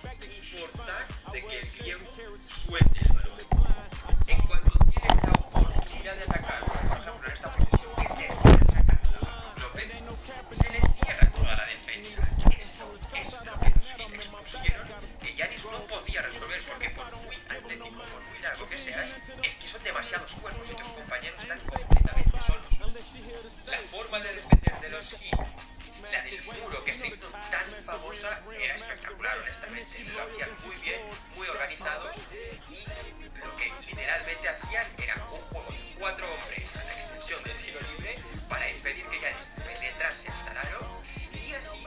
y forzar de que el griego suelte el balón. En cuanto tiene la oportunidad de atacar, por ejemplo en esta posición que termina sacando a López, se le cierra toda la defensa. Eso es lo que los Heat expusieron, que Giannis no podía resolver, porque por muy atlético, por muy largo que seas, es que son demasiados cuerpos y tus compañeros están completamente solos. La forma de defender de los Heat, la del muro que se hizo tan famosa, era espectacular, honestamente. Lo hacían muy bien, muy organizados, y lo que literalmente hacían era un juego de 4 hombres a la extensión del tiro libre para impedir que Giannis penetrase hasta el aro, y así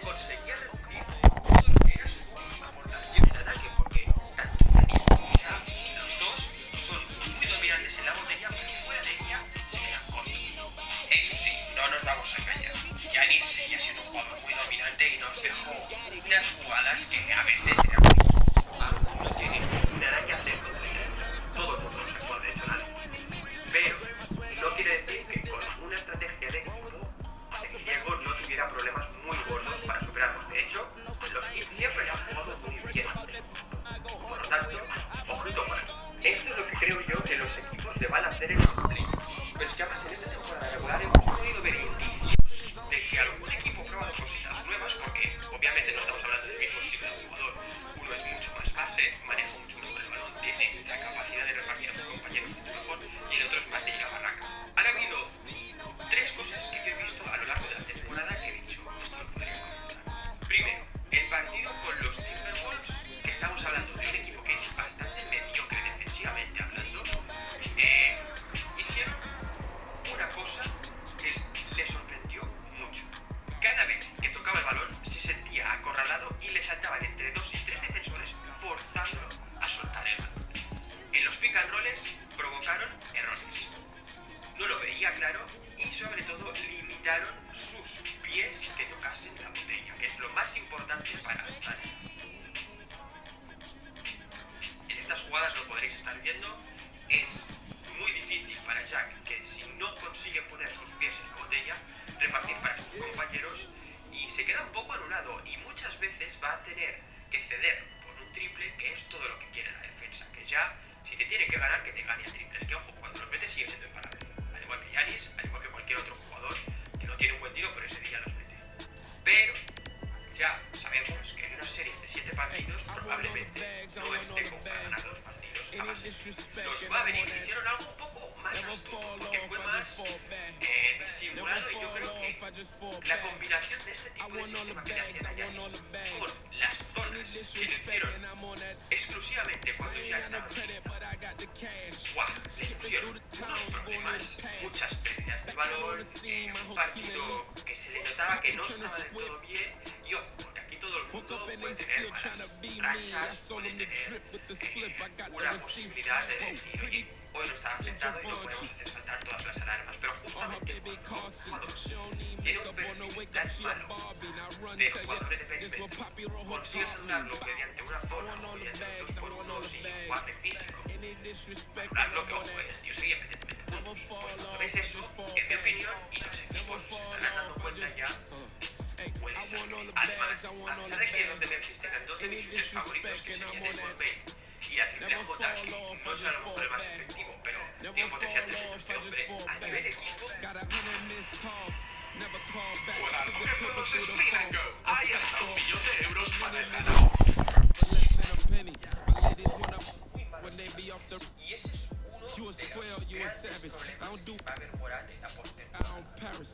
conseguía reducir todo lo que era su aportación en ataque, porque tanto Giannis como Ja, los dos son muy dominantes en la botella, pero fuera de ella se quedan cortos. Eso sí, no nos vamos a engañar. Giannis seguía siendo un jugador muy dominante y nos dejó unas jugadas que a veces eran muy... no tiene nada que hacer con la idea. Todo el mundo lo sacó de hecho nadie. Pero no quiere decir que con una estrategia de equipo el griego no tuviera problemas muy gordos para superarlos. De hecho, los Heat siempre le han jugado muy bien. Por lo tanto, ojito con eso. Esto es lo que creo yo que los equipos le van a hacer en los playoffs. Pero es que además en esta temporada regular hemos podido ver indicios de que algún equipo ha probado cositas nuevas, porque obviamente no estamos hablando del mismo estilo de jugador. Uno es mucho más base, maneja mucho mejor el balón, tiene la capacidad de repartir a sus compañeros mucho mejor, y el otro es más de ir a barraca. Han habido 3 cosas que yo he visto a lo largo de la temporada que he dicho, esto lo podría comentar. Primero, el partido con los Timberwolves, que estamos hablando de un equipo que es bastante mediocre defensivamente hablando, hicieron una cosa que le sorprendió mucho. Cada vez que tocaba el balón se sentía acorralado y le saltaban entre 2 y 3 defensores forzándolo a soltar el balón. En los pick and rolls provocaron errores. No lo veía claro y sobre todo limitaron sus pies que tocasen la botella, que es lo más importante para anotar. En estas jugadas lo podréis estar viendo, es muy difícil para Jack, que si no consigue poner sus pies en la botella, repartir para sus compañeros, y se queda un poco anulado y muchas veces va a tener que ceder por un triple, que es todo lo que quiere la defensa, que ya, si te tiene que ganar, que te gane a triples, que ojo, cuando los mete sigue siendo imparable, al igual que Giannis, al igual que cualquier otro jugador que no tiene un buen tiro, pero ese día los mete. Pero ya sabemos que en una serie de 7 partidos probablemente no esté como para ganar los partidos a base. Los Mavericks hicieron algo un poco más astuto, porque fue más disimulado, y yo creo que la combinación de este tipo de sistema que le hacían a Giannis con las zonas que le hicieron exclusivamente cuando ya estaba en le pusieron unos problemas, muchas pérdidas de balón, un partido que se le notaba que no estaba del todo bien, y ojo, porque aquí todo el mundo puede tener malas rachas, puede tener una posibilidad de decir, oye, hoy no está afectado y no podemos hacer saltar todas las alarmas, pero justamente cuando un jugador tiene un perfil tan malo de jugador independiente, consigue saltarlo mediante una zona o mediante un 2x1 y jugar de físico, anularlo, que ojo, el tío seguía evidentemente puntos. Pues cuando ves eso, en mi opinión, y los equipos se estarán dando cuenta ya, huele sangre. Además, a pesar de que los de Memphis tengan 2 de mis shooters favoritos, que serían el Goldberg y la triple J, que no es a lo mejor el más efectivo, pero tiene potencial tremendo este hombre, a nivel equipo, juega con el juego de Spin and Go. Hay hasta €1 millón para el ganador. y ese es uno de los grandes problemas que va a haber Morán en la postemporada.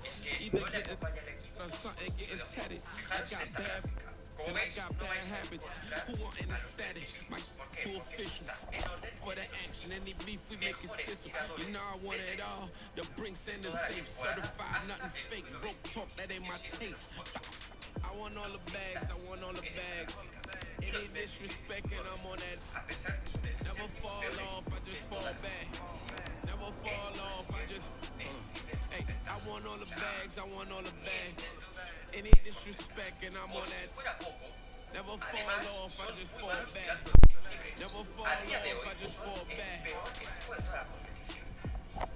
Es que no le acompaña el equipo. Fijaros en esta gráfica. Como veis, no vais a encontrar a los Memphis. ¿Por qué? Porque eso está en orden de los mejores tiradores de toda la temporada hasta el número 20. Y los Memphis, a pesar de su versión peor de toda fuera poco, además son muy malos tirando tiros libres. A día de hoy son el peor equipo de toda la competición.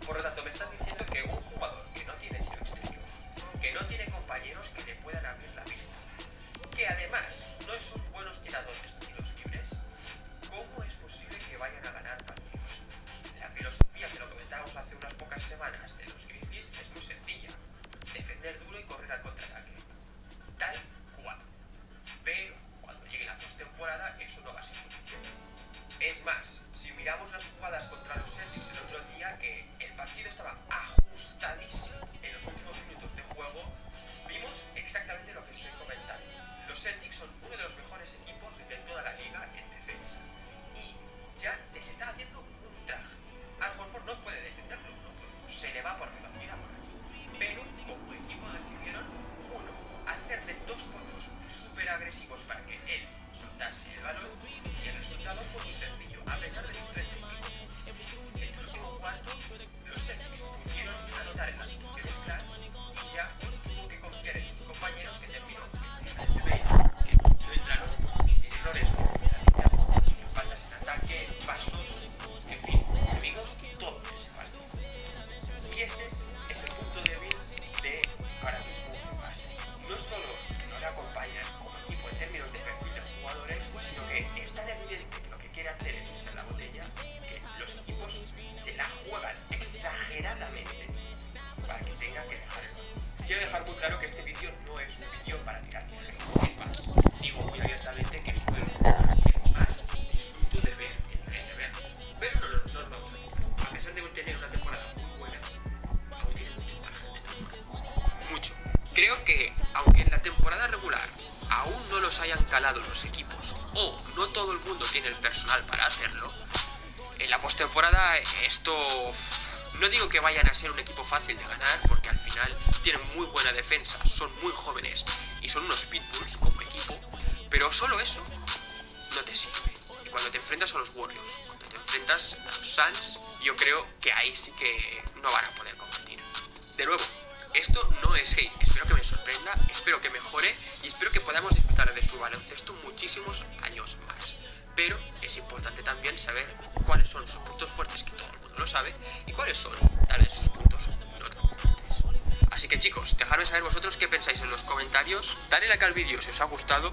Por lo tanto, me estás diciendo que un jugador que no tiene tiro exterior, que no tiene compañeros que le puedan abrir la pista, que además no son buenos tiradores uno de los mejores equipos de toda la liga en defensa. Y ya les está haciendo un traje. Al Horford no puede defenderlo, se le va por velocidad por aquí. Pero como equipo decidieron, uno, hacerle 2 puntos súper agresivos para que él soltase el balón, y el resultado fue muy sencillo. A pesar de los 30 y pico minutos, en el último cuarto, los Celtics pudieron anotar en las situaciones claras y ya tuvo que confiar en sus compañeros, que terminó en que no entraron en errores como en faltas en ataque, en pasos, en fin, tuvimos todo en ese partido. Y ese es el punto débil de ahora mismo en base. No solo que no le acompañan como equipo en términos de perfil de jugadores, sino que es tan evidente que lo que quiere hacer es usar la botella, que los equipos se la juegan exageradamente para que tenga que dejar el balón. Quiero dejar muy claro que este vídeo no es un vídeo para tirar mierda. Es más, digo muy abiertamente que es uno de los jugadores que más disfruto de ver en la NBA. Pero no nos vamos a engañar. A pesar de tener una temporada muy buena, aún tiene mucho margen de mejora. Mucho. Creo que, aunque en la temporada regular aún no los hayan calado los equipos, o no todo el mundo tiene el personal para hacerlo, en la postemporada esto... No digo que vayan a ser un equipo fácil de ganar, porque al final tienen muy buena defensa, son muy jóvenes y son unos pitbulls como equipo, pero solo eso no te sirve. Y cuando te enfrentas a los Warriors, cuando te enfrentas a los Suns, yo creo que ahí sí que no van a poder competir. De nuevo, esto no es hate, espero que me sorprenda, espero que mejore y espero que podamos disfrutar de su baloncesto muchísimos años más. Pero es importante también saber cuáles son sus puntos fuertes, que todo el mundo lo sabe, y cuáles son tal vez sus puntos no tan fuertes. Así que chicos, dejadme saber vosotros qué pensáis en los comentarios, dale like al vídeo si os ha gustado.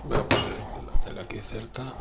Voy a poner la tela aquí cerca.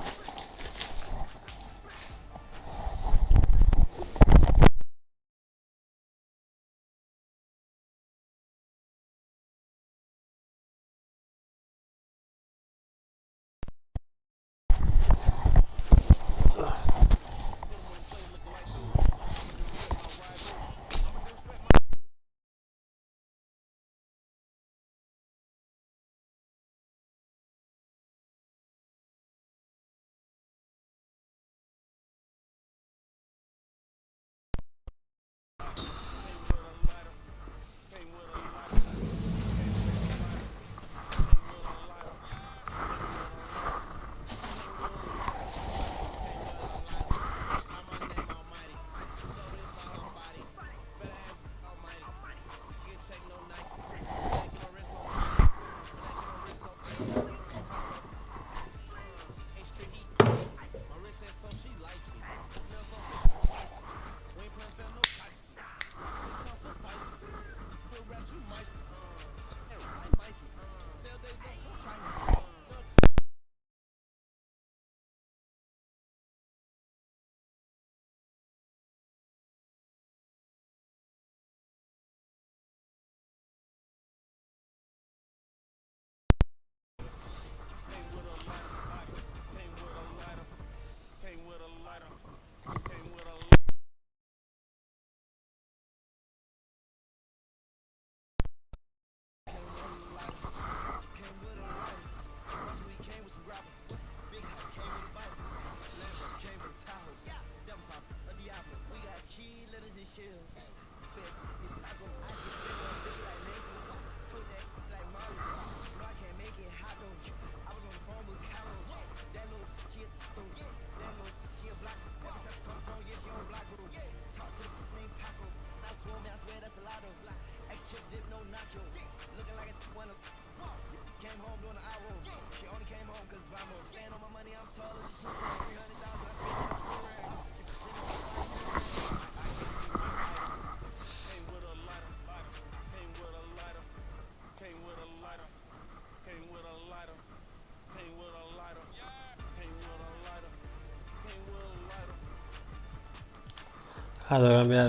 Ah, tengo que cambiar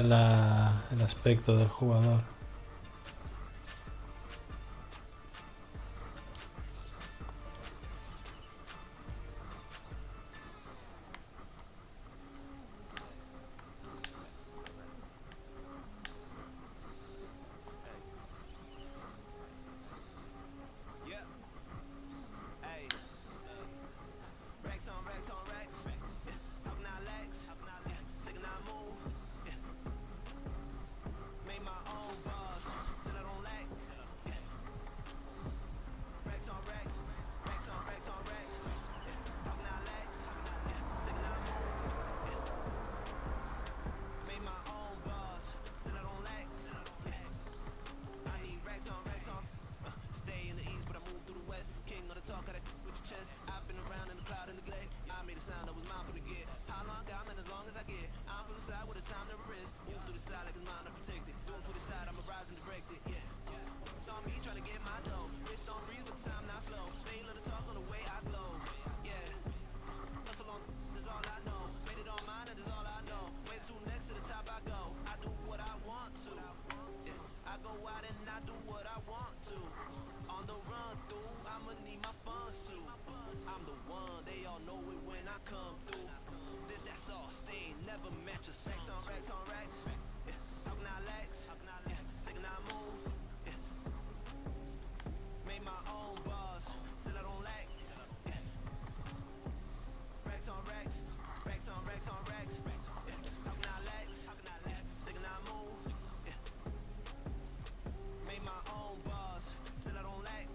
el aspecto del jugador. go out and I do what I want to. On the run through, I'ma need my funds too. I'm the one, they all know it when I come through. This that sauce, they ain't never match a sex on racks on racks. Yeah, how can I lax? Yeah, second I move. Yeah. Made my own bars, still I don't lack. Yeah. Racks on racks, racks on racks on racks. Yeah. How can I lax? Yeah, second I move. Yeah. Made my own bars, still I don't lack.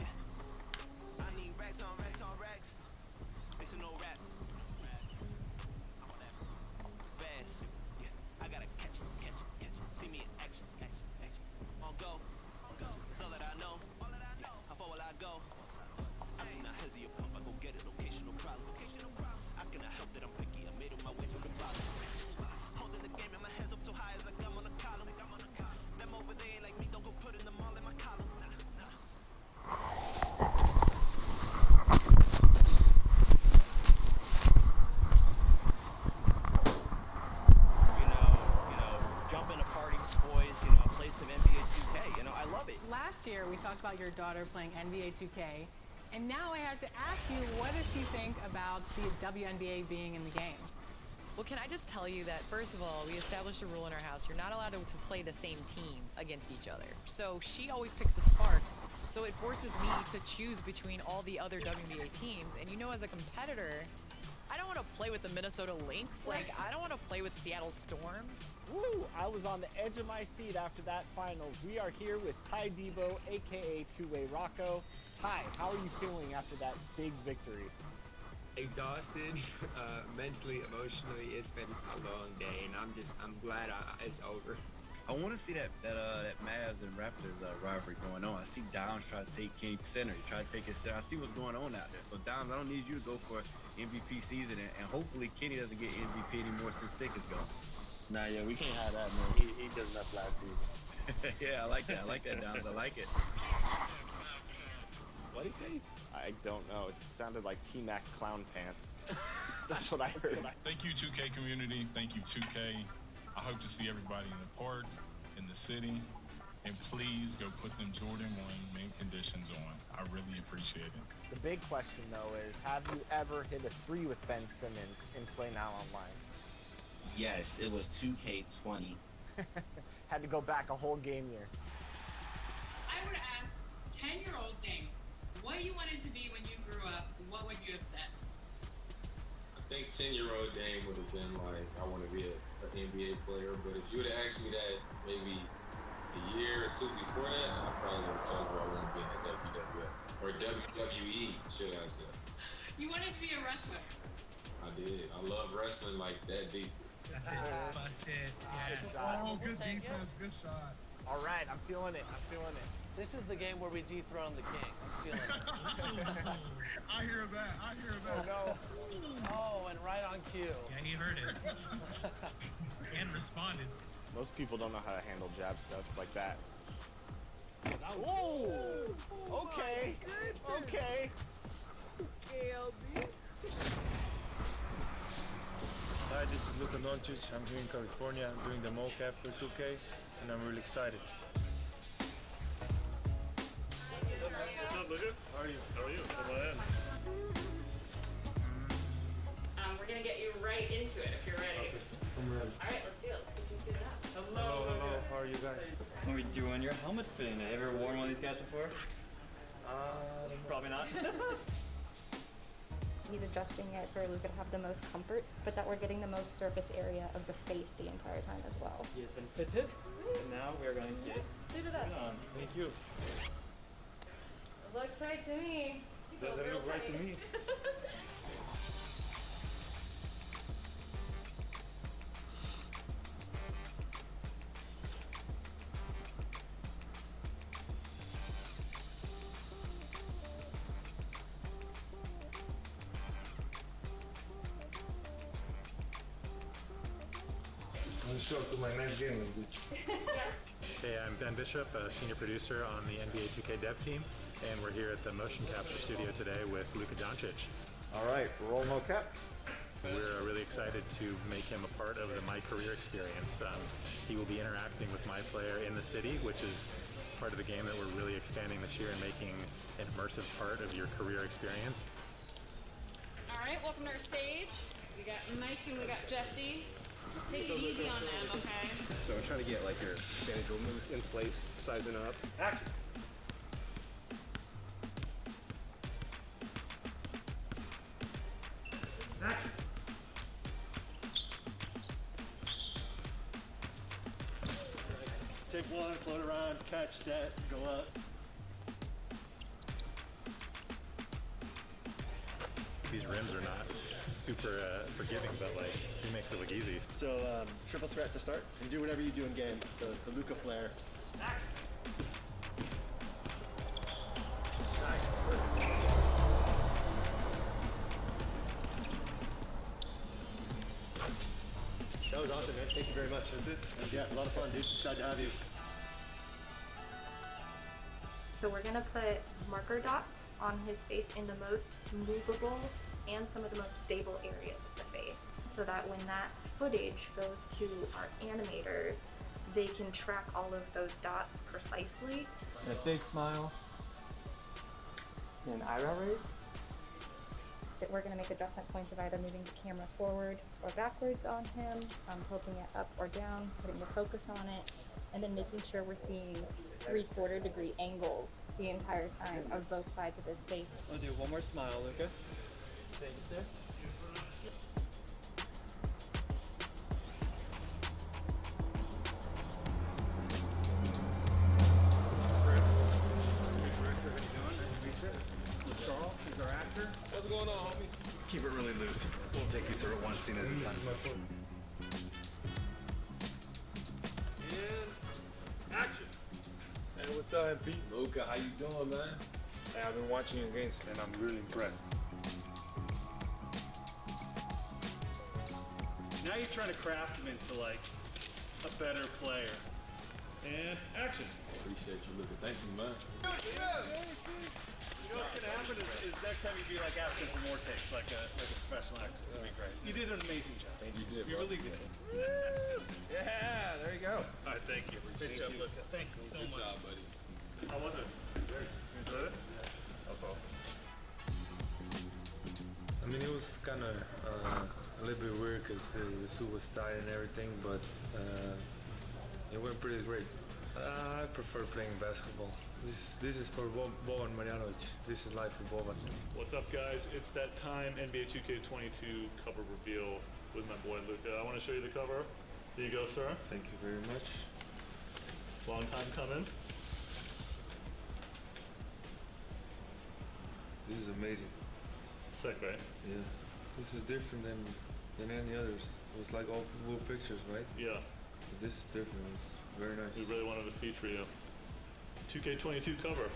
Yeah. I need racks on racks on racks. This is no rap. I'm on that fast. Yeah, I gotta catch it, catch it, catch it. See me in action, action, action. On go, that's all that I know. Yeah, how far will I go? I do not hesitate, pump, I go get it. Location, no problem. I cannot help that I'm picky. I made it my way through the bottom. Holding the game in my hands up so high as like I'm on a column. Them over there ain't like me, don't go putting them all in my column. Jump in a party with the boys, play some NBA 2K. I love it. Last year, we talked about your daughter playing NBA 2K, and now I have to ask you, what does she think about the WNBA being in the game? Well, can I just tell you that, first of all, we established a rule in our house. You're not allowed to play the same team against each other. So she always picks the Sparks. So it forces me to choose between all the other WNBA teams. And as a competitor, I don't want to play with the Minnesota Lynx. I don't want to play with Seattle Storms. Woo! I was on the edge of my seat after that finals. We are here with Ty Debo, a.k.a. Two-Way Rocco. Ty, how are you feeling after that big victory? Exhausted, mentally, emotionally. It's been a long day, and I'm glad it's over. I want to see that Mavs and Raptors rivalry going on. I see Downs try to take Kenny center. He try to take his center. I see what's going on out there. So Downs, I don't need you to go for MVP season, and hopefully Kenny doesn't get MVP anymore since Sick is gone. Nah, yeah, we can't have that, man. He did enough last season. Yeah, I like that. I like that, Downs. I like it. What'd he say? I don't know. It sounded like T-Mac clown pants. That's what I heard. Thank you, 2K community. Thank you, 2K. I hope to see everybody in the park, in the city, and please go put them Jordan 1 mint conditions on. I really appreciate it. The big question, though, is have you ever hit a 3 with Ben Simmons in Play Now Online? Yes, it was 2K20. Had to go back a whole game year. I would ask 10-year-old Daniel what you wanted to be when you grew up. What would you have said? I think 10-year-old Dame would have been like, I want to be an NBA player. But if you would have asked me that maybe a year or two before that, I probably would have told you I want to be in the WWF. Or WWE, should I say. You wanted to be a wrestler. I did. I love wrestling like that deep. Busted. Yeah. Oh, good defense. Good shot. All right, I'm feeling it. This is the game where we dethrone the king. I'm feeling it. I hear that. Oh, no. Oh, and right on cue. Yeah, he heard it. And responded. Most people don't know how to handle jab stuff like that. Whoa! Okay. Okay. KLB. Hi, this is Luka Doncic. I'm here in California. I'm doing the mocap for 2K, and I'm really excited. What's up, Luka? How are you? How are you? Come on in. We're gonna get you right into it if you're ready. I'm ready. All right, let's do it. Let's get you suited up. Hello. How are you guys? What are we doing? Your helmet's fitting. Have you ever worn one of these guys before? Probably not. He's adjusting it for Luka to have the most comfort, but that we're getting the most surface area of the face the entire time as well. He has been fitted, and now we are going to get suited up. on. Thank you. It looks right to me. Doesn't look right to me. Show up to my next game. Hey, I'm Ben Bishop, a senior producer on the NBA 2K dev team, and we're here at the motion capture studio today with Luka Doncic. All right, roll mocap. We're really excited to make him a part of the My Career experience. He will be interacting with my player in the city, which is part of the game that we're really expanding this year and making an immersive part of your career experience. All right, welcome to our stage. We got Mike and we got Jesse. Take it easy on them, okay? So I'm trying to get like your standing drill moves in place, sizing up. Action! Action! Take one, float around, catch, set, go up. These rims are not super forgiving, but like he makes it look easy. So triple threat to start, and do whatever you do in game. The Luca flare. That was awesome, man. Thank you very much. That's it. Yeah, a lot of fun, dude. Excited to have you. So we're gonna put marker dots on his face in the most movable and some of the most stable areas of the face, so that when that footage goes to our animators, they can track all of those dots precisely. And a big smile. And eyebrow raise. That we're going to make adjustment points of either moving the camera forward or backwards on him, tilting it up or down, putting the focus on it, and then making sure we're seeing 3/4 degree angles the entire time of both sides of his face. I'll do one more smile, Luca. Thank you, sir. Charles, he's our actor. What's going on, homie? Keep it really loose. We'll take you through it one scene at a time. And action. Hey, what's up, MP? Luca, how you doing, man? Hey, I've been watching your games, man. I'm really impressed. Now you're trying to craft him into like a better player. And action. Appreciate you, Luca. Thank you, man. You know what's gonna happen is next time you'd be like asking for more takes, like a professional actor. It's gonna be great. You did an amazing job. Thank you, did. You really did. Yeah, there you go. All right, thank you. Good job, Luca. Thank you so much. Good job, buddy. How was it? Great. You enjoyed it? I mean, it was kind of a little bit weird because the suit was tight and everything, but it went pretty great. I prefer playing basketball. This is for Boban Marjanovic. This is live for Boban. What's up, guys? It's that time, NBA 2K22 cover reveal with my boy Luca. I want to show you the cover. Here you go, sir. Thank you very much. Long time coming. This is amazing. Sick, right? Yeah. This is different than any others. It was like all blue pictures, right? Yeah. But this is different. It's very nice. We really wanted to feature you. 2K22 cover.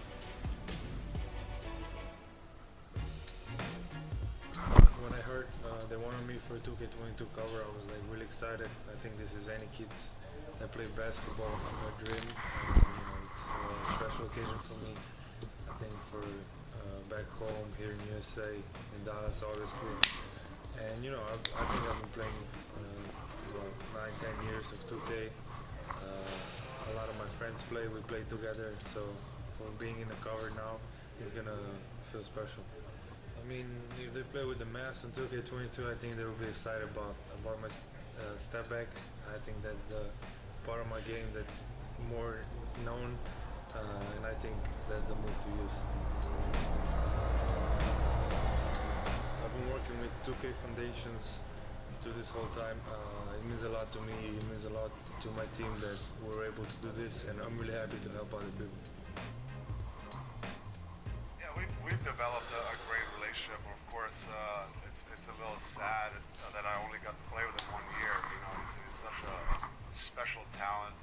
When I heard they wanted me for a 2K22 cover, I was like really excited. I think this is any kids that play basketball a dream. And, it's a special occasion for me. I think for back home here in USA, in Dallas, obviously. And I think I've been playing about 9-10 years of 2K. A lot of my friends play, we play together, so for being in the cover now is gonna feel special. I mean, if they play with the Mavs on 2K22, I think they will be excited about my step back. I think that's the part of my game that's more known, and I think that's the move to use. I've been working with 2K Foundations through this whole time. It means a lot to me, it means a lot to my team that we're able to do this, and I'm really happy to help other people. Yeah, we've developed a great relationship. Of course, it's a little sad that I only got to play with him 1 year. He's such a special talent,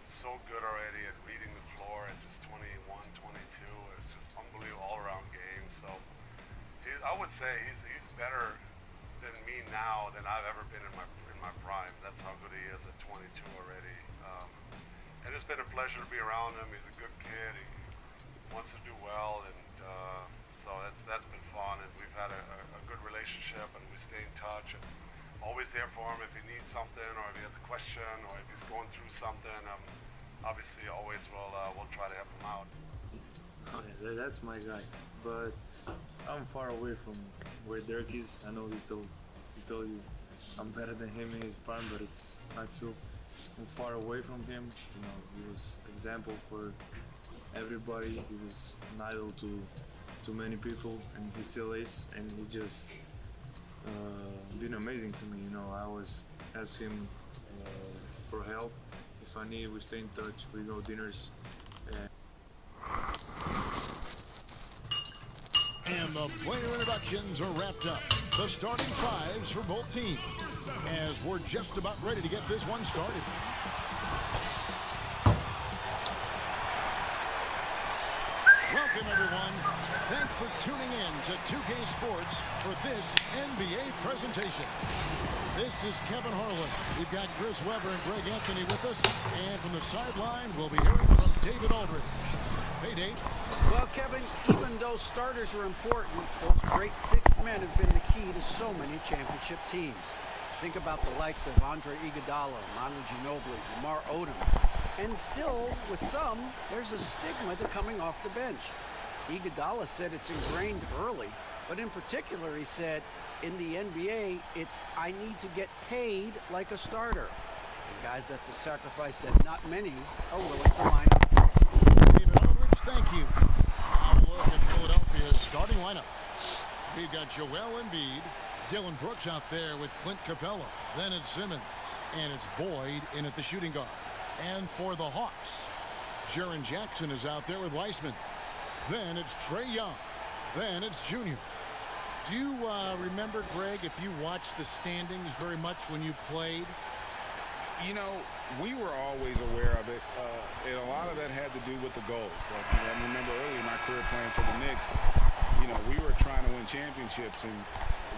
so good already at reading the floor at just 21, 22. It's just unbelievable all-around game. So I would say he's better than me now than I've ever been in my prime. That's how good he is at 22 already. And it's been a pleasure to be around him. He's a good kid. wants to do well, and so that's been fun, and we've had a good relationship, and we stay in touch, and always there for him if he needs something, or if he has a question, or if he's going through something. Obviously, always we'll try to help him out. Oh, yeah, that's my guy, but I'm far away from where Dirk is. I know he told you I'm better than him in his prime, but it's not true. I'm far away from him. You know, he was example for everybody. He was an idol to many people, and he still is. And he just been amazing to me. You know, I always ask him for help. If I need, we stay in touch. We go dinners. And the player introductions are wrapped up. The starting fives for both teams, as we're just about ready to get this one started. Welcome, everyone. Thanks for tuning in to 2K Sports for this NBA presentation. This is Kevin Harlan. We've got Chris Webber and Greg Anthony with us. And from the sideline, we'll be hearing from David Aldridge. Hey, Dave. Well, Kevin, even though starters are important, those great sixth men have been the key to so many championship teams. Think about the likes of Andre Iguodala, Manu Ginobili, Lamar Odom. And still, with some, there's a stigma to coming off the bench. Iguodala said it's ingrained early, but in particular, he said, in the NBA, it's I need to get paid like a starter. And guys, that's a sacrifice that not many are willing to line up. David Aldridge, thank you. Now we'll look at Philadelphia's starting lineup. We've got Joel Embiid, Dylan Brooks out there with Clint Capella. Then it's Simmons, and it's Boyd in at the shooting guard. And for the Hawks, Jaren Jackson is out there with Weissman. Then it's Trae Young. Then it's Junior. Do you remember, Greg, if you watched the standings very much when you played? You know, we were always aware of it, and a lot of that had to do with the goals. I remember early in my career playing for the Knicks, you know, we were trying to win championships, and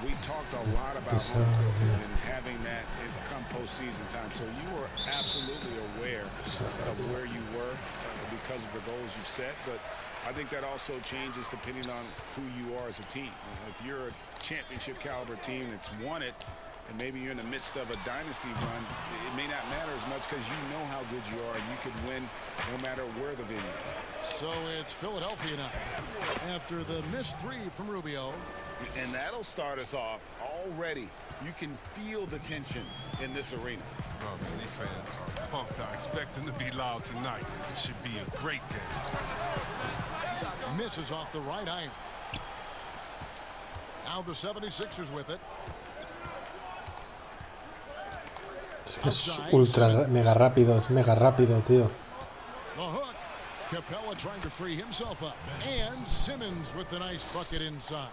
we talked a lot about home court and having that come postseason time. So you were absolutely aware of where you were because of the goals you set, but I think that also changes depending on who you are as a team. If you're a championship caliber team that's won it, and maybe you're in the midst of a dynasty run, it may not matter as much because you know how good you are. You can win no matter where the venue is. So it's Philadelphia now after the missed three from Rubio. And that'll start us off already. You can feel the tension in this arena. Oh, man, these fans are pumped. I expect them to be loud tonight. It should be a great game. Misses off the right iron. Now the 76ers with it. Es ultra mega rápido, es mega rápido, tío. The hook. Capella trying to free himself up. And Simmons with the nice bucket inside.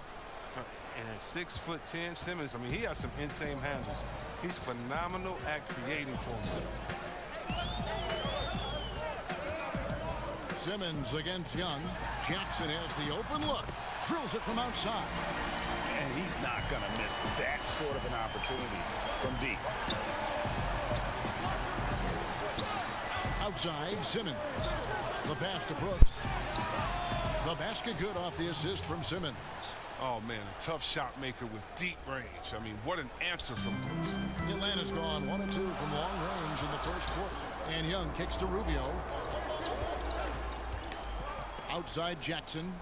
And at 6'10", Simmons, I mean, he has some insane handles. He's phenomenal at creating for himself. Simmons against Young. Jackson has the open look. Drills it from outside. And he's not going to miss that sort of an opportunity from deep. Outside, Simmons. The pass to Brooks. The basket good off the assist from Simmons. Oh, man, a tough shot maker with deep range. I mean, what an answer from Brooks. Atlanta's gone 1 and 2 from long range in the first quarter. And Young kicks to Rubio. Outside Jackson.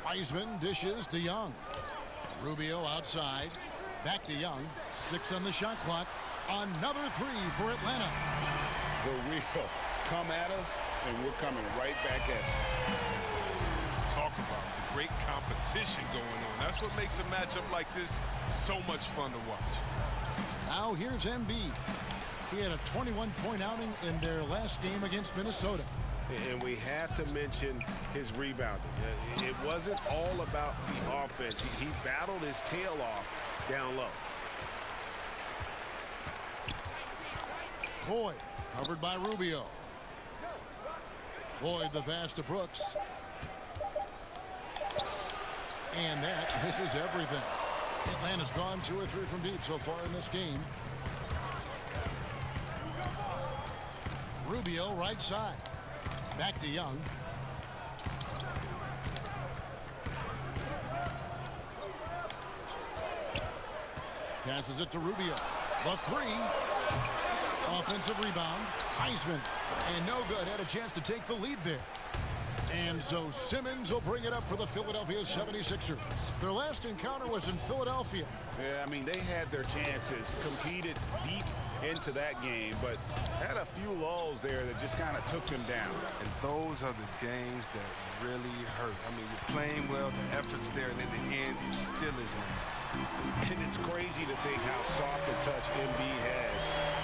Wiseman dishes to Young. Rubio outside. Back to Young. 6 on the shot clock. Another 3 for Atlanta. The wheel come at us, and we're coming right back at you. Talk about the great competition going on. That's what makes a matchup like this so much fun to watch. Now here's Embiid. He had a 21-point outing in their last game against Minnesota. And we have to mention his rebounding. It wasn't all about the offense. He battled his tail off down low. Boyd covered by Rubio. Boyd the pass to Brooks. And that misses everything. Atlanta's gone 2 or 3 from deep so far in this game. Rubio right side. Back to Young. Passes it to Rubio. The three. Offensive rebound. Heisman. And no good. Had a chance to take the lead there. And so Simmons will bring it up for the Philadelphia 76ers. Their last encounter was in Philadelphia. Yeah, I mean, they had their chances, competed deep into that game, but had a few lulls there that just kind of took them down. And those are the games that really hurt. I mean, you're playing well, the effort's there, and in the end, it still isn't. And it's crazy to think how soft a touch Embiid has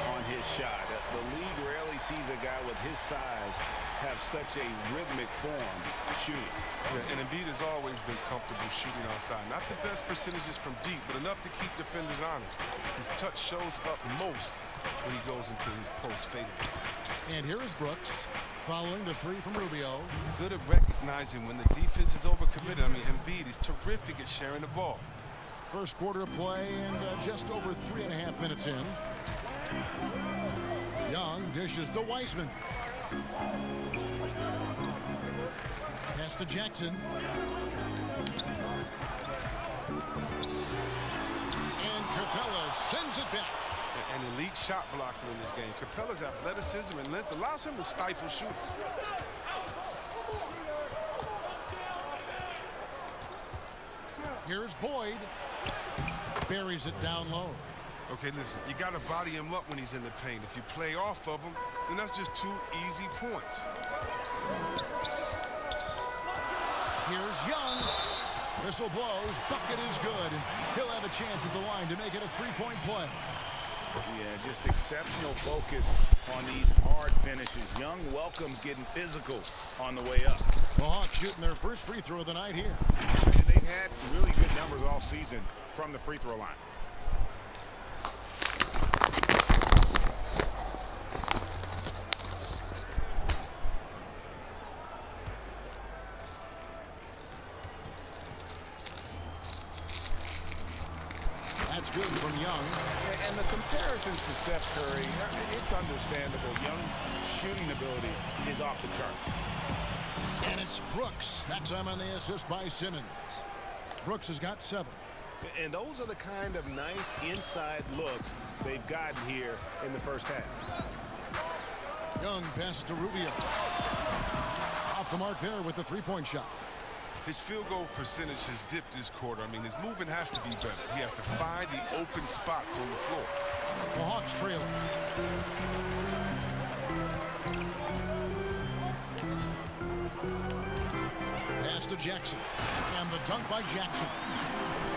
on his shot. The league rarely sees a guy with his size have such a rhythmic form shooting. Yeah, and Embiid has always been comfortable shooting outside. Not the best percentages from deep, but enough to keep defenders honest. His touch shows up most when he goes into his post fadeaway. And here is Brooks following the three from Rubio. Good at recognizing when the defense is overcommitted. I mean, Embiid is terrific at sharing the ball. First quarter of play and just over 3.5 minutes in. Young dishes to Wiseman. Pass to Jackson. And Capella sends it back. An elite shot blocker in this game. Capella's athleticism and length allows him to stifle shooters. Here's Boyd. Buries it down low. Okay, listen, you got to body him up when he's in the paint. If you play off of him, then that's just 2 easy points. Here's Young. Whistle blows. Bucket is good. He'll have a chance at the line to make it a 3-point play. Yeah, just exceptional focus on these hard finishes. Young welcomes getting physical on the way up. The Hawks shooting their first free throw of the night here. And they've had really good numbers all season from the free throw line. That's good from Young. And the comparisons to Steph Curry, it's understandable. Young's shooting ability is off the chart. And it's Brooks. That time on the assist by Simmons. Brooks has got 7. And those are the kind of nice inside looks they've gotten here in the first half. Young passes to Rubio. Off the mark there with the 3-point shot. His field goal percentage has dipped this quarter. I mean, his movement has to be better. He has to find the open spots on the floor. The Hawks trailing. Pass to Jackson. And the dunk by Jackson.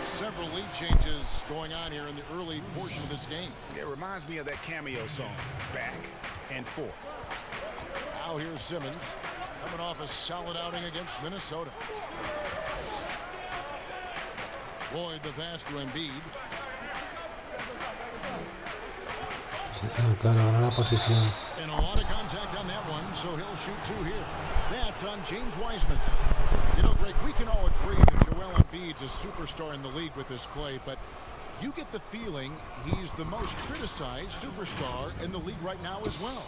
Several lead changes going on here in the early portion of this game. It reminds me of that cameo song, Back and Forth. Now here's Simmons. Coming off a solid outing against Minnesota. Boyd the pass to Embiid. Claro, buena posición. And a lot of contact on that one, so he'll shoot 2 here. That's on James Wiseman. You know, Greg, we can all agree that Joel Embiid's a superstar in the league with this play, but you get the feeling he's the most criticized superstar in the league right now as well.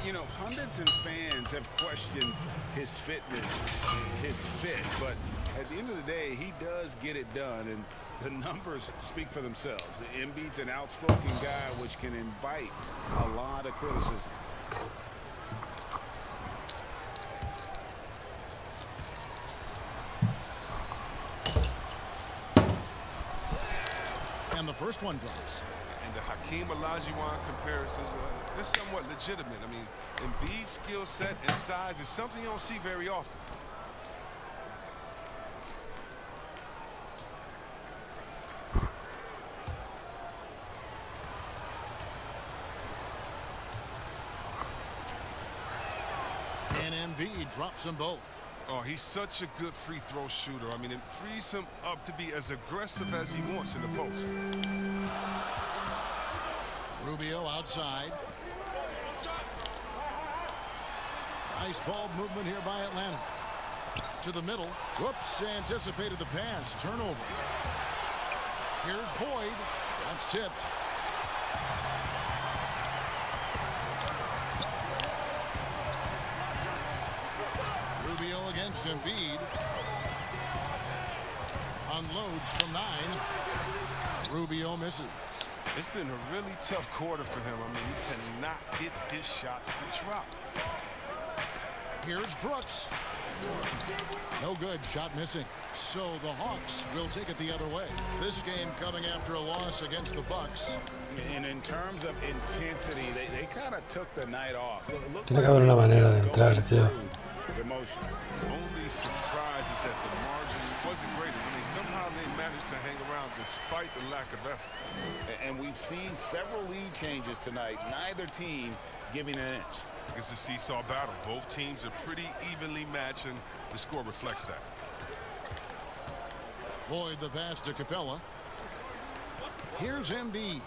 You know, pundits and fans have questioned his fitness, his fit, but at the end of the day, he does get it done, and the numbers speak for themselves. Embiid's an outspoken guy, which can invite a lot of criticism. And the first one drops. And the Hakeem Olajuwon comparisons they're somewhat legitimate. I mean, Embiid's skill set and size is something you don't see very often. And Embiid drops them both. Oh, he's such a good free throw shooter. I mean, it frees him up to be as aggressive as he wants in the post. Rubio outside. Nice ball movement here by Atlanta. To the middle. Whoops, anticipated the pass. Turnover. Here's Boyd. That's tipped. Embiid. Unloads from 9. Rubio misses. It's been a really tough quarter for him. I mean, he cannot get his shots to drop. Here's Brooks. No good. Shot missing. So the Hawks will take it the other way. This game coming after a loss against the Bucks. And in terms of intensity, they kind of took the night off. Tiene que haber una manera de entrar, tío. Emotion. Only surprise is that the margin wasn't great. I mean, somehow they managed to hang around despite the lack of effort. And we've seen several lead changes tonight. Neither team giving an inch. It's a seesaw battle. Both teams are pretty evenly matched, and the score reflects that. Lloyd the pass to Capella. Here's Embiid.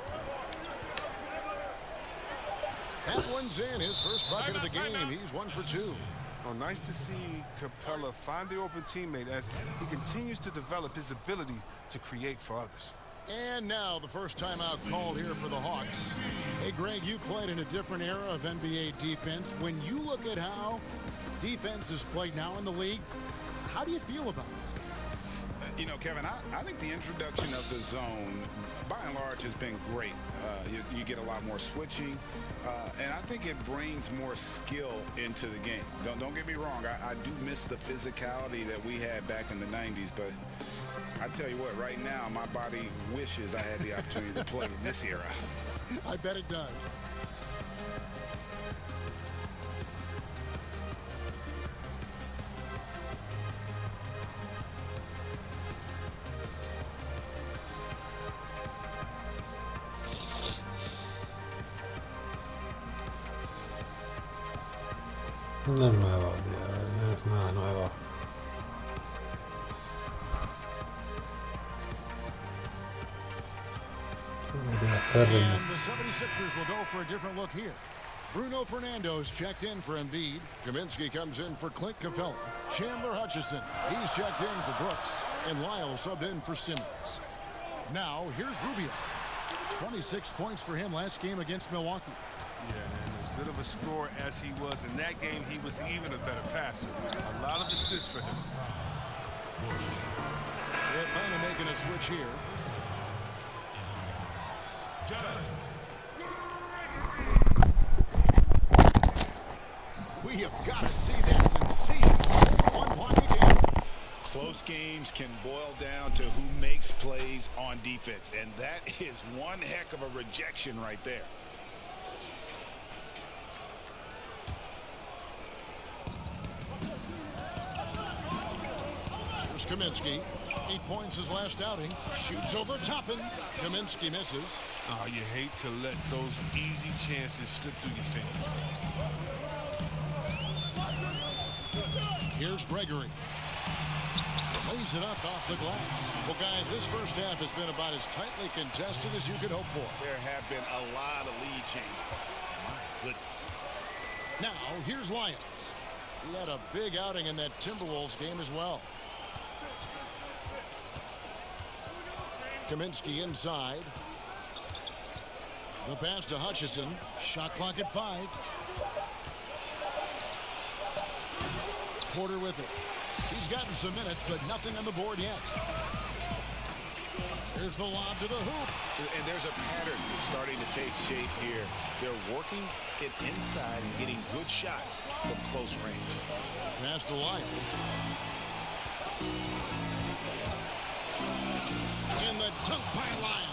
That one's in. His first bucket of the game. He's 1 for 2. Oh, nice to see Capella find the open teammate as he continues to develop his ability to create for others. And now the first timeout called here for the Hawks. Hey, Greg, you played in a different era of NBA defense. When you look at how defense is played now in the league, how do you feel about it? You know, Kevin, I think the introduction of the zone, by and large, has been great. You get a lot more switching, and I think it brings more skill into the game. Don't get me wrong, I do miss the physicality that we had back in the 90s, but I tell you what, right now, my body wishes I had the opportunity to play in this era. I bet it does. No es nuevo, tío. No es nada nuevo. And the 76ers will go for a different look here. Bruno Fernando's checked in for Embiid. Kaminsky comes in for Clint Capella. Chandler Hutchison, he's checked in for Brooks. And Lyle subbed in for Simmons. Now, here's Rubio. 26 points for him last game against Milwaukee. Yeah, and as good of a scorer as he was in that game, he was even a better passer. A lot of assists for him. They're finally making a switch here. We have got to see that sensational one-pointed game. Close games can boil down to who makes plays on defense, and that is one heck of a rejection right there. Here's Kaminsky. 8 points his last outing. Shoots over Toppin. Kaminsky misses. Oh, you hate to let those easy chances slip through your fingers. Here's Gregory. Lays it up off the glass. Well, guys, this first half has been about as tightly contested as you could hope for. There have been a lot of lead changes. My goodness. Now, here's Lyons. He had a big outing in that Timberwolves game as well. Kaminsky inside. The pass to Hutchison. Shot clock at 5. Porter with it. He's gotten some minutes, but nothing on the board yet. Here's the lob to the hoop. And there's a pattern starting to take shape here. They're working it inside and getting good shots from close range. Pass to Lyons. And the dunk by Lyons.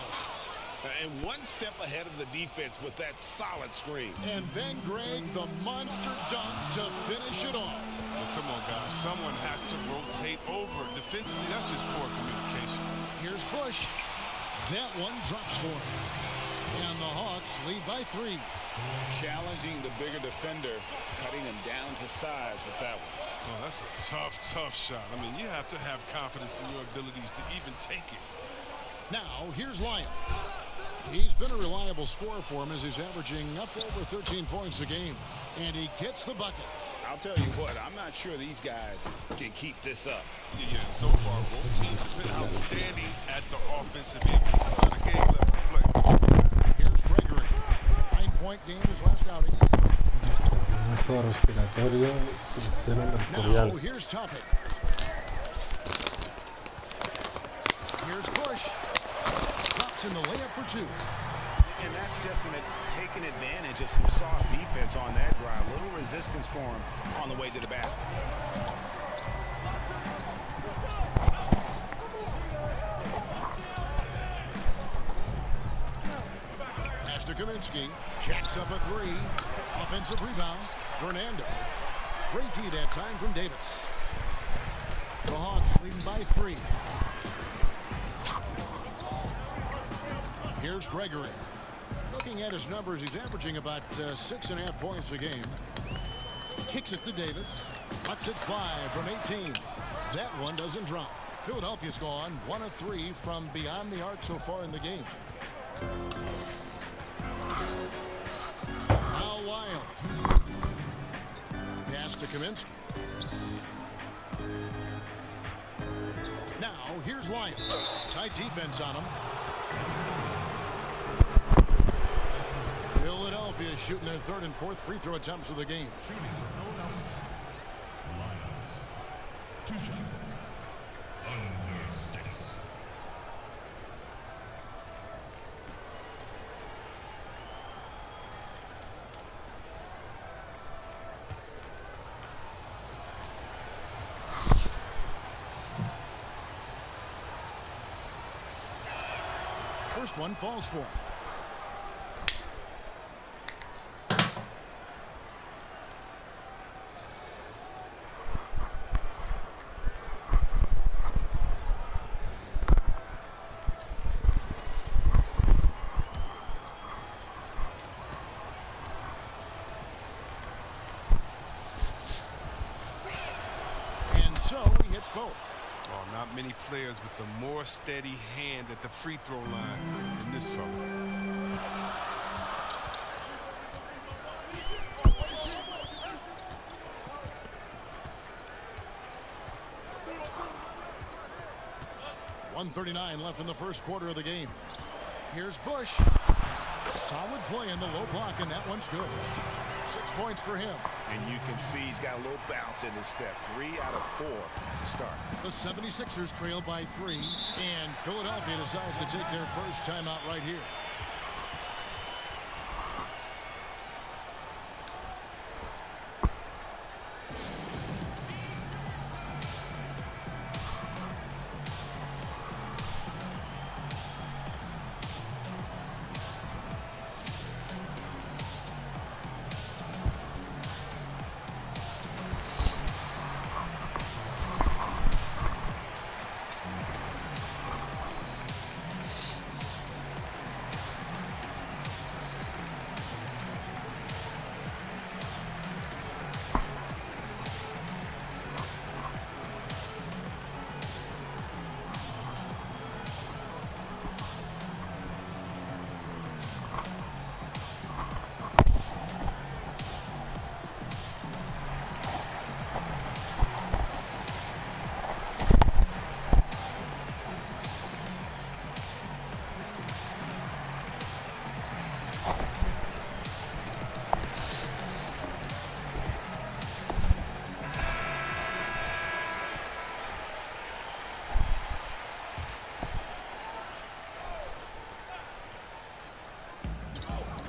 And one step ahead of the defense with that solid screen. And then, Greg, the monster dunk to finish it off. Well, come on, guys. Someone has to rotate over. Defensively, that's just poor communication. Here's Bush. That one drops for him. And the Hawks lead by 3. Challenging the bigger defender, cutting him down to size with that one. Oh, that's a tough shot. I mean, you have to have confidence in your abilities to even take it. Now, here's Lyons. He's been a reliable scorer for him as he's averaging up over 13 points a game. And he gets the bucket. I'll tell you what, I'm not sure these guys can keep this up. Yeah, so far, both teams have been outstanding at the offensive end. A lot of game left to play. Here's Gregory. 9-point game his last outing. Mucho respiratorio y sistema mercurial. Now, here's Topic. Here's Bush. Drops in the layup for two. And that's just taking advantage of some soft defense on that drive. Little resistance for him on the way to the basket. Pass to Kaminsky. Jacks up a three. Offensive rebound. Fernando. Great D that time from Davis. The Hawks leading by 3. Here's Gregory. Looking at his numbers, he's averaging about 6.5 points a game. Kicks it to Davis. Lets it fly from 18. That one doesn't drop. Philadelphia's gone 1 of 3 from beyond the arc so far in the game. Now Lyles. Pass to Kaminsky. Now here's Lyles. Tight defense on him. Philadelphia shooting their 3rd and 4th free throw attempts of the game. Two shots. Under 6. First one falls for him. Both. Oh, not many players with a more steady hand at the free throw line than this fella. .139 left in the first quarter of the game. Here's Bush. Solid play in the low block, and that one's good. 6 points for him. And you can see he's got a little bounce in his step. 3 out of 4 to start. The 76ers trail by 3, and Philadelphia decides to take their first timeout right here.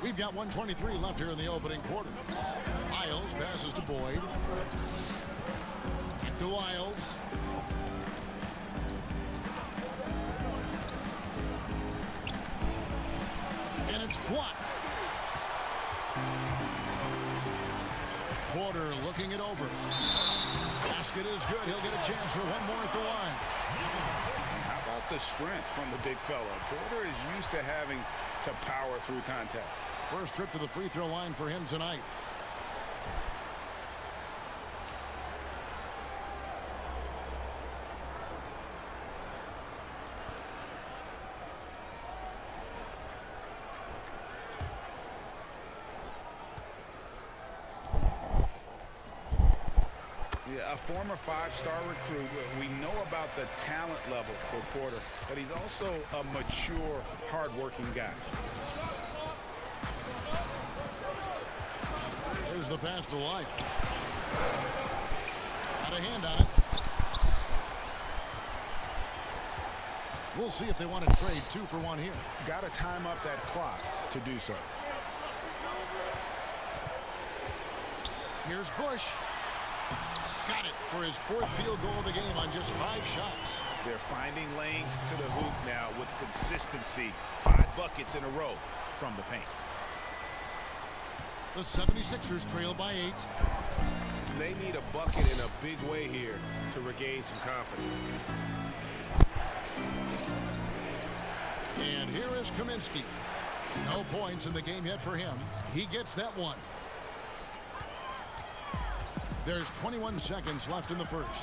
We've got 1:23 left here in the opening quarter. Lyles passes to Boyd. And to Lyles. And it's blocked. Porter looking it over. Basket is good. He'll get a chance for one more at the line. How about the strength from the big fella? Porter is used to having to power through contact. First trip to the free throw line for him tonight. A former 5-star recruit. We know about the talent level for Porter, but he's also a mature, hard-working guy. There's the pass to Lyles. Got a hand on it. We'll see if they want to trade 2 for 1 here. Got to time up that clock to do so. Here's Bush. Got it for his 4th field goal of the game on just 5 shots. They're finding lanes to the hoop now with consistency. 5 buckets in a row from the paint. The 76ers trail by 8. They need a bucket in a big way here to regain some confidence. And here is Kaminsky. No points in the game yet for him. He gets that one. There's 21 seconds left in the first.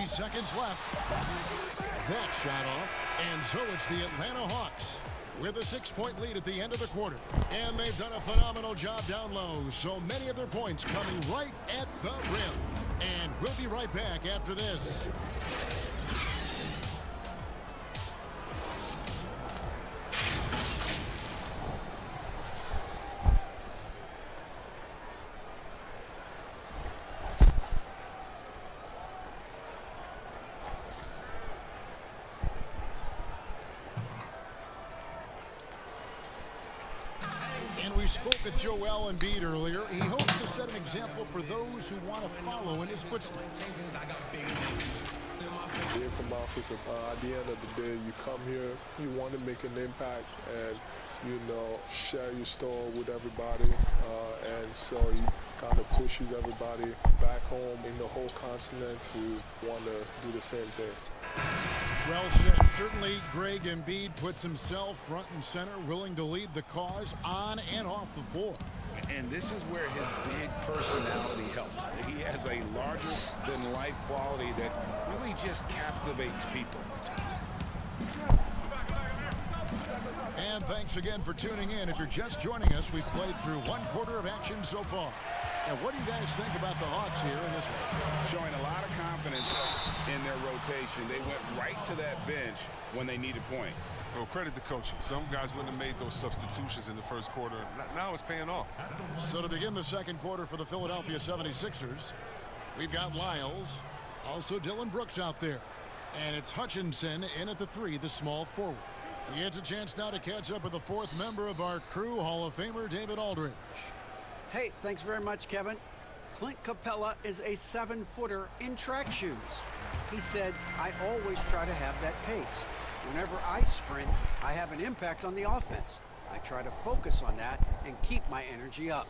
Seconds left. That shot off, and so it's the Atlanta Hawks with a 6-point lead at the end of the quarter. And they've done a phenomenal job down low. So many of their points coming right at the rim. And we'll be right back after this. We spoke of Joel Embiid earlier. He hopes to set an example for those who want to follow in his footsteps. Being from Africa, at the end of the day, you come here, you want to make an impact and, you know, share your story with everybody. And so he kind of pushes everybody back home in the whole continent to want to do the same thing. Well said. Certainly, Greg Embiid puts himself front and center, willing to lead the cause on and off the floor. And this is where his big personality helps. He has a larger-than-life quality that really just captivates people. And thanks again for tuning in. If you're just joining us, we've played through 1 quarter of action so far. And what do you guys think about the Hawks here in this one? Showing a lot of confidence in their rotation. They went right to that bench when they needed points. Well, credit to coaching. Some guys wouldn't have made those substitutions in the first quarter. Now it's paying off. So to begin the second quarter for the Philadelphia 76ers, we've got Lyles, also Dylan Brooks out there. And it's Hutchinson in at the 3, the small forward. He gets a chance now to catch up with the 4th member of our crew, Hall of Famer David Aldridge. Hey, thanks very much, Kevin. Clint Capella is a 7-footer in track shoes. He said, I always try to have that pace. Whenever I sprint, I have an impact on the offense. I try to focus on that and keep my energy up.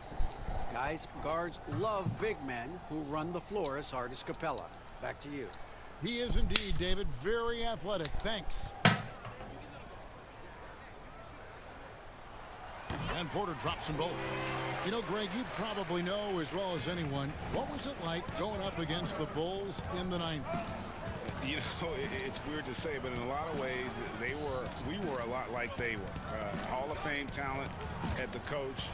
Guys, guards love big men who run the floor as hard as Capella. Back to you. He is indeed, David. Very athletic. Thanks. And Porter drops them both. You know, Greg, you probably know as well as anyone, what was it like going up against the Bulls in the 90s? You know, it's weird to say, but in a lot of ways, we were a lot like they were. Hall of Fame talent at the coach,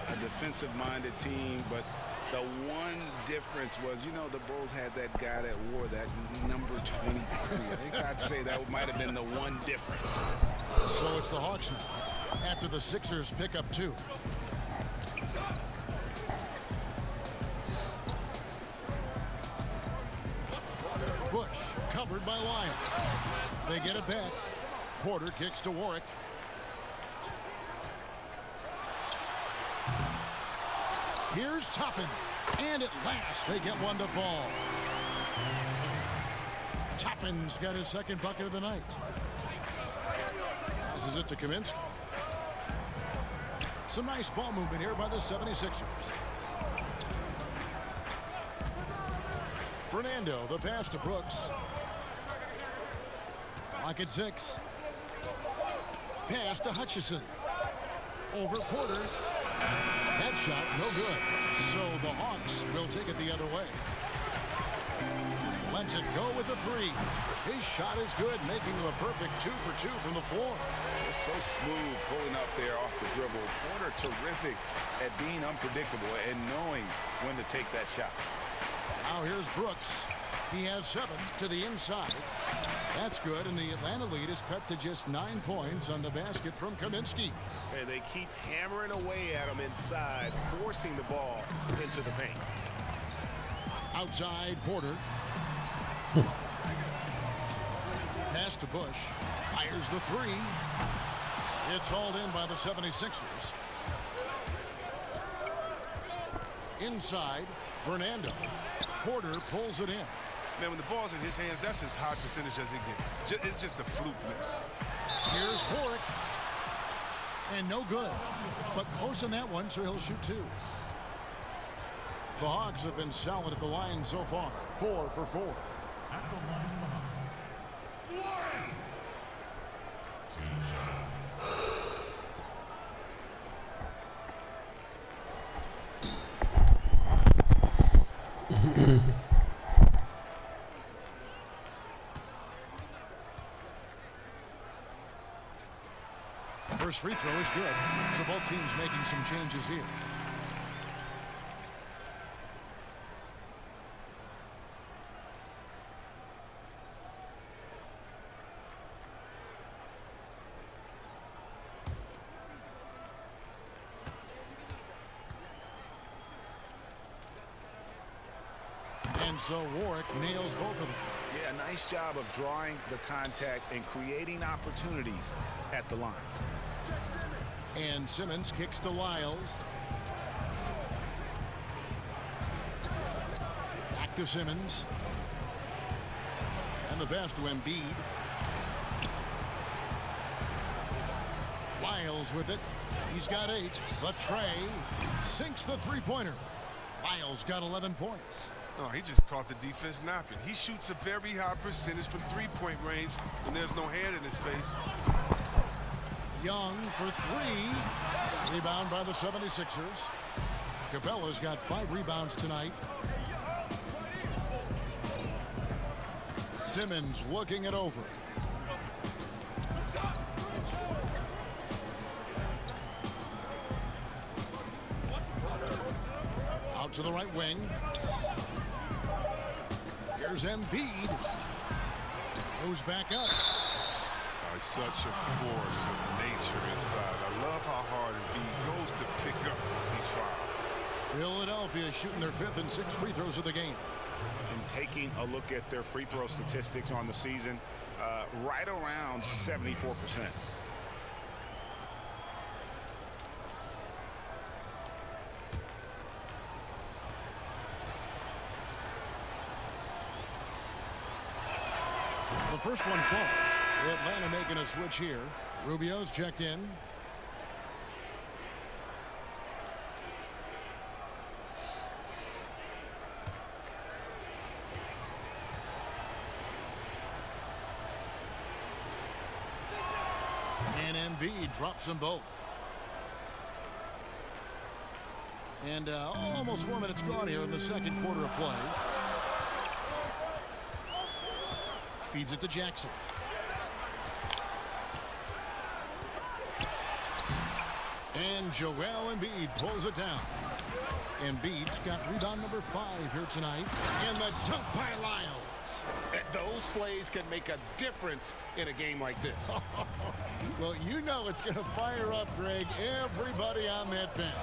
a defensive-minded team, but the one difference was, you know, the Bulls had that guy that wore that number 23. I think I'd say that might have been the one difference. So it's the Hawks now, after the Sixers pick up 2. Bush covered by Lyles. They get it back. Porter kicks to Warwick. Here's Toppin. And at last they get one to fall. Toppin's got his 2nd bucket of the night. This is it to Kaminsky. Some nice ball movement here by the 76ers. Fernando, the pass to Brooks. Lock at 6. Pass to Hutchison. Over Porter. That shot, no good. So the Hawks will take it the other way. Lets it go with a three. His shot is good, making him a perfect 2 for 2 from the floor. Just so smooth pulling up there off the dribble. Porter terrific at being unpredictable and knowing when to take that shot. Now here's Brooks. He has 7 to the inside. That's good, and the Atlanta lead is cut to just 9 points on the basket from Kaminsky. And they keep hammering away at him inside, forcing the ball into the paint. Outside, Porter. Pass to Bush. Fires the three. It's hauled in by the 76ers. Inside, Fernando. Porter pulls it in. Man, when the ball's in his hands, that's as high percentage as it gets. It's just a fluke miss. Here's Warwick. And no good. But close on that one, so he'll shoot 2. The Hawks have been solid at the line so far. 4 for 4. At the line for the Hawks. 2 shots. First free throw is good. So both teams making some changes here. And so Warwick nails both of them. Yeah, nice job of drawing the contact and creating opportunities at the line. And Simmons kicks to Lyles. Back to Simmons. And the pass to Embiid. Lyles with it. He's got 8. But Trey sinks the three-pointer. Lyles got 11 points. No, he just caught the defense napping. He shoots a very high percentage from three-point range when there's no hand in his face. Young for 3. Rebound by the 76ers. Capella's got 5 rebounds tonight. Simmons looking it over. Out to the right wing. Here's Embiid. Goes back up. Oh, such a force of nature inside. I love how hard Embiid goes to pick up these fouls. Philadelphia shooting their 5th and 6th free throws of the game. And taking a look at their free throw statistics on the season, right around 74%. The first one falls. Atlanta making a switch here. Rubio's checked in. And Embiid drops them both. And almost 4 minutes gone here in the second quarter of play. Feeds it to Jackson. And Joel Embiid pulls it down. Embiid's got rebound number 5 here tonight. And the dunk by Lyles. Those plays can make a difference in a game like this. Well, you know it's going to fire up, Greg, everybody on that bench.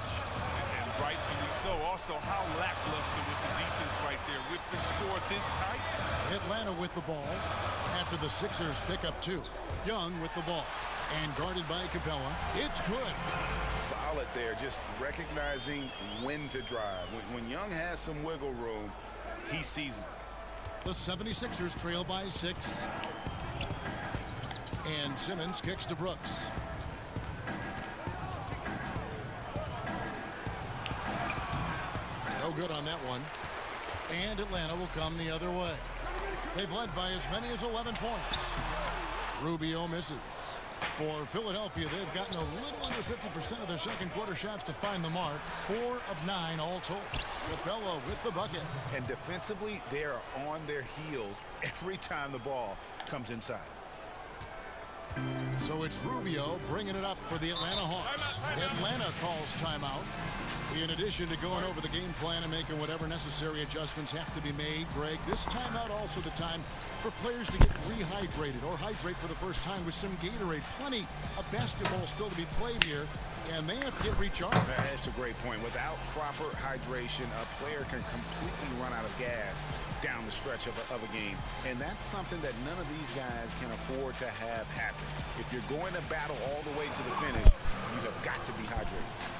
And rightfully so. Also, how lackluster with the defense right there. With the score this tight. Atlanta with the ball after the Sixers pick up 2. Young with the ball. And guarded by Capella. It's good. Solid there, just recognizing when to drive. When Young has some wiggle room, he sees it. The 76ers trail by 6. And Simmons kicks to Brooks. No good on that one. And Atlanta will come the other way. They've led by as many as 11 points. Rubio misses. For Philadelphia, they've gotten a little under 50% of their second quarter shots to find the mark. 4 of 9 all told. Capella with the bucket. And defensively, they are on their heels every time the ball comes inside. So it's Rubio bringing it up for the Atlanta Hawks. Atlanta calls timeout. In addition to going over the game plan and making whatever necessary adjustments have to be made, Greg, this timeout also the time for players to get rehydrated or hydrate for the first time with some Gatorade. Plenty of basketball still to be played here, and they have to get recharged. That's a great point. Without proper hydration, a player can completely run out of gas down the stretch of a game. And that's something that none of these guys can afford to have happen. If you're going to battle all the way to the finish, you have got to be hydrated.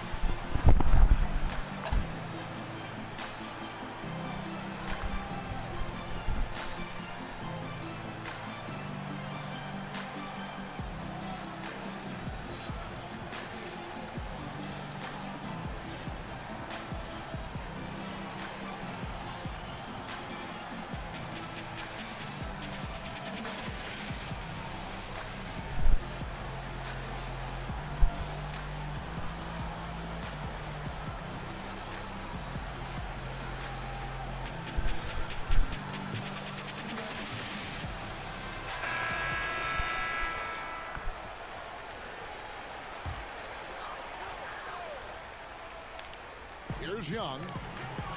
Here's Young.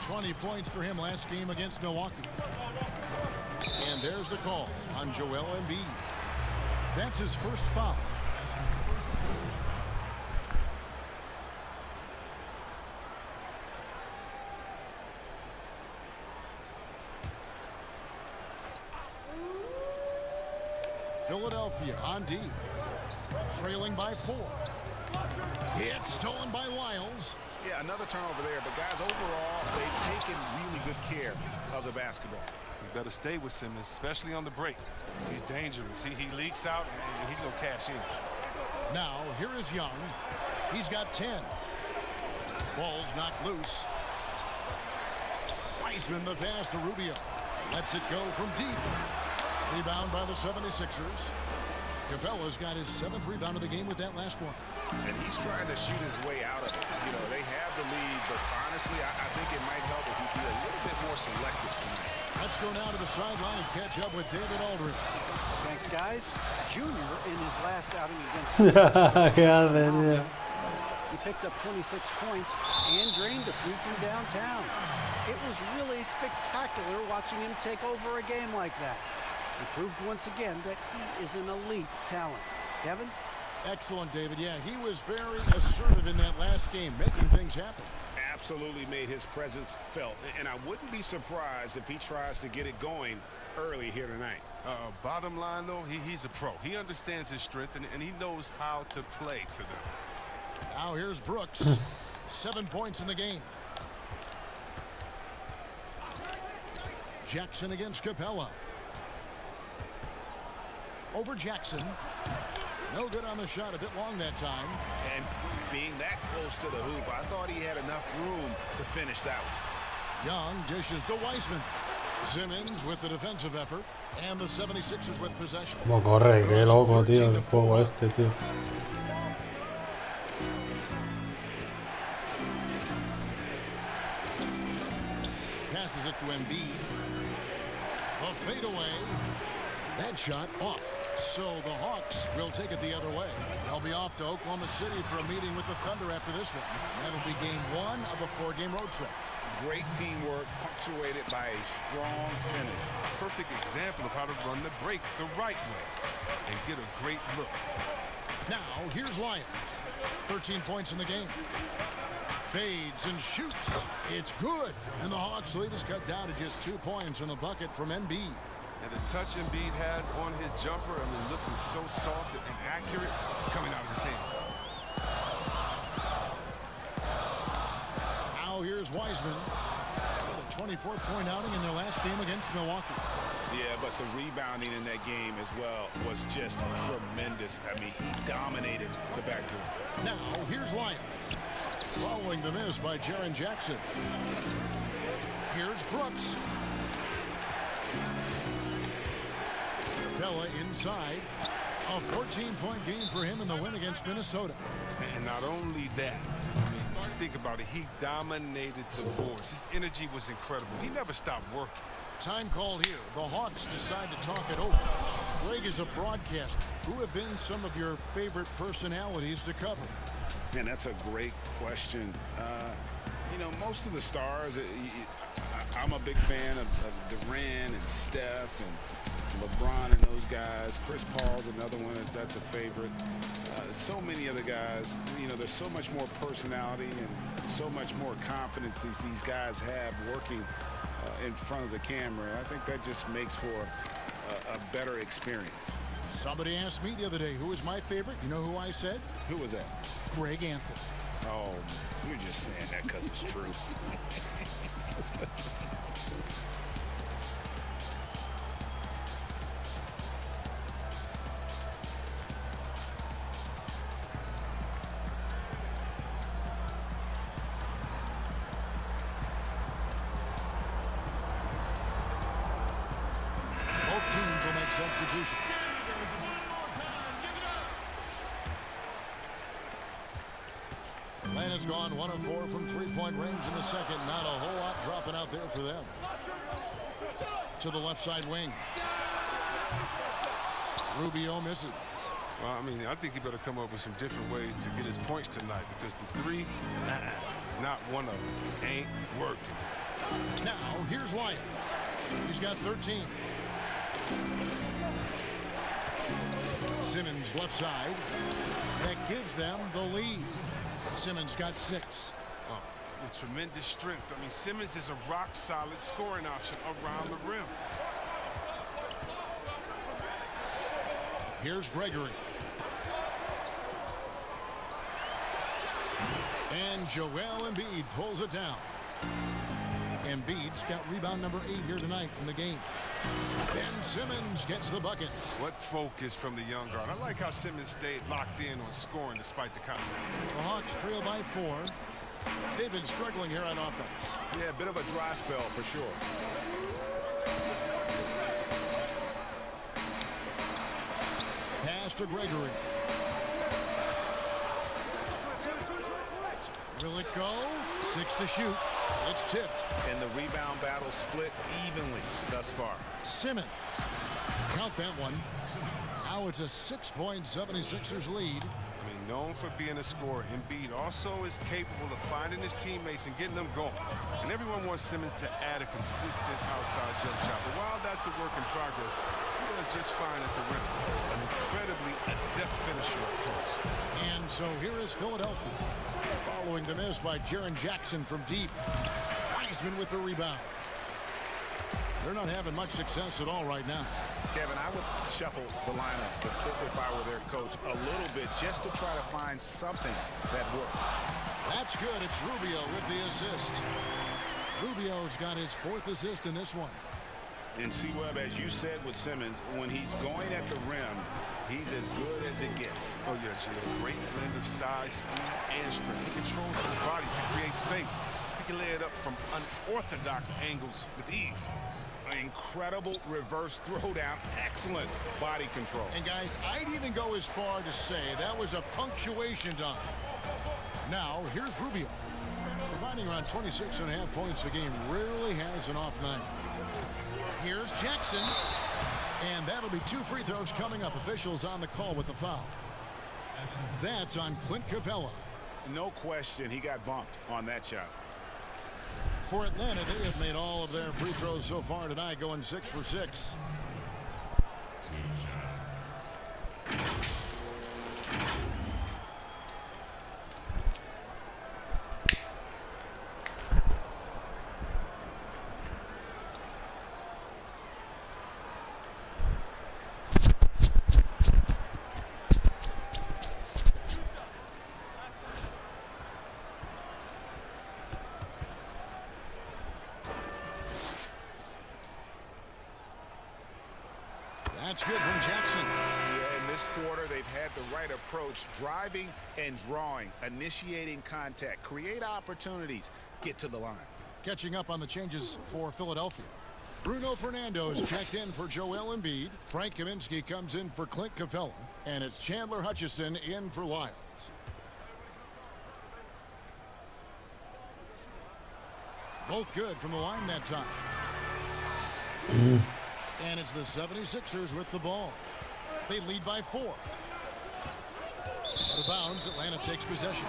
20 points for him last game against Milwaukee. And there's the call on Joel Embiid. That's his first foul. Philadelphia on D. Trailing by 4. It's stolen by Lyles. Yeah, another turnover there, but guys, overall, they've taken really good care of the basketball. You better stay with Simmons, especially on the break. He's dangerous. He leaks out, and he's going to cash in. Now, here is Young. He's got 10. Ball's knocked loose. Wiseman the pass to Rubio. Lets it go from deep. Rebound by the 76ers. Capella's got his 7th rebound of the game with that last one. And he's trying to shoot his way out of it. You know, they have the lead, but honestly, I think it might help if he be a little bit more selective tonight. Let's go now to the sideline and catch up with David Aldridge. Thanks, guys. Junior in his last outing against he picked up 26 points and drained a 3 from downtown. It was really spectacular watching him take over a game like that. He proved once again that he is an elite talent. Kevin? Excellent, David. Yeah, he was very assertive in that last game, making things happen. Absolutely made his presence felt. And I wouldn't be surprised if he tries to get it going early here tonight. Bottom line, though, he's a pro. He understands his strength, and he knows how to play to them. Now here's Brooks. 7 points in the game. Jackson against Capella. Over Jackson. No good on the shot, a bit long that time. And being that close to the hoop, I thought he had enough room to finish that one. Young dishes to Wiseman. Simmons with the defensive effort. And the 76ers with possession. Como corre, qué loco, tío, el juego este, tío. Passes it to Embiid. A fadeaway. That shot off. So the Hawks will take it the other way. They'll be off to Oklahoma City for a meeting with the Thunder after this one. That'll be game 1 of a 4-game road trip. Great teamwork, punctuated by a strong finish. Perfect example of how to run the break the right way and get a great look. Now, here's Lyons. 13 points in the game. Fades and shoots. It's good. And the Hawks lead is cut down to just 2 points in the bucket from Embiid. And the touch Embiid has on his jumper, I mean, looking so soft and accurate coming out of his hands. Now here's Wiseman. A 24-point outing in their last game against Milwaukee. Yeah, but the rebounding in that game as well was just tremendous. I mean, he dominated the backdoor. Now here's Lyons. Following the miss by Jaren Jackson. Here's Brooks. Capella inside. A 14-point game for him in the win against Minnesota. And not only that, I mean, you think about it, he dominated the boards. His energy was incredible. He never stopped working. Time called here. The Hawks decide to talk it over. Greg is a broadcaster. Who have been some of your favorite personalities to cover? Man, that's a great question. You know, most of the stars, I'm a big fan of Durant and Steph and LeBron and those guys. Chris Paul's another one that's a favorite. So many other guys, you know, there's so much more personality and so much more confidence these guys have working in front of the camera. I think that just makes for a better experience. Somebody asked me the other day, who is my favorite? You know who I said? Who was that? Greg Anthony. Oh, you're just saying that because it's true. Both teams will make substitutions. Atlanta's gone 1 of 4 from three-point range in the second. Not a whole lot dropping out there for them. To the left side wing. Rubio misses. Well, I mean, I think he better come up with some different ways to get his points tonight, because the three, not one of them, ain't working. Now, here's Lyons. He's got 13. Simmons left side. That gives them the lead. Simmons got 6. Oh, with tremendous strength. I mean, Simmons is a rock-solid scoring option around the rim. Here's Gregory. And Joel Embiid pulls it down. Embiid's got rebound number 8 here tonight in the game. Ben Simmons gets the bucket. What focus from the young guard. I like how Simmons stayed locked in on scoring despite the contact. The Hawks trail by 4. They've been struggling here on offense. Yeah, a bit of a dry spell for sure. Pass to Gregory. Will it go? 6 to shoot. It's tipped. And the rebound battle split evenly thus far. Simmons. Count that one. Now it's a 6-point 76ers lead. I mean, known for being a scorer, Embiid also is capable of finding his teammates and getting them going. And everyone wants Simmons to add a consistent outside jump shot. But while that's a work in progress, he does just fine at the rim. An incredibly adept finisher, of course. And so here is Philadelphia. Following the miss by Jaren Jackson from deep. Wiseman with the rebound. They're not having much success at all right now. Kevin, I would shuffle the lineup if I were their coach a little bit just to try to find something that works. That's good. It's Rubio with the assist. Rubio's got his 4th assist in this one. And see, Webb, as you said with Simmons, when he's going at the rim, he's as good as it gets. Oh, yeah, Gio. Great blend of size, speed, and strength. He controls his body to create space. He can lay it up from unorthodox angles with ease. An incredible reverse throwdown. Excellent body control. And, guys, I'd even go as far to say that was a punctuation dunk. Now, here's Rubio. Providing around 26.5 points a game. Rarely has an off night. Here's Jackson. And that'll be 2 free throws coming up. Officials on the call with the foul. That's on Clint Capella. No question, he got bumped on that shot. For Atlanta, they have made all of their free throws so far tonight, going 6 for 6. That's good from Jackson. Yeah, in this quarter, they've had the right approach, driving and drawing, initiating contact, create opportunities, get to the line. Catching up on the changes for Philadelphia. Bruno Fernando is checked in for Joel Embiid. Frank Kaminsky comes in for Clint Capella. And it's Chandler Hutchison in for Lyles. Both good from the line that time. And it's the 76ers with the ball. They lead by 4. Out of bounds, Atlanta takes possession.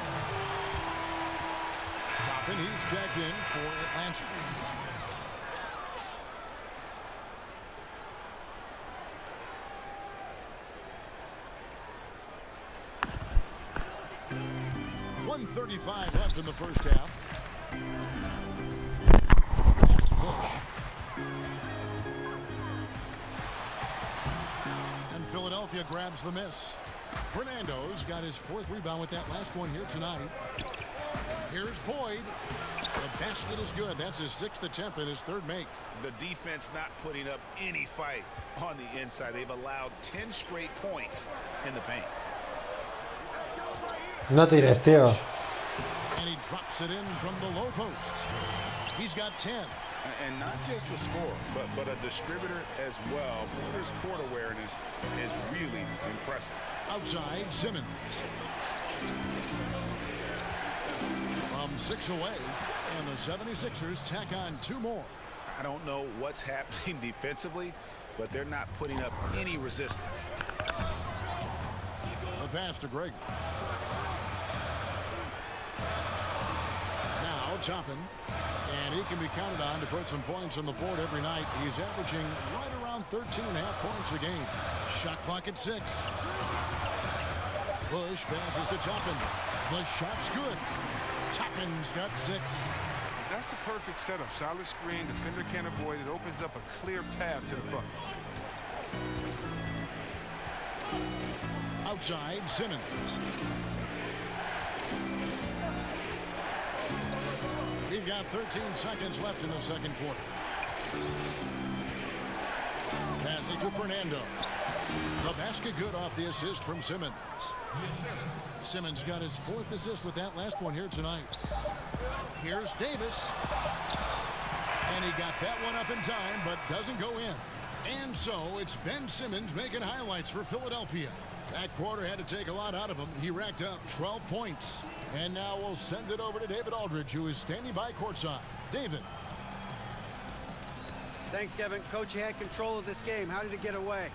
Toppin, he's checked in for Atlanta. .135 left in the first half. Bush. And Philadelphia grabs the miss. Fernando's got his 4th rebound with that last one here tonight. Here's Boyd. The basket is good. That's his 6th attempt and his 3rd make. The defense not putting up any fight on the inside. They've allowed 10 straight points in the paint. No tires, tío. And he drops it in from the low post. He's got 10. And not just a scorer, but a distributor as well. Porter's court awareness is really impressive. Outside, Simmons. From 6 away, and the 76ers tack on 2 more. I don't know what's happening defensively, but they're not putting up any resistance. The pass to Greg. Now Toppin, and he can be counted on to put some points on the board every night. He's averaging right around 13.5 points a game. Shot clock at 6. Bush passes to Toppin. The shot's good. Toppin's got 6. That's a perfect setup. Solid screen, defender can't avoid it. Opens up a clear path to the bucket. Outside, Simmons. We've got 13 seconds left in the second quarter. Passes to Fernando. The basket good off the assist from Simmons. Simmons got his 4th assist with that last one here tonight. Here's Davis. And he got that one up in time, but doesn't go in. And so it's Ben Simmons making highlights for Philadelphia. That quarter had to take a lot out of him. He racked up 12 points. And now we'll send it over to David Aldridge, who is standing by courtside. David. Thanks, Kevin. Coach, you had control of this game. How did it get away?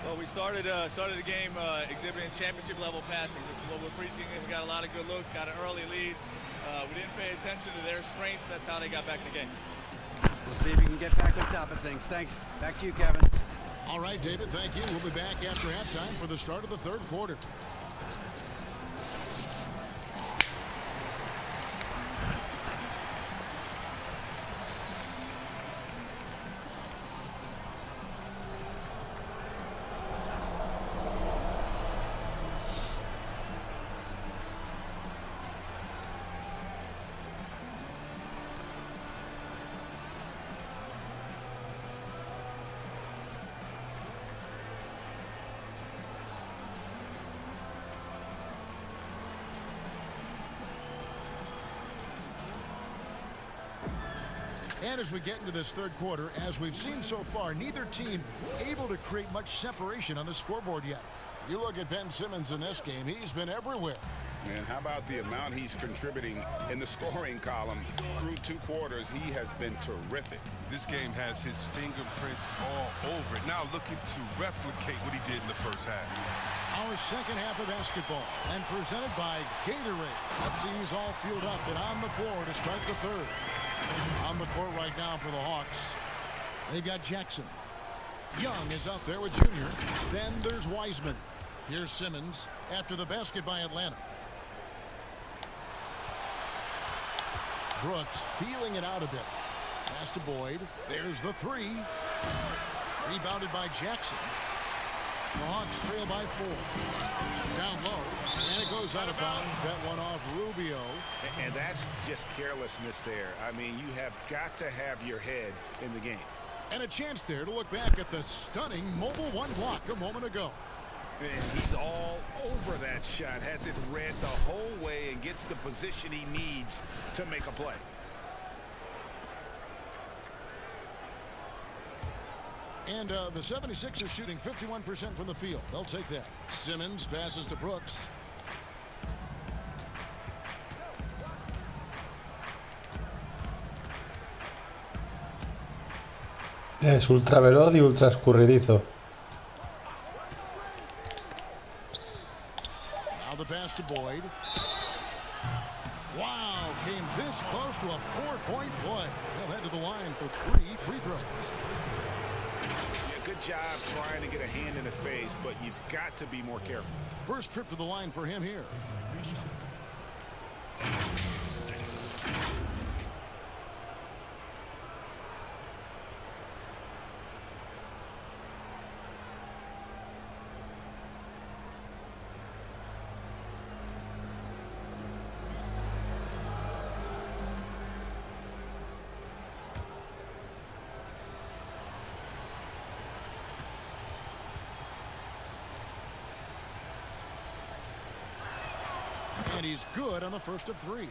Well, we started the game exhibiting championship-level passing, which is what we're preaching. We got a lot of good looks, got an early lead. We didn't pay attention to their strength. That's how they got back in the game. We'll see if we can get back on top of things. Thanks. Back to you, Kevin. All right, David, thank you. We'll be back after halftime for the start of the 3rd quarter. And as we get into this 3rd quarter, as we've seen so far, neither team able to create much separation on the scoreboard yet. You look at Ben Simmons in this game, he's been everywhere. And how about the amount he's contributing in the scoring column through 2 quarters? He has been terrific. This game has his fingerprints all over it. Now looking to replicate what he did in the first half. Our second half of basketball, and presented by Gatorade. Let's see who's all fueled up and on the floor to start the 3rd. On the court right now for the Hawks. They've got Jackson. Young is out there with Junior. Then there's Wiseman. Here's Simmons after the basket by Atlanta. Brooks feeling it out a bit. Pass to Boyd. There's the 3. Rebounded by Jackson. The Hawks trail by 4. Down low. And it goes out of bounds. That one off Rubio. And that's just carelessness there. I mean, you have got to have your head in the game. And a chance there to look back at the stunning mobile 1 block a moment ago. And he's all over that shot. Has it read the whole way and gets the position he needs to make a play. And the 76ers shooting 51% from the field. They'll take that. Simmons passes to Brooks. Es ultra veloz y ultra escurridizo. Now the pass to Boyd. Wow, came this close to a 4-point play. They'll head to the line for 3 free throws. Yeah, good job trying to get a hand in the face, but you've got to be more careful. First trip to the line for him here. And he's good on the first of 3.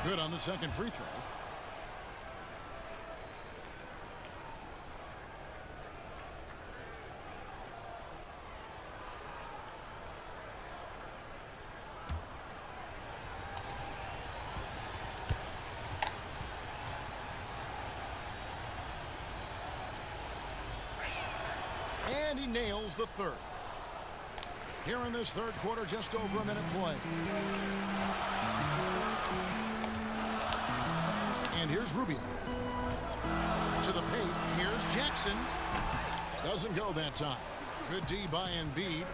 Good on the second free throw. And he nails the third. Here in this third quarter, just over a minute play. And here's Rubio. To the paint. Here's Jackson. Doesn't go that time. Good D by Embiid.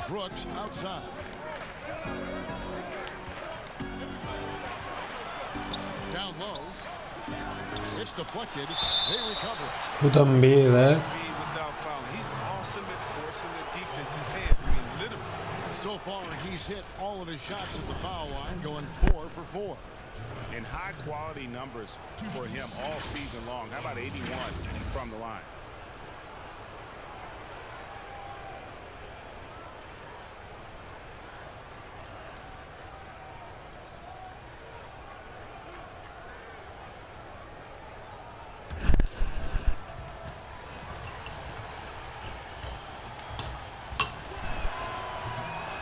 Brooks outside. Down low. It's deflected. They recover it. Puto Embiid, Without fouling. He's awesome at forcing the defense's hand. I mean, literally. So far, he's hit all of his shots at the foul line, going 4 for 4. And high-quality numbers for him all season long. How about 81 from the line?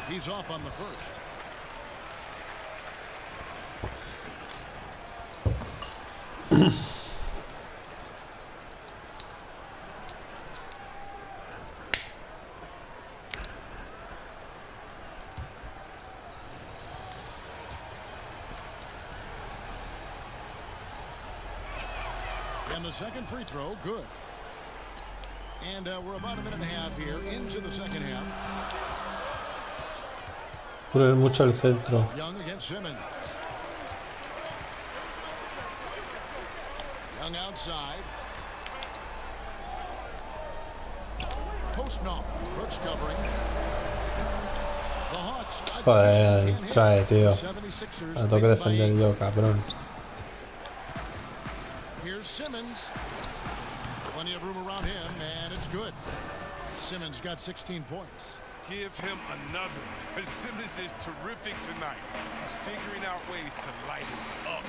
He's off on the first. And the second free throw, good. And we're about a minute and a half here into the second half. Poner mucho el centro. Young against Simmons. Young outside. Post knock. Brooks covering. The Hawks. Joder, trae, tío. La tengo que defender yo, cabrón. Here's Simmons. Plenty of room around him, and it's good. Simmons got 16 points. Give him another. Simmons is terrific tonight. He's figuring out ways to light it up.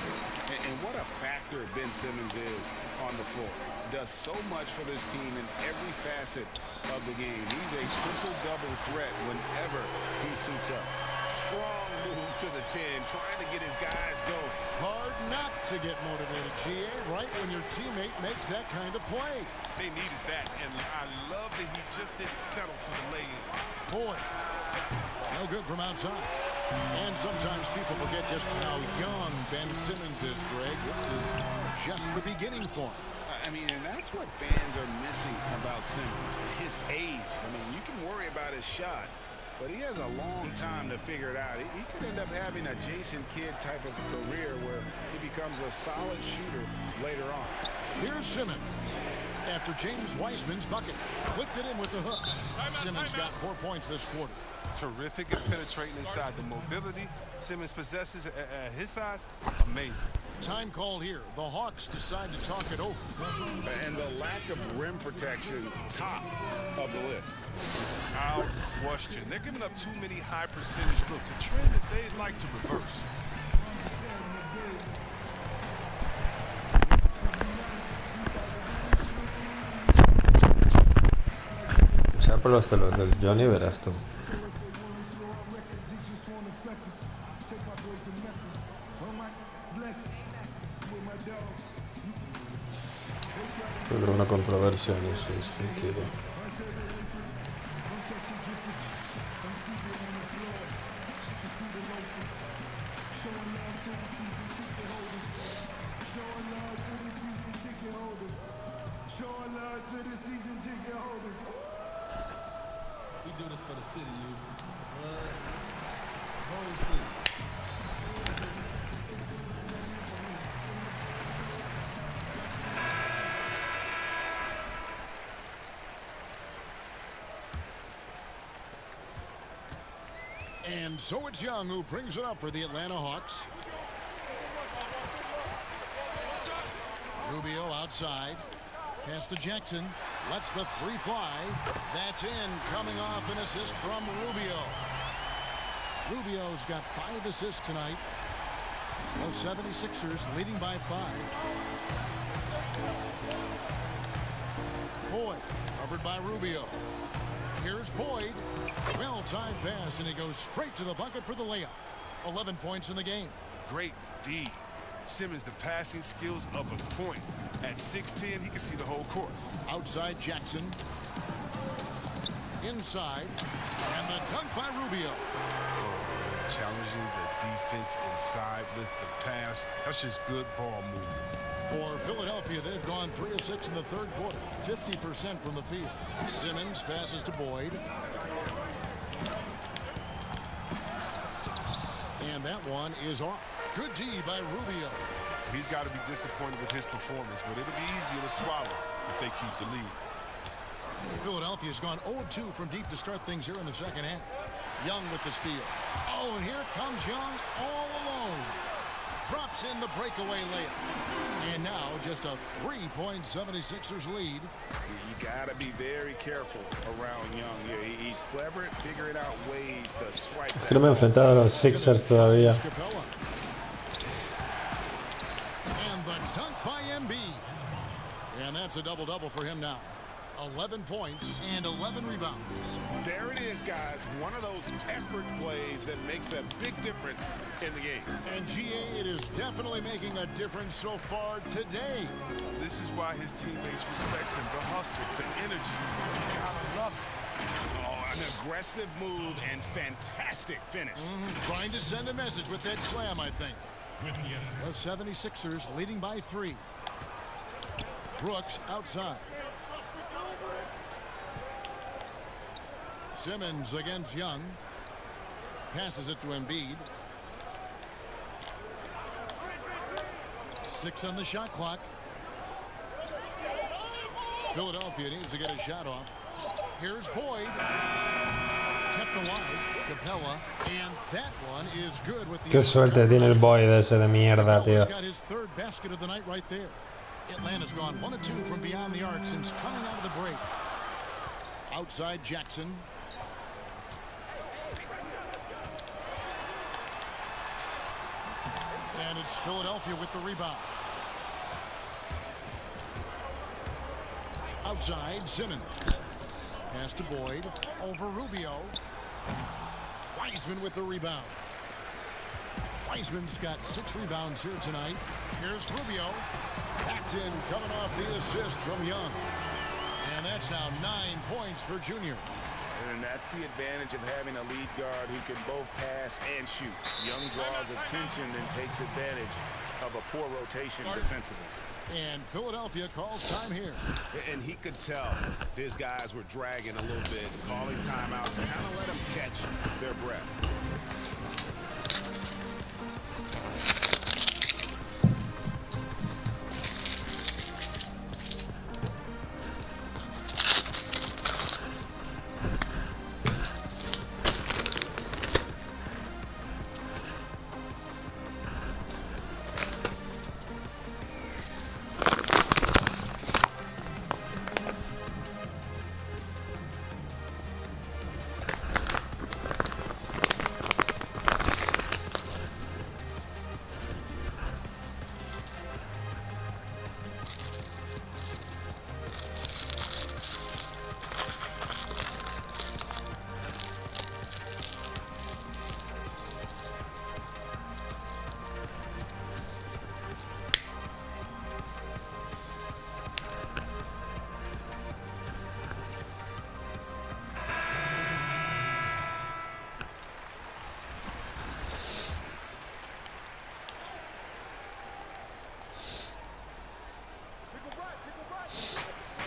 And what a factor Ben Simmons is on the floor. Does so much for this team in every facet of the game. He's a triple-double threat whenever he suits up. Strong move to the 10, trying to get his guys going. Hard not to get motivated, GA, right when your teammate makes that kind of play. They needed that, and I love that he just didn't settle for the lay-in. Boy, no good from outside. And sometimes people forget just how young Ben Simmons is, Greg. This is just the beginning for him. I mean, and that's what fans are missing about Simmons, his age. I mean, you can worry about his shot, but he has a long time to figure it out. He could end up having a Jason Kidd type of career where he becomes a solid shooter later on. Here's Simmons. After James Wiseman's bucket, flipped it in with the hook. Simmons got 4 points this quarter. Terrific at penetrating inside. The mobility Simmons possesses at his size, amazing. Time called here. The Hawks decide to talk it over. And the lack of rim protection, top of the list. Without question. They're giving up too many high percentage looks, a trend that they'd like to reverse. Ya por los celos del Johnny verás tú. Pero una controversia en ese sentido. We do this for the city, you. What? Whole city. And so it's Young who brings it up for the Atlanta Hawks. Rubio outside. Pass to Jackson. Lets the free fly. That's in. Coming off an assist from Rubio. Rubio's got 5 assists tonight. The 76ers leading by 5. Boyd covered by Rubio. Here's Boyd. Well-timed pass, and he goes straight to the bucket for the layup. 11 points in the game. Great D. Simmons, the passing skills of a point. At 6'10", he can see the whole course. Outside Jackson. Inside. And the dunk by Rubio. Challenging the defense inside with the pass. That's just good ball movement. For Philadelphia, they've gone 3 of 6 in the third quarter. 50% from the field. Simmons passes to Boyd. And that one is off. Good D by Rubio. He's got to be disappointed with his performance, but it'll be easier to swallow if they keep the lead. Philadelphia's gone 0-2 from deep to start things here in the second half. Young with the steal. Oh, and here comes Young all alone. Drops in the breakaway layup. And now just a 3-point 76ers lead. You got to be very careful around Young. Yeah, he's clever at figuring out ways to swipe that. No me he enfrentado a los Sixers todavía. And the dunk by Embiid. And that's a double-double for him now. 11 points and 11 rebounds. There it is, guys. One of those effort plays that makes a big difference in the game. And GA, it is definitely making a difference so far today. This is why his teammates respect him. The hustle, the energy. You gotta love it. Oh, an aggressive move and fantastic finish. Trying to send a message with that slam, I think. Yes. The 76ers leading by 3. Brooks outside. Simmons against Young. Passes it to Embiid. 6 on the shot clock. Philadelphia needs to get a shot off. Here's Boyd. Kept alive. Capella. And that one is good with the... Qué suerte tiene el Boyd ese de mierda, tío. Got his 3rd basket of the night right there. Atlanta's gone 1 of 2 from beyond the arc since coming out of the break. Outside Jackson. And it's Philadelphia with the rebound. Outside Simmons. Pass to Boyd. Over Rubio. Wiseman with the rebound. Wiseman's got 6 rebounds here tonight. Here's Rubio. Backed in, coming off the assist from Young. And that's now 9 points for Junior. And that's the advantage of having a lead guard who can both pass and shoot. Young draws attention and takes advantage of a poor rotation defensively. And Philadelphia calls time here. And he could tell his guys were dragging a little bit, calling timeout to kind of let him catch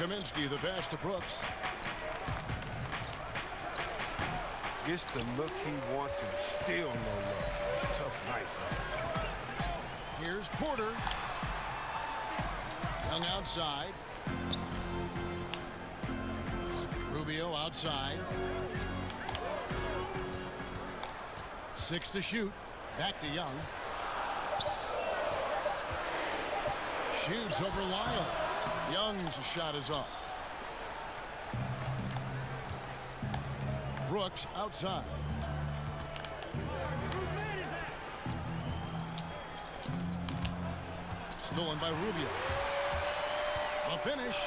Kaminsky, the pass to Brooks. Gets the look he wants and still no look. Tough night. Here's Porter. Young outside. Rubio outside. 6 to shoot. Back to Young. Shoots over Lyles. Young's shot is off. Brooks outside. Stolen by Rubio. A finish,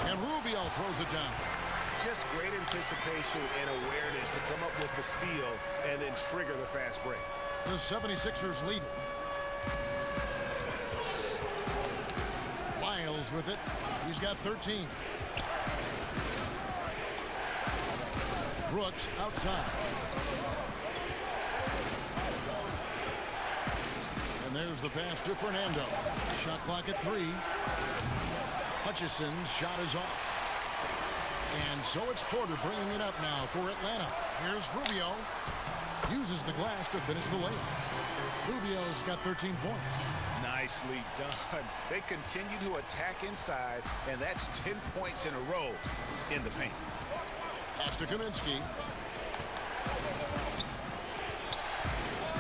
and Rubio throws it down. Just great anticipation and awareness to come up with the steal and then trigger the fast break. The 76ers lead. Lyles with it. He's got 13. Brooks outside. And there's the pass to Fernando. Shot clock at 3. Hutchison's shot is off. And so it's Porter bringing it up now for Atlanta. Here's Rubio. Uses the glass to finish the layup. Rubio's got 13 points. Nicely done. They continue to attack inside, and that's 10 points in a row in the paint. Pass to Kaminsky.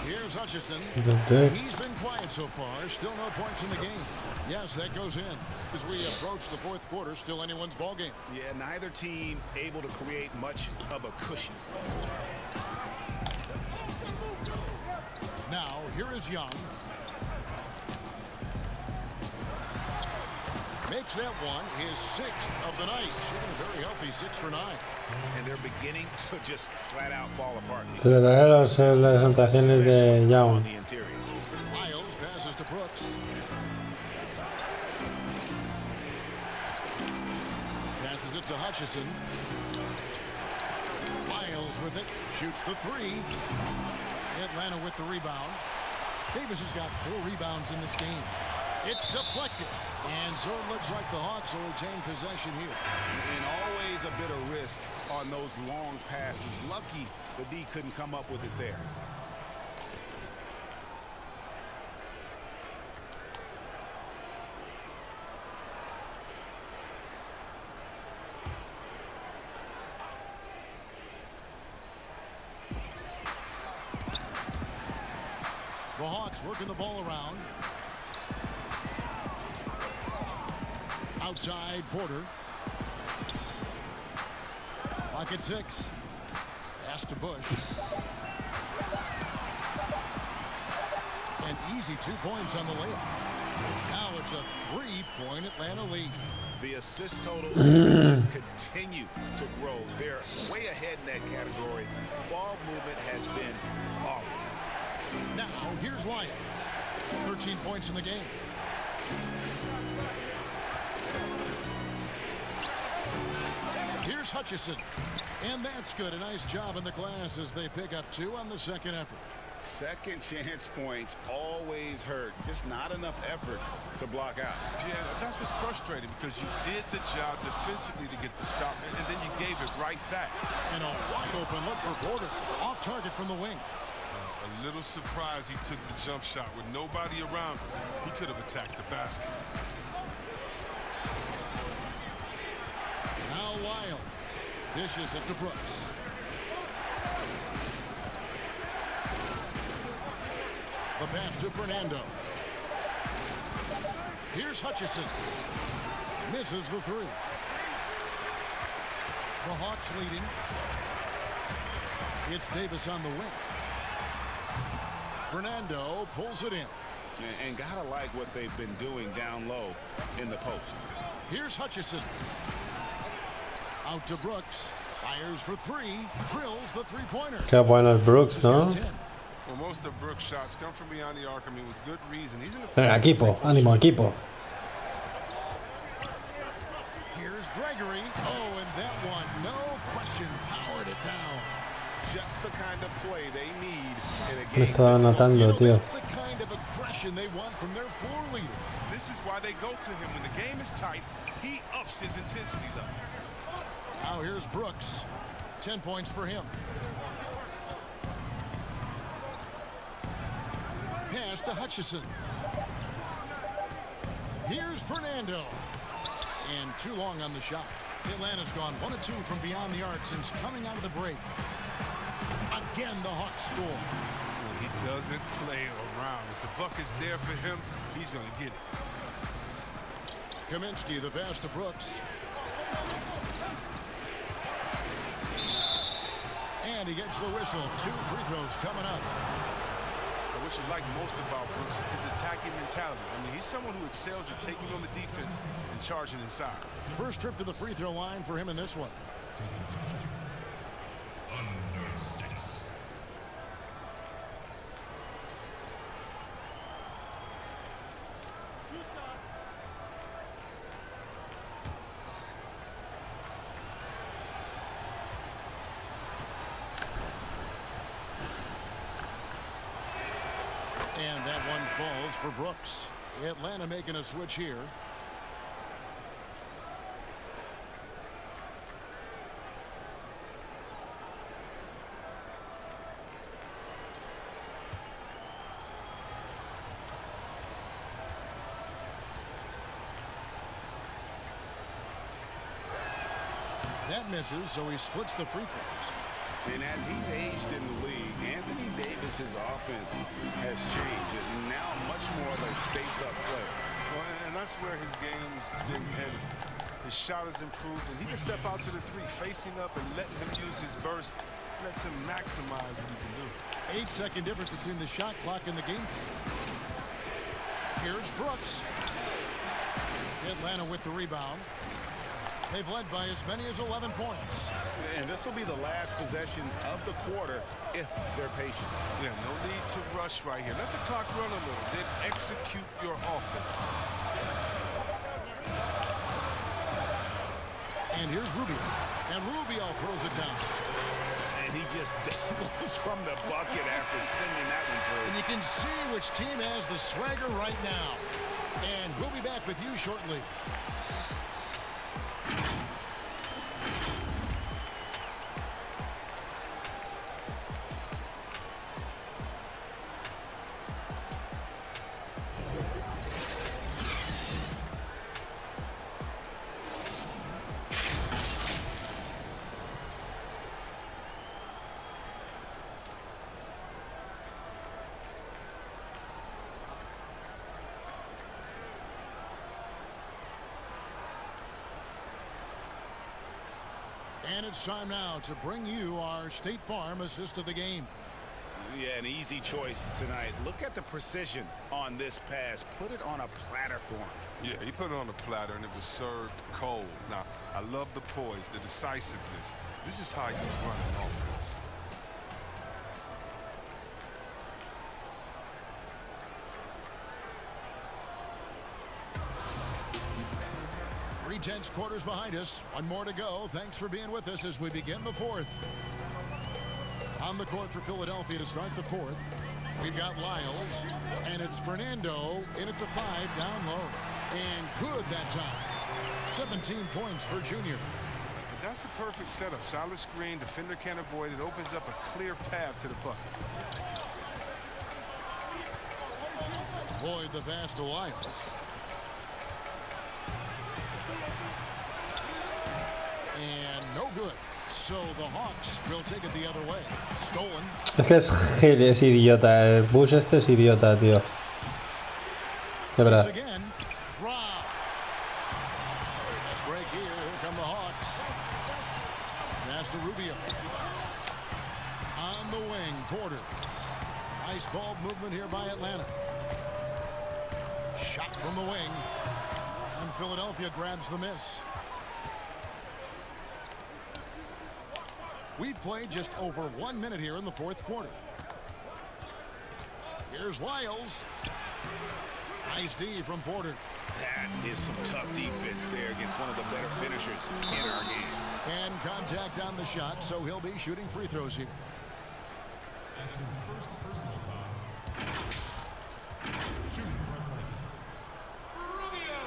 Here's Hutchison. He's been quiet so far. Still no points in the game. Yes, that goes in. As we approach the fourth quarter, still anyone's ball game. Yeah, neither team able to create much of a cushion. Now, here is Young. Makes that one his 6th of the night. Shooting a very healthy 6 for 9. And they're beginning to just flat out fall apart. Se le trae las anotaciones de Young. Lyles passes to Brooks. Passes it to Hutchison. Lyles with it. Shoots the 3. Atlanta with the rebound. Davis has got 4 rebounds in this game. It's deflected. And so it looks like the Hawks will retain possession here. And always a bit of risk on those long passes. Lucky the D couldn't come up with it there. The Hawks working the ball around. Outside Porter. Clock at 6. Pass to Bush. An easy 2 points on the layup. Now it's a 3-point Atlanta lead. The assist totals just continue to grow. They're way ahead in that category. Ball movement has been flawless. Now here's Lyons. 13 points in the game. Here's Hutchison. And that's good. A nice job in the glass as they pick up 2 on the second effort. Second chance points always hurt. Just not enough effort to block out. Yeah, that's what's frustrating because you did the job defensively to get the stop, and then you gave it right back. And a wide open look for Porter. Off target from the wing. A little surprised he took the jump shot with nobody around him. He could have attacked the basket. Now Lyles dishes it to Brooks. The pass to Fernando. Here's Hutchison. Misses the 3. The Hawks leading. It's Davis on the wing. Fernando pulls it in. And gotta like what they've been doing down low in the post. Here's Hutchison. Out to Brooks. Fires for 3. Drills the 3-pointer. Qué bueno el Brooks, ¿no? Well, most of Brooks' shots come from beyond the arc. I mean, with good reason. He's in the equipo, ánimo, equipo. Here's Gregory. Oh, and that one, no question, powered it down. just the kind of play they need in a Me game. estaba notando, tío. That's the kind of aggression they want from their floor leader. This is why they go to him. When the game is tight, he ups his intensity level. Now here's Brooks. 10 points for him. Pass to Hutchison. Here's Fernando. And too long on the shot. Atlanta's gone 1 of 2 from beyond the arc since coming out of the break. Again, the Hawks score. He doesn't play around. If the buck is there for him, he's going to get it. Kaminsky, the pass to Brooks. And he gets the whistle. 2 free throws coming up. What you like most about Brooks is attacking mentality. I mean, he's someone who excels at taking on the defense and charging inside. First trip to the free throw line for him in this one. And that one falls for Brooks. Atlanta making a switch here. That misses, so he splits the free throws. And as he's aged in the league, Anthony Davis's offense has changed. It's now much more of a face-up play. Well, and that's where his game's been headed. His shot has improved, and he can step out to the 3, facing up and letting him use his burst. Lets him maximize what he can do. 8-second difference between the shot clock and the game. Here's Brooks. Atlanta with the rebound. They've led by as many as 11 points. And this will be the last possession of the quarter if they're patient. Yeah, no need to rush right here. Let the clock run a little, then execute your offense. And here's Rubio. And Rubio throws it down. And he just goes from the bucket after sending that one through. And you can see which team has the swagger right now. And we'll be back with you shortly. And it's time now to bring you our State Farm assist of the game. Yeah, an easy choice tonight. Look at the precision on this pass. Put it on a platter for him. Yeah, he put it on a platter, and it was served cold. Now, I love the poise, the decisiveness. This is how you run an offense. Tense quarters behind us. One more to go. Thanks for being with us as we begin the 4th. On the court for Philadelphia to start the 4th. We've got Lyles, and it's Fernando in at the 5 down low. And good that time. 17 points for Junior. That's a perfect setup. Solid screen. Defender can't avoid it. Opens up a clear path to the bucket. Boyd the pass to Lyles. And no good. So the Hawks will take it the other way. Stolen. Es que es Gil, es idiota. El Bush este es idiota, tío. De verdad. Again. Rob. Let's break here. Here come the Hawks. Pass to Rubio. On the wing, Porter. Nice ball movement here by Atlanta. Shot from the wing. And Philadelphia grabs the miss. We've played just over 1 minute here in the 4th quarter. Here's Lyles. Nice D from Porter. That is some tough defense there against one of the better finishers in our game. And contact on the shot, so he'll be shooting free throws here. That's his first personal foul. Shooting from Rubio.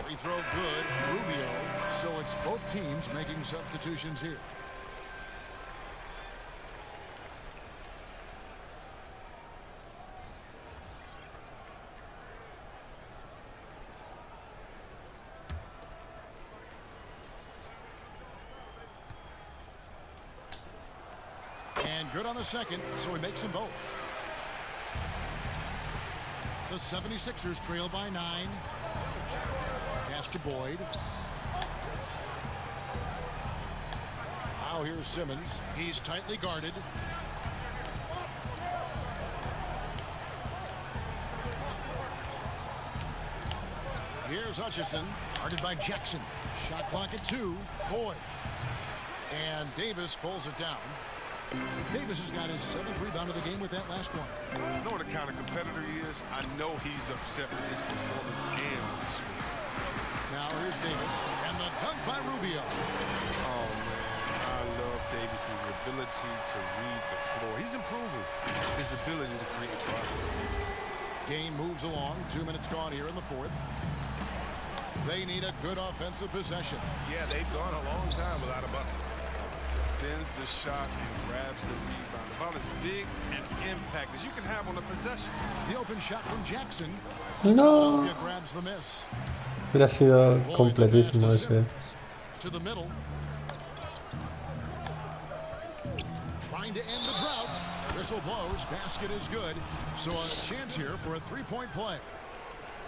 Free throw good, Rubio. So it's both teams making substitutions here. And good on the second, so he makes them both. The 76ers trail by 9. Pass to Boyd. Now here's Simmons. He's tightly guarded. Here's Hutchison, guarded by Jackson. Shot clock at 2. Boyd. And Davis pulls it down. Davis has got his 7th rebound of the game with that last one. You know what the kind of competitor he is? I know he's upset with his performance and with the score. Now here's Davis. And the dunk by Rubio. Oh, man. I love Davis's ability to read the floor. He's improving his ability to create progress. Game moves along. 2 minutes gone here in the 4th. They need a good offensive possession. Yeah, they've gone a long time without a bucket. Defends the shot and grabs the rebound. About as big an impact as you can have on a possession. The open shot from Jackson. No. Philadelphia grabs the miss. Hubiera sido completísimo ese. To the middle. Trying to end the drought. Whistle blows. Basket is good. So a chance here for a three-point play.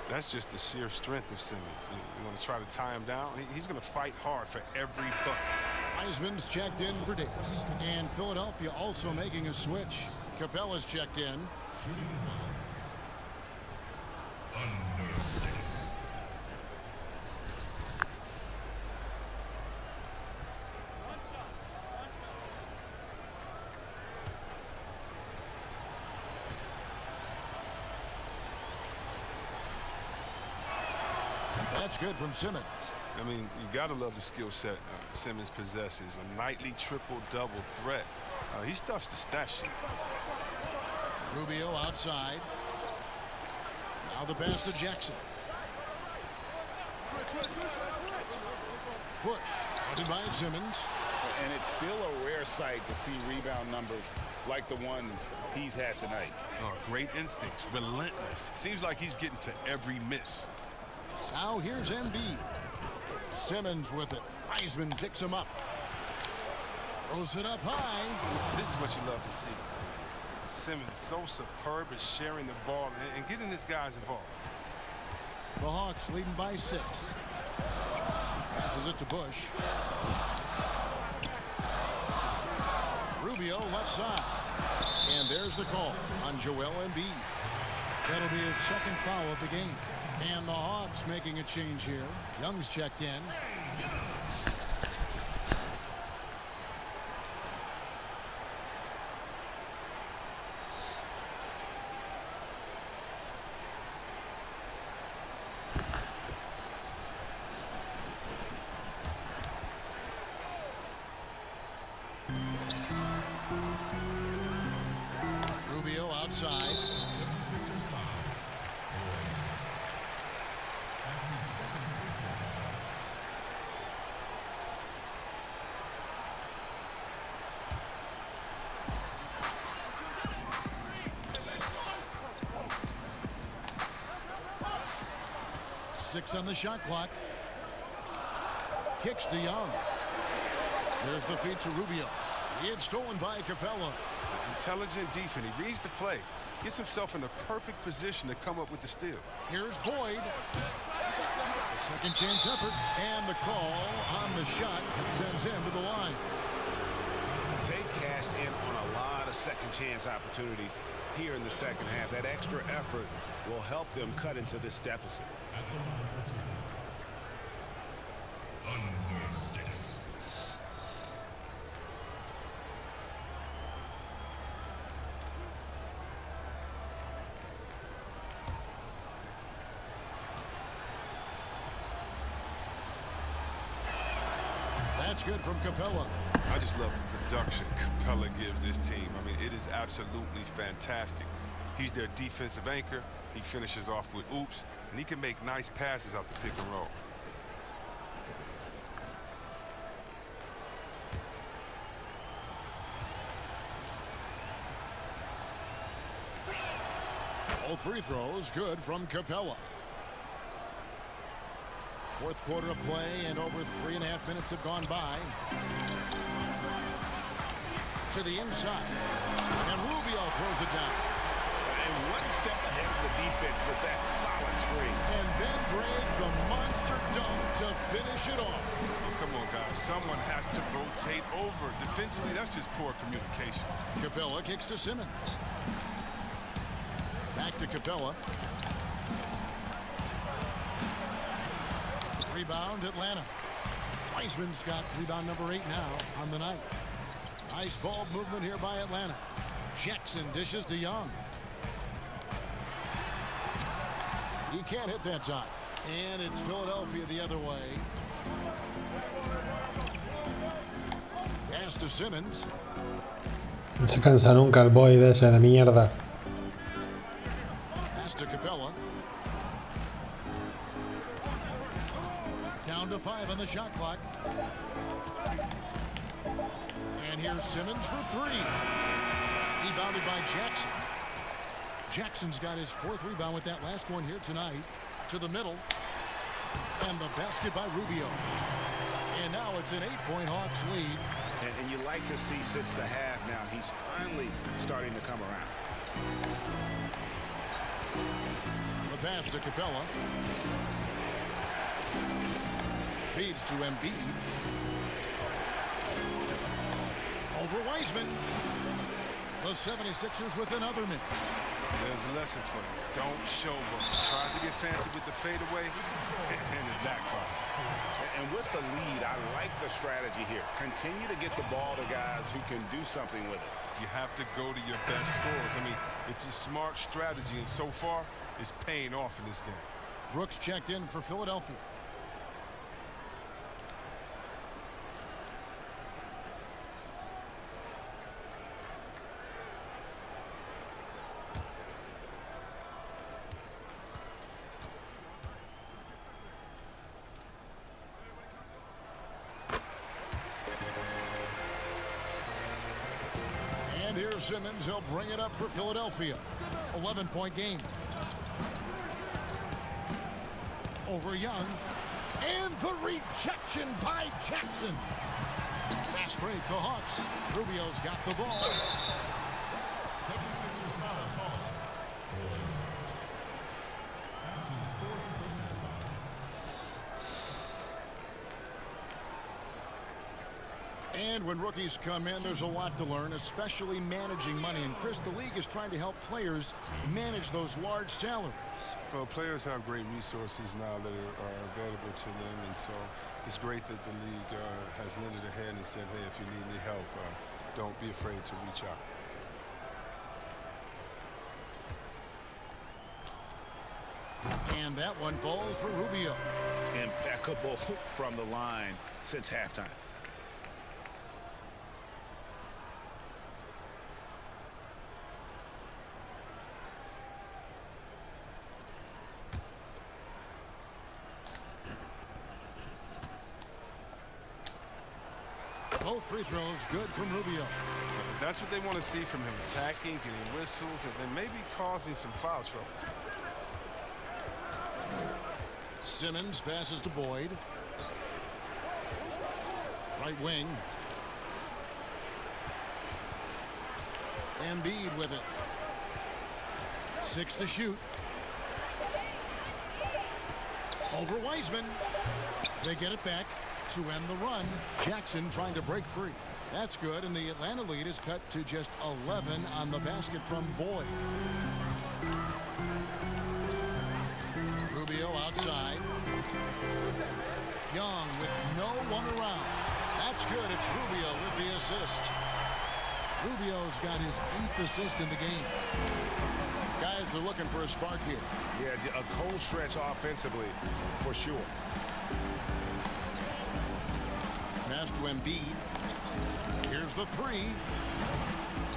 That's just the sheer strength of Simmons. You want to try to tie him down? He's going to fight hard for every bucket. Wiseman's checked in for Davis. And Philadelphia also making a switch. Capella's checked in. Under 6. That's good from Simmons. I mean, you got to love the skill set Simmons possesses. A nightly triple-double threat. He stuffs the stat sheet. Rubio outside. Now the pass to Jackson. Bush, funded by Simmons. And it's still a rare sight to see rebound numbers like the ones he's had tonight. Oh, great instincts, relentless. Seems like he's getting to every miss. Now here's Embiid. Simmons with it. Wiseman picks him up. Throws it up high. This is what you love to see. Simmons so superb at sharing the ball and getting his guys involved. The Hawks leading by 6. Passes it to Bush. Rubio left side. And there's the call on Joel Embiid. That'll be his 2nd foul of the game. And the Hawks making a change here. Young's checked in. Rubio outside. 76ers foul. That's his 2nd personal foul. Six on the shot clock. Kicks to Young. There's the feed to Rubio. It's stolen by Capella. Intelligent defense. He reads the play. Gets himself in the perfect position to come up with the steal. Here's Boyd. A second chance effort. And the call on the shot that sends him to the line. They cashed in on a lot of second chance opportunities here in the second half. That extra effort will help them cut into this deficit. Under 6. That's good from Capella. I just love the production Capella gives this team. I mean, it is absolutely fantastic. He's their defensive anchor. He finishes off with oops, and he can make nice passes out the pick and roll. All free throws good from Capella. Fourth quarter of play, and over 3.5 minutes have gone by. To the inside, and Rubio throws it down. And one step ahead of the defense with that solid screen. And then Greg, the monster dunk to finish it off. Oh, come on, guys. Someone has to rotate over. Defensively, that's just poor communication. Capella kicks to Simmons. Back to Capella. Rebound, Atlanta. Wiseman's got rebound number 8 now on the night. Nice ball movement here by Atlanta. Jackson dishes to Young. He can't hit that time. And it's Philadelphia the other way. Pass to Simmons. No se cansa nunca el boy de ese de mierda. Pass to Capella. Down to 5 on the shot clock. And here's Simmons for 3. Rebounded by Jackson. Jackson's got his 4th rebound with that last one here tonight. To the middle. And the basket by Rubio. And now it's an 8-point Hawks lead. And you like to see since the half now, he's finally starting to come around. The pass to Capella. Feeds to Embiid. Over Wiseman. The 76ers with another miss. There's a lesson for you. Don't showboat. Tries to get fancy with the fadeaway, and it backfires. And with the lead, I like the strategy here. Continue to get the ball to guys who can do something with it. You have to go to your best scorers. I mean, it's a smart strategy, and so far, it's paying off in this game. Brooks checked in for Philadelphia. Here's Simmons. He'll bring it up for Philadelphia. 11-point game. Over Young. And the rejection by Jackson. Fast break, the Hawks. Rubio's got the ball. 76ers foul call. That team's 4th personal foul. And when rookies come in, there's a lot to learn, especially managing money. And Chris, the league is trying to help players manage those large salaries. Well, players have great resources now that are available to them, and so it's great that the league has lended a hand and said, hey, if you need any help, don't be afraid to reach out. And that one falls for Rubio. Impeccable from the line since halftime. Both free throws good from Rubio. That's what they want to see from him, attacking, getting whistles, and then maybe causing some foul trouble. Simmons passes to Boyd. Right wing. Embiid with it. 6 to shoot. Over Wiseman. They get it back to end the run. Jackson trying to break free. That's good, and the Atlanta lead is cut to just 11 on the basket from Boyd. Rubio outside. Young with no one around. That's good. It's Rubio with the assist. Rubio's got his 8th assist in the game. Guys are looking for a spark here. Yeah, a cold stretch offensively, for sure. Pass to Embiid. Here's the three.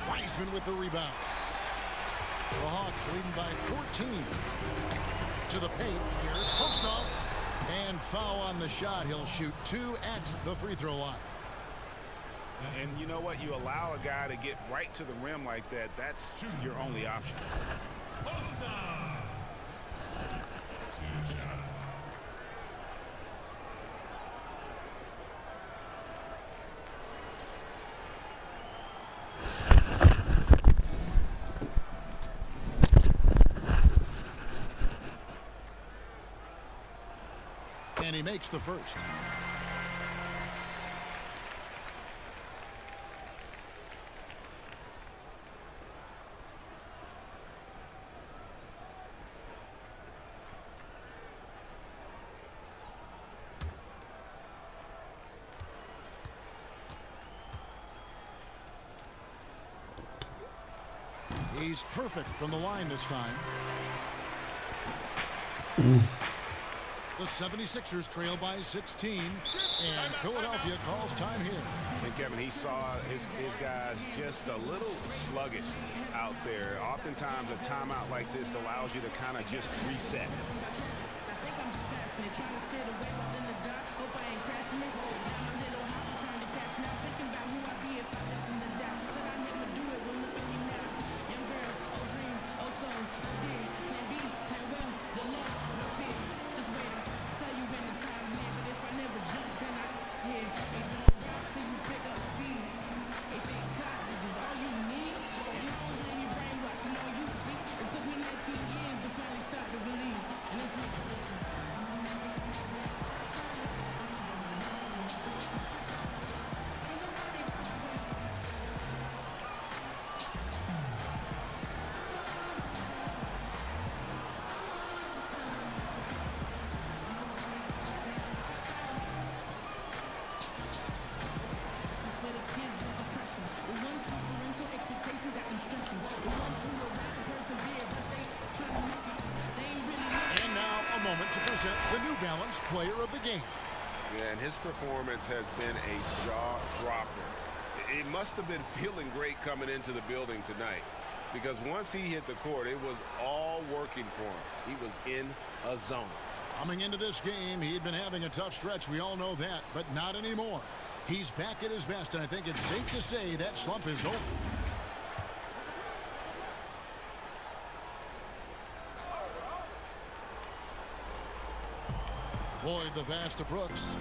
Wiseman with the rebound. The Hawks leading by 14. To the paint. Here's Postnov. And foul on the shot. He'll shoot 2 at the free throw line. And you know what? You allow a guy to get right to the rim like that. That's your only option. 2 shots. And he makes the first. He's perfect from the line this time. The 76ers trail by 16, and Philadelphia calls time here. And Kevin, he saw his guys just a little sluggish out there. Oftentimes a timeout like this allows you to kind of just reset. The New Balance player of the game. Yeah, and his performance has been a jaw-dropper. It must have been feeling great coming into the building tonight, because once he hit the court, it was all working for him. He was in a zone. Coming into this game, he'd been having a tough stretch. We all know that, but not anymore. He's back at his best, and I think it's safe to say that slump is over. Boyd the pass to Brooks.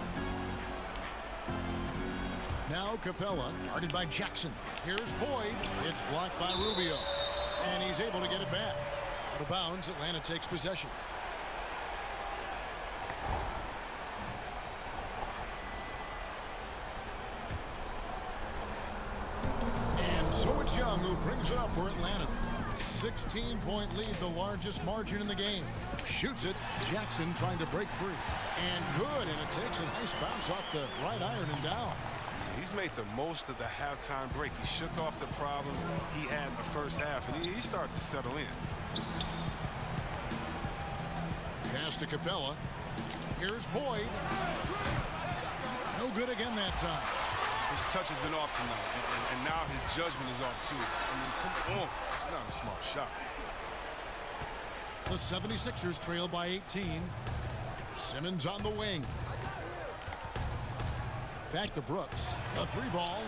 Now Capella, guarded by Jackson. Here's Boyd. It's blocked by Rubio. And he's able to get it back. Out of bounds, Atlanta takes possession. And so it's Young who brings it up for Atlanta. 16-point lead, the largest margin in the game. Shoots it. Jackson trying to break free. And good, and it takes a nice bounce off the right iron and down. He's made the most of the halftime break. He shook off the problems he had in the first half, and he started to settle in. Pass to Capella. Here's Boyd. No good again that time. His touch has been off tonight, and now his judgment is off too. I mean, come on. It's not a smart shot. The 76ers trail by 18. Simmons on the wing. Back to Brooks. A three ball.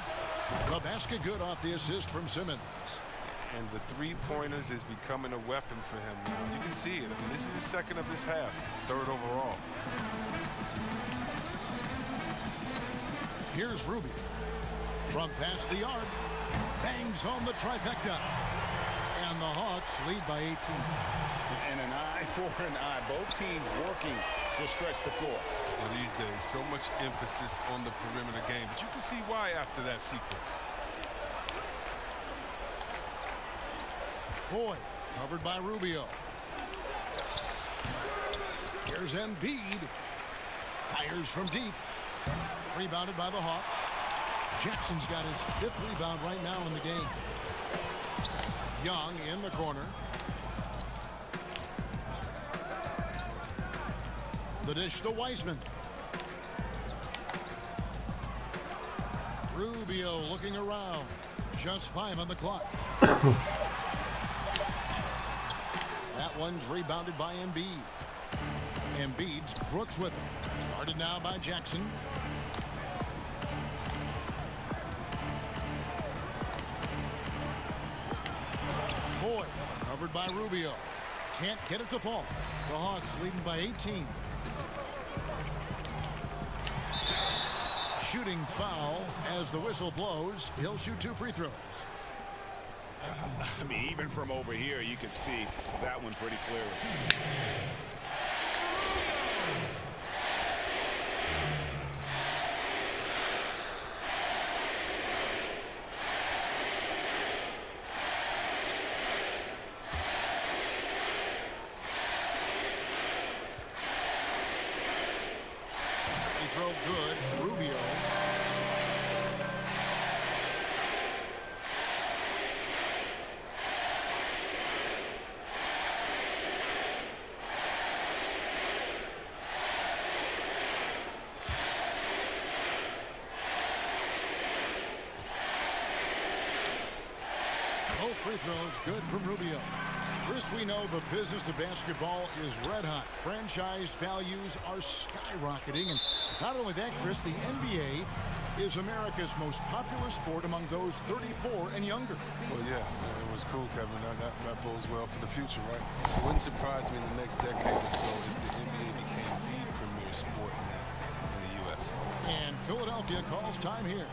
The basket good off the assist from Simmons. And the three-pointers is becoming a weapon for him now. You can see it. I mean, this is the second of this half. Third overall. Here's Ruby. From past the arc. Bangs home the trifecta. And And the Hawks lead by 18. And an eye for an eye. Both teams working to stretch the floor. Well, these days, so much emphasis on the perimeter game, but you can see why after that sequence. Boyd, covered by Rubio. Here's Embiid. Fires from deep. Rebounded by the Hawks. Jackson's got his 5th rebound right now in the game. Young in the corner. The dish to Wiseman. Rubio looking around. Just 5 on the clock. That one's rebounded by Embiid. Embiid's Brooks with him. Guarded now by Jackson. Boyd covered by Rubio. Can't get it to fall. The Hawks leading by 18. Shooting foul as the whistle blows. He'll shoot 2 free throws. I mean, even from over here, you can see that one pretty clearly. Free throw good. Rubio. Both free throws good from Rubio. Chris, we know the business of basketball is red hot. Franchise values are skyrocketing. And not only that, Chris, the NBA is America's most popular sport among those 34 and younger. Well, yeah, it was cool, Kevin. That bodes well for the future, right? It wouldn't surprise me in the next decade or so if the NBA became the premier sport in the U.S. And Philadelphia calls time here.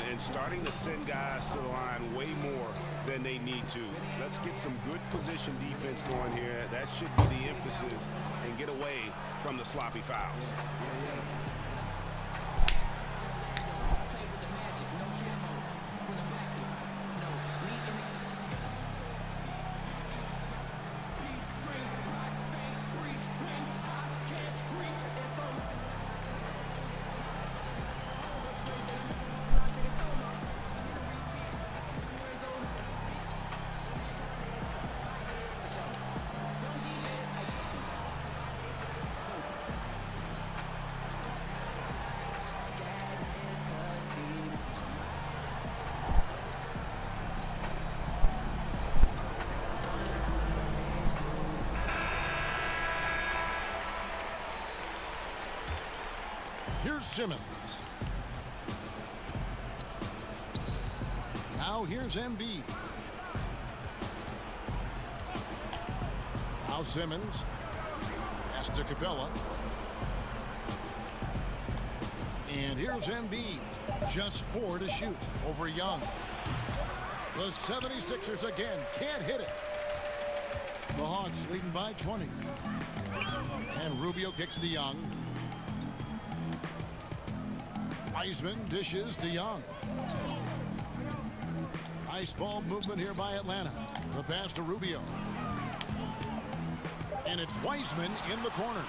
And starting to send guys to the line way more than they need to. Let's get some good position defense going here. That should be the emphasis, and get away from the sloppy fouls. Here's Simmons. Now here's Embiid. Now Simmons. Pass to Capella. And here's Embiid. Just 4 to shoot over Young. The 76ers again can't hit it. The Hawks leading by 20. And Rubio kicks to Young. Wiseman dishes to Young. Nice ball movement here by Atlanta. The pass to Rubio. And it's Wiseman in the corner.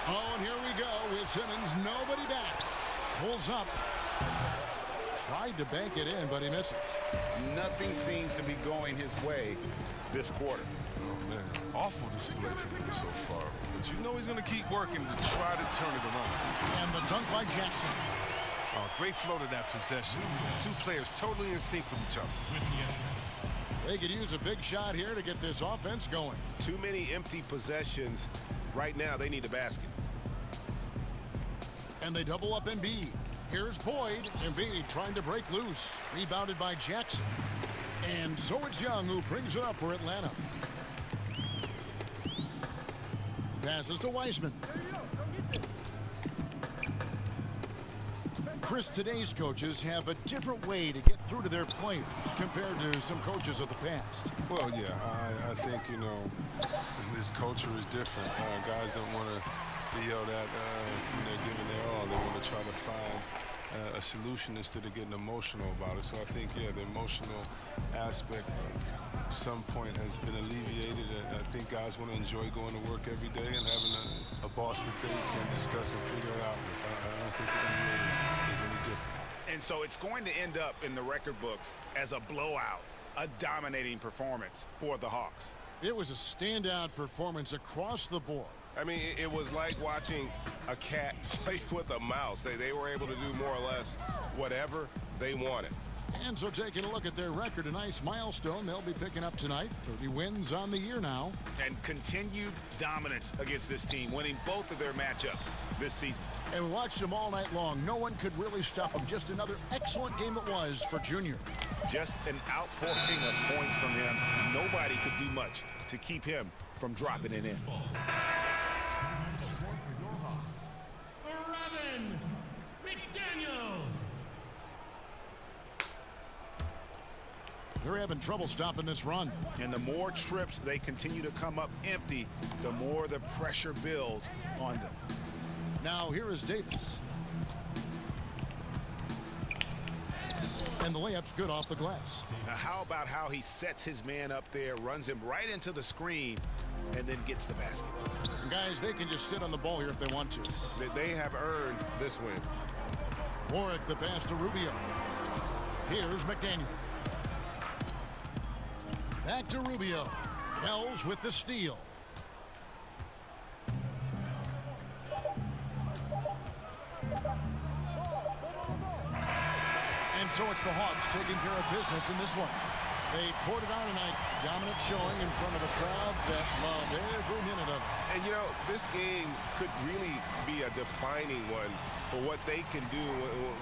Oh, and here we go with Simmons. Nobody back. Pulls up. Tried to bank it in, but he misses. Nothing seems to be going his way this quarter. Oh, man. Awful display from him so far. But you know he's going to keep working to try to turn it around. And the dunk by Jackson. Oh, great flow to that possession. 2 players totally in sync with each other. They could use a big shot here to get this offense going. Too many empty possessions. Right now, they need a basket. And they double up Embiid. Here's Boyd. Embiid trying to break loose. Rebounded by Jackson. And so it's Young who brings it up for Atlanta. Passes to Wiseman. Chris, today's coaches have a different way to get through to their players compared to some coaches of the past. Well, yeah, I think, you know, this culture is different. Guys don't want to be yelled at when they're giving their all. They want to try to find a solution instead of getting emotional about it. So I think, yeah, the emotional aspect at some point has been alleviated. I think guys want to enjoy going to work every day and having a boss that they can discuss and figure it out with. I don't think the NBA is any different. And so it's going to end up in the record books as a blowout, a dominating performance for the Hawks. It was a standout performance across the board. I mean, it was like watching a cat play with a mouse. They were able to do more or less whatever they wanted. And so taking a look at their record, a nice milestone they'll be picking up tonight. 30 wins on the year now. And continued dominance against this team, winning both of their matchups this season. And we watched them all night long. No one could really stop them. Just another excellent game it was for Junior. Just an outpouring of points from him. Nobody could do much to keep him from dropping it in. 11, McDaniel. They're having trouble stopping this run. And the more trips they continue to come up empty, the more the pressure builds on them. Now here is Davis. And the layup's good off the glass. Now how about how he sets his man up there, runs him right into the screen, and then gets the basket. And guys, they can just sit on the ball here if they want to. They have earned this win. Warwick the pass to Rubio. Here's McDaniel. Back to Rubio. Wells with the steal. And so it's the Hawks taking care of business in this one. They poured it on tonight. Dominant showing in front of a crowd that loved every minute of it. And, you know, this game could really be a defining one for what they can do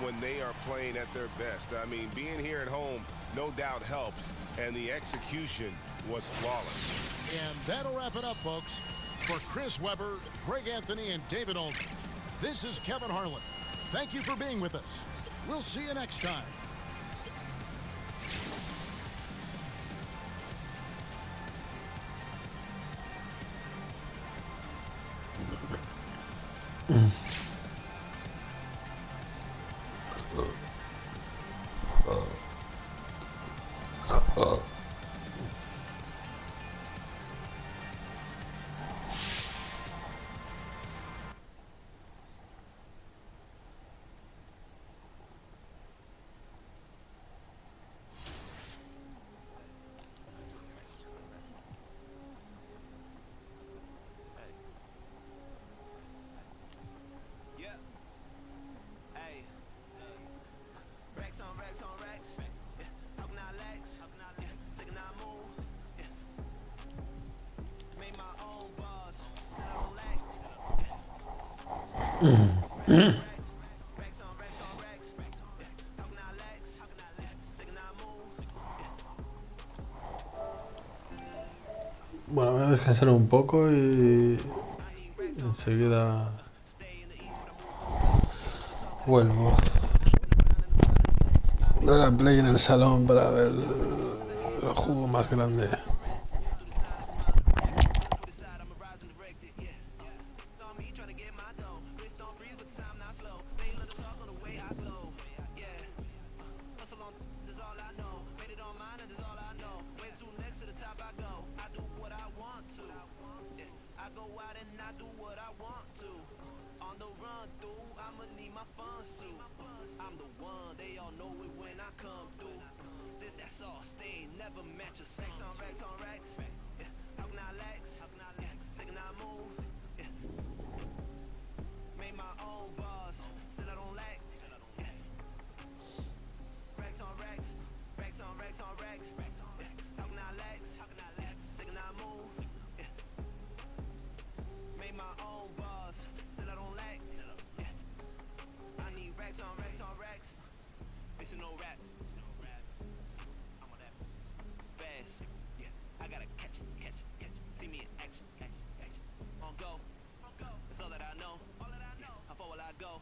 when they are playing at their best. I mean, being here at home, no doubt helps, and the execution was flawless. And that'll wrap it up, folks. For Chris Webber, Greg Anthony, and David Olden, this is Kevin Harlan. Thank you for being with us. We'll see you next time. Bueno, voy a descansar un poco y enseguida vuelvo. Ahora play en el salón para ver el juego más grande. That's all that I know. How far will I go?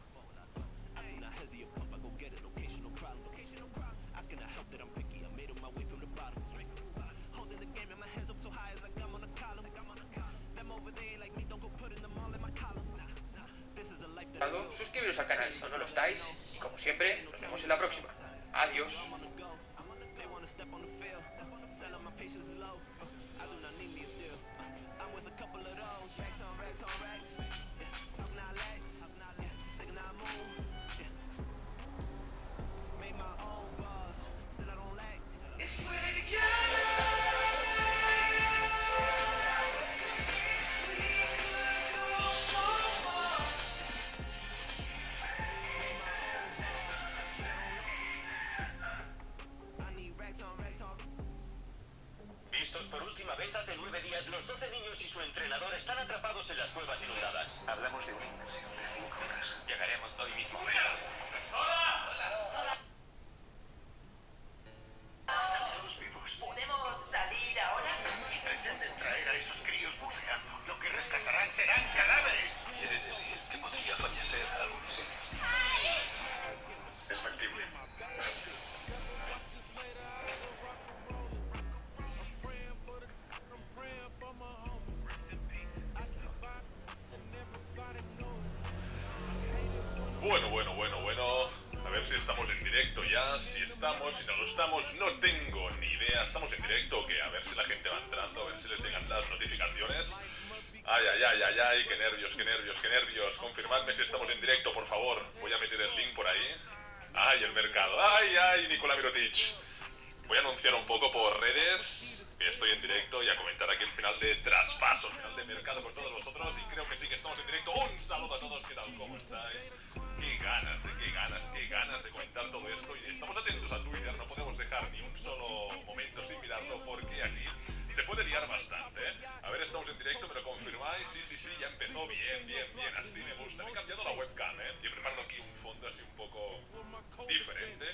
I do not hesitate, pump Suscribiros al canal si aún no lo estáis y como siempre nos vemos en la próxima. Adiós. Vistos por última vez hace 9 días, los 12 niños y su entrenador están atrapados en las cuevas inundadas. Hablamos de una inmersión de 5 horas. Llegaremos hoy mismo. ¡Hola! ¡Hola! Estamos vivos. ¿Podemos salir ahora? Si pretenden traer a esos críos buceando, lo que rescatarán serán cadáveres. Quiere decir que podría fallecer algo así. Es factible. Bueno. A ver si estamos en directo ya. Si estamos, si no lo estamos, no tengo ni idea. ¿Estamos en directo o qué? A ver si la gente va entrando, a ver si les llegan las notificaciones. Ay, qué nervios. Confirmadme si estamos en directo, por favor. Voy a meter el link por ahí. Ay, el mercado. Ay, Nikola Mirotic. Voy a anunciar un poco por redes que estoy en directo y a comentar aquí el final de traspaso, el final de mercado con todos vosotros. Y creo que sí que estamos en directo. Un saludo a todos, ¿qué tal? ¿Cómo estáis? Qué ganas de comentar todo esto. Y estamos atentos a Twitter, no podemos dejar ni un solo momento sin mirarlo porque aquí se puede liar bastante, ¿eh? A ver, estamos en directo, ¿me lo confirmáis? Sí, ya empezó bien, así me gusta. Me he cambiado la webcam, ¿eh? Y he preparado aquí un fondo así un poco diferente.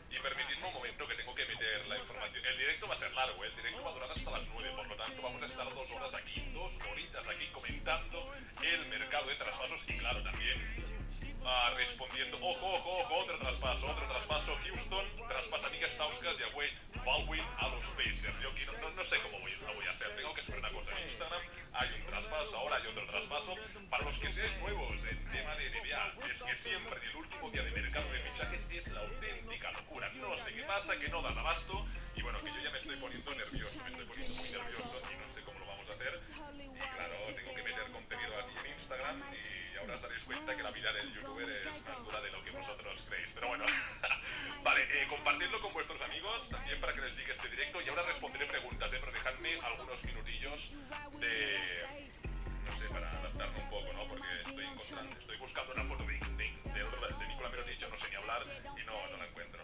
Y permitidme un momento que tengo que meter la información. El directo va a ser largo, ¿eh? El directo va a durar hasta las 9, por lo tanto vamos a estar 2 horas aquí, 2 horitas aquí comentando el mercado de traspasos y claro, también respondiendo, ojo, otro traspaso, Houston traspasa a Mika Stauskas y a Wade Baldwin a los Pacers. Yo aquí no sé cómo lo voy a hacer, tengo que subir una cosa en Instagram, hay un traspaso, ahora hay otro traspaso. Para los que seáis nuevos en tema de NBA, es que siempre en el último día de mercado de fichajes es la auténtica locura, no sé qué pasa, que no da abasto, y bueno, que yo ya me estoy poniendo nervioso, me estoy poniendo muy nervioso y no sé cómo lo vamos a hacer, y claro, tengo que meter contenido aquí en Instagram y ahora os daréis cuenta que la vida del youtuber es más dura de lo que vosotros creéis, pero bueno, vale, compartidlo con vuestros amigos también para que les llegue este directo y ahora responderé preguntas, pero dejadme algunos minutillos de, no sé, para adaptarme un poco, ¿no? Porque estoy buscando una foto de Nikola Mirotic, no sé ni hablar y no la encuentro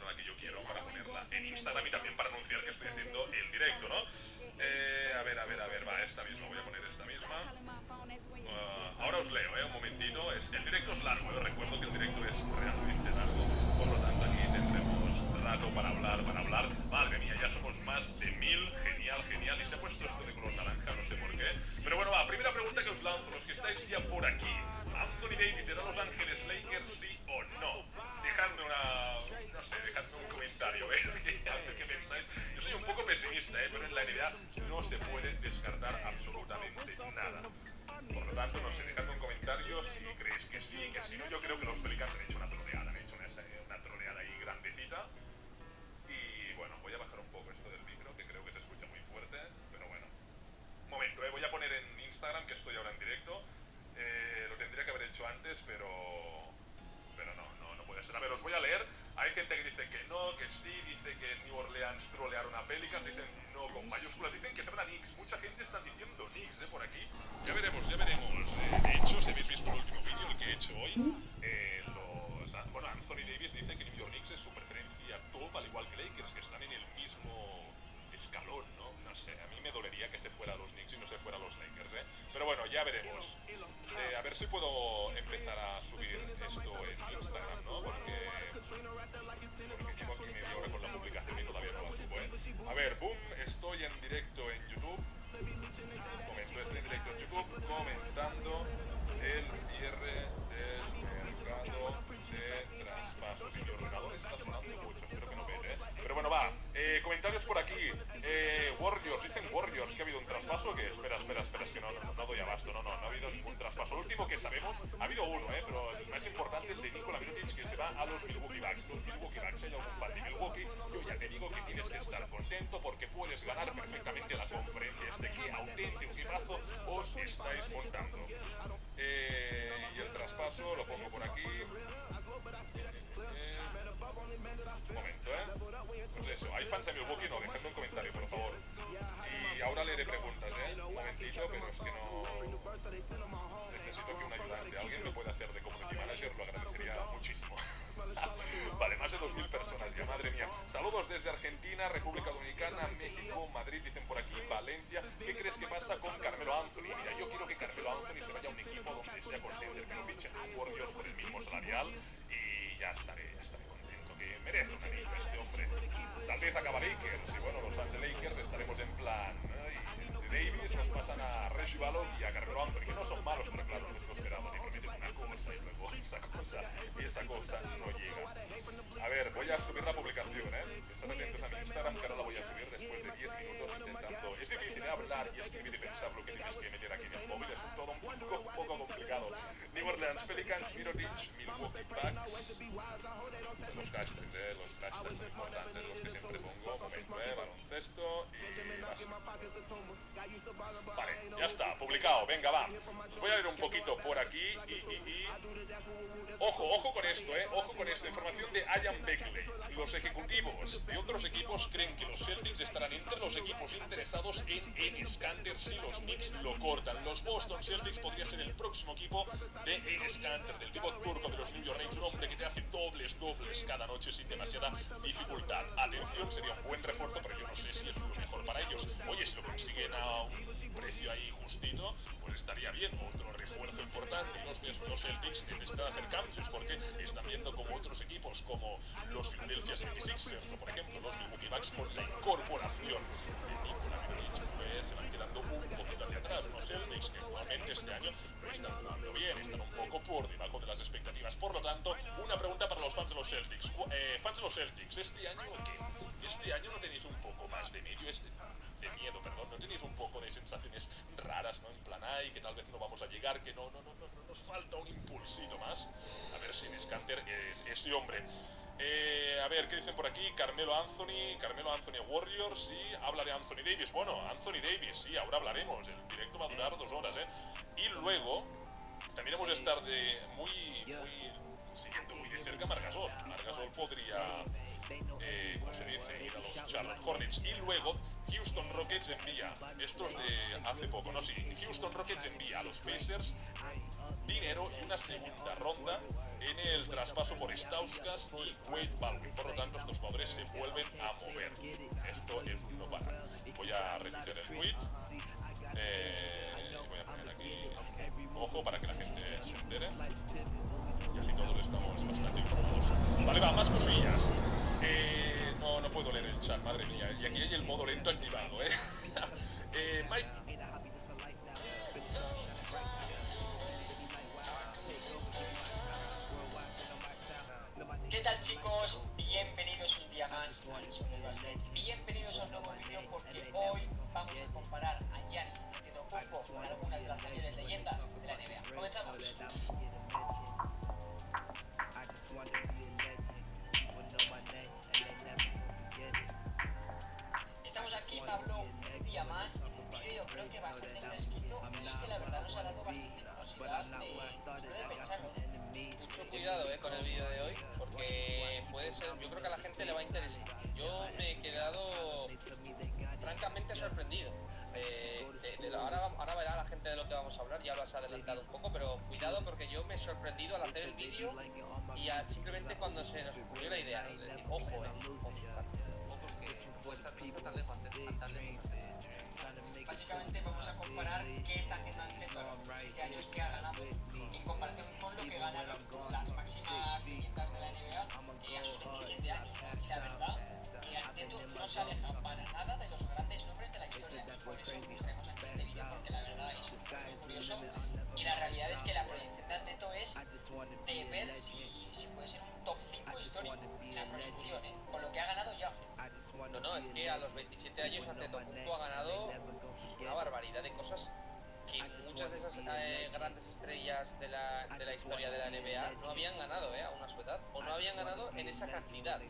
la que yo quiero para ponerla en Instagram y también para anunciar que estoy haciendo el directo, ¿no? A ver, va, esta misma, voy a poner esta misma. Ahora os leo, un momentito. El directo es largo, recuerdo que el directo es realmente largo, por lo tanto aquí tendremos rato para hablar. Madre mía, ya somos más de 1000, genial, y se ha puesto esto de color naranja, no sé por qué. Pero bueno, va, primera pregunta que os lanzo, los que estáis ya por aquí. Anthony Davis, ¿será Los Ángeles Lakers, sí o no? Dejadme un comentario, ¿qué pensáis? Yo soy un poco pesimista, pero en la NBA no se puede descartar absolutamente nada. Por lo tanto, no sé, dejadme un comentario si creéis que sí, que si no. Yo creo que los Pelicans han hecho una troleada, una troleada ahí grandecita. Y bueno, voy a bajar un poco esto del micro, que creo que se escucha muy fuerte, pero bueno. Un momento, voy a poner en Instagram que estoy ahora en directo. Lo tendría que haber hecho antes, pero no puede ser. A ver, os voy a leer. Hay gente que dice que no, que sí, dice que New Orleans trolearon a Pelicans, dicen no con mayúsculas, dicen que será Knicks. Mucha gente está diciendo Knicks, por aquí. Ya veremos. De hecho, si habéis visto el último vídeo, el que he hecho hoy, Anthony Davis dice que New York Knicks es su preferencia top, al igual que Lakers, que están en el mismo escalón, ¿no? No sé, a mí me dolería que se fuera a los Knicks y no se fuera a los Lakers, Pero bueno, ya veremos. A ver si puedo empezar a subir esto en Instagram, ¿no? Porque llevo aquí media hora con la publicación y todavía no la subo, A ver, boom, estoy en directo en YouTube. Estoy en directo en YouTube comentando el cierre del mercado de traspasos. último que sabemos, ha habido uno, pero el más importante, el de Nikola Mirotic, que se va a los Milwaukee Bucks. Los Milwaukee Bucks, hay algún fan de Milwaukee, yo ya te digo que tienes que estar contento porque puedes ganar perfectamente la conferencia. Qué auténtico equipazo os estáis montando. Y el traspaso lo pongo por aquí. Un momento, pues eso, hay fans de Milwaukee, no, dejadme un comentario, por favor. Y ahora leeré preguntas, un momentito, pero es que no... Necesito que un ayudante, alguien me pueda hacer de community manager, lo agradecería muchísimo. Vale, más de 2000 personas ya, madre mía. Saludos desde Argentina, República Dominicana, México, Madrid, dicen por aquí, Valencia. ¿Qué crees que pasa con Carmelo Anthony? Mira, yo quiero que Carmelo Anthony se vaya a un equipo donde sea contender, que lo fichen a Warriors por el mismo salarial y ya estaré contento, que merece un anillo este hombre. Tal vez acaba Lakers, y bueno, los fans de Lakers estaremos en plan, y de Davis nos pasan a Reggie Bullock y a Carmelo Anthony, que no son malos, pero claro, no es lo esperado, ni prometen una cosa y luego esa cosa no llega. A ver, voy a subir la publicación, estad atentos a mi Instagram, que ahora la voy a subir después de 10 minutos intentando. Es difícil hablar y escribir y pensar lo que tienes que meter aquí en el móvil, es todo un poco complicado. New Orleans Pelicans, Mirotic, Milwaukee Bucks. Los hashtags, los hashtags son importantes, los que siempre pongo. Momento, baloncesto y vale, ya está, publicado, venga, va. Os voy a leer un poquito por aquí y... Ojo con esto, ojo con esto. Información de Ian Beckley. Los ejecutivos de otros equipos creen que los Celtics estarán entre los equipos interesados en Enes-Kanter si los Knicks lo cortan. Los Boston Celtics podría ser el próximo equipo de Enes-Kanter, del pívot turco de los New York Knicks, un hombre que te hace dobles cada noche sin demasiada dificultad. Atención, sería un buen refuerzo, pero yo no sé si es lo mejor para ellos. Oye, si lo consiguen a un precio ahí justito, pues estaría bien. Otro refuerzo importante. Los Celtics necesitan hacer cambios porque están viendo como otros equipos como los Philadelphia 76ers o por ejemplo los Milwaukee Bucks con la incorporación de Nikola Mirotic pues se van quedando un poquito hacia atrás. Los Celtics que actualmente este año no están jugando bien, están un poco por debajo de las expectativas. Por lo tanto, una pregunta para los fans de los Celtics. Fans de los Celtics, ¿este año qué? ¿Este año no tenéis un poco más de miedo? ¿No tenéis un poco de sensaciones raras, ¿no? En plan, ay, que tal vez no vamos a llegar, que no nos falta un impulsito más. A ver si Enes-Kanter es ese hombre. A ver, ¿qué dicen por aquí? Carmelo Anthony Warriors, sí, habla de Anthony Davis. Bueno, Anthony Davis, sí, ahora hablaremos. El directo va a durar 2 horas, Y luego, también hemos de estar siguiendo muy de cerca Margasol. Margasol podría, ¿cómo se dice? Ir a los Charlotte Hornets. Y luego, Houston Rockets envía, estos de hace poco, no, sí, Houston Rockets envía a los Pacers dinero y una segunda ronda en el traspaso por Stauskas y Wade Baldwin. Por lo tanto, estos jugadores se vuelven a mover. Esto es un no parar. Voy a retirar el tweet. Voy a poner aquí, ojo, para que la gente se entere. Y así todos estamos bastante informados. Vale, va, más cosillas. No puedo leer el chat, madre mía. Y aquí hay el modo lento activado, Mike... ¿Qué tal, chicos? Bienvenidos un día más al Sonido Set. Bienvenidos a un nuevo vídeo porque hoy vamos a comparar a Giannis Antetokounmpo con algunas de las mayores leyendas de la NBA. Comenzamos. Estamos aquí, Pablo, un día más. Un vídeo creo que bastante fresquito y que la verdad nos ha dado bastante curiosidad de pensarlo. Mucho cuidado con el vídeo de hoy, porque puede ser, yo creo que a la gente le va a interesar. Yo me he quedado francamente sorprendido. Ahora verá la gente de lo que vamos a hablar, ya lo has adelantado un poco, pero cuidado porque yo me he sorprendido al hacer el vídeo y simplemente cuando se nos ocurrió la idea, ¿no? De decir, ojo, que puede estar tan lejos, tan lejos. Básicamente vamos a comparar qué está haciendo Antetokounmpo este año que ha ganado en comparación con lo que ganaron las máximas leyendas de la NBA a sus 27 años. Y la verdad que Antetokounmpo no se aleja para nada de los grandes nombres de la historia. Por eso mostremos aquí este vídeo porque la verdad es muy curioso y la realidad es que la proyección de Antetokounmpo es de ver si puede ser un top 5 histórico. La proyección, con lo que ha ganado ya. No, es que a los 27 años Antetokounmpo ha ganado una barbaridad de cosas que muchas de esas grandes estrellas de la historia de la NBA no habían ganado aún a su edad, o no habían ganado en esa cantidad.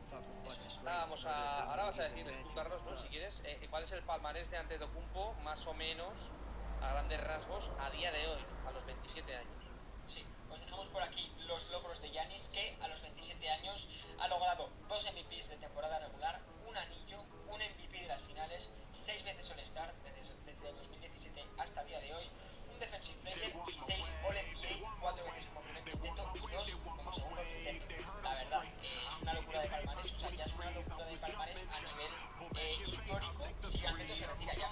Ahora vas a decirles tú, Carlos, ¿no? Si quieres, cuál es el palmarés de Antetokounmpo, más o menos, a grandes rasgos, a día de hoy, a los 27 años. Sí, pues dejamos por aquí los logros de Giannis, que a los 27 años ha logrado 2 MVPs de temporada regular, un anillo, un MVP de las finales, 6 veces All-Star desde el 2017 hasta el día de hoy, un Defensive Player y 6 All-NBA, 4 veces como primer quinteto y 2 como segundo quinteto. La verdad, es una locura de palmarés, o sea, ya es una locura de palmarés a nivel histórico si Antetokounmpo se retira ya.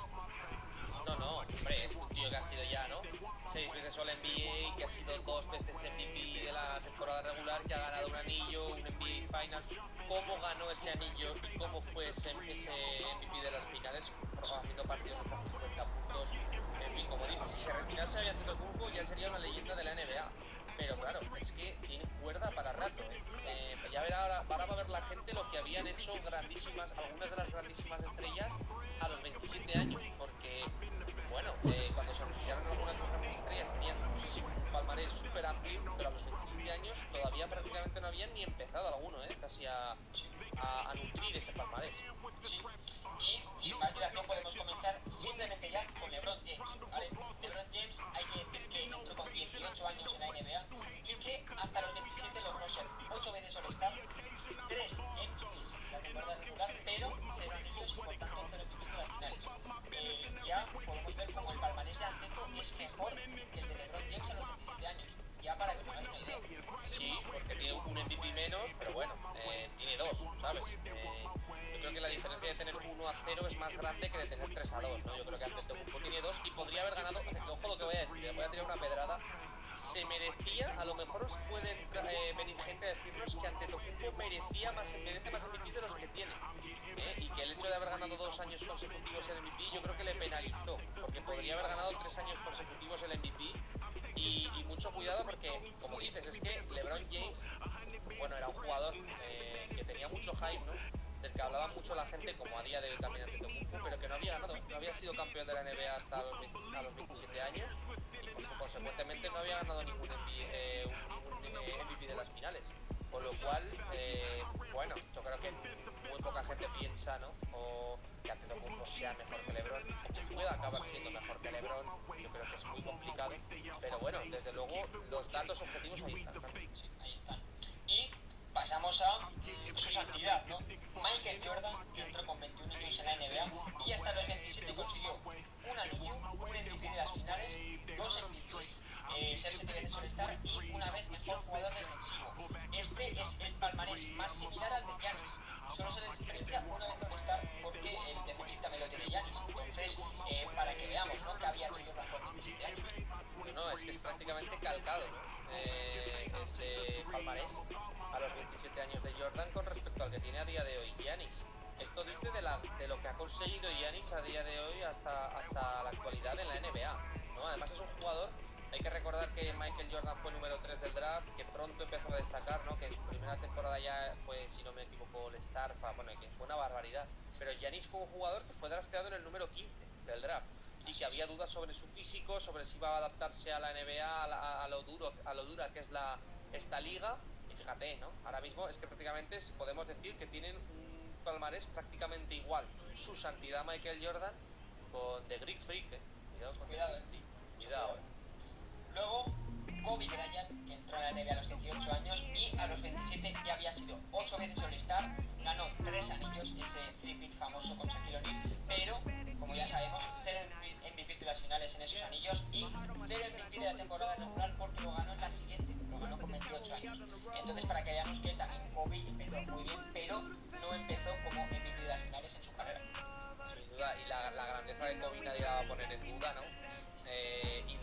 No, hombre, es un tío que ha sido ya, ¿no? 6 veces All-NBA, que ha sido 2 veces MVP de la temporada regular, que ha ganado un anillo, un NBA Finals. ¿Cómo ganó ese anillo y cómo fue ese MVP de las finales? Haciendo partidos de 50 puntos. En fin, como dices, si se retirase había Antetokounmpo ya sería una leyenda de la NBA. Pero claro, es que tiene cuerda para rato, ya verá, ahora va a ver la gente lo que habían hecho algunas de las grandísimas estrellas a los 27 años, porque bueno, cuando se retiraron algunas de las grandes estrellas tenían un palmarés súper amplio, pero a los 27 años todavía prácticamente no habían ni empezado alguno, casi a nutrir ese palmarés. Sí, y sin más dilación podemos comenzar simplemente ya con LeBron James, ¿vale? LeBron James, hay que decir que entró con 18 años en la NBA y que hasta los 27 logró ser 8 veces All-Star, 3 MVPs la temporada regular, pero 0 anillos y por tanto 0 MVPs de las finales. Ya podemos ver como el palmarés de Antetokounmpo es mejor que el de LeBron James a los 27 años, ya para que os hagáis una idea. Sí, porque tiene un MVP menos, pero bueno, tiene 2, ¿sabes? Yo creo que la diferencia de tener 1-0 es más grande que de tener 3-2, ¿no? Yo creo que Antetokounmpo tiene 2 y podría haber ganado, ojo lo que voy a decir, voy a tirar una pedrada. Se merecía, a lo mejor os puede venir gente a decirnos que Antetokounmpo merece más MVP de los que tiene, y que el hecho de haber ganado 2 años consecutivos el MVP yo creo que le penalizó, porque podría haber ganado 3 años consecutivos el MVP. Y mucho cuidado porque, como dices, es que LeBron James, bueno, era un jugador que tenía mucho hype, ¿no? Del que hablaba mucho la gente, como a día de hoy también Antetokounmpo, pero que no había ganado, no había sido campeón de la NBA hasta los 27 años y consecuentemente no había ganado ningún MVP de las finales. Con lo cual, bueno, yo creo que muy poca gente piensa, ¿no? O que Antetokounmpo sea mejor que LeBron, o que pueda acabar siendo mejor que LeBron. Yo creo que es muy complicado, pero bueno, desde luego los datos objetivos ahí están, ¿no? Sí, ahí están. Y pasamos a su santidad, ¿no? Michael Jordan, que entró con 21 años en la NBA y hasta los 27 consiguió un anillo, un MVP de las finales, 2 MVPs, ser 7 veces All-Star y una vez mejor jugador defensivo. Este es el palmarés más similar al de Giannis. Solo se les diferencia una vez All-Star porque el defensive también lo tiene Giannis. Entonces, para que veamos, ¿no?, que había hecho Jordan con 27 años. No, es que es prácticamente calcado, ¿no? Ese palmarés a los 27 años de Jordan con respecto al que tiene a día de hoy Giannis. Esto dice de lo que ha conseguido Giannis a día de hoy hasta la actualidad en la NBA, ¿no? Además es un jugador, hay que recordar que Michael Jordan fue número 3 del draft, que pronto empezó a destacar, ¿no? Que en su primera temporada ya fue, si no me equivoco, All-Star, bueno, que fue una barbaridad. Pero Giannis fue un jugador que fue drafteado en el número 15 del draft y que había dudas sobre su físico, sobre si iba a adaptarse a la NBA, a lo dura que es esta liga. Y fíjate, ¿no? Ahora mismo es que prácticamente podemos decir que tienen un palmarés prácticamente igual. Su santidad Michael Jordan con The Greek Freak, Cuidado. Luego, Kobe Bryant, que entró en la NBA a los 18 años y a los 27 ya había sido 8 veces All-Star, ganó 3 anillos, ese three-peat famoso con Shaquille O'Neal, pero, como ya sabemos, 0 MVPs de las finales en esos anillos y 0 MVP de la temporada regular porque lo ganó en la siguiente, lo ganó con 28 años. Entonces, para que veamos que también Kobe empezó muy bien, pero no empezó como MVP de las finales en su carrera. Sin duda, y la grandeza de Kobe nadie la va a poner en duda, ¿no? Y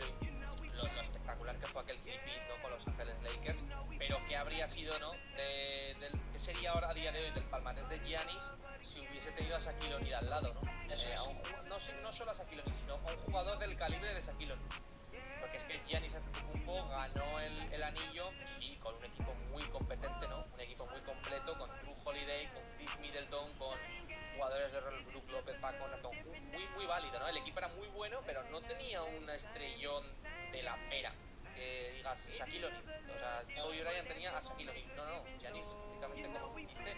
lo espectacular que fue aquel three-peat, ¿no?, con los Ángeles Lakers, pero que habría sido, ¿no?, que sería ahora a día de hoy del palmarés de Giannis si hubiese tenido a Shaquille O'Neal al lado, ¿no? No solo a Shaquille O'Neal, sino a un jugador del calibre de Shaquille O'Neal. Porque es que Giannis Antetokounmpo ganó el anillo, sí, con un equipo muy competente, ¿no? Un equipo muy completo, con Drew Holiday, con Chris Middleton, con jugadores de Brook López, Paco, muy válido, ¿no? El equipo era muy bueno, pero no tenía un estrellón Shaquille O'Neal. O sea, Kobe Bryant tenía a Shaquille O'Neal. No, Giannis, únicamente como dice,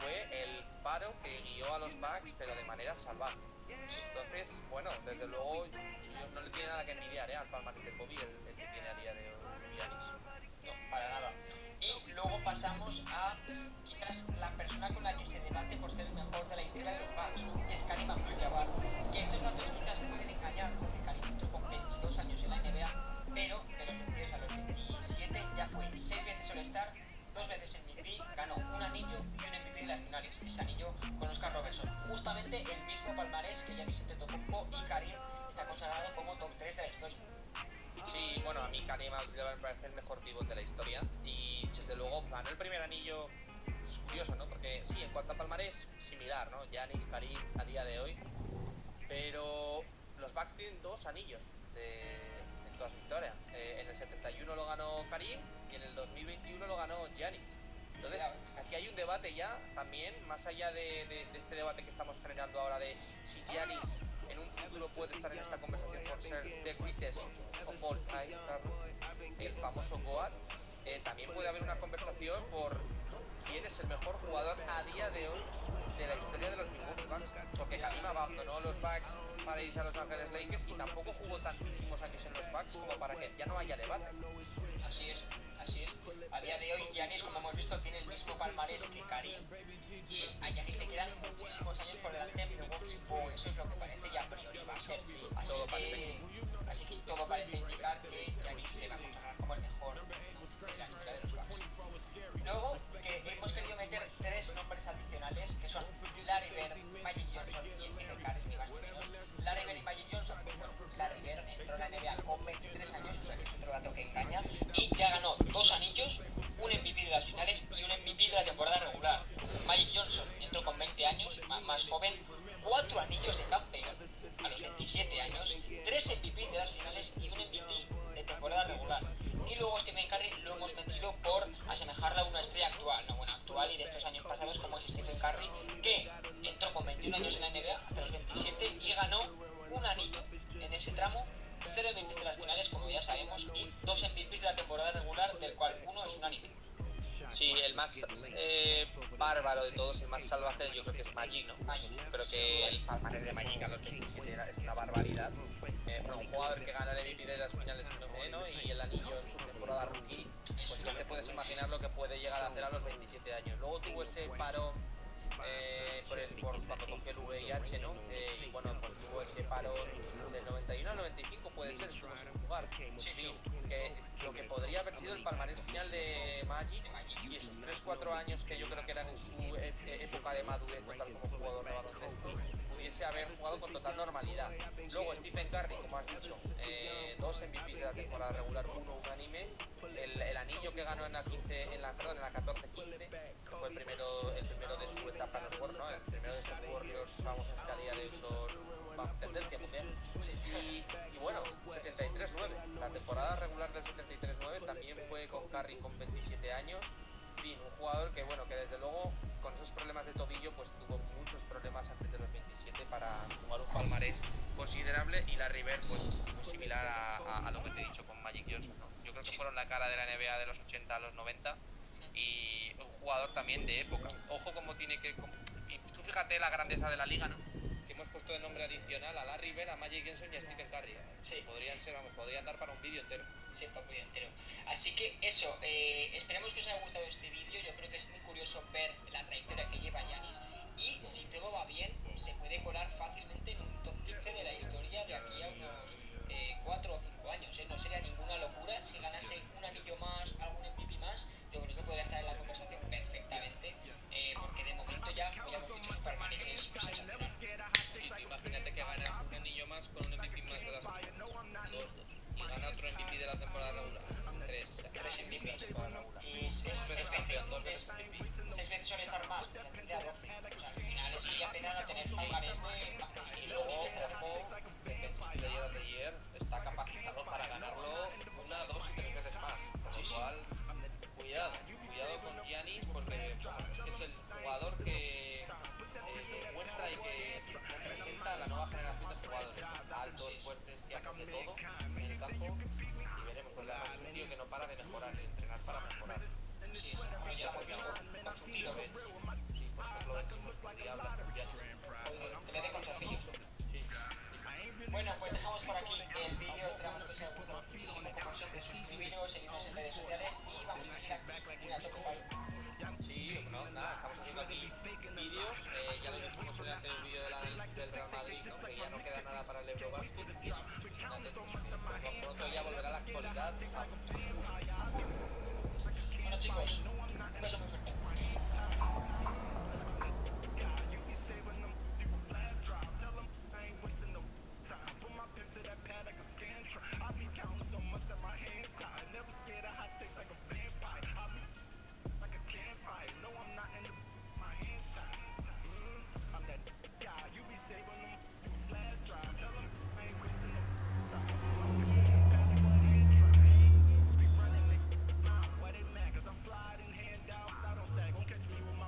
fue el faro que guió a los Bucks, pero de manera salvaje. Entonces, bueno, desde luego, yo no le tiene nada que envidiar al palmarés de Kobe, el que tiene a día de hoy Giannis. No, para nada. Y luego pasamos a quizás la persona con la que se debate por ser el mejor de la historia de los Bucks, ¿no? Que es Karim Abdul-Jabbar. Que estos datos quizás pueden engañar, porque Karim entró con 22 años en la NBA, pero de los 22 a los 27 ya fue 6 veces All-Star, 2 veces MVP, ganó un anillo y un MVP de las finales. Ese anillo con Oscar Robertson. Justamente el mismo palmarés que Giannis Antetokounmpo, y Karim está consagrado como top 3 de la historia. Sí, bueno, a mí Karim Abdul-Jabbar me parece el mejor pívot de la historia y desde luego ganó el primer anillo. Es curioso, ¿no? Porque sí, en cuanto a palmarés, similar, ¿no? Giannis, Karim a día de hoy, pero los Bucks tienen 2 anillos en toda su historia. En el 71 lo ganó Karim y en el 2021 lo ganó Giannis. Entonces, aquí hay un debate ya también, más allá de este debate que estamos generando ahora de si Giannis en un futuro puede estar en esta conversación por ser the greatest of all time, el famoso GOAT. También puede haber una conversación por quién es el mejor jugador a día de hoy de la historia de los Milwaukee Bucks, porque Karim abandonó los Bucks para irse a Los Ángeles Lakers y tampoco jugó tantísimos años en los Bucks como para que ya no haya debate. Así es. A día de hoy, Giannis, como hemos visto, tiene el mismo palmarés que Karim, y a Giannis le quedan muchísimos años por delante en Milwaukee, o eso es lo que parece ya a priori va a ser. Así que todo parece indicar que Giannis se va a consagrar como el mejor de la historia de los Bucks. Luego, que hemos querido meter 3 nombres adicionales, que son Larry Bird, Magic Johnson y Stephen Curry, ni más ni menos. Larry Bird y Magic Johnson, pues bueno, Larry Bird entró en la NBA con 23 años, o sea que es otro dato que engaña, y ya ganó 2 anillos, un MVP de las finales y un MVP de la temporada regular. Magic Johnson entró con 20 años, más joven, 4 anillos de campeón a los 27 años, 3 MVP de las finales y un MVP de temporada regular. Y luego Stephen Curry lo hemos metido por asemejarla a una estrella actual, no, bueno, actual y de estos años pasados, como es Stephen Curry, que entró con 21 años en la NBA hasta los 27 y ganó un anillo en ese tramo, 0 MVPs de las finales, como ya sabemos, y 2 MVPs de la temporada regular, del cual uno es unánime. Sí, el más bárbaro de todos, el más salvaje, yo creo que es Magic, ¿no? Creo que el palmarés de Magic a los 27 es una barbaridad. Fue un jugador que gana el MVP de las finales en noveno y el anillo en su temporada rookie, pues ya te puedes imaginar lo que puede llegar a hacer a los 27 años. Luego tuvo ese parón por cuando cogió el VIH, ¿no? Y bueno, pues tuvo ese parón del 91 al 95, puede ser, estuvo sin jugar. Sí, que lo que podría haber sido el palmarés final de Magic y esos 3-4 años que yo creo que eran en su época de madurez total como jugador de baloncesto, pudiese haber jugado con total normalidad. Luego Stephen Curry, como has dicho, 2 MVPs de la temporada regular, uno unánime, el anillo que ganó en la 14-15, que fue el primero de su etapa en los Warriors, ¿no? El primero de esos Warriors, vamos a estar día de esos, vamos, tendencia mundial. Y bueno, 73-9, la temporada regular del 73-9 también fue con Curry con 27 años. En fin, un jugador que bueno, que desde luego con esos problemas de tobillo pues tuvo muchos problemas antes de los 27 para jugar un palmarés considerable, y Larry Bird pues muy similar a lo que te he dicho con Magic Johnson, ¿no? Yo creo que fueron la cara de la NBA de los 80 a los 90 y un jugador también de época. Ojo como tiene que... Y tú fíjate la grandeza de la liga, ¿no? Que hemos puesto de nombre adicional a Larry Bird, a Magic Johnson y a Stephen Curry. Sí. Podrían dar para un vídeo entero. Sí, para un vídeo entero. Así que eso, esperemos que os haya gustado este vídeo. Yo creo que es muy curioso ver la trayectoria que lleva Giannis, y si todo va bien, se puede colar fácilmente en un top 15 de la historia de aquí a unos 4 o 5 años. No sería ninguna locura si ganase un anillo más, algún MVP más. Yo creo que podría estar en la conversación perfectamente, porque de momento ya hemos dicho su palmarés es sensacional. Sí, imagínate que gana un anillo más con un MVP más de las dos, y gana otro MVP de la temporada regular. 3 MVP de la temporada regular. Y 6 veces campeón, 2 veces MVP. 6 veces suele estar más, pero tendría 12. O sea, al final es que ya apenas a tener palmarés de... Y luego, ojo, Defensive Player of the Year está capacitado para ganarlo 1, 2 y 3 veces más. Con lo cual, cuidado con Giannis, porque es que es el jugador que demuestra y que representa a la nueva generación de jugadores altos, fuertes, que hacen de todo en el campo, y veremos, porque además es un tío que no para mejorar, entrenar para mejorar. Sí, eso no llega muy bien con su tiro. Ben, sí, por ejemplo, Ben Simmons podría hablar con Giannis. Que le dé consejillos. Sí. Bueno, pues dejamos por aquí el vídeo. Esperamos que os haya gustado muchísimo. Como siempre, suscribiros, seguidnos en redes sociales y vamos a seguir aquí una tope. Sí, no, nada, estamos haciendo aquí vídeos. Ya lo dijimos en el anterior vídeo del Real Madrid, ¿no? Que ya no queda nada para el Eurobasket. Y eso, atentos, pronto ya volverá a la actualidad. Bueno, chicos, un beso muy fuerte. Won't catch me with my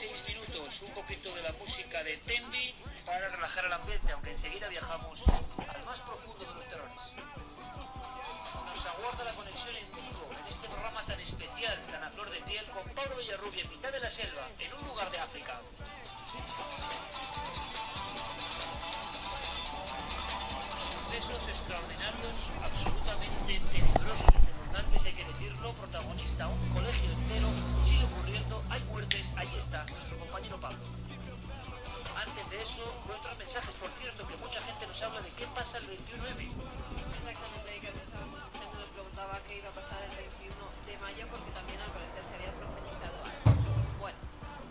6 minutos, un poquito de la música de Tembi para relajar el ambiente, aunque enseguida viajamos al más profundo de los terrores. Nos aguarda la conexión en vivo en este programa tan especial, tan a flor de piel, con Pablo Villarrubia en mitad de la selva, en un lugar de África. Sucesos extraordinarios, absolutamente tenebrosos y espeluznantes, hay que decirlo, protagonista un colegio entero, sigue ocurriendo, hay muertes, ahí está nuestro compañero Pablo. Antes de eso, nuestros mensajes, por cierto, que mucha gente nos habla de qué pasa el 21M. Exactamente, que mucha gente nos preguntaba qué iba a pasar el 21 de mayo, porque también al parecer se había profetizado algo. Bueno,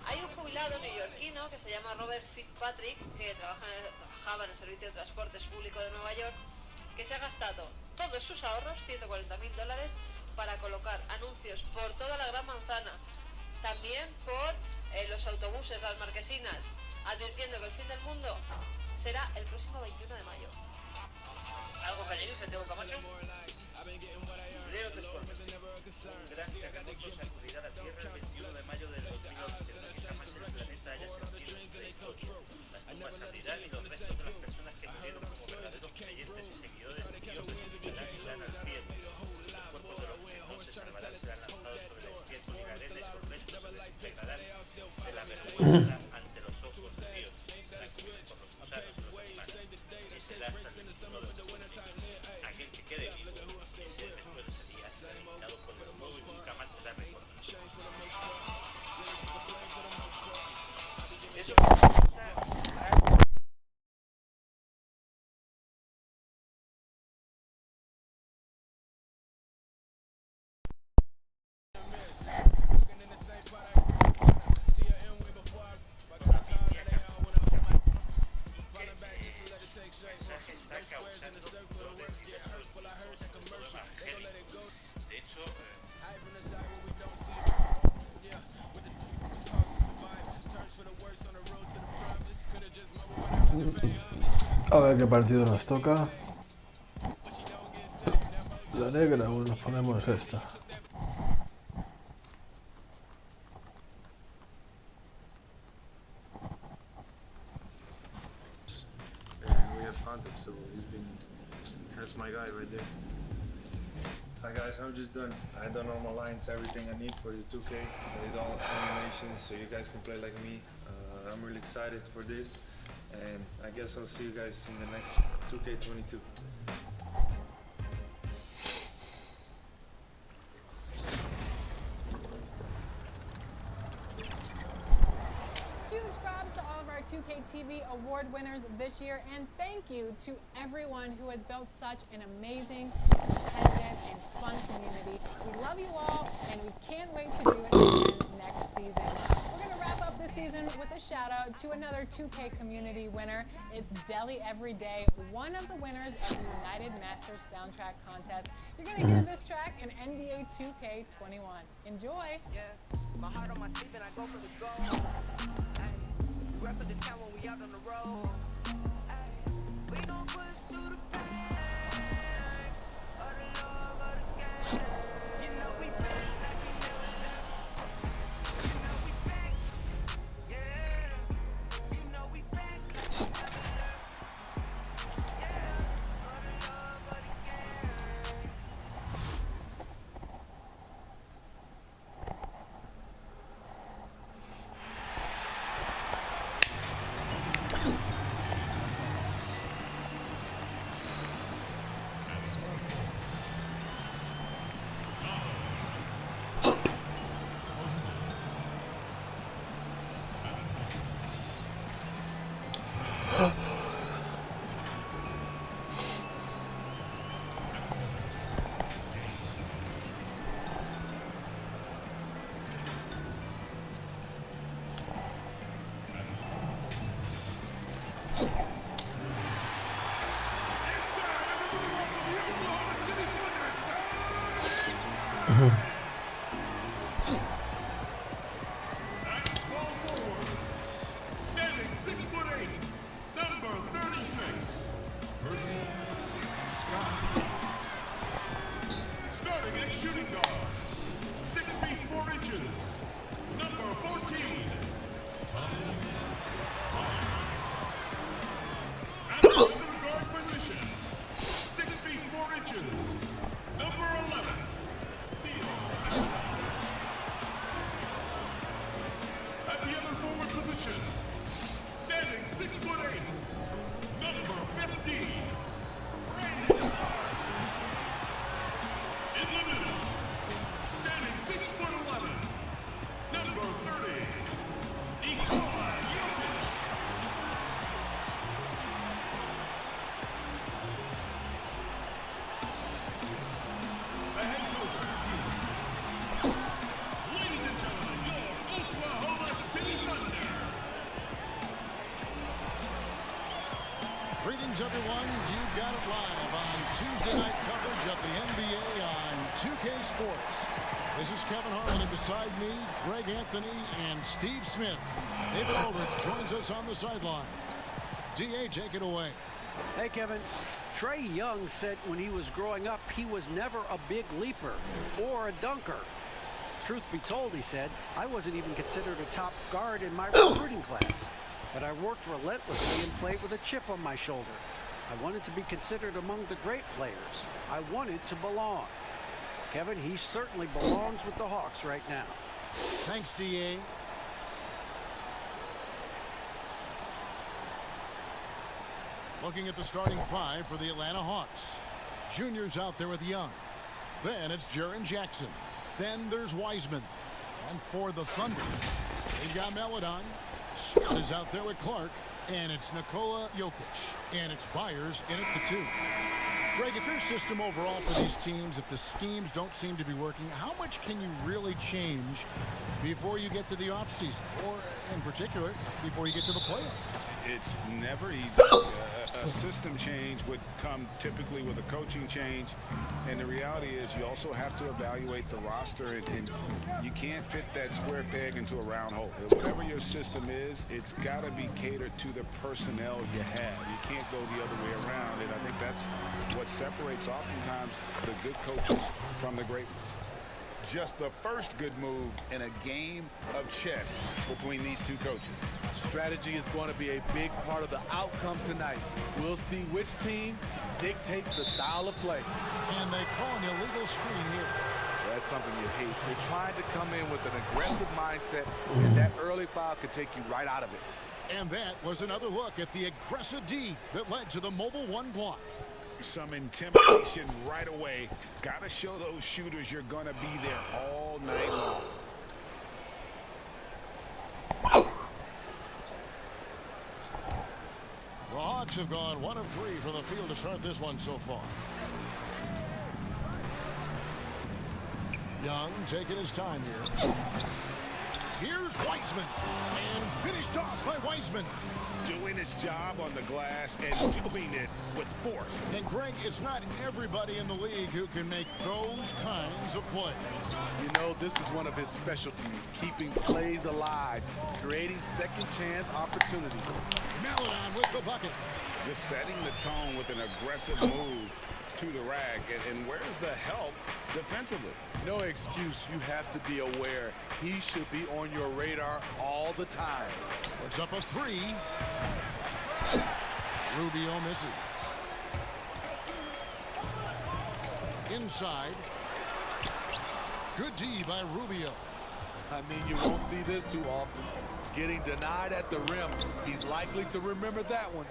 hay un jubilado neoyorquino que se llama Robert Fitzpatrick, que trabajaba en el Servicio de Transportes Público de Nueva York, que se ha gastado todos sus ahorros, $140.000, para colocar anuncios por toda la Gran Manzana, también por los autobuses, las marquesinas, advirtiendo que el fin del mundo será el próximo 21 de mayo. ¿Algo que añadir, Santiago Camacho? Leo textualmente. Un gran terremoto sacudirá la Tierra el 21 de mayo del 2011. Nunca jamás el planeta haya sentido en la historia. Las tumbas se abrirán y los restos de las personas que murieron como verdaderos creyentes y seguidores de Dios irán al cielo. Los cuerpos de los que no se salvarán serán lanzados sobre el estiércol y la arena y sus restos se desintegrarán de la vergüenza ante los ojos de Dios. Serán comidos por los gusanos y los animales. Y será hasta el 21 de octubre. Aquel que quede vivo, ese después de ese día será eliminado por el fuego y nunca más será recordado. Eso de hecho, a ver qué partido nos toca. La negra, o nos ponemos esta. And we have contact, so that's my guy right there. Hi guys, I'm just done. I done all my lines, everything I need for the 2K. I did all animations so you guys can play like me. I'm really excited for this, and I guess I'll see you guys in the next 2K22. Huge props to all of our 2K TV award winners this year, and thank you to everyone who has built such an amazing, competitive, and fun community. We love you all, and we can't wait to do it again next season. We're going to wrap up this season with a shout out to another 2K community winner. It's Deli Everyday, one of the winners of the United Masters soundtrack contest. You're going to hear this track in NBA 2K21. Enjoy! Yeah, my heart on my sleeve and I go for the goal. We rep for the town when we out on the road. We gon' push through the pain. All the love, all the game. You know we back like we never left. You know we back. Yeah. You know we back like we never left. Yeah. All the love, all the game. Standing 6'8", number 36, Percy Scott. Starting at shooting guard, 6 feet 4 inches, number 14, live on Tuesday night coverage of the NBA on 2K Sports. This is Kevin Harlan, and beside me, Greg Anthony and Steve Smith. David Aldridge joins us on the sideline. DA, take it away. Hey, Kevin. Trae Young said when he was growing up, he was never a big leaper or a dunker. Truth be told, he said, I wasn't even considered a top guard in my recruiting class. But I worked relentlessly and played with a chip on my shoulder. I wanted to be considered among the great players. I wanted to belong. Kevin, he certainly belongs with the Hawks right now. Thanks, DA. Looking at the starting five for the Atlanta Hawks. Junior's out there with Young. Then it's Jaren Jackson. Then there's Wiseman. And for the Thunder, they've got Melodon. Scott is out there with Clark. And it's Nikola Jokic. And it's Byers in at the 2. Greg, if your system overall for these teams, if the schemes don't seem to be working, how much can you really change before you get to the offseason? Or, in particular, before you get to the playoffs? It's never easy. A system change would come typically with a coaching change. And the reality is you also have to evaluate the roster. And you can't fit that square peg into a round hole. Whatever your system is, it's got to be catered to the personnel you have. You can't go the other way around. And I think that's what separates oftentimes the good coaches from the great ones. Just the first good move in a game of chess between these two coaches. Strategy is going to be a big part of the outcome tonight. We'll see which team dictates the style of play. And they call an illegal screen here. That's something you hate. You're trying to come in with an aggressive mindset, and that early foul could take you right out of it. And that was another look at the aggressive D that led to the mobile 1 block. Some intimidation right away. Got to show those shooters you're going to be there all night long. The Hawks have gone 1 of 3 from the field to start this one so far. Young taking his time here. Here's Wiseman, and finished off by Wiseman. Doing his job on the glass and doing it with force. And Greg, it's not everybody in the league who can make those kinds of plays. You know, this is one of his specialties, keeping plays alive, creating second chance opportunities. Melodon with the bucket. Just setting the tone with an aggressive move to the rack. And where's the help defensively? No excuse. You have to be aware. He should be on your radar all the time. Puts up a 3. Rubio misses. Inside. Good D by Rubio. I mean, you won't see this too often. Getting denied at the rim. He's likely to remember that one.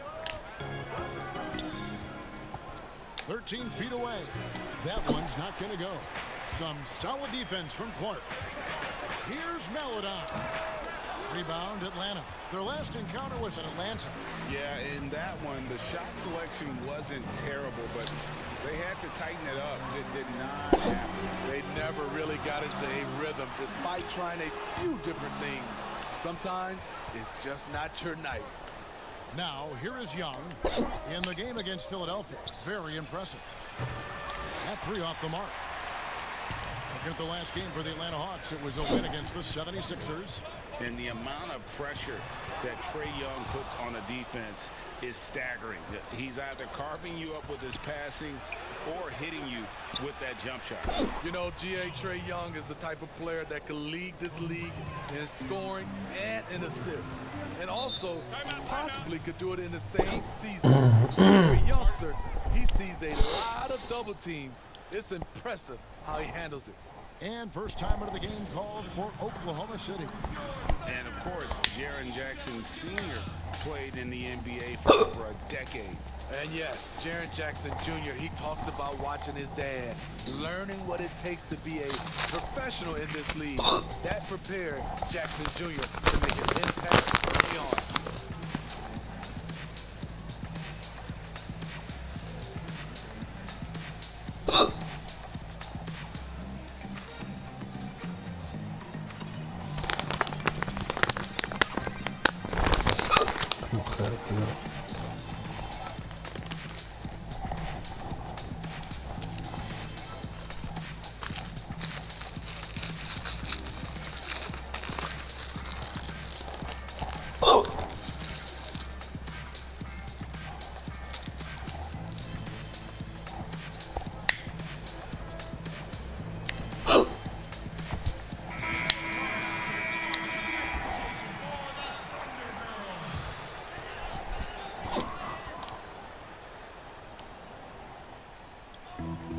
13 feet away. That one's not going to go. Some solid defense from Clark. Here's Melodon. Rebound Atlanta. Their last encounter was in Atlanta. Yeah, in that one, the shot selection wasn't terrible, but they had to tighten it up. It did not happen. They never really got into a rhythm, despite trying a few different things. Sometimes it's just not your night. Now, here is Young in the game against Philadelphia. Very impressive. That 3 off the mark. Look at the last game for the Atlanta Hawks. It was a win against the 76ers. And the amount of pressure that Trae Young puts on a defense is staggering. He's either carving you up with his passing or hitting you with that jump shot. You know, Trae Young is the type of player that can lead this league in scoring and in assists. And also possibly could do it in the same season. A youngster, he sees a lot of double teams. It's impressive how he handles it. And first timer of the game called for Oklahoma City. And of course, Jaren Jackson Sr. played in the NBA for over a decade. And yes, Jaren Jackson Jr., he talks about watching his dad, learning what it takes to be a professional in this league. That prepared Jackson Jr. to make an impact early on.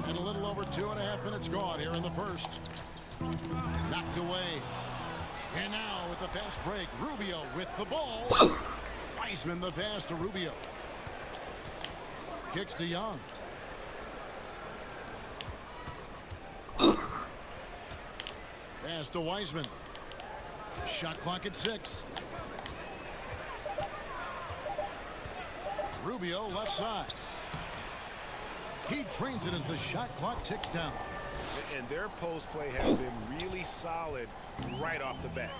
And a little over 2.5 minutes gone here in the first. Knocked away. And now with the fast break, Rubio with the ball. Wiseman the pass to Rubio. Kicks to Young. Pass to Wiseman. Shot clock at 6. Rubio left side. He trains it as the shot clock ticks down. And their post play has been really solid right off the bat.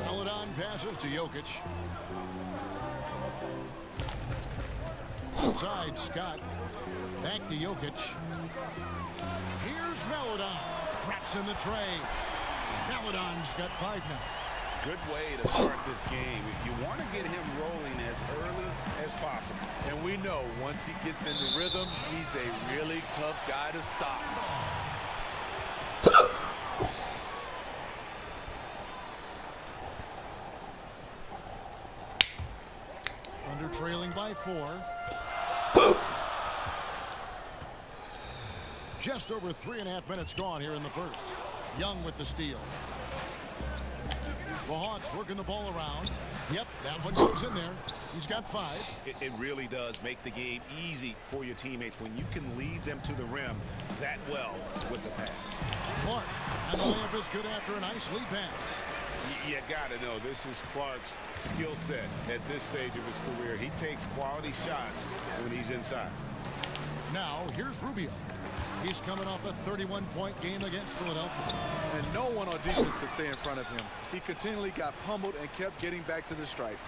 Meladon passes to Jokic. Outside, Scott. Back to Jokic. Here's Meladon. Drops in the tray. Meladon's got 5 now. Good way to start this game. You want to get him rolling as early as possible. And we know once he gets in the rhythm, he's a really tough guy to stop. Thunder trailing by 4. Just over 3.5 minutes gone here in the first. Young with the steal. The Hawks working the ball around. Yep, that one goes in there. He's got 5. It really does make the game easy for your teammates when you can lead them to the rim that well with the pass. Clark, and the layup is good after a nice lead pass. You got to know this is Clark's skill set at this stage of his career. He takes quality shots when he's inside. Now, here's Rubio. He's coming off a 31-point game against Philadelphia. And no one on defense could stay in front of him. He continually got pummeled and kept getting back to the stripe.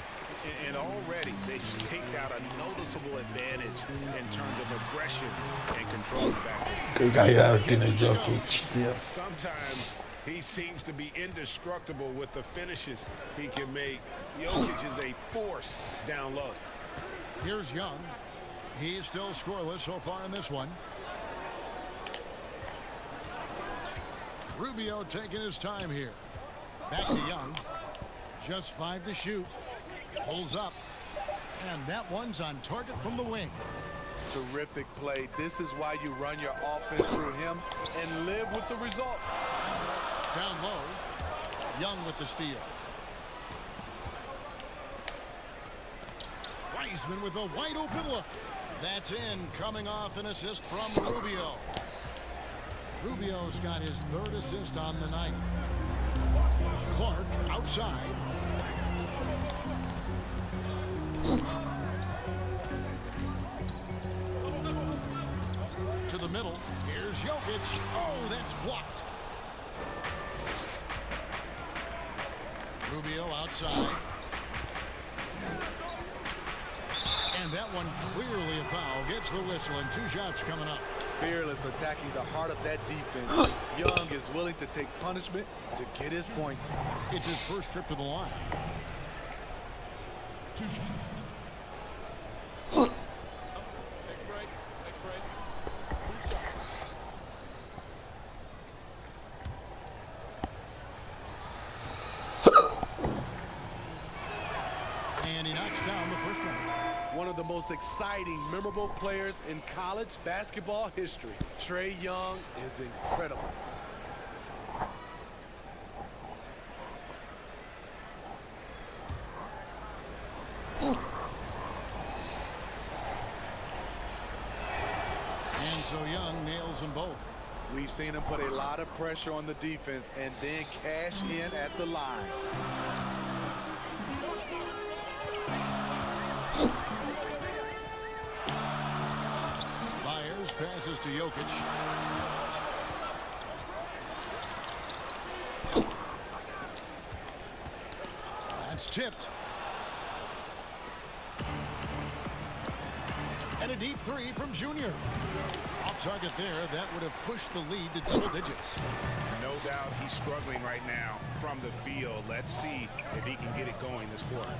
And already they staked out a noticeable advantage in terms of aggression and control back there. Sometimes he seems to be indestructible with the finishes he can make. Jokic is a force down low. Here's Young. He's still scoreless so far in this one. Rubio taking his time here. Back to Young. Just 5 to shoot. Pulls up. And that one's on target from the wing. Terrific play. This is why you run your offense through him and live with the results. Down low. Young with the steal. Wiseman with a wide open look. That's in, coming off an assist from Rubio. Rubio's got his 3rd assist on the night. Clark outside. To the middle. Here's Jokic. Oh, that's blocked. Rubio outside. And that one clearly a foul. Gets the whistle and 2 shots coming up. Fearless attacking the heart of that defense. Young is willing to take punishment to get his points. It's his first trip to the line. And he knocks down the first one. One of the most exciting, memorable players in college basketball history. Trae Young is incredible. And so Young nails them both. We've seen him put a lot of pressure on the defense and then cash in at the line. Myers passes to Jokic. That's tipped. And a deep 3 from Junior. Off target there. That would have pushed the lead to double digits. No doubt he's struggling right now from the field. Let's see if he can get it going this quarter.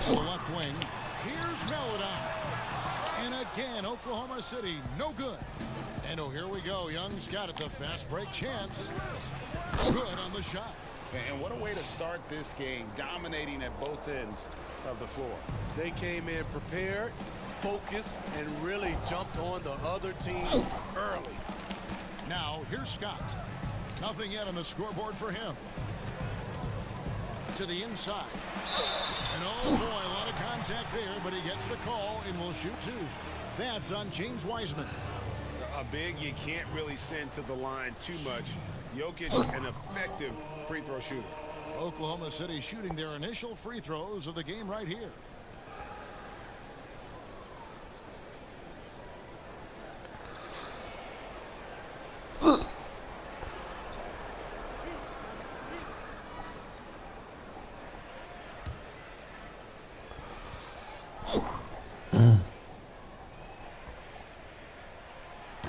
To the left wing. Here's Meladon. And again, Oklahoma City, no good. And oh, here we go. Young's got it. The fast break chance. Good on the shot. And what a way to start this game, dominating at both ends of the floor. They came in prepared, focused and really jumped on the other team early. Now, here's Scott. Nothing yet on the scoreboard for him. To the inside. And oh boy, a lot of contact there, but he gets the call and will shoot two. That's on James Wiseman. A big you can't really send to the line too much. Jokic, an effective free throw shooter. Oklahoma City shooting their initial free throws of the game right here.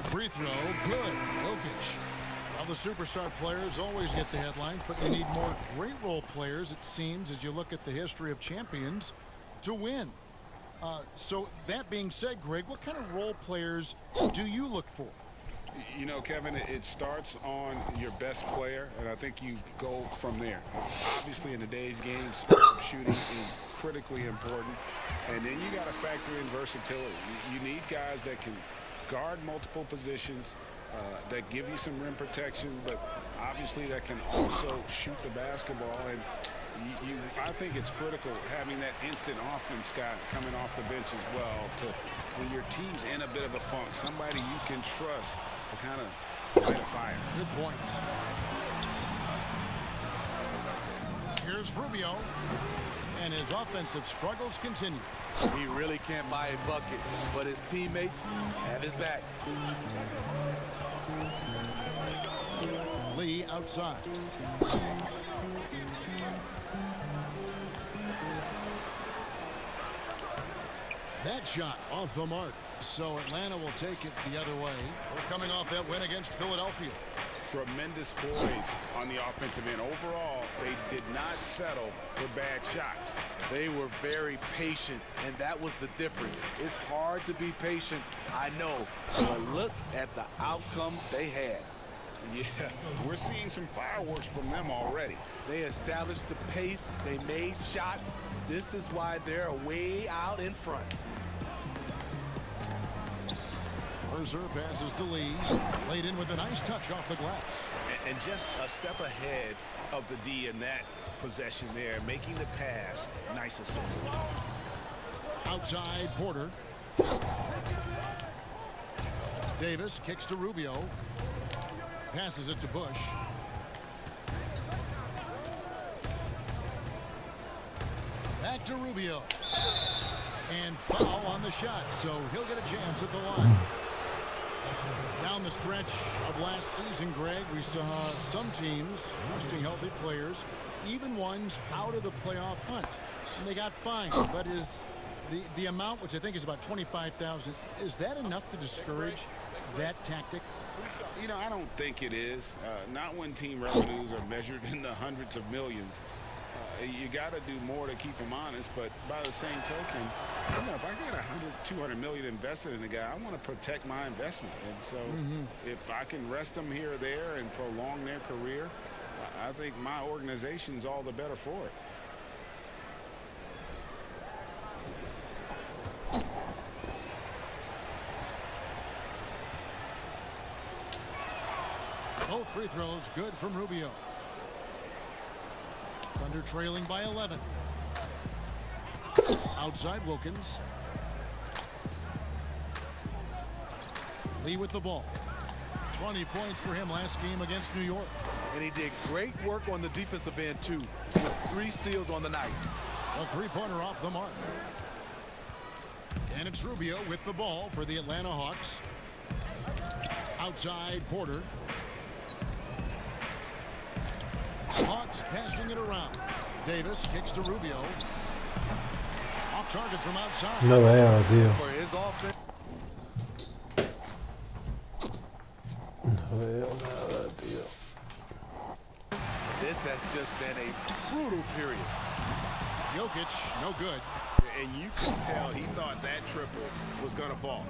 Free throw, good. Jokic. Well, the superstar players always get the headlines, but you need more great role players, it seems, as you look at the history of champions, to win. So that being said, Greg, what kind of role players do you look for? You know, Kevin, it starts on your best player, and I think you go from there. Obviously, in today's game, spot-up shooting is critically important, and then you got to factor in versatility. You need guys that can guard multiple positions, that give you some rim protection, but obviously that can also shoot the basketball. And I think it's critical having that instant offense guy coming off the bench as well, to when your team's in a bit of a funk, somebody you can trust to kind of light a fire. Good point. Here's Rubio, and his offensive struggles continue. He really can't buy a bucket, but his teammates have his back. Lee outside. That shot off the mark. So Atlanta will take it the other way. We're coming off that win against Philadelphia. Tremendous poise on the offensive end. Overall, they did not settle for bad shots. They were very patient, and that was the difference. It's hard to be patient, I know, but look at the outcome they had. Yeah, we're seeing some fireworks from them already. They established the pace. They made shots. This is why they're way out in front. Mercer passes to Lee. Laid in with a nice touch off the glass. And just a step ahead of the D in that possession there, making the pass. Nice assist. Outside, Porter. Davis kicks to Rubio. Passes it to Bush. Back to Rubio. And foul on the shot, so he'll get a chance at the line. Down the stretch of last season, Greg, we saw some teams resting healthy players, even ones out of the playoff hunt. And they got fined, but is the amount, which I think is about $25,000, is that enough to discourage that tactic? You know, I don't think it is. Not when team revenues are measured in the hundreds of millions. You got to do more to keep them honest, but by the same token, you know, if I got 100, 200 million invested in a guy, I want to protect my investment. And so if I can rest them here or there and prolong their career, I think my organization's all the better for it. Both free throws good from Rubio. Thunder trailing by 11. Outside Wilkins. Lee with the ball. 20 points for him last game against New York. And he did great work on the defensive end, too, with 3 steals on the night. A three-pointer off the mark. And it's Rubio with the ball for the Atlanta Hawks. Outside Porter. Hawks passing it around. Davis kicks to Rubio. Off target from outside. No veo, tío. For his offense. No veo nada, tío. This has just been a brutal period. Jokic, no good. And you could tell he thought that triple was going to fall.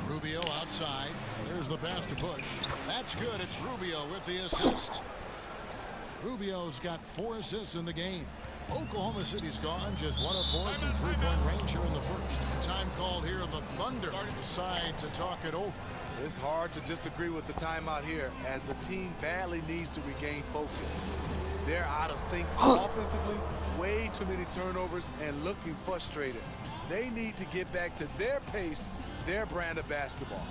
Rubio outside. There's the pass to Bush. That's good. It's Rubio with the assist. Rubio's got 4 assists in the game. Oklahoma City's gone just 1 of 4 from three-point range here in the first. Time called here. The Thunder decide to talk it over. It's hard to disagree with the timeout here, as the team badly needs to regain focus. They're out of sync offensively, way too many turnovers, and looking frustrated. They need to get back to their pace, their brand of basketball.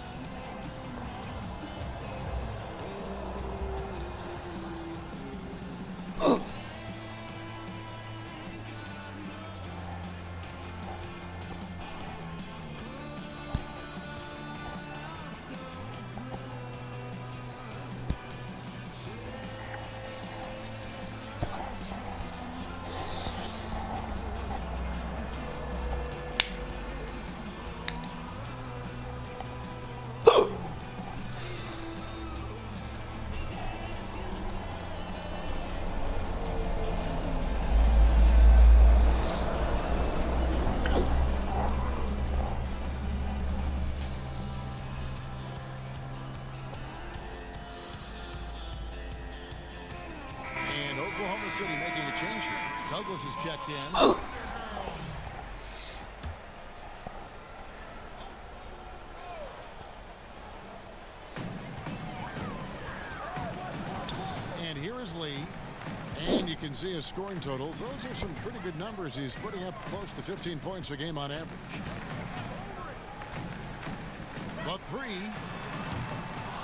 Oklahoma City making a change here. Douglas is checked in. And here is Lee. And you can see his scoring totals. Those are some pretty good numbers. He's putting up close to 15 points a game on average. But three.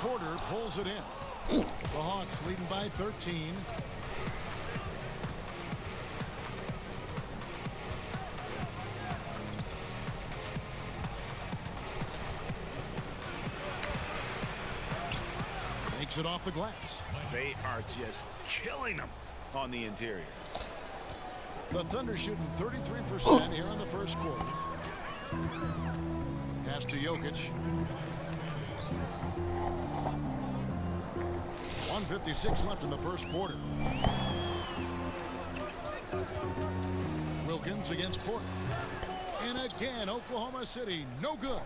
Porter pulls it in. The Hawks leading by 13. Makes it off the glass. They are just killing them on the interior. The Thunder shooting 33% here in the first quarter. Pass to Jokic. 1:56 left in the first quarter. Wilkins against Porter. And again, Oklahoma City, no good.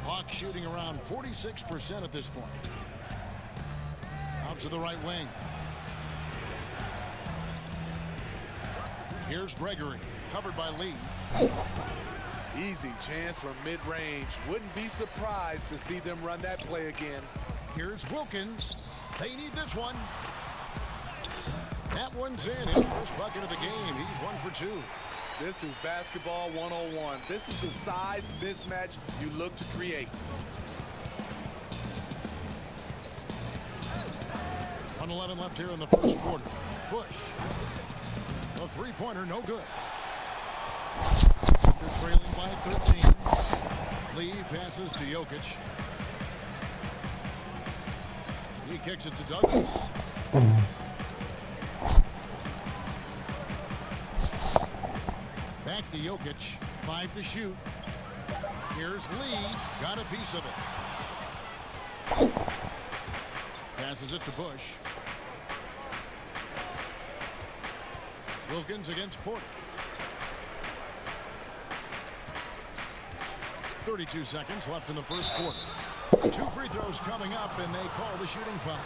Hawks shooting around 46% at this point. Out to the right wing. Here's Gregory, covered by Lee. Easy chance for mid-range. Wouldn't be surprised to see them run that play again. Here's Wilkins. They need this one. That one's in. His first bucket of the game. He's 1 for 2. This is basketball 101. This is the size mismatch you look to create. 1:11 left here in the first quarter. Bush. The three-pointer, no good. They're trailing by 13. Lee passes to Jokic. He kicks it to Douglas. Back to Jokic. 5 to shoot. Here's Lee. Got a piece of it. Passes it to Bush. Wilkins against Porter. 32 seconds left in the first quarter. 2 free throws coming up, and they call the shooting foul.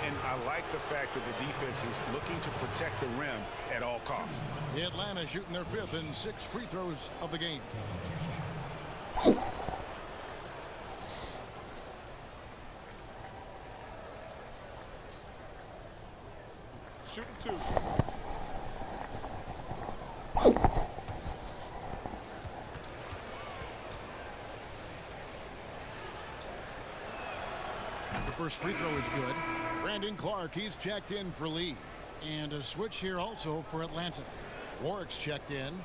And I like the fact that the defense is looking to protect the rim at all costs. Atlanta shooting their 5th and 6 free throws of the game. Shooting 2. The first free throw is good. Brandon Clark, he's checked in for Lee. And a switch here also for Atlanta. Warwick's checked in.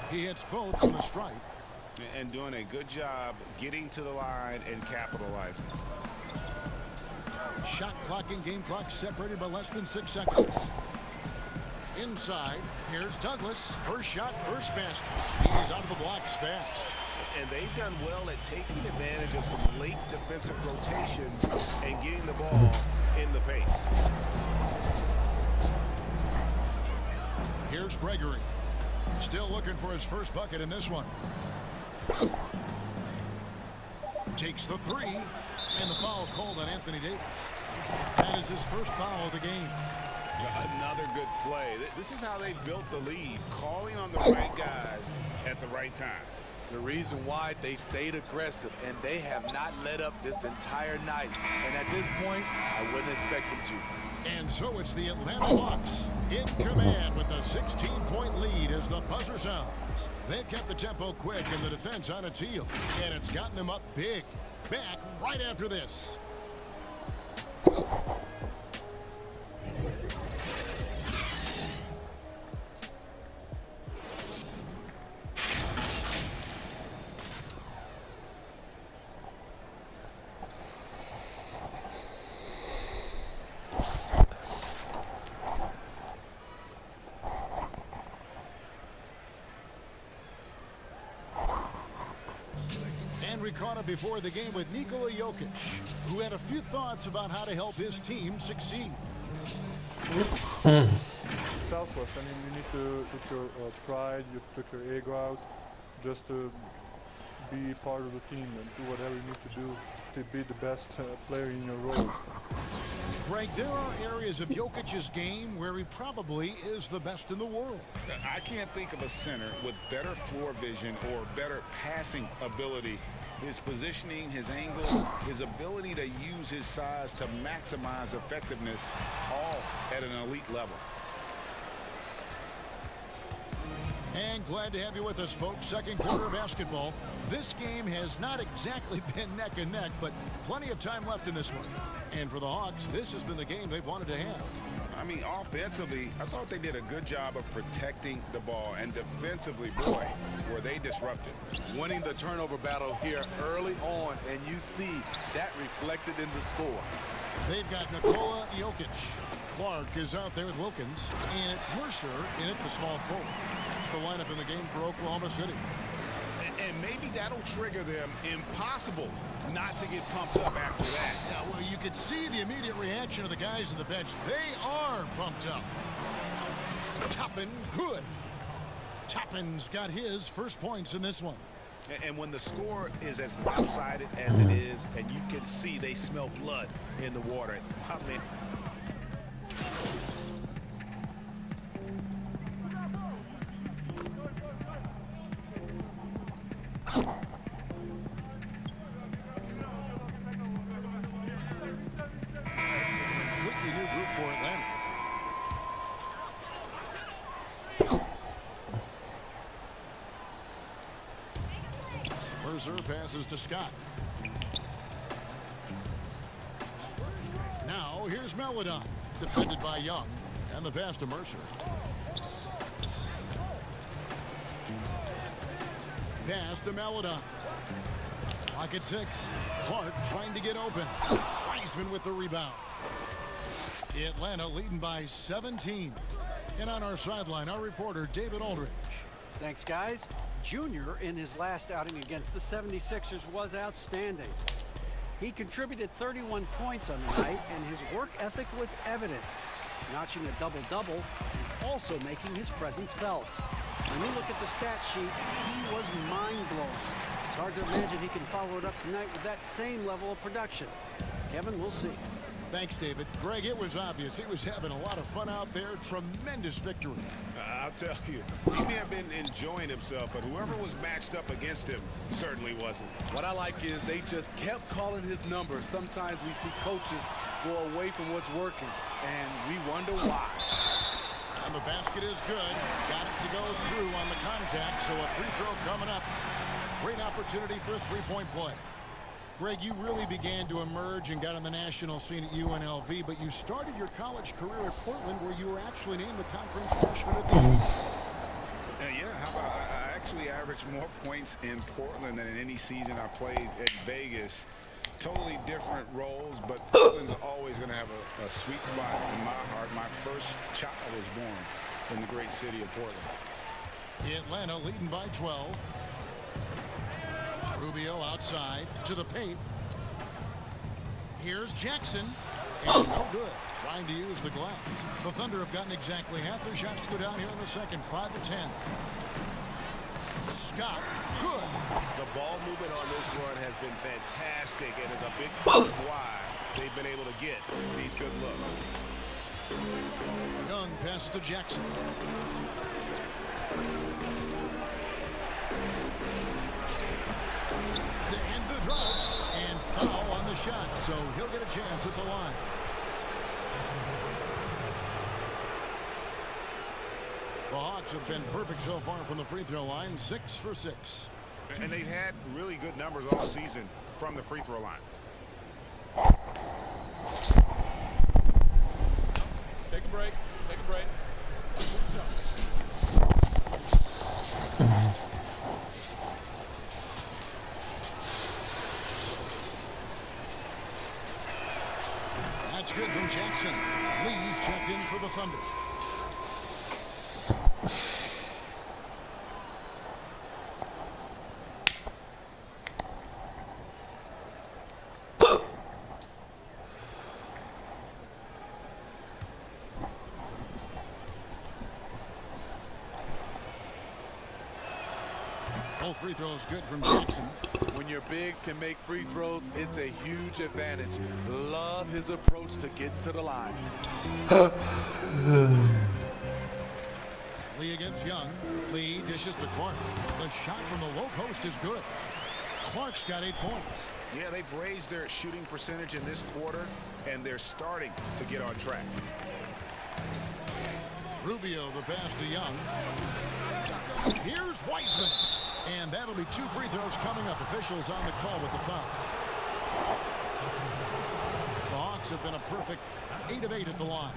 He hits both from the stripe. And doing a good job getting to the line and capitalizing. Shot clock and game clock separated by less than 6 seconds. Inside, here's Douglas. First shot, first basket. He's out of the blocks fast. And they've done well at taking advantage of some late defensive rotations and getting the ball in the paint. Here's Gregory. Still looking for his first bucket in this one. Takes the three, and the foul called on Anthony Davis. That is his first foul of the game. Another good play. This is how they built the lead, calling on the right guys at the right time. The reason why they've stayed aggressive, and they have not let up this entire night. And at this point, I wouldn't expect them to. And so it's the Atlanta Hawks in command with a 16-point lead as the buzzer sounds. They've kept the tempo quick and the defense on its heels, and it's gotten them up big. Back right after this. We caught up before the game with Nikola Jokic, who had a few thoughts about how to help his team succeed. Selfless. I mean, you need to took your pride, you took your ego out, just to be part of the team and do whatever you need to do to be the best player in your role. Greg, there are areas of Jokic's game where he probably is the best in the world. I can't think of a center with better floor vision or better passing ability. His positioning, his angles, his ability to use his size to maximize effectiveness, all at an elite level. And glad to have you with us, folks. Second quarter basketball. This game has not exactly been neck and neck, but plenty of time left in this one. And for the Hawks, this has been the game they've wanted to have. I mean, offensively, I thought they did a good job of protecting the ball. And defensively, boy, were they disruptive. Winning the turnover battle here early on, and you see that reflected in the score. They've got Nikola Jokic. Clark is out there with Wilkins, and it's Mercer in at the small forward. It's the lineup in the game for Oklahoma City. And maybe that'll trigger them. Impossible not to get pumped up after that. Yeah, well, you could see the immediate reaction of the guys on the bench. They are pumped up. Toppin, good. Toppin's got his first points in this one. And when the score is as lopsided as it is, and you can see they smell blood in the water. I mean, completely new group for Atlanta. Mercer passes to Scott. Now here's Melodon, defended by Young, and the pass to Mercer. Pass to Melodon. Clock at 6. Clark trying to get open. Wiseman with the rebound. Atlanta leading by 17. And on our sideline, our reporter David Aldridge. Thanks, guys. Junior in his last outing against the 76ers was outstanding. He contributed 31 points on the night, and his work ethic was evident, notching a double-double and also making his presence felt. When you look at the stat sheet, he was mind-blowing. It's hard to imagine he can follow it up tonight with that same level of production. Kevin, we'll see. Thanks, David. Greg, it was obvious. He was having a lot of fun out there. Tremendous victory. I'll tell you, he may have been enjoying himself, but whoever was matched up against him certainly wasn't. What I like is they just kept calling his number. Sometimes we see coaches go away from what's working, and we wonder why. And the basket is good. Got it to go through on the contact, so a free throw coming up. Great opportunity for a three-point play. Greg, you really began to emerge and got on the national scene at UNLV, but you started your college career at Portland, where you were actually named the conference freshman of the year. Yeah, how about I actually averaged more points in Portland than in any season I played at Vegas. Totally different roles, but Portland's always going to have a sweet spot in my heart. My first child was born in the great city of Portland. Atlanta leading by 12. Rubio outside to the paint. Here's Jackson. And no good. Trying to use the glass. The Thunder have gotten exactly half their shots to go down here in the second. 5-10. Scott, good. The ball movement on this run has been fantastic, and is a big part of why they've been able to get these good looks. Young passes to Jackson. And the drive. And foul on the shot, so he'll get a chance at the line. The Hawks have been perfect so far from the free throw line, 6 for 6. And they've had really good numbers all season from the free throw line. Take a break. Take a break. 2 shots. That's good from Jackson. Lee's checked in for the Thunder. Both free throws good from Jackson. When your bigs can make free throws, it's a huge advantage. Love his approach to get to the line. Lee against Young. Lee dishes to Clark. The shot from the low post is good. Clark's got 8 points. Yeah, they've raised their shooting percentage in this quarter, and they're starting to get on track. Rubio the pass to Young. Here's Wiseman. And that'll be 2 free throws coming up. Officials on the call with the foul. The Hawks have been a perfect 8 of 8 at the line.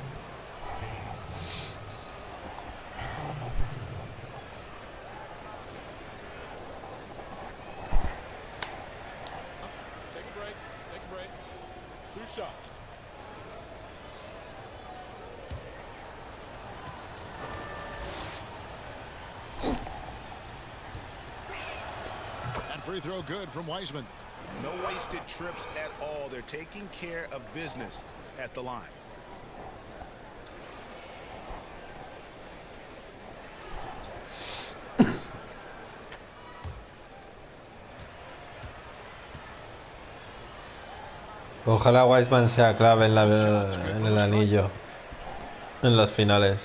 Take a break. Take a break. 2 shots. Free throw good from Wiseman. No wasted trips at all. They're taking care of business at the line. Ojalá Wiseman sea clave en el anillo, en las finales.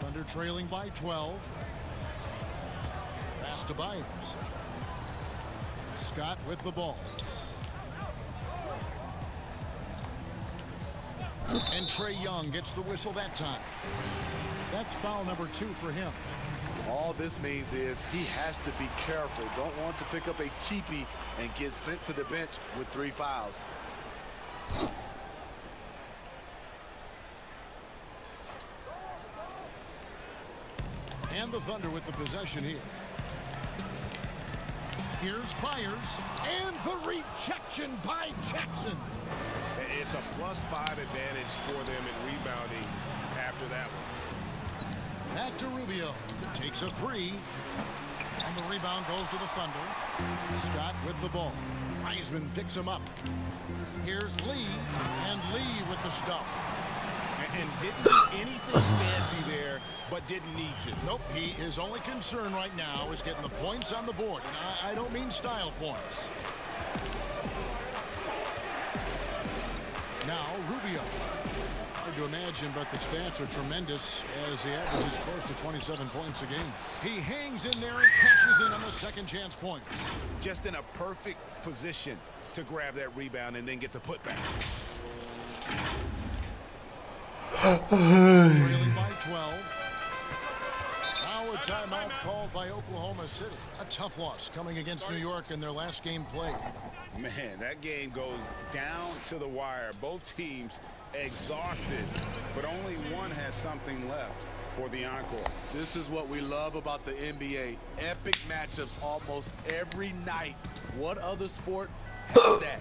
Thunder trailing by 12. Pass to Byers. Scott with the ball. And Trae Young gets the whistle that time. That's foul number 2 for him. All this means is he has to be careful. Don't want to pick up a cheapie and get sent to the bench with 3 fouls. And the Thunder with the possession here. Here's Byers, and the rejection by Jackson. It's a +5 advantage for them in rebounding after that one. Back to Rubio. Takes a 3. And the rebound goes to the Thunder. Scott with the ball. Wiseman picks him up. Here's Lee, and Lee with the stuff. And didn't do anything fancy there, but didn't need to. Nope, his only concern right now is getting the points on the board. And I don't mean style points. Now, Rubio. Hard to imagine, but the stats are tremendous as he averages close to 27 points a game. He hangs in there and cashes in on the second chance points. Just in a perfect position to grab that rebound and then get the putback. Trailing by 12. Now a timeout called by Oklahoma City. A tough loss coming against New York in their last game played. Man, that game goes down to the wire. Both teams exhausted, but only one has something left for the encore. This is what we love about the NBA. Epic matchups almost every night. What other sport has that?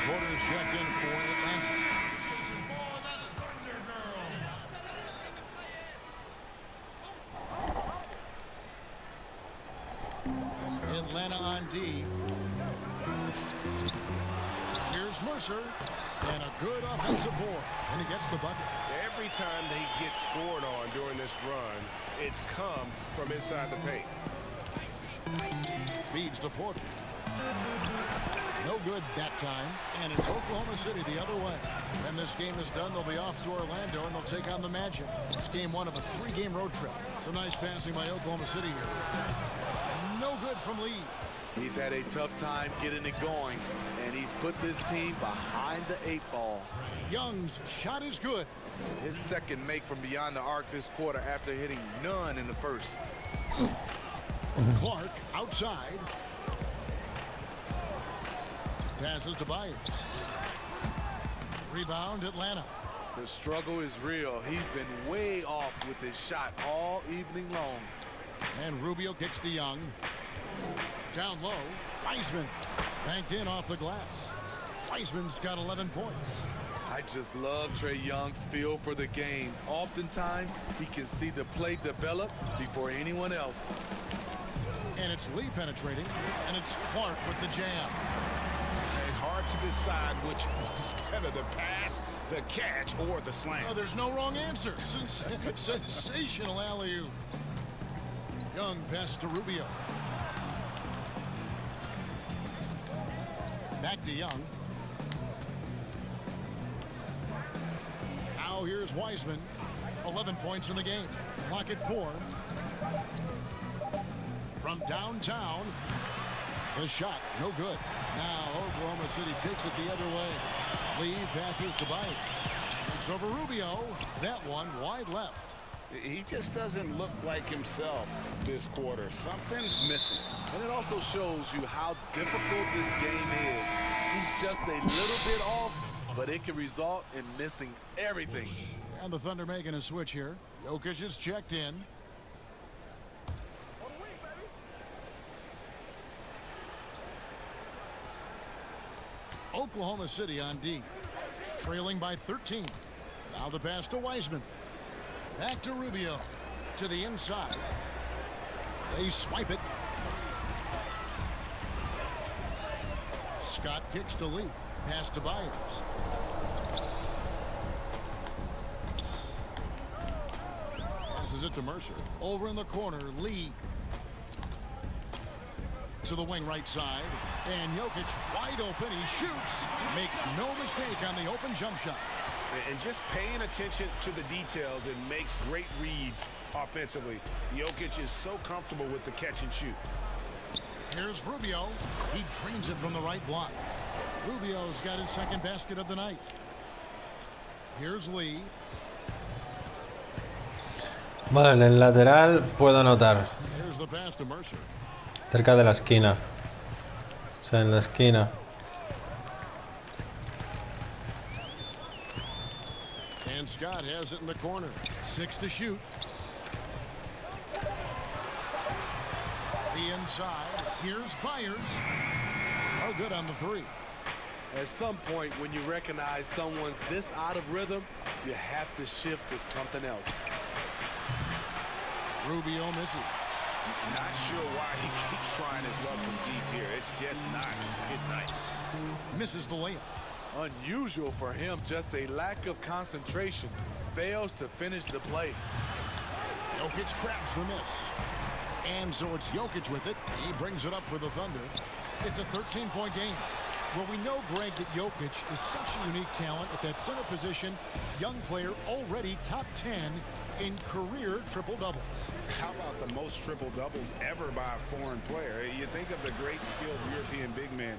Quarters checked in for Atlanta. Atlanta on D. Here's Mercer. And a good offensive board. And he gets the bucket. Every time they get scored on during this run, it's come from inside the paint. Feeds to Porter. No good that time. And it's Oklahoma City the other way. When this game is done, they'll be off to Orlando, and they'll take on the Magic. It's game one of a 3-game road trip. Some nice passing by Oklahoma City here. No good from Lee. He's had a tough time getting it going, and he's put this team behind the 8 ball. Young's shot is good. His second make from beyond the arc this quarter after hitting none in the first. Clark outside. Passes to Byers. Rebound Atlanta. The struggle is real. He's been way off with his shot all evening long. And Rubio kicks to Young. Down low. Wiseman banked in off the glass. Wiseman's got 11 points. I just love Trae Young's feel for the game. Oftentimes, he can see the play develop before anyone else. And it's Lee penetrating. And it's Clark with the jam. Hard to decide which was better, the pass, the catch, or the slam. Oh, there's no wrong answer. Sensational alley-oop. Young pass to Rubio. Back to Young. Now here's Wiseman. 11 points in the game. Clock at 4. From downtown. His shot, no good. Now Oklahoma City takes it the other way. Lee passes to Byers. It's over Rubio. That one wide left. He just doesn't look like himself this quarter. Something's missing. And it also shows you how difficult this game is. He's just a little bit off, but it can result in missing everything. And the Thunder making a switch here. Jokic is checked in. Oklahoma City on D. Trailing by 13. Now the pass to Wiseman. Back to Rubio. To the inside. They swipe it. Scott kicks to Lee. Pass to Byers. Passes it to Mercer. Over in the corner, Lee. To the wing right side. And Jokic wide open. He shoots. Makes no mistake on the open jump shot. And just paying attention to the details, it makes great reads offensively. Jokic is so comfortable with the catch and shoot. Here's Rubio. He drains it from the right block. Rubio's got his second basket of the night. Here's Lee. Vale, en el lateral puedo anotar. Here's the pass to Mercer. Cerca de la esquina. O sea, en la esquina. And Scott has it in the corner. 6 to shoot. The inside. Here's Byers. Oh, good on the 3. At some point, when you recognize someone's this out of rhythm, you have to shift to something else. Rubio misses. Not sure why he keeps trying his luck from deep here. It's just not his night. Misses the layup. Unusual for him, just a lack of concentration. Fails to finish the play. Jokic grabs the miss. And so it's Jokic with it. He brings it up for the Thunder. It's a 13-point game. Well, we know, Greg, that Jokic is such a unique talent at that center position. Young player, already top 10 in career triple-doubles. How about the most triple-doubles ever by a foreign player? You think of the great skilled European big men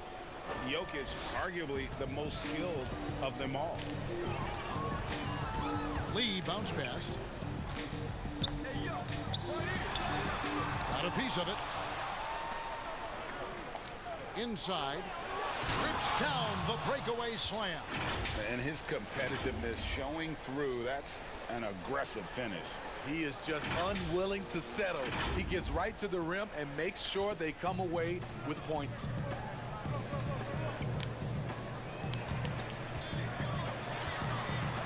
Jokic, arguably the most skilled of them all. Lee bounce pass. Got a piece of it. Inside. Trips down the breakaway slam. And his competitiveness showing through. That's an aggressive finish. He is just unwilling to settle. He gets right to the rim and makes sure they come away with points.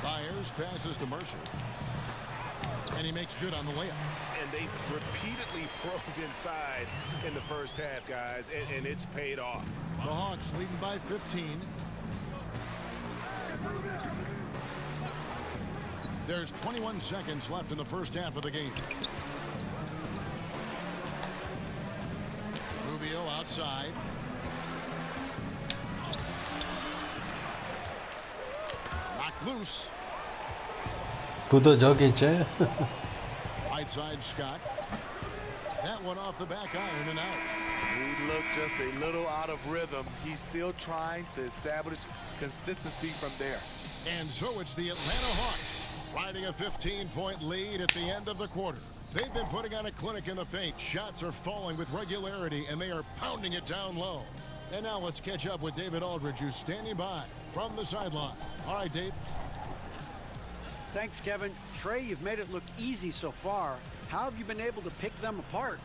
Byers passes to Mercer. And he makes good on the layup. And they repeatedly probed inside in the first half, guys, and it's paid off. The Hawks leading by 15. There's 21 seconds left in the first half of the game. Rubio outside. Knocked loose. Puto Jokic, eh? Right side Scott. That one off the back iron and out. He looked just a little out of rhythm. He's still trying to establish consistency from there. And so it's the Atlanta Hawks riding a 15-point lead at the end of the quarter. They've been putting on a clinic in the paint. Shots are falling with regularity, and they are pounding it down low. And now let's catch up with David Aldridge, who's standing by from the sideline. All right, Dave. Thanks, Kevin. Trey, you've made it look easy so far. How have you been able to pick them apart?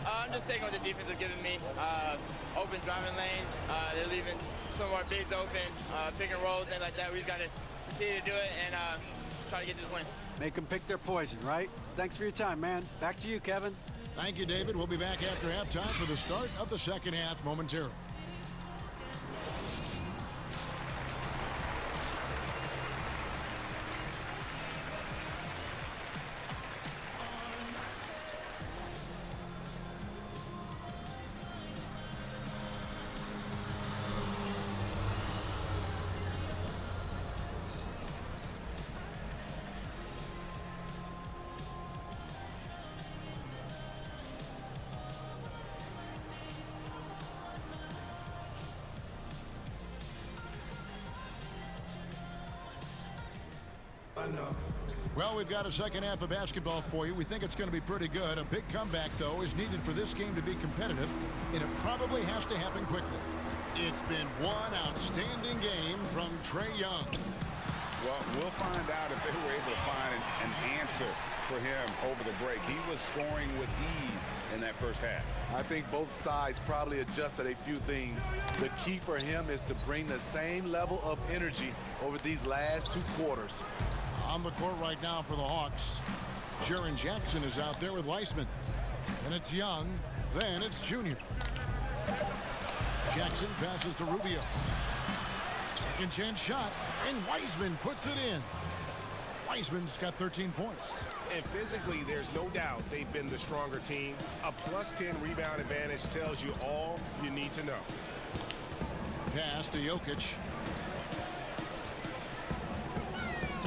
I'm just taking what the defense is giving me. Open driving lanes. They're leaving some of our bigs open. Pick and rolls, things like that. We just got to continue to do it and try to get this win. Make them pick their poison, right? Thanks for your time, man. Back to you, Kevin. Thank you, David. We'll be back after halftime for the start of the second half momentarily. Well, we've got a second half of basketball for you. We think it's going to be pretty good. A big comeback, though, is needed for this game to be competitive, and it probably has to happen quickly. It's been one outstanding game from Trae Young. Well, we'll find out if they were able to find an answer for him over the break. He was scoring with ease in that first half. I think both sides probably adjusted a few things. The key for him is to bring the same level of energy over these last two quarters. On the court right now for the Hawks, Jaren Jackson is out there with Weissman. And it's Young, then it's Junior. Jackson passes to Rubio. Second chance shot, and Weissman puts it in. Weissman's got 13 points. And physically, there's no doubt they've been the stronger team. A +10 rebound advantage tells you all you need to know. Pass to Jokic.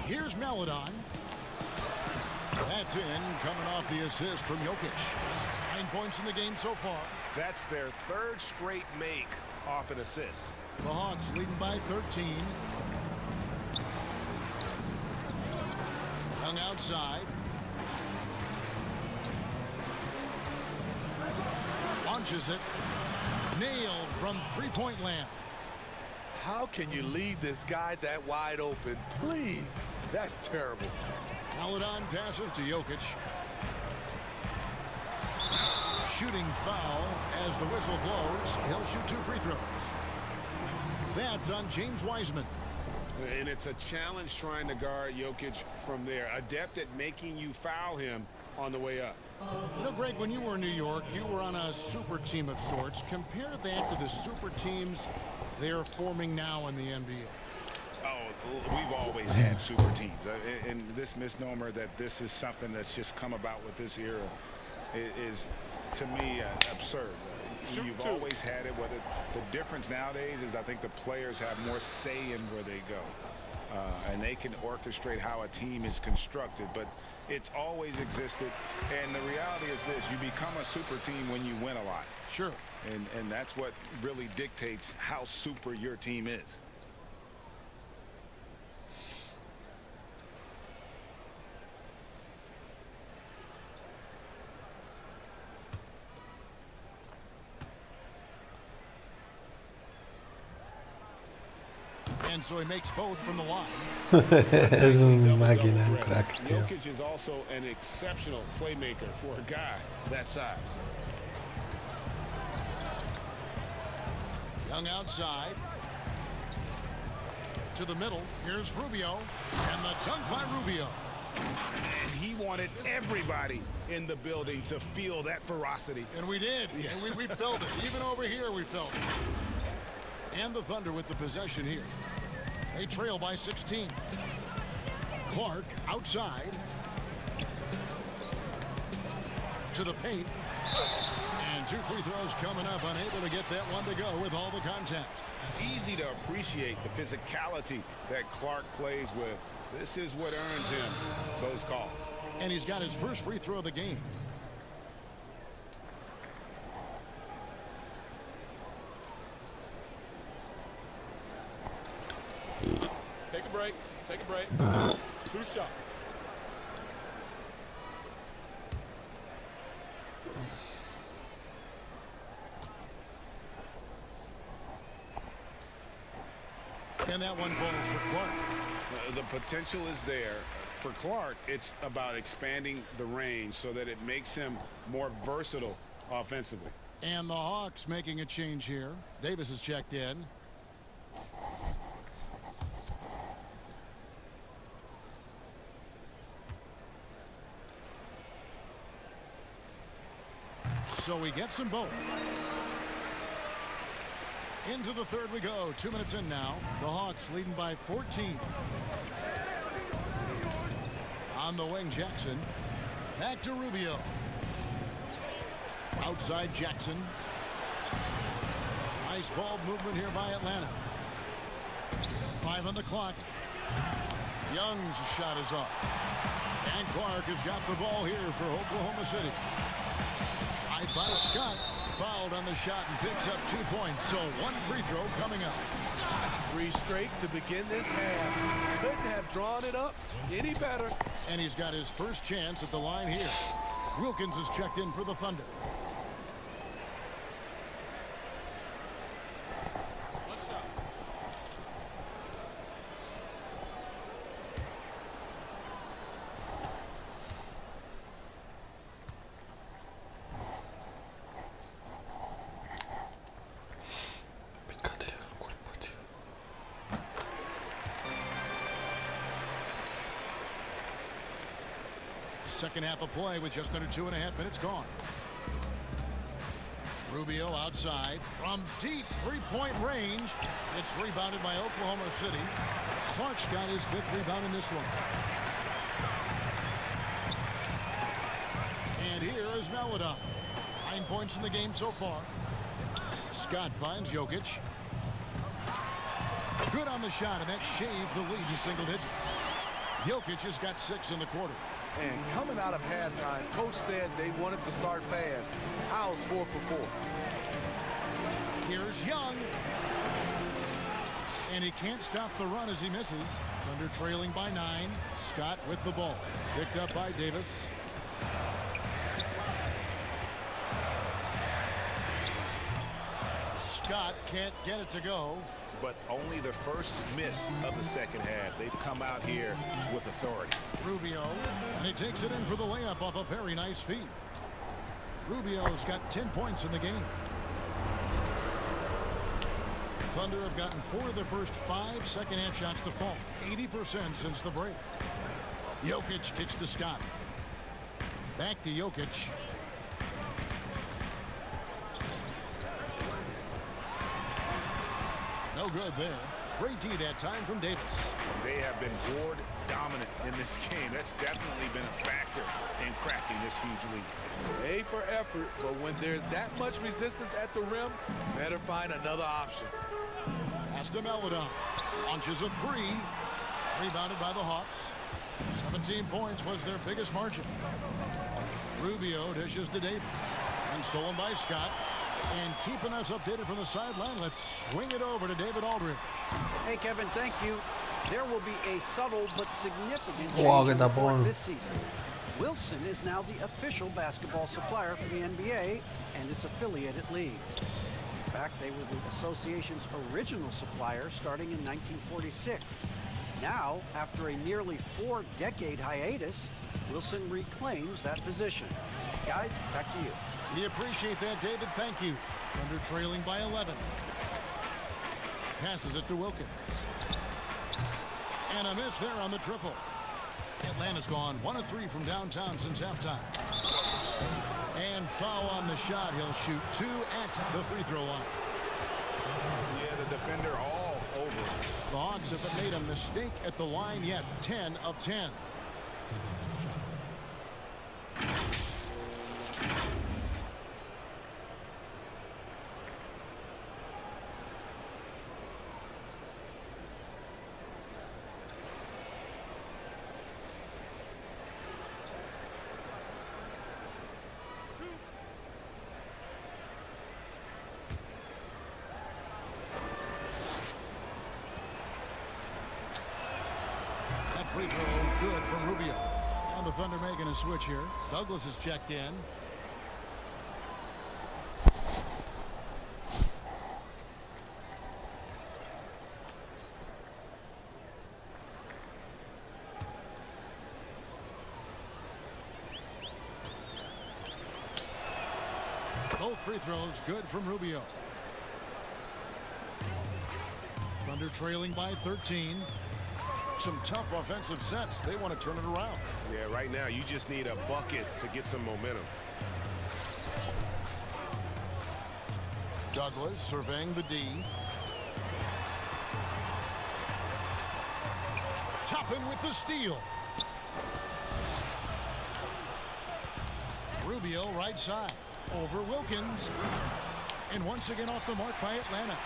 Here's Maledon. That's in, coming off the assist from Jokic. 9 points in the game so far. That's their third straight make off an assist. The Hawks leading by 13. Young outside. Launches it. Nailed from three-point land. How can you leave this guy that wide open? Please. That's terrible. Maledon passes to Jokic. Shooting foul as the whistle blows. He'll shoot 2 free throws. That's on James Wiseman. And it's a challenge trying to guard Jokic from there. Adept at making you foul him on the way up. You know, Greg, when you were in New York, you were on a super team of sorts. Compare that to the super teams they're forming now in the NBA. Oh, we've always had super teams. And this misnomer that this is something that's just come about with this era is, to me, absurd. You've always had it. Whether the difference nowadays is I think the players have more say in where they go. and they can orchestrate how a team is constructed. But it's always existed, and the reality is this: you become a super team when you win a lot. Sure. And that's what really dictates how super your team is. And so he makes both from the line. Es un máquina, un crack, tío. Jokic is also an exceptional playmaker for a guy that size. Young outside. To the middle. Here's Rubio. And the dunk by Rubio. And he wanted everybody in the building to feel that ferocity. And we did. Yeah. And we felt it. Even over here we felt it. And the Thunder with the possession here. They trail by 16. Clark outside. To the paint. And 2 free throws coming up. Unable to get that one to go with all the contact. Easy to appreciate the physicality that Clark plays with. This is what earns him those calls. And he's got his first free throw of the game. Take a break. Take a break. 2 shots. And that one falls for Clark. The potential is there. For Clark, it's about expanding the range so that it makes him more versatile offensively. And the Hawks making a change here. Davis is checked in. So he gets them both. Into the third we go. 2 minutes in now. The Hawks leading by 14. On the wing, Jackson. Back to Rubio. Outside Jackson. Nice ball movement here by Atlanta. 5 on the clock. Young's shot is off. And Clark has got the ball here for Oklahoma City. Tied by Scott. Fouled on the shot and picks up 2 points. So 1 free throw coming up. 3 straight to begin this half. Couldn't have drawn it up any better. And he's got his first chance at the line here. Wilkins is checked in for the Thunder. What's up? Second half of play with just under 2.5 minutes gone. Rubio outside from deep 3-point range. It's rebounded by Oklahoma City. Clark's got his 5th rebound in this one. And here is Maladon. 9 points in the game so far. Scott finds Jokic. Good on the shot, and that shaves the lead to single digits. Jokic has got 6 in the quarter. And coming out of halftime, coach said they wanted to start fast. How's 4 for 4? Here's Young. And he can't stop the run as he misses. Thunder trailing by 9. Scott with the ball. Picked up by Davis. Scott can't get it to go. But only the first miss of the second half. They've come out here with authority. Rubio, and he takes it in for the layup off a very nice feed. Rubio's got 10 points in the game. Thunder have gotten 4 of their first 5 second half shots to fall. 80% since the break. Jokic kicks to Scott. Back to Jokic. No good there. Great D that time from Davis. They have been board dominant in this game. That's definitely been a factor in cracking this huge lead. A for effort, but when there's that much resistance at the rim, better find another option. Pass to Maladon. Launches a 3. Rebounded by the Hawks. 17 points was their biggest margin. Rubio dishes to Davis. And stolen by Scott. And keeping us updated from the sideline, let's swing it over to David Aldridge. Hey, Kevin, thank you. There will be a subtle but significant change Wow, on qué the court tapón. this season. Wilson is now the official basketball supplier for the NBA and its affiliated leagues. In fact, they were the association's original supplier starting in 1946. Now, after a nearly 4-decade hiatus, Wilson reclaims that position. Guys, back to you. We appreciate that, David. Thank you. Thunder trailing by 11. Passes it to Wilkins. And a miss there on the triple. Atlanta's gone 1 of 3 from downtown since halftime. And foul on the shot. He'll shoot 2 at the free throw line. Yeah, the defender all over. The Hawks haven't made a mistake at the line yet. 10 of 10. Free throw good from Rubio. And the Thunder making a switch here. Douglas is checked in. Both free throws good from Rubio. Thunder trailing by 13. Some tough offensive sets. They want to turn it around. Yeah, right now you just need a bucket to get some momentum. Douglas surveying the D. Toppin with the steal. Rubio right side. Over Wilkins. And once again off the mark by Atlanta.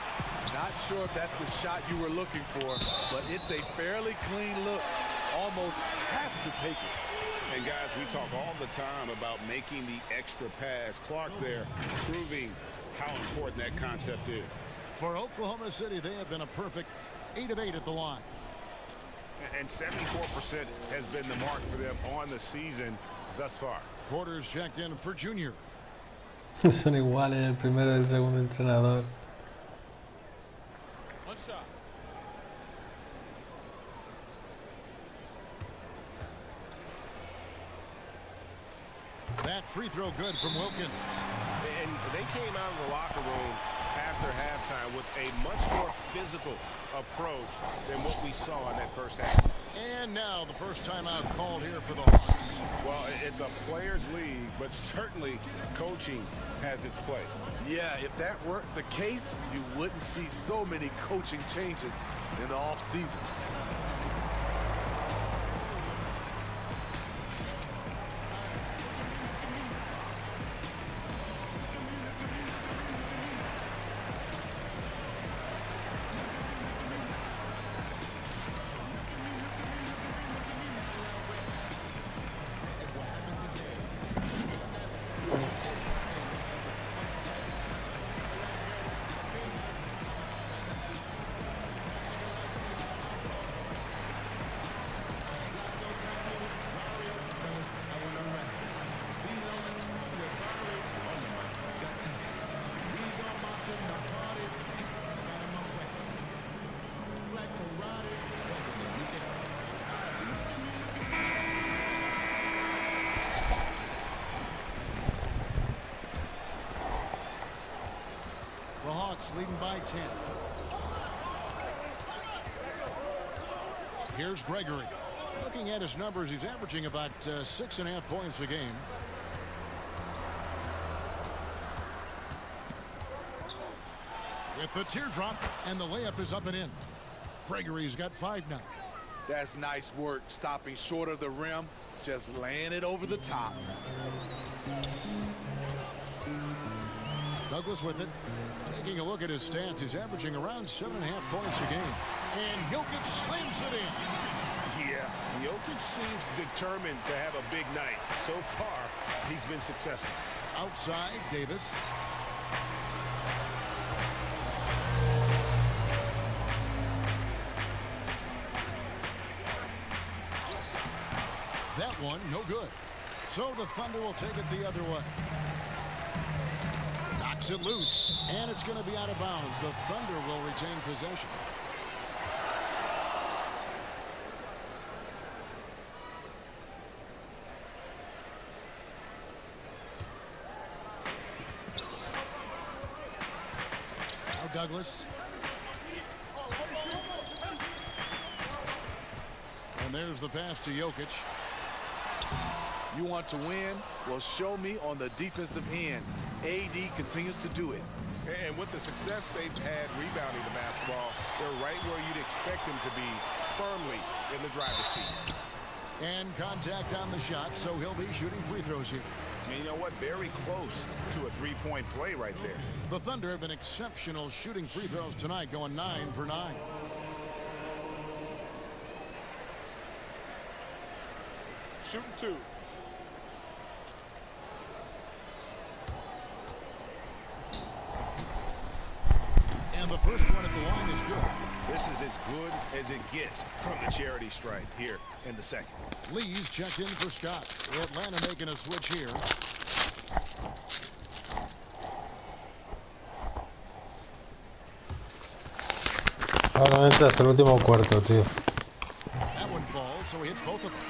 Not sure if that's the shot you were looking for, but it's a fairly clean look. Almost have to take it. And guys, we talk all the time about making the extra pass. Clark there proving how important that concept is. For Oklahoma City, they have been a perfect 8 of 8 at the line. And 74% has been the mark for them on the season thus far. Porter's checked in for Junior. Son iguales el primero y el segundo entrenador. One shot. That free throw good from Wilkins. And they came out of the locker room after halftime with a much more physical approach than what we saw in that first half. And now the first timeout called here for the Hawks. Well, it's a players' league, but certainly coaching has its place. Yeah, if that weren't the case, you wouldn't see so many coaching changes in the offseason. The Hawks leading by 10. Here's Gregory. Looking at his numbers, he's averaging about 6.5 points a game. With the teardrop, and the layup is up and in. Gregory's got 5 now. That's nice work, stopping short of the rim, just laying it over the top. Douglas with it. Taking a look at his stats, he's averaging around 7.5 points a game. And Jokic slams it in. Jokic seems determined to have a big night. So far, he's been successful. Outside, Davis. That one, no good. So the Thunder will take it the other way. Knocks it loose, and it's going to be out of bounds. The Thunder will retain possession. Now Douglas. And there's the pass to Jokic. You want to win? Well, show me on the defensive end. AD continues to do it. And with the success they've had rebounding the basketball, they're right where you'd expect them to be, firmly in the driver's seat. And contact on the shot, so he'll be shooting free throws here. And you know what? Very close to a three-point play right there. The Thunder have been exceptional shooting free throws tonight, going 9 for 9. Shooting 2. And the first one at the line is good. This is as good as it gets from the charity stripe here in the second. Lee's checked in for Scott. Atlanta making a switch here. Probablemente hasta el último cuarto, tío. That one falls, so he hits both of them.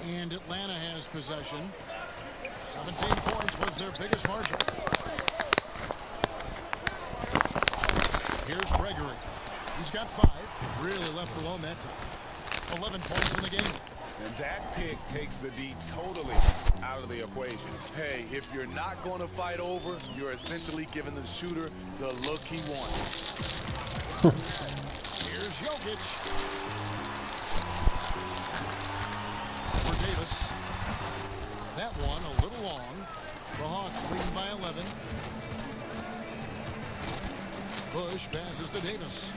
And Atlanta has possession. 17 points was their biggest margin. Here's Gregory. He's got 5. Really left alone that time. 11 points in the game. And that pick takes the D totally out of the equation. Hey, if you're not going to fight over, you're essentially giving the shooter the look he wants. Here's Jokic. For Davis. That one a little long. The Hawks lead by 11. Bush passes to Davis.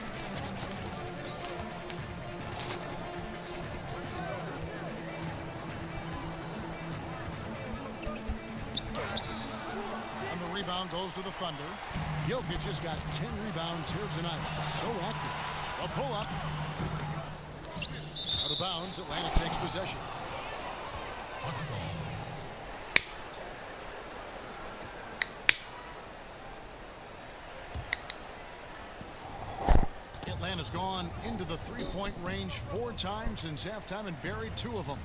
And the rebound goes to the Thunder. Jokic has got 10 rebounds here tonight. So active. A pull-up. Out of bounds. Atlanta takes possession. Atlanta's gone into the three-point range 4 times since halftime and buried 2 of them.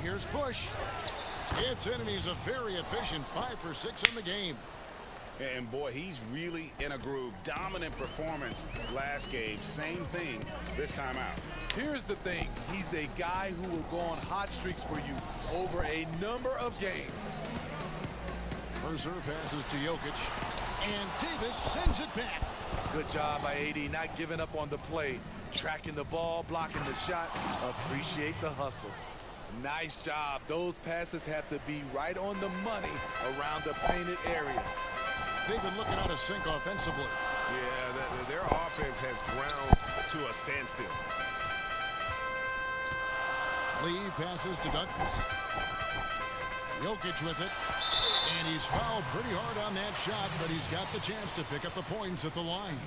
Here's Bush. It's in, and he's a very efficient 5 for 6 in the game. And boy, he's really in a groove. Dominant performance last game. Same thing this time out. Here's the thing. He's a guy who will go on hot streaks for you over a number of games. Mercer passes to Jokic. And Davis sends it back. Good job by AD, not giving up on the play. Tracking the ball, blocking the shot. Appreciate the hustle. Nice job. Those passes have to be right on the money around the painted area. They've been looking out of sync offensively. Yeah, their offense has ground to a standstill. Lee passes to Douglas. Jokic with it. And he's fouled pretty hard on that shot, but he's got the chance to pick up the points at the line.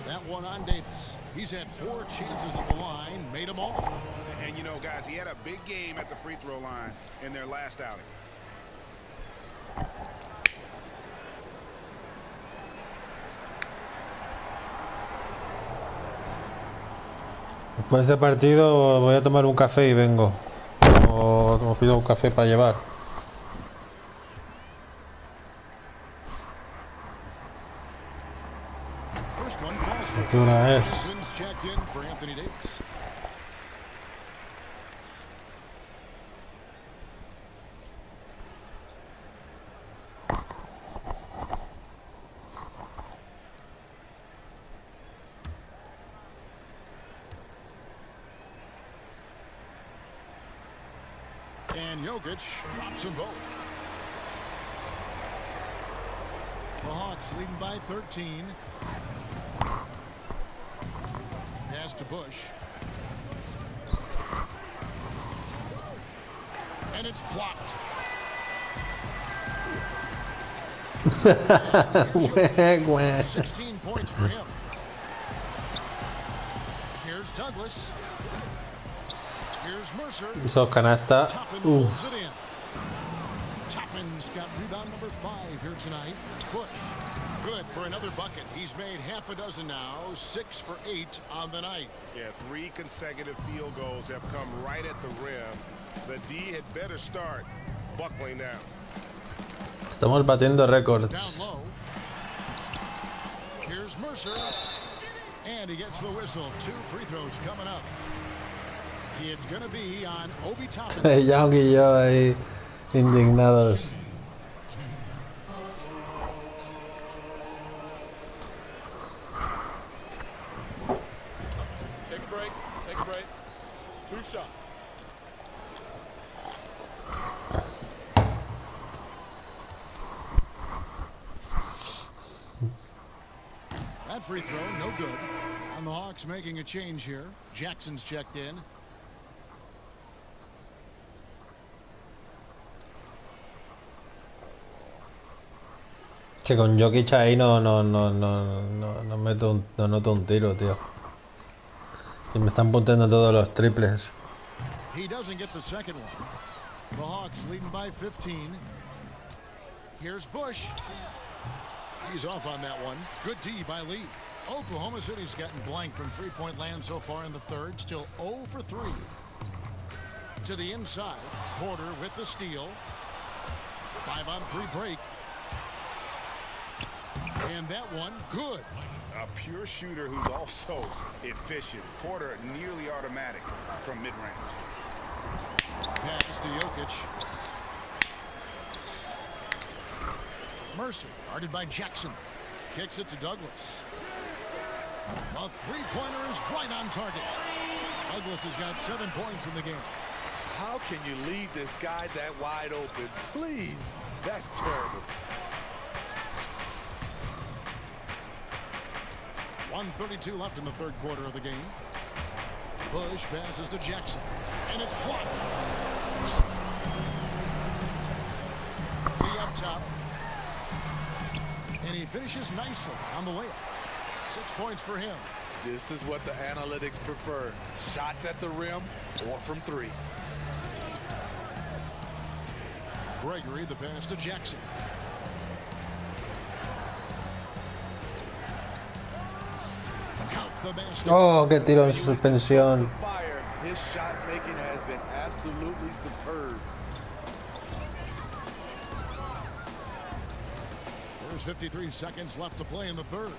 That one on Davis. He's had 4 chances at the line, made them all. And you know, guys, he had a big game at the free throw line in their last outing. Después de partido voy a tomar un café y vengo. O pido un café para llevar. ¿Qué hora es? And Jokic drops them both. The Hawks leading by 13. Pass to Bush. And it's blocked. 16 points for him. Here's Douglas. Here's Mercer. Hizo canasta. Toppin pulls it in. Toppin's got rebound number 5 here tonight. Bush. Good for another bucket. He's made half a dozen now. 6 for 8 on the night. Yeah, 3 consecutive field goals have come right at the rim. The D had better start buckling down. Estamos batiendo récords. Down low. Here's Mercer. And he gets the whistle. 2 free throws coming up. It's going to be on Obi Toppin. Young y yo ahí indignados. Take a break. Take a break. 2 shots. That free throw, no good. And the Hawks making a change here. Jackson's checked in. Que con Jokic ahí no noto un tiro, tío. Y me están punteando todos los triples. He doesn't get the second one. The Hawks leading by 15. Here's Bush. He's off on that one. Good D by Lee. Oklahoma City's gotten blank from three-point land so far in the third. Still 0 for 3. To the inside. Porter with the steal. 5-on-3 break. And that one, good. A pure shooter who's also efficient. Porter nearly automatic from mid-range. Pass to Jokic. Mercer, guarded by Jackson. Kicks it to Douglas. A three-pointer is right on target. Douglas has got 7 points in the game. How can you leave this guy that wide open? Please, that's terrible. 1:32 left in the third quarter of the game. Bush passes to Jackson, and it's blocked. He up top. And he finishes nicely on the layup. 6 points for him. This is what the analytics prefer. Shots at the rim or from 3. Gregory, the pass to Jackson. Oh, qué tiro en suspensión. His shot making has been absolutely superb. There's 53 seconds left to play in the third.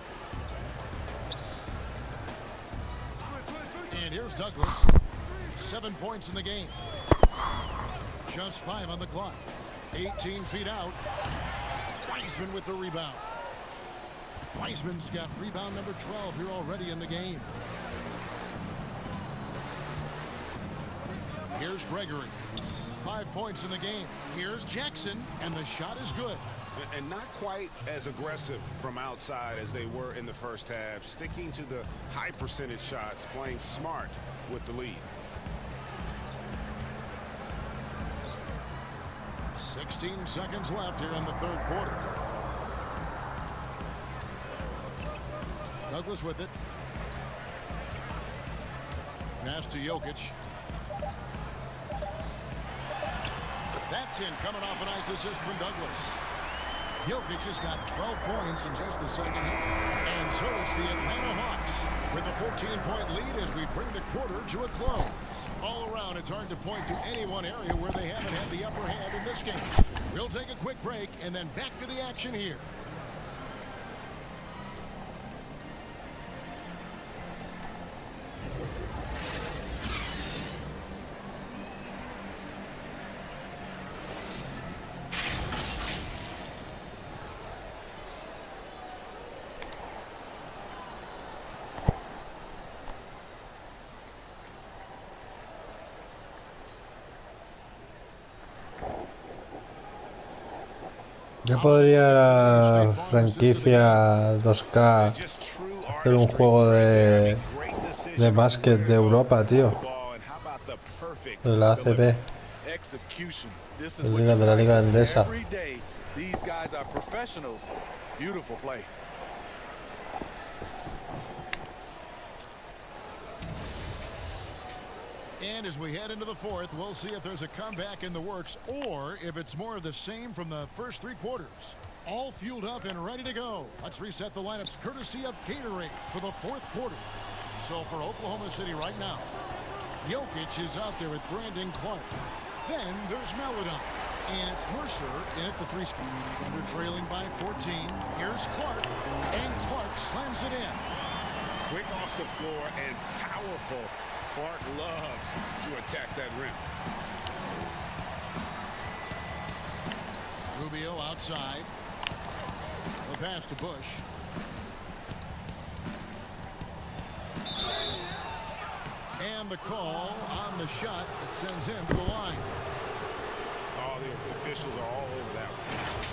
And here's Douglas. 7 points in the game. Just 5 on the clock. 18 feet out. Wiseman with the rebound. Wiseman's got rebound number 12 here already in the game. Here's Gregory. 5 points in the game. Here's Jackson, and the shot is good. And not quite as aggressive from outside as they were in the first half. Sticking to the high percentage shots, playing smart with the lead. 16 seconds left here in the third quarter. Douglas with it. Pass to Jokic. That's in, coming off a nice assist from Douglas. Jokic has got 12 points in just the second half. And so it's the Atlanta Hawks with a 14-point lead as we bring the quarter to a close. All around, it's hard to point to any one area where they haven't had the upper hand in this game. We'll take a quick break and then back to the action here. Yo podría la franquicia 2K hacer un juego de de básquet de Europa, tío. De la ACB. Execution. This is La what liga you de la liga practice endesa. every day. These guys are professionals. Beautiful play. And as we head into the fourth, we'll see if there's a comeback in the works or if it's more of the same from the first three quarters. All fueled up and ready to go. Let's reset the lineups courtesy of Gatorade for the fourth quarter. So for Oklahoma City right now, Jokic is out there with Brandon Clark. Then there's Maledon. And it's Mercer in at the three spot. Under trailing by 14. Here's Clark. And Clark slams it in. Quick off the floor and powerful. Clark loves to attack that rim. Rubio outside. The pass to Bush. And the call on the shot that sends him to the line. Oh, the officials are all over that one.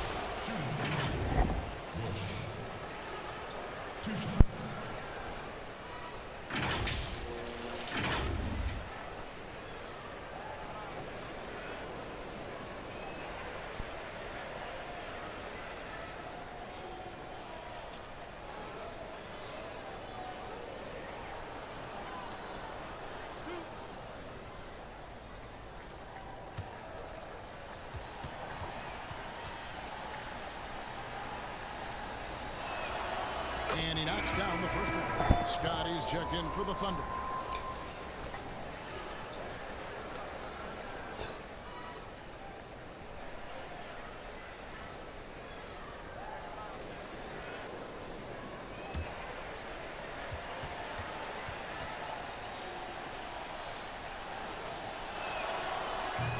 And he knocks down the first one. Scotty's checked in for the Thunder.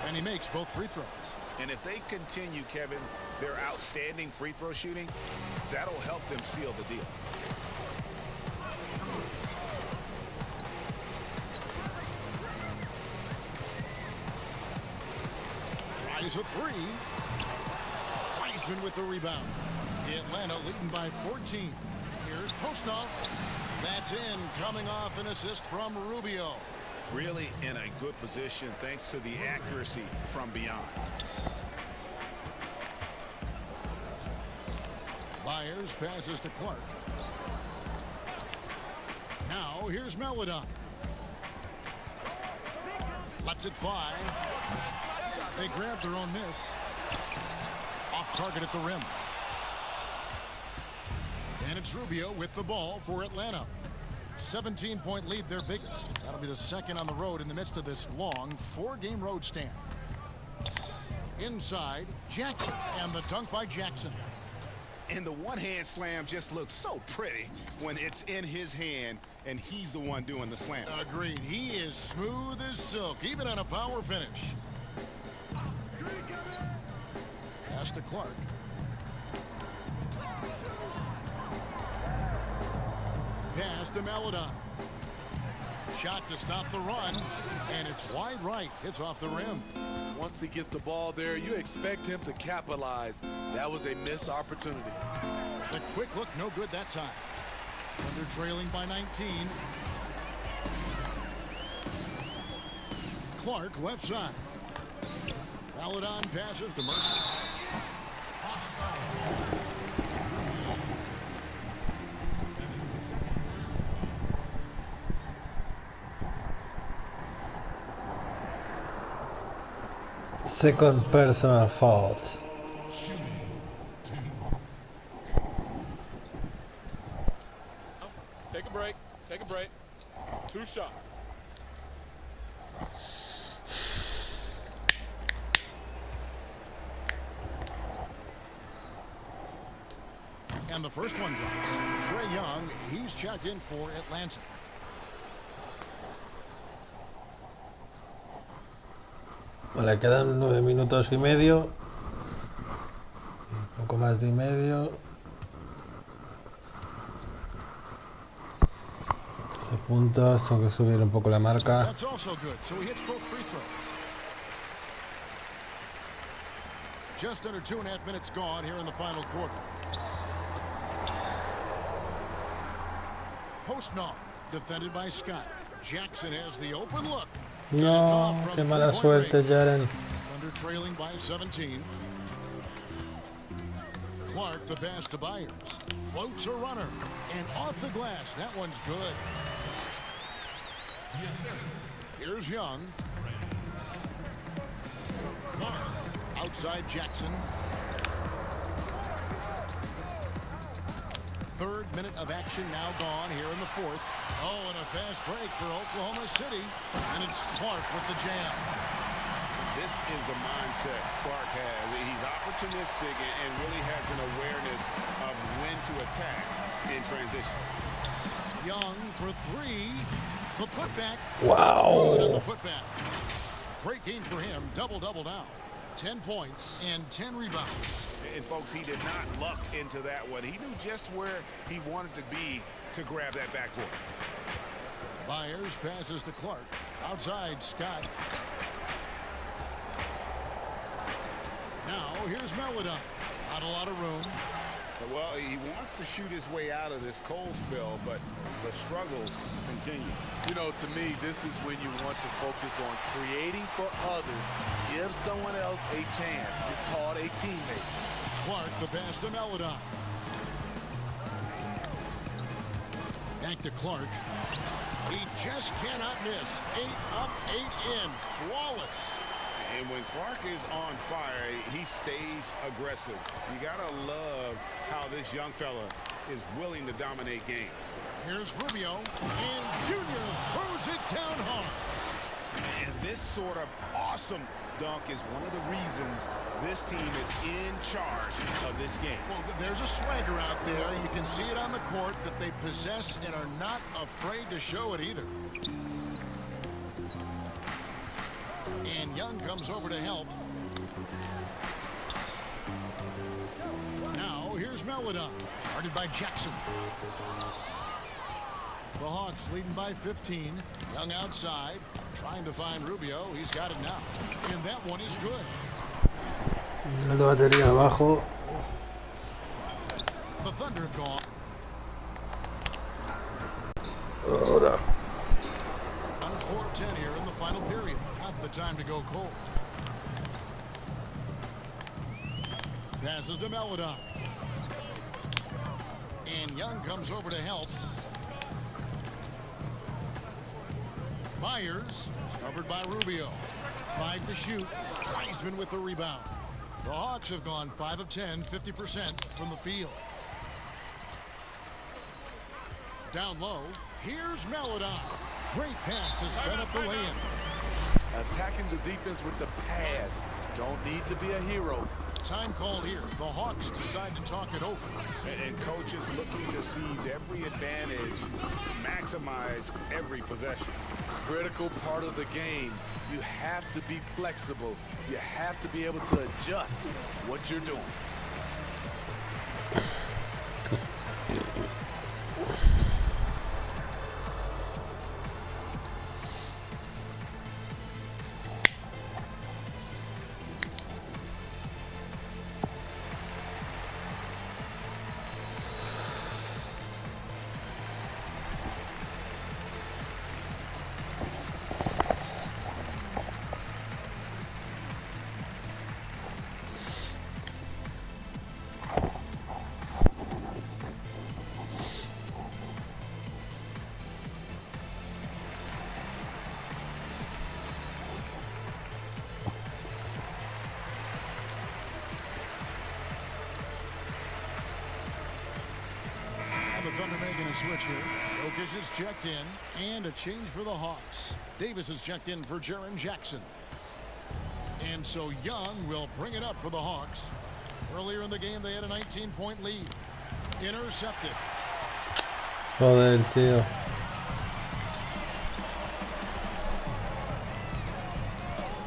And he makes both free throws. And if they continue, Kevin, their outstanding free throw shooting, that'll help them seal the deal. Tries a three. Wiseman with the rebound. Atlanta leading by 14. Here's Postov. That's in, coming off an assist from Rubio. Really in a good position thanks to the accuracy from beyond. Byers passes to Clark. Now here's Maledon. Lets it fly. They grab their own miss. Off target at the rim. And it's Rubio with the ball for Atlanta. 17-point lead, their biggest. That'll be the second on the road in the midst of this long four-game road stand. Inside, Jackson, and the dunk by Jackson. And the one-hand slam just looks so pretty when it's in his hand and he's the one doing the slam. Agreed. He is smooth as silk, even on a power finish. Pass to Clark. Pass to Maledon. Shot to stop the run, and it's wide right. It's off the rim. Once he gets the ball there, you expect him to capitalize. That was a missed opportunity. The quick look, no good that time. Under trailing by 19. Clark left side. Maledon passes to Mercer. Second personal fault. Take a break. Take a break. 2 shots. And the first one drops. Trae Young, he's checked in for Atlanta. Le quedan 9 minutos y medio. Un poco más de y medio. 12 puntos. Tengo que subir un poco la marca. That's also good. So he hits both free throws. Just under 2.5 minutes gone here in the final quarter. Postnoff defended by Scott. Jackson has the open look. No, qué mala suerte, Jaren. Thunder trailing by 17. Clark, the pass to Byers. Floats a runner. And off the glass. That one's good. Yes, sir. Here's Young. Clark outside Jackson. Third minute of action now gone here in the fourth. Oh, and a fast break for Oklahoma City. And it's Clark with the jam. This is the mindset Clark has. He's opportunistic and really has an awareness of when to attack in transition. Young for three. The putback. Wow. Good on the putback. Great game for him. Double-double now. 10 points and 10 rebounds. And folks, he did not luck into that one. He knew just where he wanted to be to grab that backboard. Byers passes to Clark. Outside, Scott. Now, here's Melodon. Not a lot of room. Well, he wants to shoot his way out of this cold spell, but the struggles continue. You know, to me, this is when you want to focus on creating for others. Give someone else a chance. It's called a teammate. Clark, the pass to Melodon. Back to Clark. He just cannot miss. 8 up, 8 in. Flawless. And when Clark is on fire, he stays aggressive. You got to love how this young fella is willing to dominate games. Here's Rubio, and Junior throws it down hard. And this sort of awesome dunk is one of the reasons this team is in charge of this game. Well, there's a swagger out there. You can see it on the court that they possess and are not afraid to show it either. And Young comes over to help. Now, here's Melodon. Guarded by Jackson. The Hawks leading by 15. Young outside. Trying to find Rubio. He's got it now. And that one is good. La batería abajo. The Thunder have gone. Ahora. 4-10 here in the final period. Not the time to go cold. Passes to Melodon. And Young comes over to help. Myers covered by Rubio. 5 to shoot. Wiseman with the rebound. The Hawks have gone 5 of 10, 50% from the field. Down low. Here's Melodon. Great pass to set up the lay-in. Attacking the defense with the pass. Don't need to be a hero. Time called here. The Hawks decide to talk it over. And coaches looking to seize every advantage, maximize every possession. Critical part of the game. You have to be flexible. You have to be able to adjust what you're doing. Switch here. Jokic is checked in, and a change for the Hawks. Davis is checked in for Jaren Jackson. And so Young will bring it up for the Hawks. Earlier in the game, they had a 19-point lead. Intercepted. Joder, tío.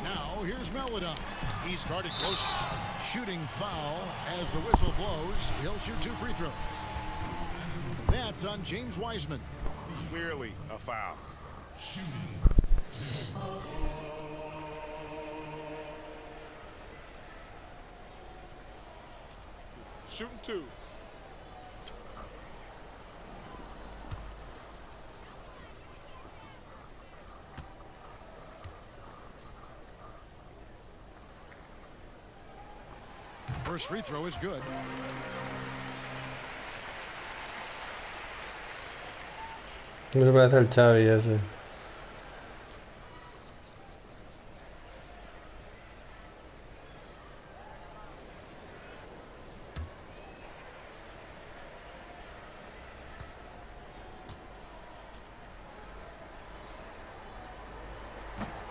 Now, here's Melodon. He's guarded closely. Shooting foul as the whistle blows. He'll shoot 2 free throws. That's on James Wiseman. Clearly a foul. Shooting 2. First free throw is good. Me parece el Xavi ese.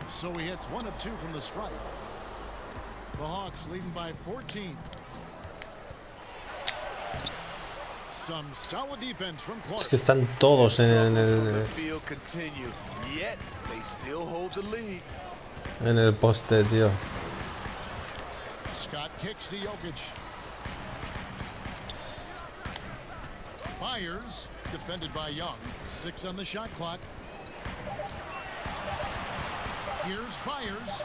So he hits 1 of 2 from the strike. The Hawks leading by 14. Some solid defense from Clark. Es que están todos en el poste, tío. Scott kicks to Jokic. Byers defended by Young. 6 on the shot clock. Here's Byers.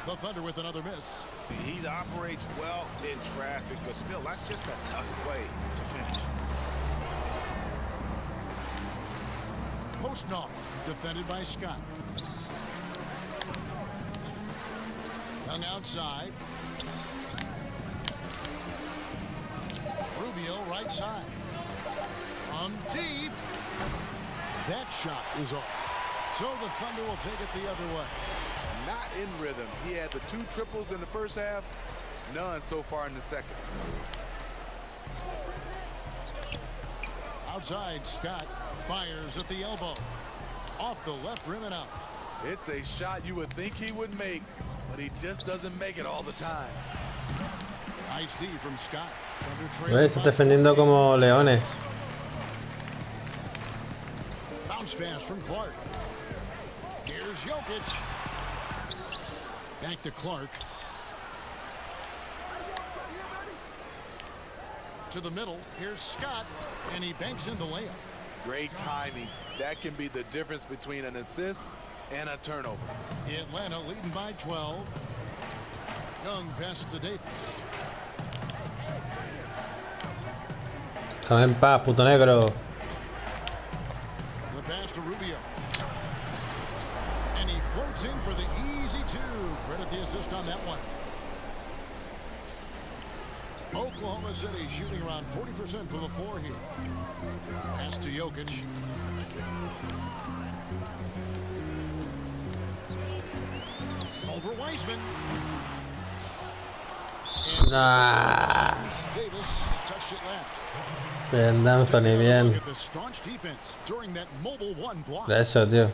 The Thunder with another miss. He operates well in traffic, but still, that's just a tough play to finish. Postnoff defended by Scott. Young outside. Rubio right side. On deep. That shot is off. So the Thunder will take it the other way. Not in rhythm. He had the 2 triples in the first half, none so far in the second. Outside, Scott fires at the elbow. Off the left rim and out. It's a shot you would think he would make, but he just doesn't make it all the time. Nice D from Scott. ¿Ves? Está defendiendo como leones. Bounce pass from Clark. Here's Jokic. Back to Clark. To the middle. Here's Scott. And he banks in the layup. Great timing. That can be the difference between an assist and a turnover. Atlanta leading by 12. Young pass to Davis. Déjame en paz, puto negro. The pass to Rubio. And he floats in for the easy 2. Credit the assist on that one. Oklahoma City shooting around 40% from the floor here. Pass to Jokic. Over Wiseman. Nah. Davis touched it last. Anthony bien. Look at the staunch defense during that mobile 1 block. Eso, tío.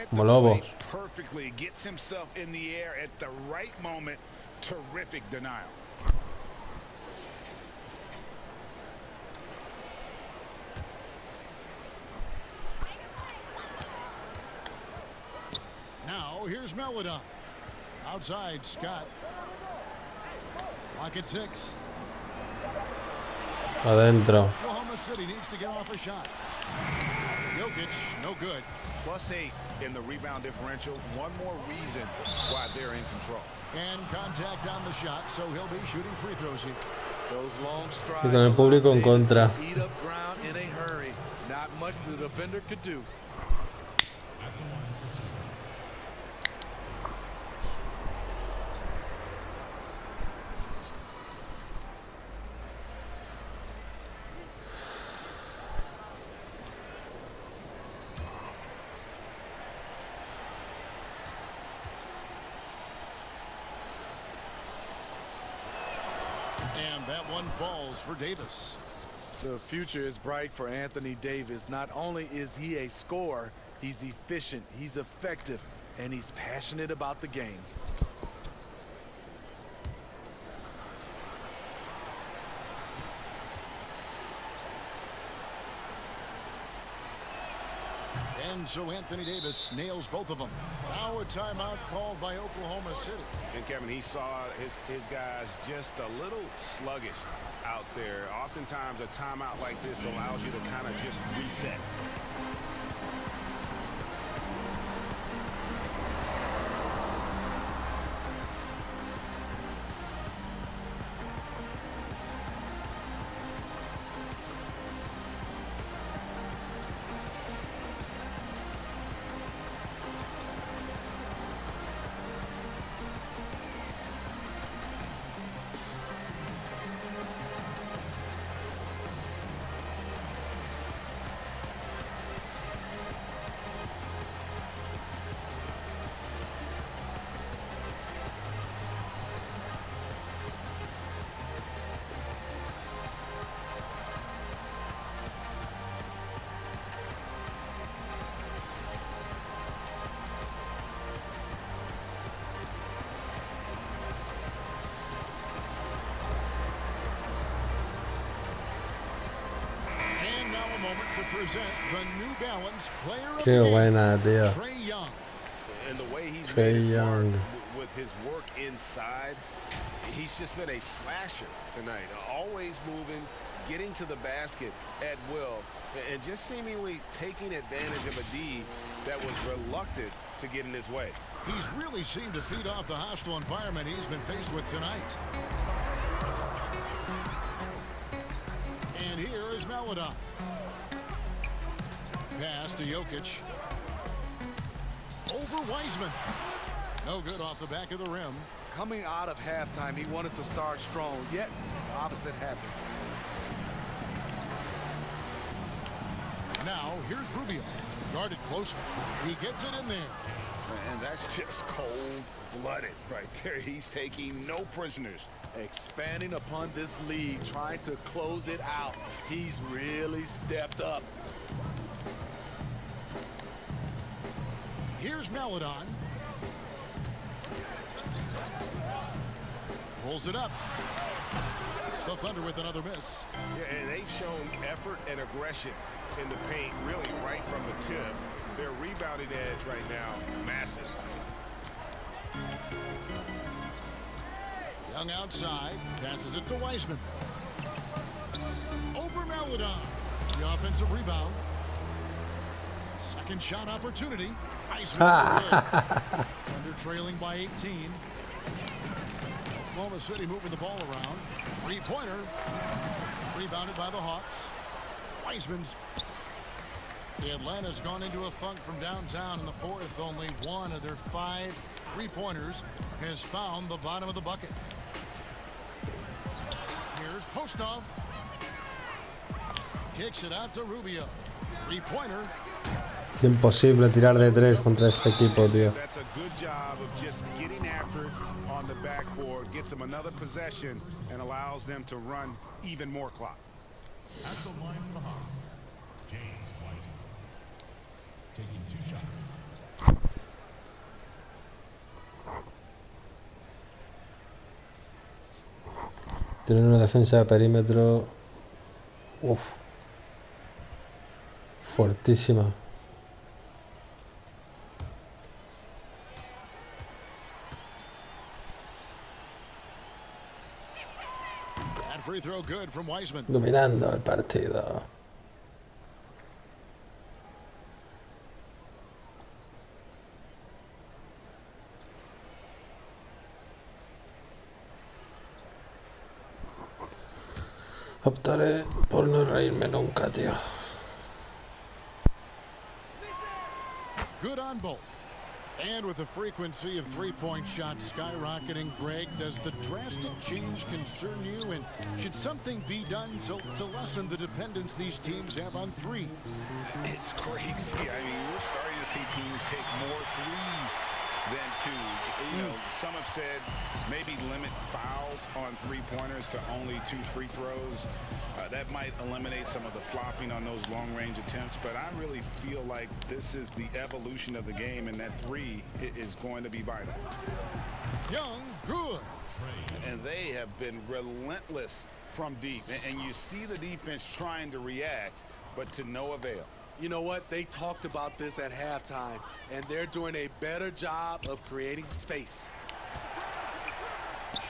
Como lobo. Perfectly gets himself in the air at the right moment. Terrific denial. Now here's Melodon. Outside, Scott. Lock at 6. Adentro. Oklahoma City needs to get off a shot. Jokic, no good. +8 in the rebound differential. One more reason why they're in control. And contact on the shot, so he'll be shooting free throws here. Those long strides. Y con el público en contra. Eat up ground in a hurry. Not much the defender could do. And that one falls for Davis. The future is bright for Anthony Davis. Not only is he a scorer, he's efficient, he's effective, and he's passionate about the game. And so Anthony Davis nails both of them. Now a timeout called by Oklahoma City. And Kevin, he saw his guys just a little sluggish out there. Oftentimes a timeout like this allows you to kind of just reset. to present the New Balance Player of Qué the buena, Game, tío. Trae Young. And the way he's Trae made his mark Young. with his work inside, he's just been a slasher tonight. Always moving, getting to the basket at will, and just seemingly taking advantage of a D that was reluctant to get in his way. He's really seemed to feed off the hostile environment he's been faced with tonight. And here is Maledon. Pass to Jokic. Over Wiseman. No good off the back of the rim. Coming out of halftime, he wanted to start strong, yet the opposite happened. Now, here's Rubio. Guarded closely. He gets it in there. And that's just cold-blooded right there. He's taking no prisoners. Expanding upon this lead, trying to close it out. He's really stepped up. Here's Maledon. Pulls it up. The Thunder with another miss. Yeah, and they've shown effort and aggression in the paint, really right from the tip. Their rebounding edge right now, massive. Young outside, passes it to Wiseman. Over Maledon. The offensive rebound. Second shot opportunity. Wiseman. Thunder trailing by 18. Oklahoma City moving the ball around. Three-pointer. Rebounded by the Hawks. Wiseman's. Atlanta's gone into a funk from downtown in the fourth. Only one of their 5 three-pointers has found the bottom of the bucket. Here's Postov. Kicks it out to Rubio. Three-pointer. Es imposible tirar de 3 contra este equipo, tío. That's a good job of just getting after it on the backboard, gets them another possession, and allows them to run even more clock. At the line for the Hawks, James Wiseman. Taking 2 shots. Tienen una defensa de perímetro. Uf. Fuertísima. That free throw good from Wiseman. Dominando el partido. Optaré por no reírme nunca, tío. Good on both. And with the frequency of three-point shots skyrocketing, Greg, does the drastic change concern you? And should something be done to lessen the dependence these teams have on threes? It's crazy. I mean, we're starting to see teams take more threes than twos. You know, some have said maybe limit fouls on three-pointers to only 2 free throws. That might eliminate some of the flopping on those long-range attempts, but I really feel like this is the evolution of the game, and that three is going to be vital. Young, good. And they have been relentless from deep, and you see the defense trying to react, but to no avail. You know what? They talked about this at halftime, and they're doing a better job of creating space.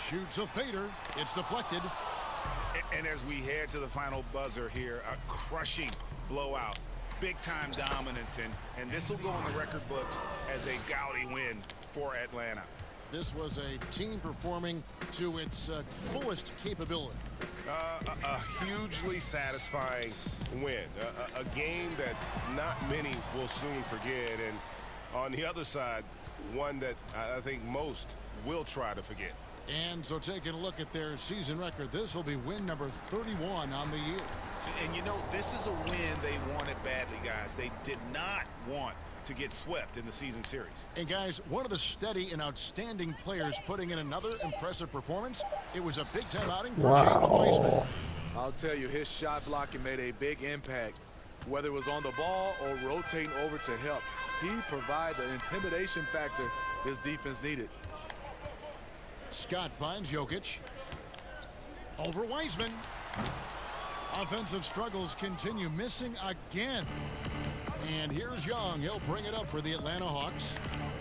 Shoots a fader. It's deflected. And as we head to the final buzzer here, a crushing blowout. Big-time dominance, and this will go in the record books as a gaudy win for Atlanta. This was a team performing to its fullest capability. A hugely satisfying win. A game that not many will soon forget. And on the other side, one that I think most will try to forget. And so taking a look at their season record, this will be win number 31 on the year. And you know, this is a win they wanted badly, guys. They did not want to get swept in the season series. And guys, one of the steady and outstanding players putting in another impressive performance. It was a big-time outing for James Wiseman. I'll tell you, his shot blocking made a big impact. Whether it was on the ball or rotating over to help, he provided the intimidation factor his defense needed. Scott finds Jokic. Over Wiseman. Offensive struggles continue, missing again. And here's Young. He'll bring it up for the Atlanta Hawks.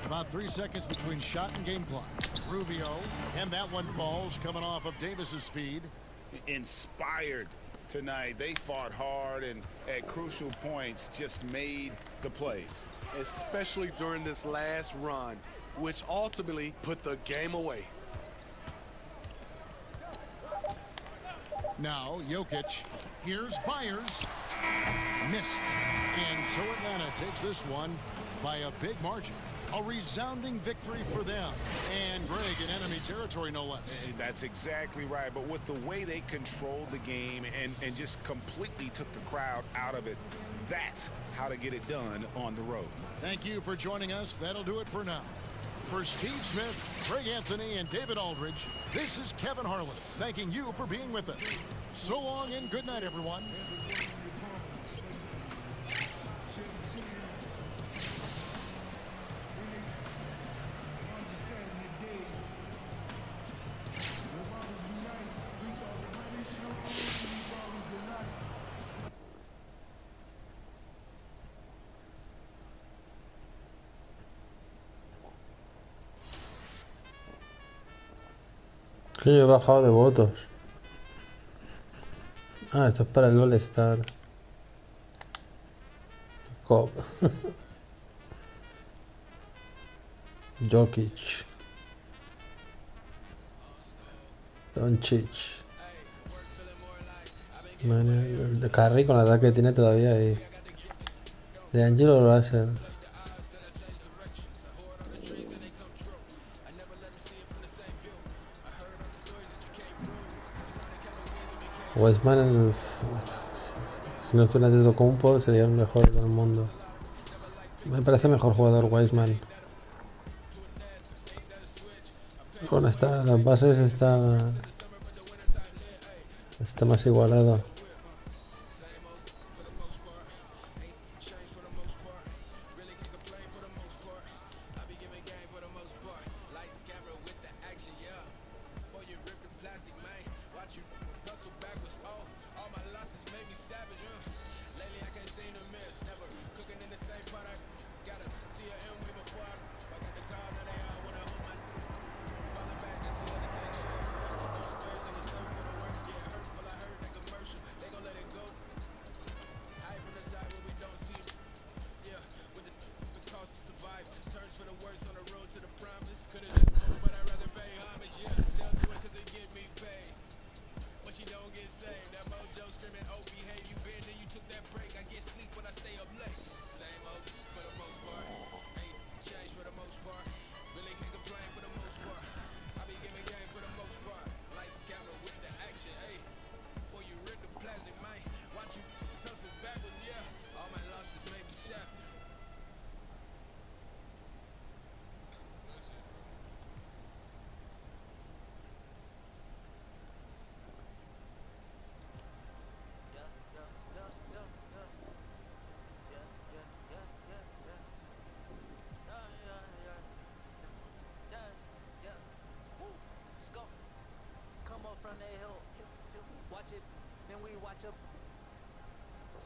About 3 seconds between shot and game clock. Rubio, and that one falls coming off of Davis's feed. Inspired tonight. They fought hard and at crucial points just made the plays. Especially during this last run, which ultimately put the game away. Now, Jokic. Here's Byers. Missed. And so Atlanta takes this one by a big margin. A resounding victory for them. And Greg in enemy territory, no less. That's exactly right. But with the way they controlled the game and just completely took the crowd out of it, that's how to get it done on the road. Thank you for joining us. That'll do it for now. For Steve Smith, Greg Anthony, and David Aldridge, this is Kevin Harlan thanking you for being with us. So long and good night, everyone. Sí, he bajado de votos. Ah, esto es para el All-Star. Cop. Jokic. Doncic. De Curry con la edad que tiene todavía ahí. De Angelo lo hace. Wiseman, si no estuviera de Todo Un Poco, sería el mejor del mundo. Me parece mejor jugador Wiseman. Bueno, las bases está más igualado.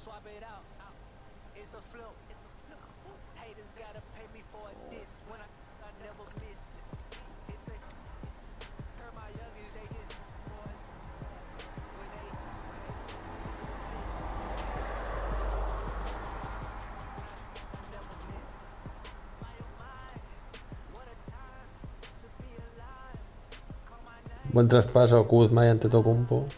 Swap it out. It's a flip. Haters gotta pay me for a diss when I never miss it. It's a hurt my youngins, they just for it. When they never miss. My oh my, what a time to be alive. Call my name. Buen traspaso, Kuzma y Antetokounmpo.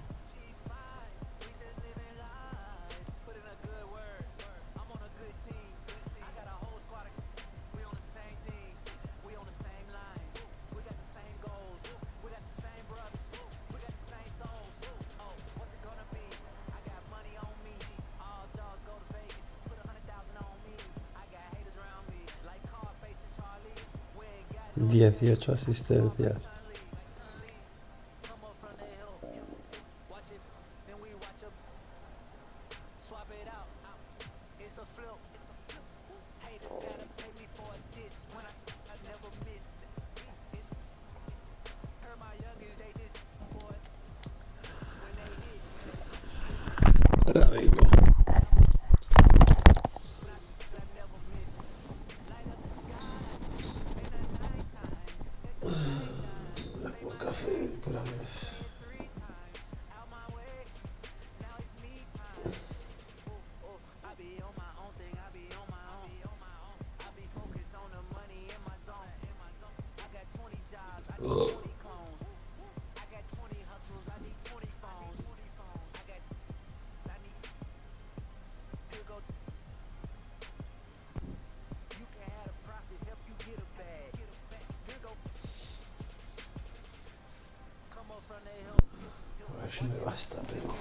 Like 18 asistencias. café, espérame. A ver si me basta, pero...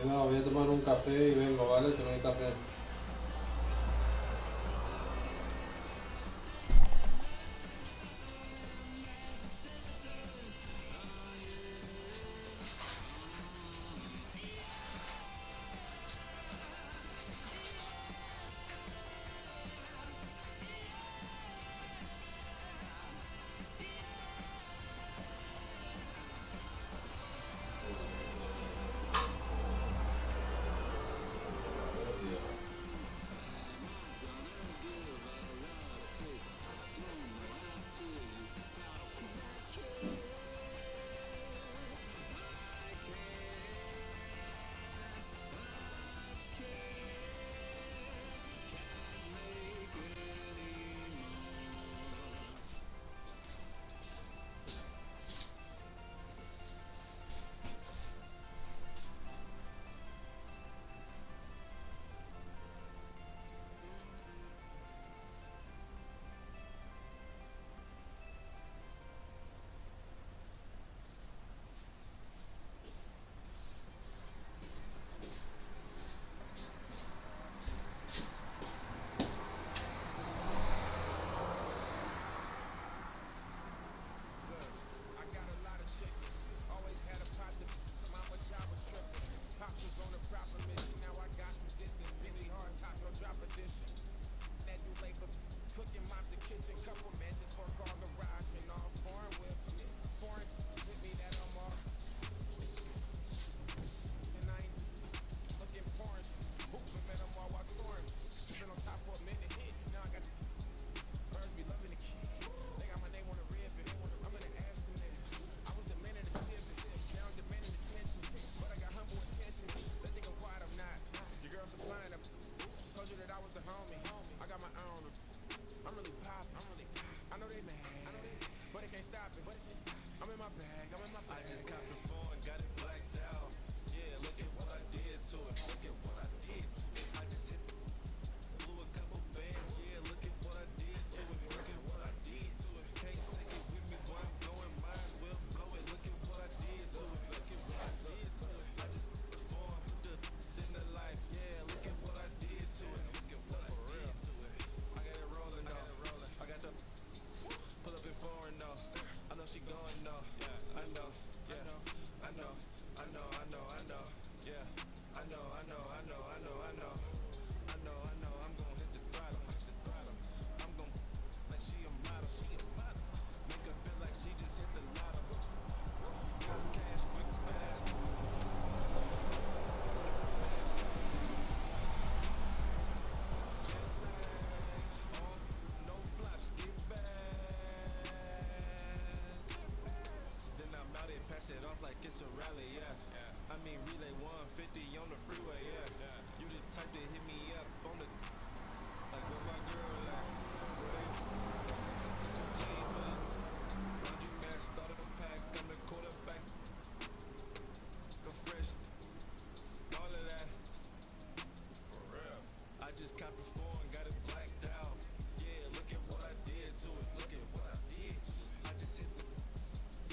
No, voy a tomar un café y vengo, ¿vale? Que no hay café. it's a rally, yeah. I mean, relay 150 on the freeway, yeah. You the type to hit me up on the, like where my girl at? Where they too clean with it. Laundry mat, started a pack, I'm the quarterback. Go fresh, all of that. For real. I just copped the phone, got it blacked out. Yeah, look at what I did to it. Look at what I did to it. I just hit the,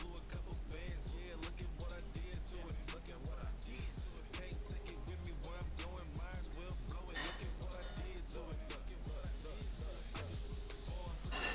blew a couple bands. Yeah, look at what I did to it. Look at what I did to it. Can't take it with me where I'm going. Might as well blow it. Look at what I did to it. Look at what I did to it. I just put the phone, put the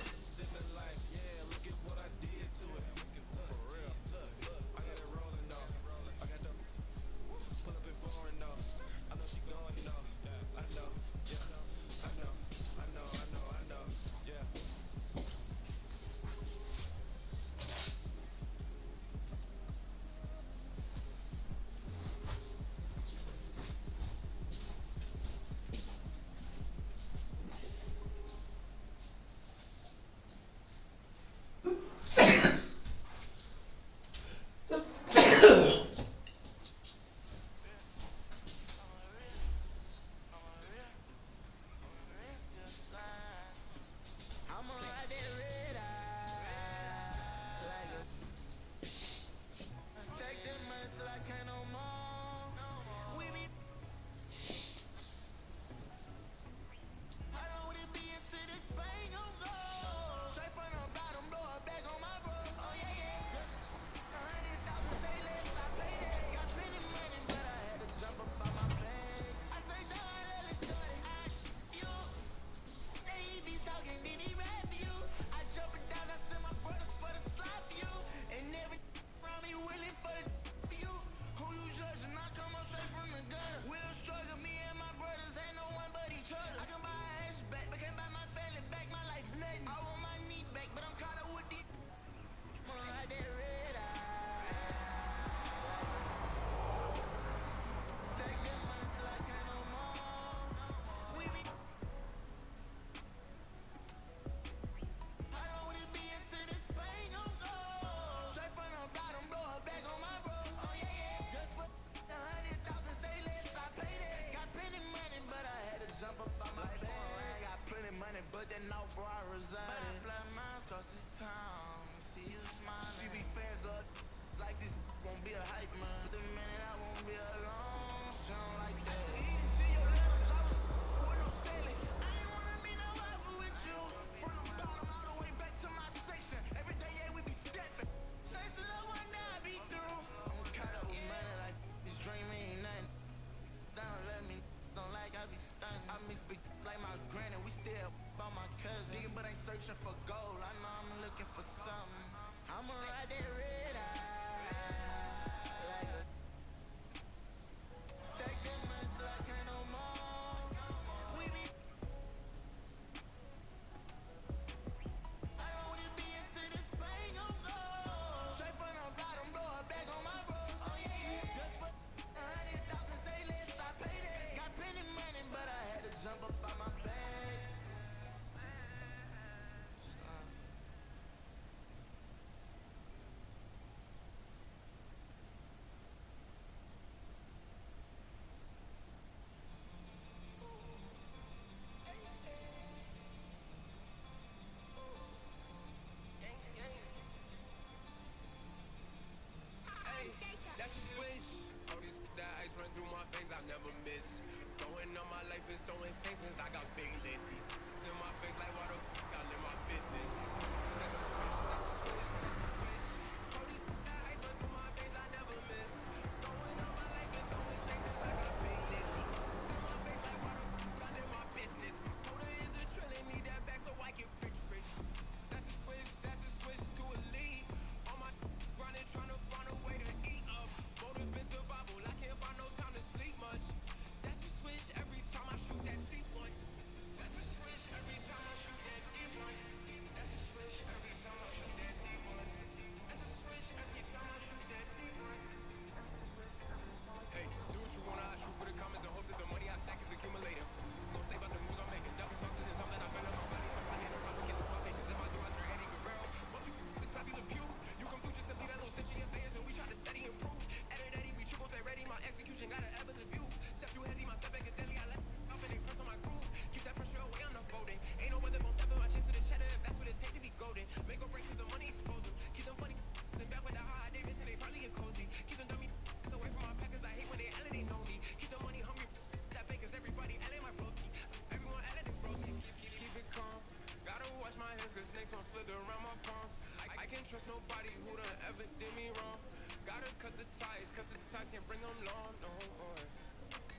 somebody who done ever did me wrong. Gotta cut the ties, can't bring them long, no more.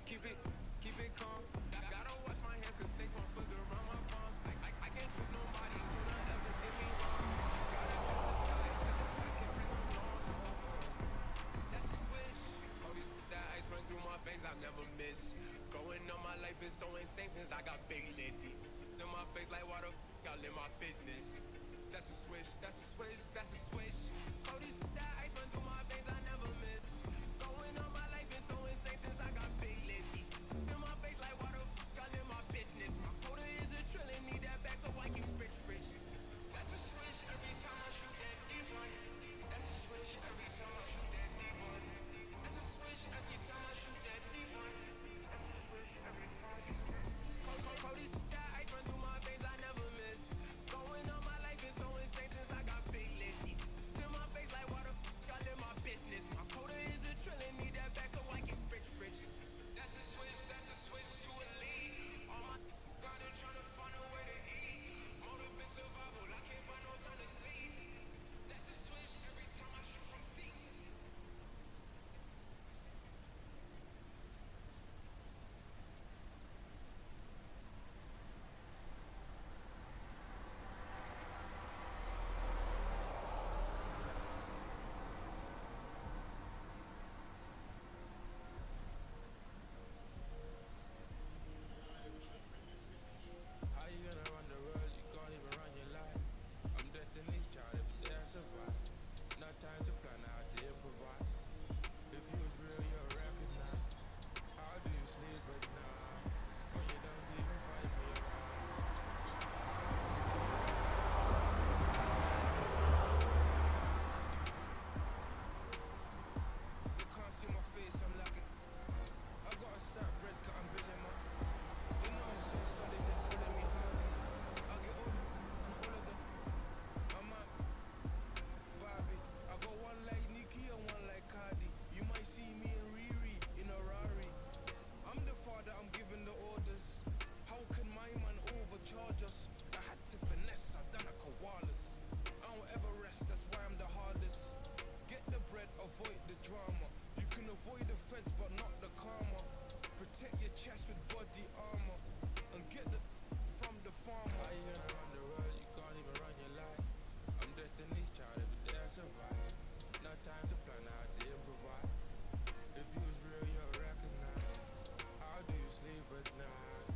Keep it calm. Gotta watch my hands, cause snakes won't slither around my palms. I can't trust nobody who done ever did me wrong. Gotta cut the ties, can't bring them long, no more. That's a switch. Cody's that ice run through my veins, I never miss. Going on my life is so insane since I got big litties. In my face like water, y'all in my business. That's a switch, that's a switch, that's a switch. Cody's that ice run through my veins, I never miss. Going on my life is so insane since I got big litties. In my face like water, y'all in my business. My quota is a trillion, need that back so I get rich. That's a switch every time I shoot that deep one. That's a switch every time I shoot that deep one. That's a switch every time I shoot that deep one. That's a switch every time. Cody's that ice run through my veins, I never miss. Going on my life is so insane since I got big litties. In my face like water, y'all in my business. My quota is a trillion, need that back so I get rich. That's a switch to a lead. All my got it trying to find a way to eat. Motive and survival, I can't find no time to sleep. That's a switch every time I shoot from deep. How you gonna run the world? You can't even run your life. I'm destiny's child, every day I survive. Not time to plan how to improvise. If you was real, you'll recognize. How do you sleep at night when you don't even fight for your right? You can't see my face, I'm like it. I gotta start bread, cut I'm billing my. You know I'm so solid, they're calling me Harvey. I get all of them. I'm out, Barbie. I got one like Nicki and one like Cardi. You might see me and Riri in a Rari. I'm the father, I'm giving the orders. How can my man overcharge us? I had to finesse, I done a koalas. I don't ever rest, that's why I'm the hardest. Get the bread, avoid the drama. You can avoid the feds, but not the karma. Protect your chest with body armor. And get the from the farmer. How you gonna run the world? You can't even run your life. I'm destiny's child, every day I survive. No time to plan how to improvise. If you was real, you'll recognize. How do you sleep at night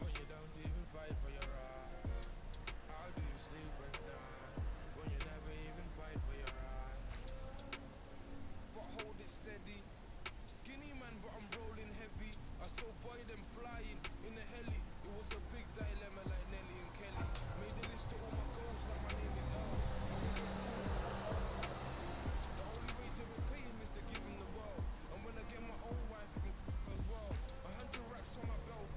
when you don't even fight for your right? How do you sleep at night when you never even fight for your right? But hold it steady. Skinny man, but I'm rolling heavy. I saw boy them flying in the heli. It was a big dilemma like Nelly and Kelly. Made a list of all my goals like my name is Earl. I was a fool. The only way to repay him is to give him the world. And when I get my own wife, you can as well. 100 racks on my belt.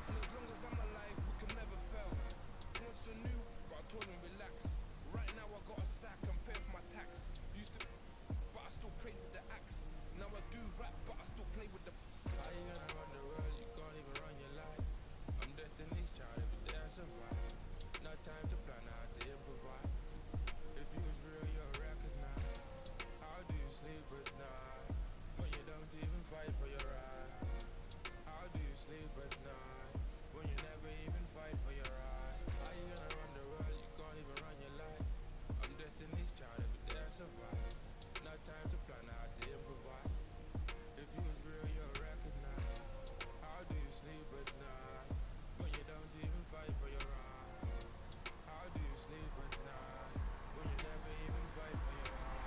And as long as I'm alive, we can never fail. Wants the new, but I told him relax. Right now I got a stack and pay for my tax. Used to, but I still pray with the axe. Now I do rap, but I still play with the. How you gonna run the world? You can't even run your life. I'm destiny's child, every day I survive. No time to plan how to improvise. If you was real, you'll recognize. How do you sleep at night when you don't even fight for your right? How do you sleep at night when you never even fight for your right? How you gonna run the world? You can't even run your life. I'm destiny's child, every day I survive. No time to plan how to improvise. If you was real, you'll recognize. How do you sleep at night when you don't even fight for your right? How do you sleep at night when you never even fight for your right?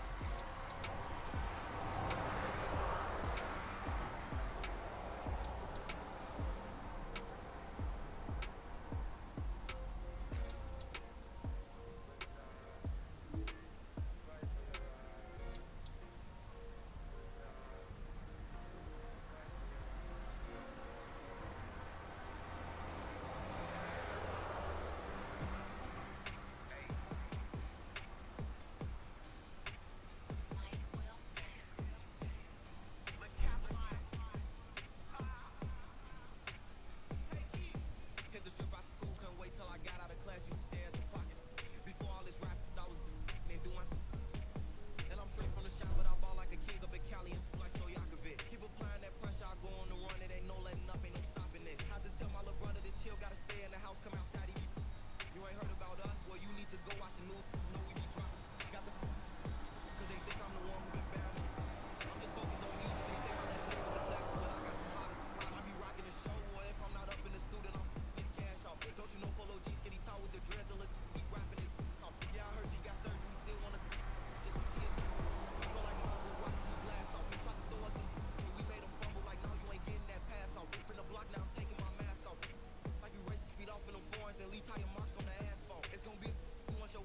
leave tire marks on the asphalt. It's gonna be you want your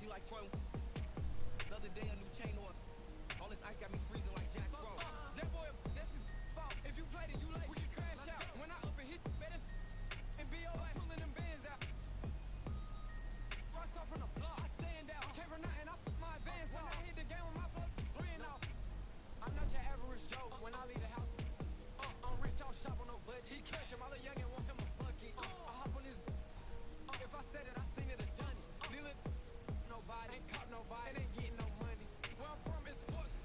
you like front. Another day a new chain on. All this ice got me freezing like Jack Frost. That boy, that's his fault. If you played it, you late. We can crash out. When I up and hit, better and be alright. Pulling them bands out. Rockstar from the block. I stand out. Came from nothing, I put my advance on. When I hit the game with my blood, 3 and out. I'm not your average Joe. When I leave the house, I'm rich, I'll shop on no budget. He catch him, all the youngin' want him a bucket. I hop on his. If I said it, I seen it or done it. Deal it, nobody, ain't caught nobody, ain't getting no money. Where I'm from is sports.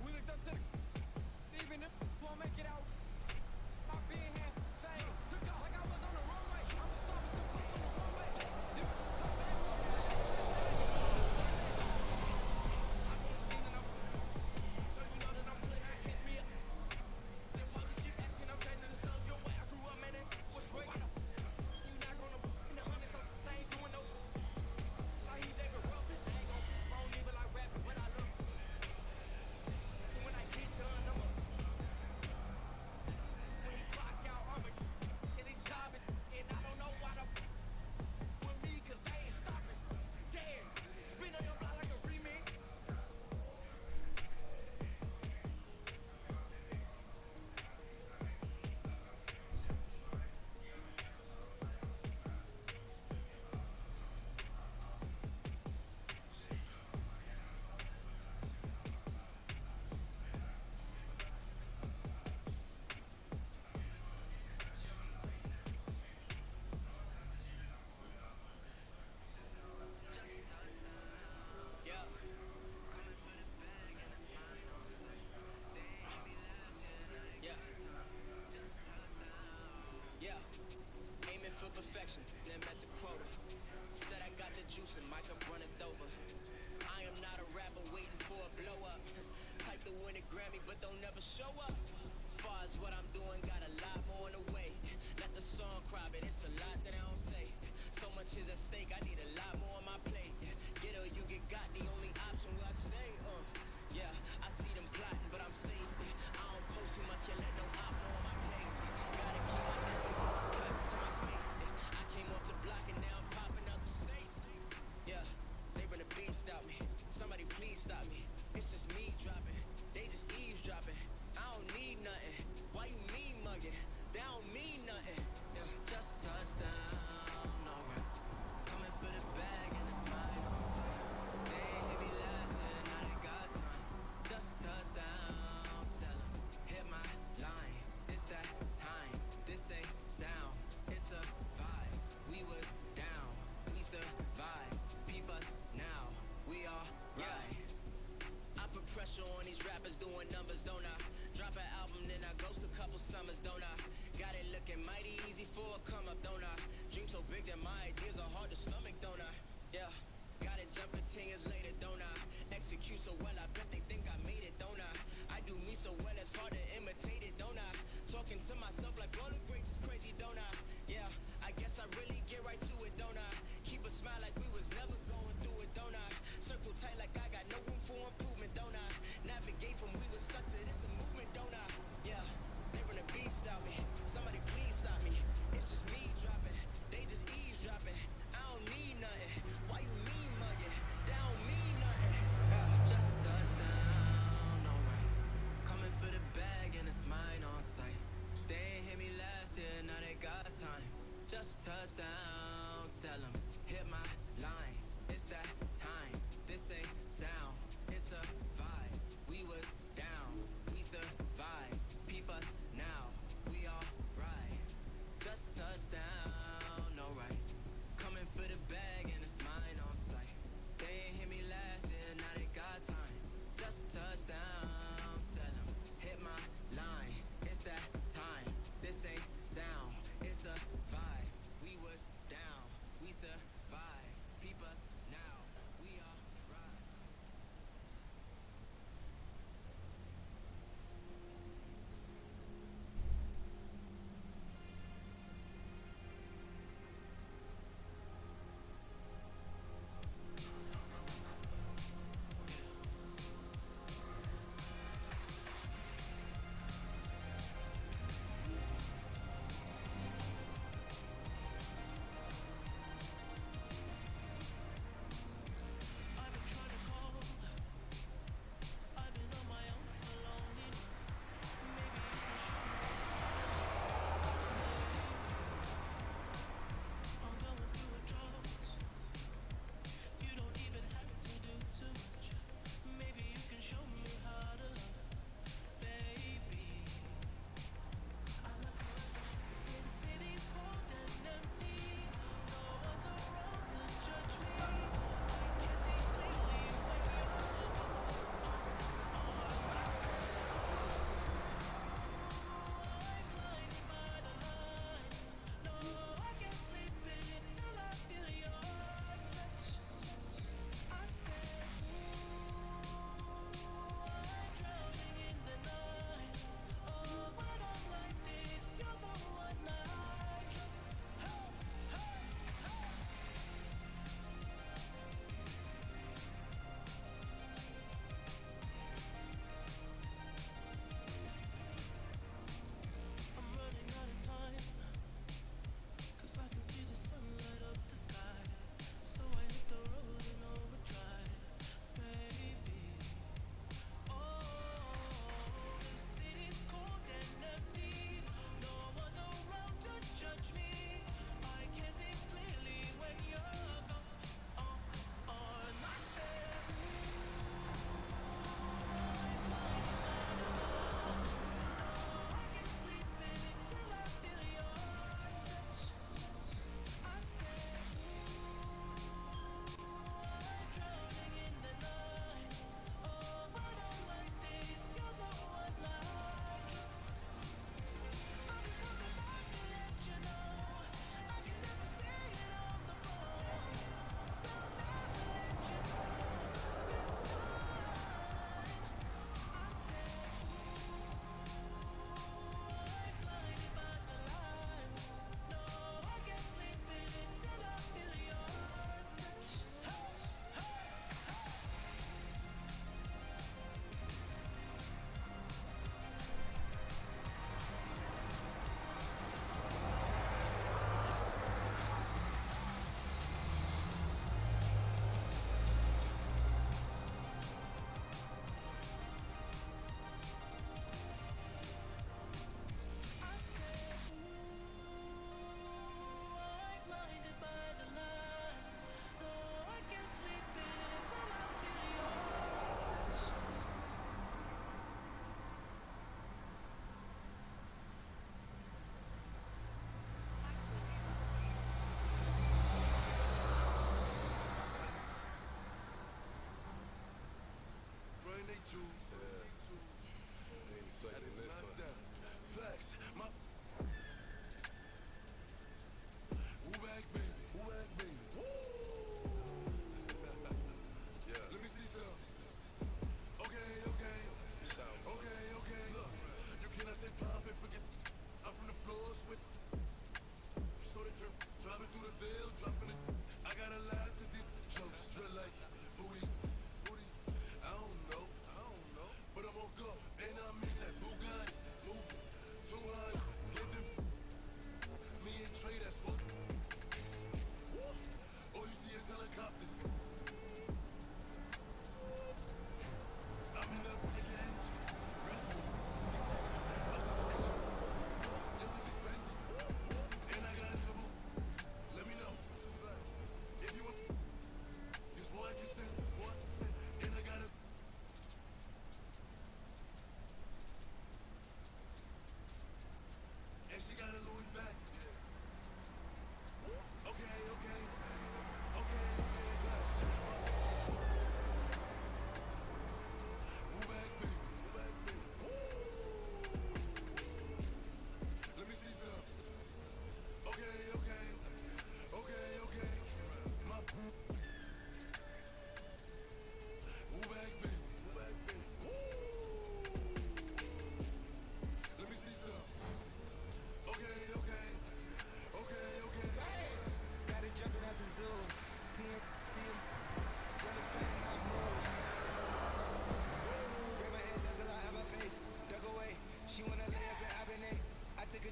We looked up to the. Even if won't make it out, I been here, fame. Took off like I was on the runway. I'm a star, but still close on the runway. For perfection, then met the quota. Said I got the juice and my cup runneth over. I am not a rapper waiting for a blow up. Type to win a Grammy but don't never show up. Far as what I'm doing, got a lot more on the way. Let the song cry, but it's a lot that I don't say. So much is at stake, I need a lot more on my plate. Get or you get got, the only option where I stay. Yeah, I see them plotting, but I'm safe. I don't post too much, can't let no op know on my place. Gotta keep my distance, touch to my space. I came off the block and now I'm popping out the states. Yeah, they run the beast out me. Somebody please stop me. It's just me dropping, they just eavesdropping. I don't need nothing. Why you mean mugging? They don't mean nothing. Yeah, just touchdown, alright. Coming for the bag and it's mine on sight. They ain't hit me last year, now they got time. Just touchdown, tell 'em, hit my line. It's that time, this ain't sound, it's a vibe. We was down, we survived. Peep us now, we all right. I put pressure on these rappers doing numbers, don't I? Drop an album, then I ghost a couple summers, don't I? Got it looking mighty easy for a come up, don't I? Dream so big that my ideas are hard to stomach, don't I? Yeah, got it jumping 10 years later, don't I? Execute so well, I bet they think I made it, don't I? I do me so well, it's hard to imitate it, don't I? Talking to myself like all the greats is crazy, don't I? Yeah, I guess I really get right to it, don't I? Keep a smile like we was never going through it, don't I? Circle tight like I got no room for improvement, don't I? Navigate from we was stuck to this a movement, don't I? Yeah, they run a beast out me. Somebody please stop me. It's just me dropping. They just eavesdropping. I don't need nothing. Why you mean mugging? They don't mean nothing. Yeah, just touchdown, alright. Coming for the bag and it's mine on sight. They ain't hit me last year, now they got time. Just touchdown, tell 'em, hit my line. It's that time. This ain't sound, it's a vibe. We was down, we survived. Peep us now, we all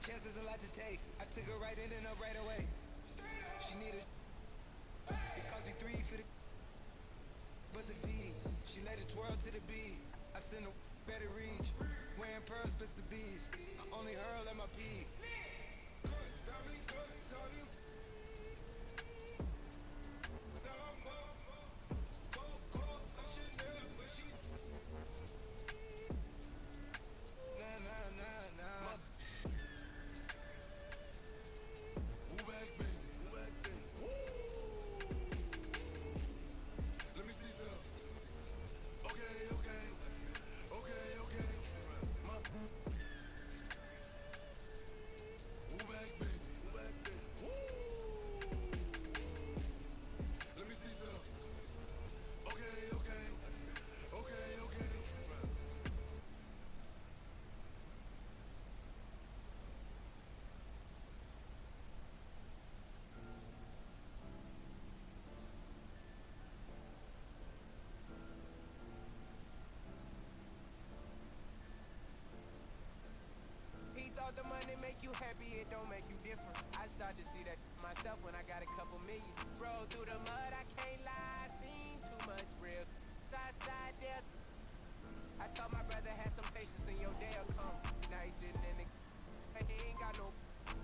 Chances a lot to take. I took her right in and up right away. She needed. It cost me 3 for the. But the beat, she let it twirl to the beat. I send a better reach. Wearing pearls, spits the bees. I only hurl at my peak. Thought the money make you happy, it don't make you different. I start to see that myself when I got a couple million. Roll through the mud, I can't lie, I seen too much real outside there. I told my brother have some patience and your day'll come. Now he's sitting in the he ain't got no.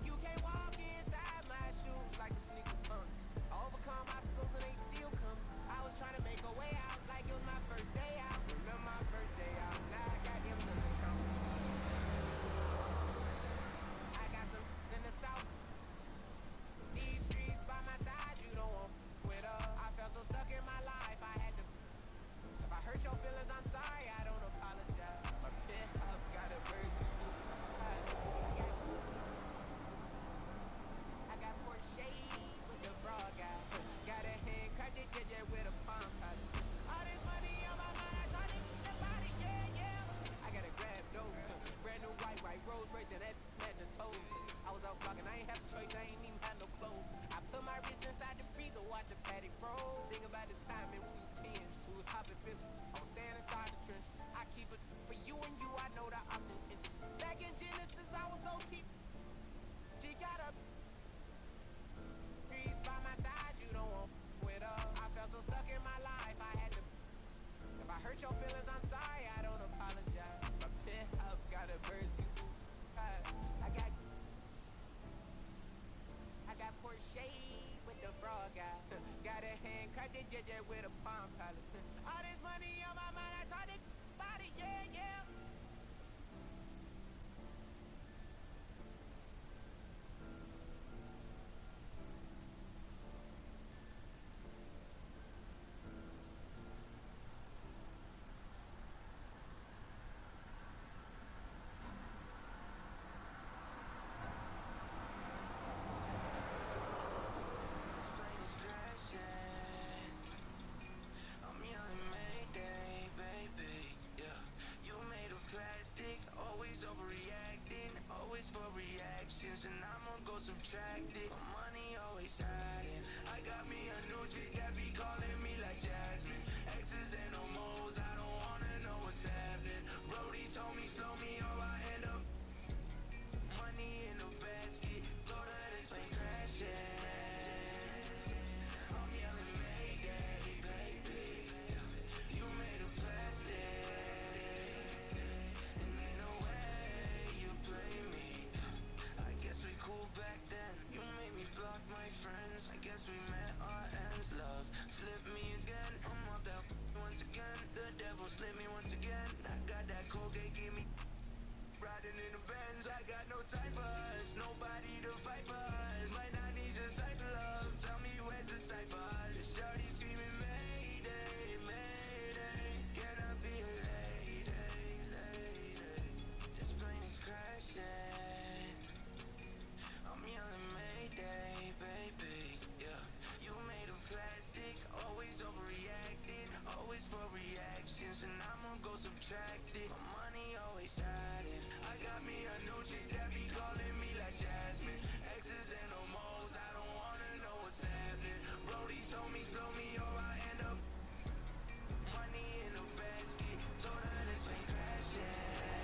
You can't walk inside my shoes like the sneakers come. I overcome obstacles and they still come. I was trying to make a way out like it was my first day out. Remember my first day out, now I got M's in the account. I got some in the south. These streets by my side, you don't want with I felt so stuck in my life, I had to. If I hurt your feelings, I'm sorry, I don't apologize. My penthouse got a bird. I got Porsche with the frog guy. Got a hand cracked it with a palm pilot. All this money on my mind, I thought it about it, yeah, yeah. I got a grab dope, brand new white Rolls Royce and that matching toes. I was out flocking, I ain't have a choice, I ain't even had no clothes. I put my wrist inside the freezer, watch the paddock froze. Think about the time when we was 10, we was hopping fences. I was staying inside the trench. I keep it for you and you, I know the ops intention. Back in Genesis, I was so cheap. She got up. Trees by my side, you don't want with I felt so stuck in my life, I had to. If I hurt your feelings, I'm sorry, I don't apologize. My penthouse got a bird. I got Porsche with the frog guy. Got a hand cracked it with a palm pilot. All this money on my mind, I thought it about it, yeah, yeah. type of us, nobody to fight for us. Might not need your type of love, tell me where's the cipher. The shorty screaming Mayday, Mayday. Can I be a lady, lady? This plane is crashing, I'm yelling Mayday, baby, yeah. You made of plastic, always overreacting, always for reactions, and I'ma go subtract it. My money always hiding. I got me a new chick that be calling me like Jasmine. X's and no moles, I don't wanna know what's happening. Brody told me slow me or I end up money in a basket. Told her this plane crashing.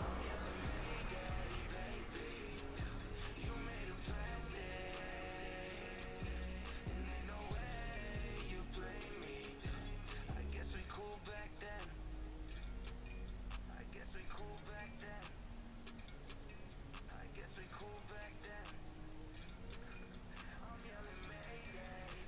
I'm yelling Mayday, baby. You made of plastic, and ain't no way you play me. I guess we cool back then. I guess we cool back then. I guess we cool back then. I'm yelling Mayday.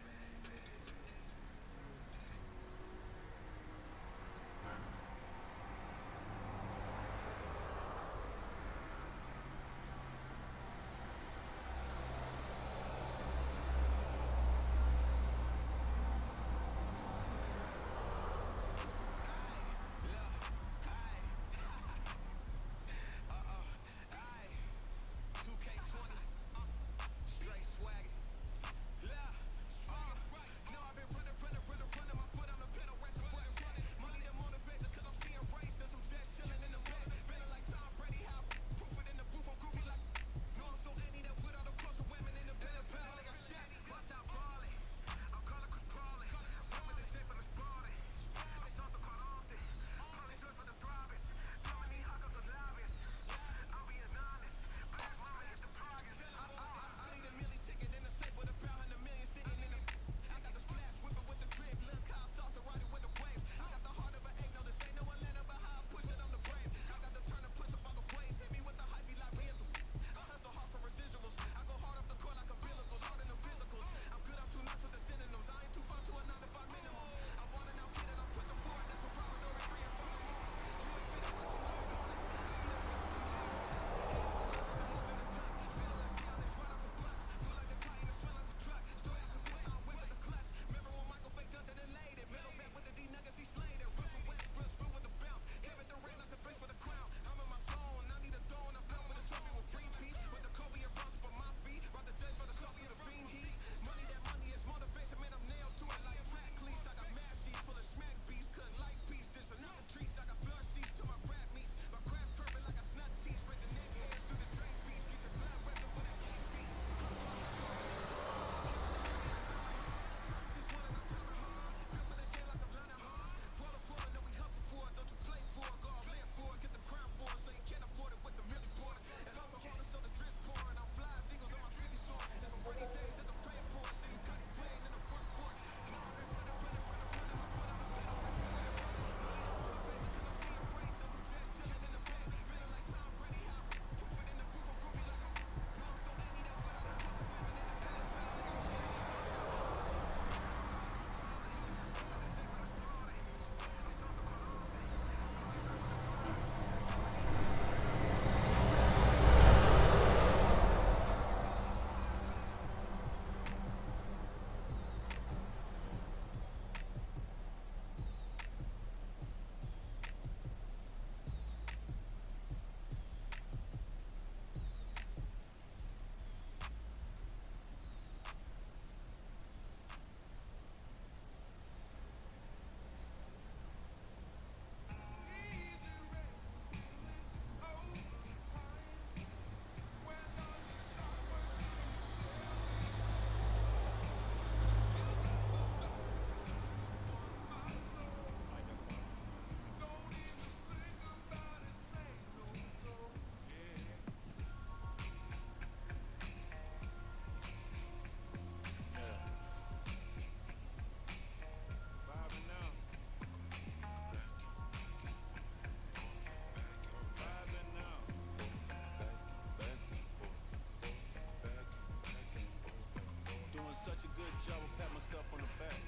such a good job, I pat myself on the back.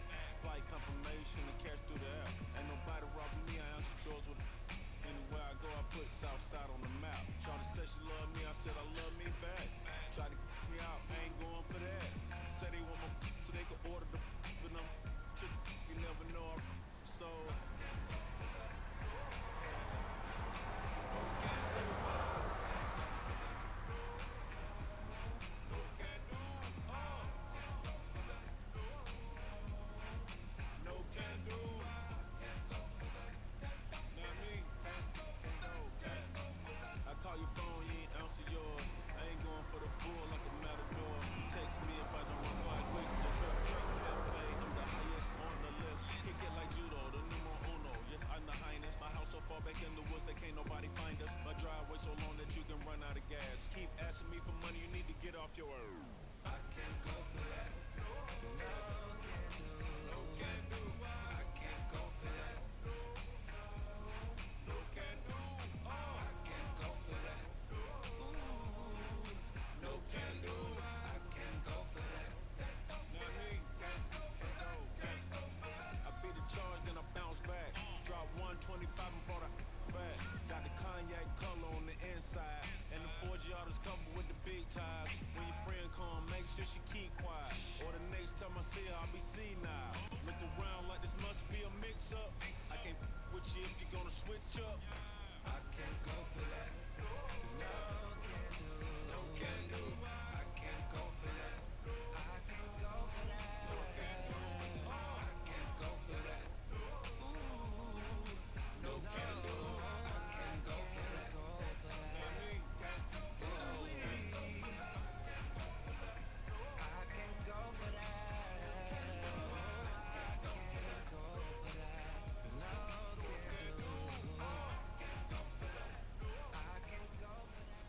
Flight confirmation, the cash through the app. Ain't nobody robbing me, I answer doors with a Anywhere I go, I put Southside on the map. Shawty said she love me, I said I love me back. Try to kick me out, I ain't going for that. Said they want my so they could order the but I'm you never know. So no can do. Not me. I call your phone, you ain't answer yours. I ain't going for the bull like a matador. Text me if I don't reply quick. The trip campaign, I'm the highest on the list. Kick it like judo, the numero uno. Yes, I'm the highness. My house so far back in the woods that can't nobody find us. My driveway so long that you can run out of gas. Keep asking me for money, you need to get off your earth. I can't go for that. No can do. I can't go for that. No can do. I can't go for that. No can do. I can't go for that. Not me. I beat the charge, then I bounce back. Drop 125 and brought a back. Got the cognac color on the inside. And the 4G autos covered with the big ties. When your friend come, make sure she keep quiet. Or the next time I see her, I'll be senile. Look around like this must be a mix-up. I can't with you if you're gonna switch up. I can't go for that. No can do. No can do. I can't go for that. I can't go for that. No can do. I can't go for that. No can do. I can't go for that. Not me. I can't go for that. I can't go for that. No can do. I can't go for that.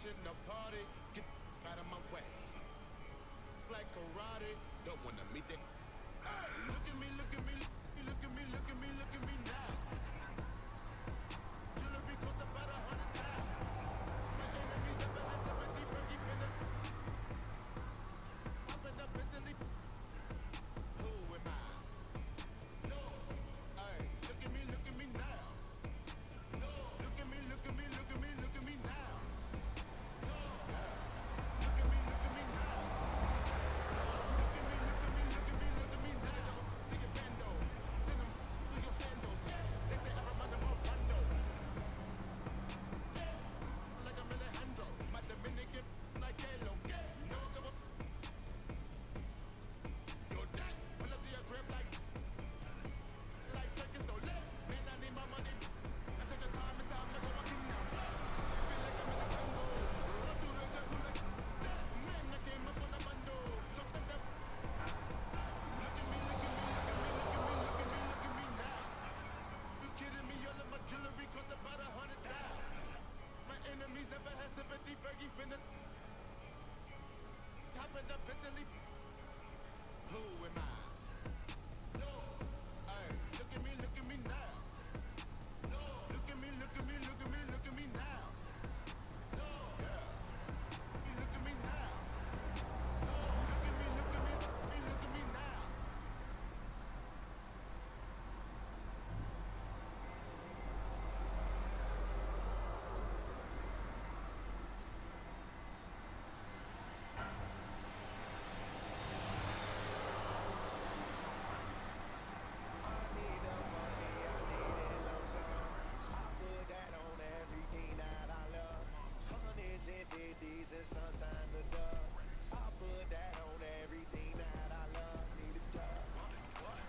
crashing the party. Get out of my way. Like karate, don't wanna meet that. Look at me, look at me, look at me, look at me, look at me now. Jewelry cost about 100 times. My enemies never had sympathy, Bergie finna. Popping up mentally. Who am I? No. Hey, look at me now. No. Look at me, look at me, look at me, look at me now. No. Yeah. Look at me now. Look at me, look at me, look at me, look at me now. To your bando, send them to your scandals. They say I'm a Mondo. Like I'm Alejandro, my Dominican like Kalo. No go up. Go that, when I see a grip like circus, so lit. Man, I need my money. I took your time and time to go my kingdom. Feel like I'm in the Congo. Run through the jungle like that. Man, I came up on a bando. So come up. Look at me, look at me, look at me, look at me, look at me, look at me now. You kidding me? All of my jewelry cost about 100 times. My enemies never had sympathy, Fergie finna. Hopping up mentally. Who am I? No. Hey, look at me now. No. Look at me, look at me, look at me, look at me now. No. Yeah. Look at me now. No. Look at me, look at me, look at me now. Sometimes the dubs. I put that on everything that I love. Need a dub.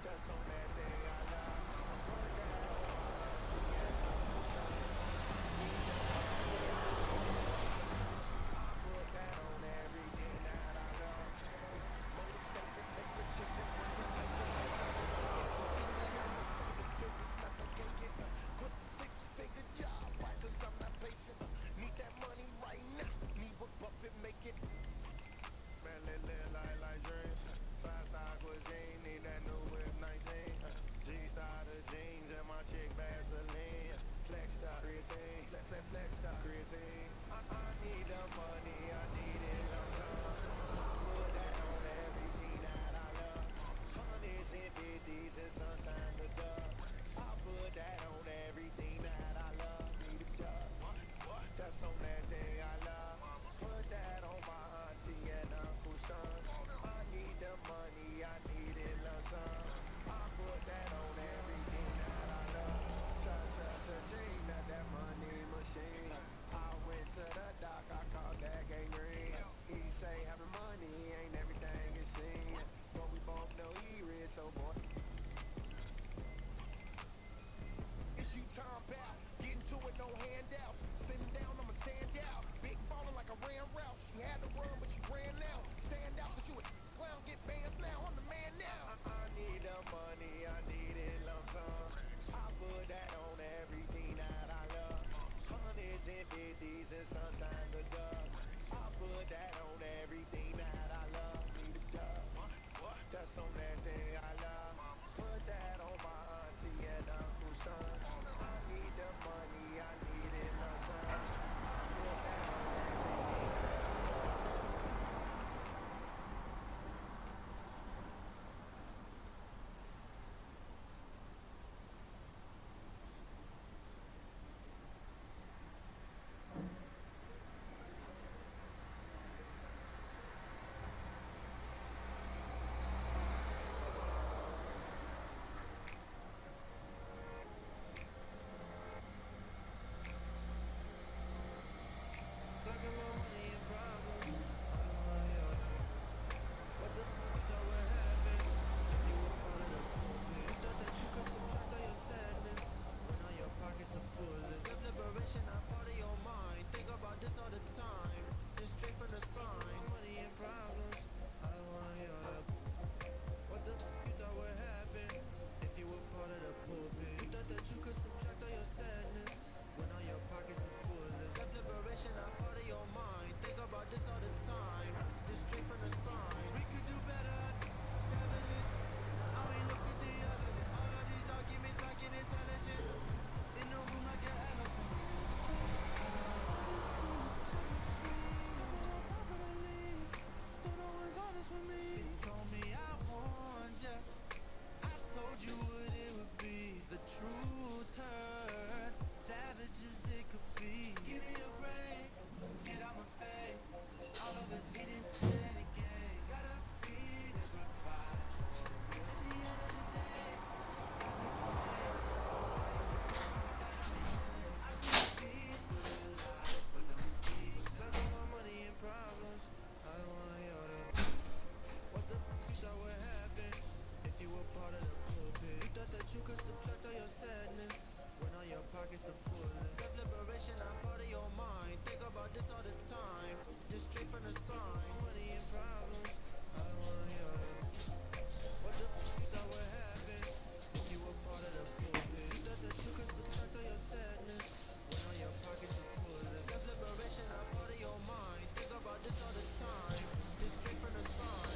That's on that thing I love. Put that on my auntie and uncle son. Need the money, I need it lump sum. I put that on everything that I love. Motivated paper chicks and working like Jamaican. If you see me on the phone, baby, stop the cake. Quit a six-figure job. Why? Cause I'm not patient. Need that money right now. Need what Buffett make it. Man, live like dreams. Five-star cuisine. Need that new whip 19. G-star the jeans and my chick Vaseline. Flex star creatine. Flex star creatine. I need the money. I need it lump sum. I put that on everything that I love. Hundreds and fifties and sometimes the dubs. I put that on everything that I love. Need a dub. That's on that thing I love. Put that on my auntie and uncle son. I need the money, I need it lump sum. I put that on everything that I love. Cha-cha-cha-ching, that money machine. I went to the doc, I called that gangrene. He say having money ain't everything it seems. But we both know he rich, so boy. from the spine. Money and problems, I don't wanna hear them. What the you thought would happen if you were part of the pulpit? That you could subtract all your sadness when all your pockets be fullest. Self-liberation, a part of your mind. Think about this all the time. This straight from the spine.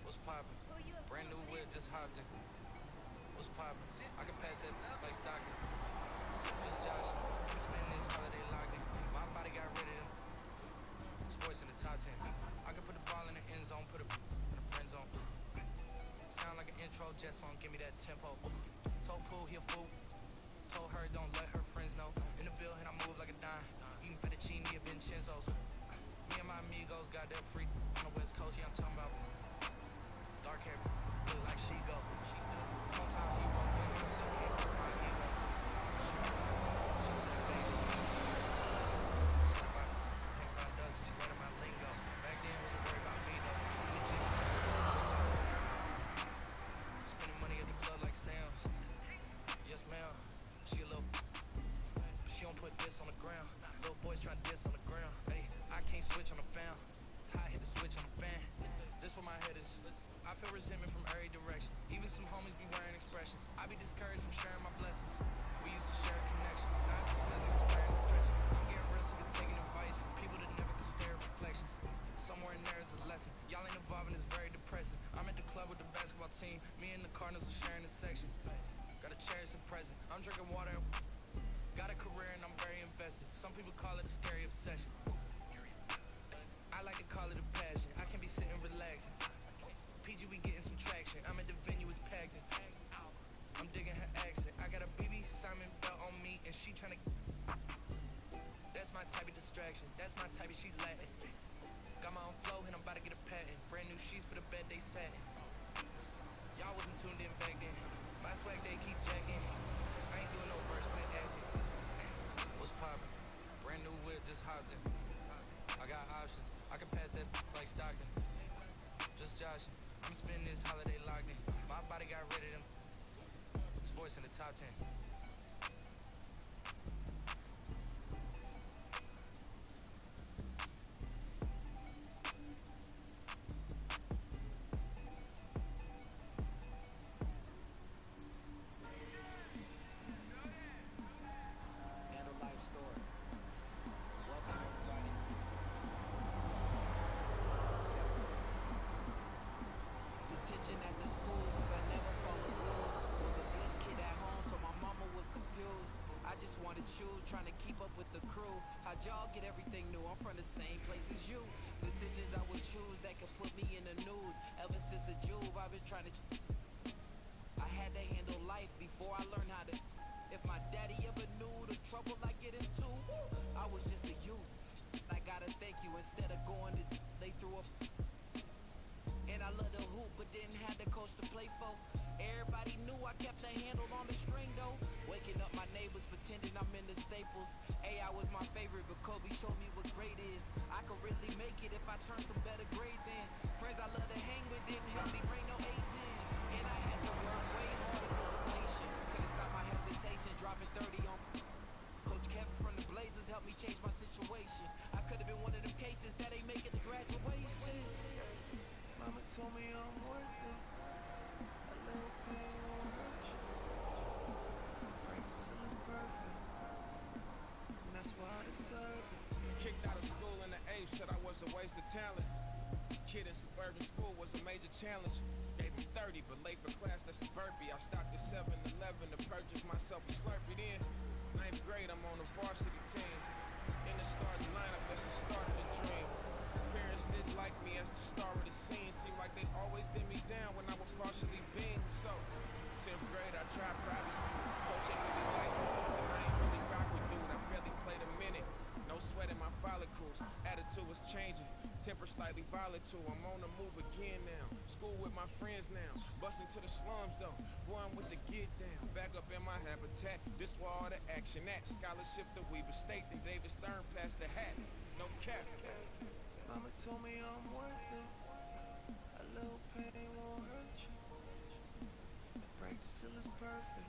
What's poppin'? Brand new whip, just hopped in. What's poppin'? I can pass that like Stockton. Just Josh. We spend this holiday locked in. My body got rid of them. Sports in the top 10. I can put the ball in the end zone, put it in the friend zone. Sound like an intro jet song, give me that tempo. Told Pooh he a fool. Told her don't let her friends know. In the building I move like a dime. Eating fettuccine at Vincenzo's. Me and my amigos got that free on the West Coast. Yeah, I'm talking about dark hair, look like she go. Hometown hero, feeling myself, can't put my ego. She said, baby, I said if I hang around dust, explaining my lingo. Back then, wasn't worried about me though. In the gym, spending money at the club like Sam's. Yes, ma'am. She a little, she don't put this on the ground. Little boys try to diss on the ground. Hey, I can't switch on the fam. It's hot, hit the switch on the fan. This where my head is. I feel resentment from every direction. Even some homies be wearing expressions. I be discouraged from sharing my blessings. We used to share a connection. Now it's just physical sparing and stretching. I'm getting real sick of taking advice from people that never can stare at reflections. Somewhere in there is a lesson. Y'all ain't evolving, it's very depressing. I'm at the club with the basketball team. Me and the Cardinals are sharing a section. Gotta cherish the present. I'm drinking water. Got a career and I'm very invested. Some people call it a scary obsession. I like to call it a passion. I can be sitting relaxing. PG, we getting some traction. I'm at the venue, it's packed in. I'm digging her accent. I got a BB Simon belt on me and she tryna. That's my type of distraction. That's my type of she Latin. Got my own flow and I'm about to get a patent. Brand new sheets for the bed, they satin. Y'all wasn't tuned in back then. My swag, they keep jacking. I ain't doing no verse, quit asking. What's poppin'? Brand new whip, just hopped in. I got options. I can pass that like Stockton. Just joshing. I'm spending this holiday locked in. My body got rid of them. Sports in the top 10. And a life story. Welcome everybody. Detention at the school cause I never followed rules. Was a good kid at home so my mama was confused. I just wanted choose, trying to keep up with the crew. How'd y'all get everything new? I'm from the same place as you. Decisions I would choose that could put me in the news. Ever since a Juve I've been trying to. I had to handle life before I learned how to. If my daddy ever knew the trouble I get into, I was just a youth. I gotta thank you. Instead of going to, they threw up. And I love the hoop, but didn't have the coach to play for. Everybody knew I kept a handle on the string though. Waking up my neighbors, pretending I'm in the Staples. AI was my favorite, but Kobe showed me what great is. I could really make it if I turn some better grades in. Friends I love to hang with didn't help me bring no A's in. And I had to work way harder cause I'm patient. Couldn't stop my hesitation, dropping 30 on. Coach Kevin from the Blazers helped me change my situation. I could have been one of them cases that ain't making the graduation. Mama told me I'm worth it. A little pain won't hurt you. Breaks till it's perfect. And that's why I deserve it. Kicked out of school in the 8th, said I was a waste of talent. Kid in suburban school was a major challenge. Gave him 30, but late for class, that's a burpee. I stopped at 7-Eleven to purchase myself a Slurpee. Then, 9th grade, I'm on the varsity team. In the starting lineup, that's the start of the dream. Parents didn't like me as the star of the scene. Seemed like they always did me down when I would partially beam. So, 10th grade, I tried private school. Coach ain't really like me, and I ain't really rock with dude. I barely played a minute. No sweat in my follicles. Attitude was changing. Temper slightly volatile. I'm on the move again now. School with my friends now. Busting to the slums though. Boy, I'm with the get down. Back up in my habitat. This where all the action at. Scholarship to Weaver State. Think David Stern passed the hat. No cap. Mama told me I'm worth it. A little pain won't hurt you. Break the seal is perfect.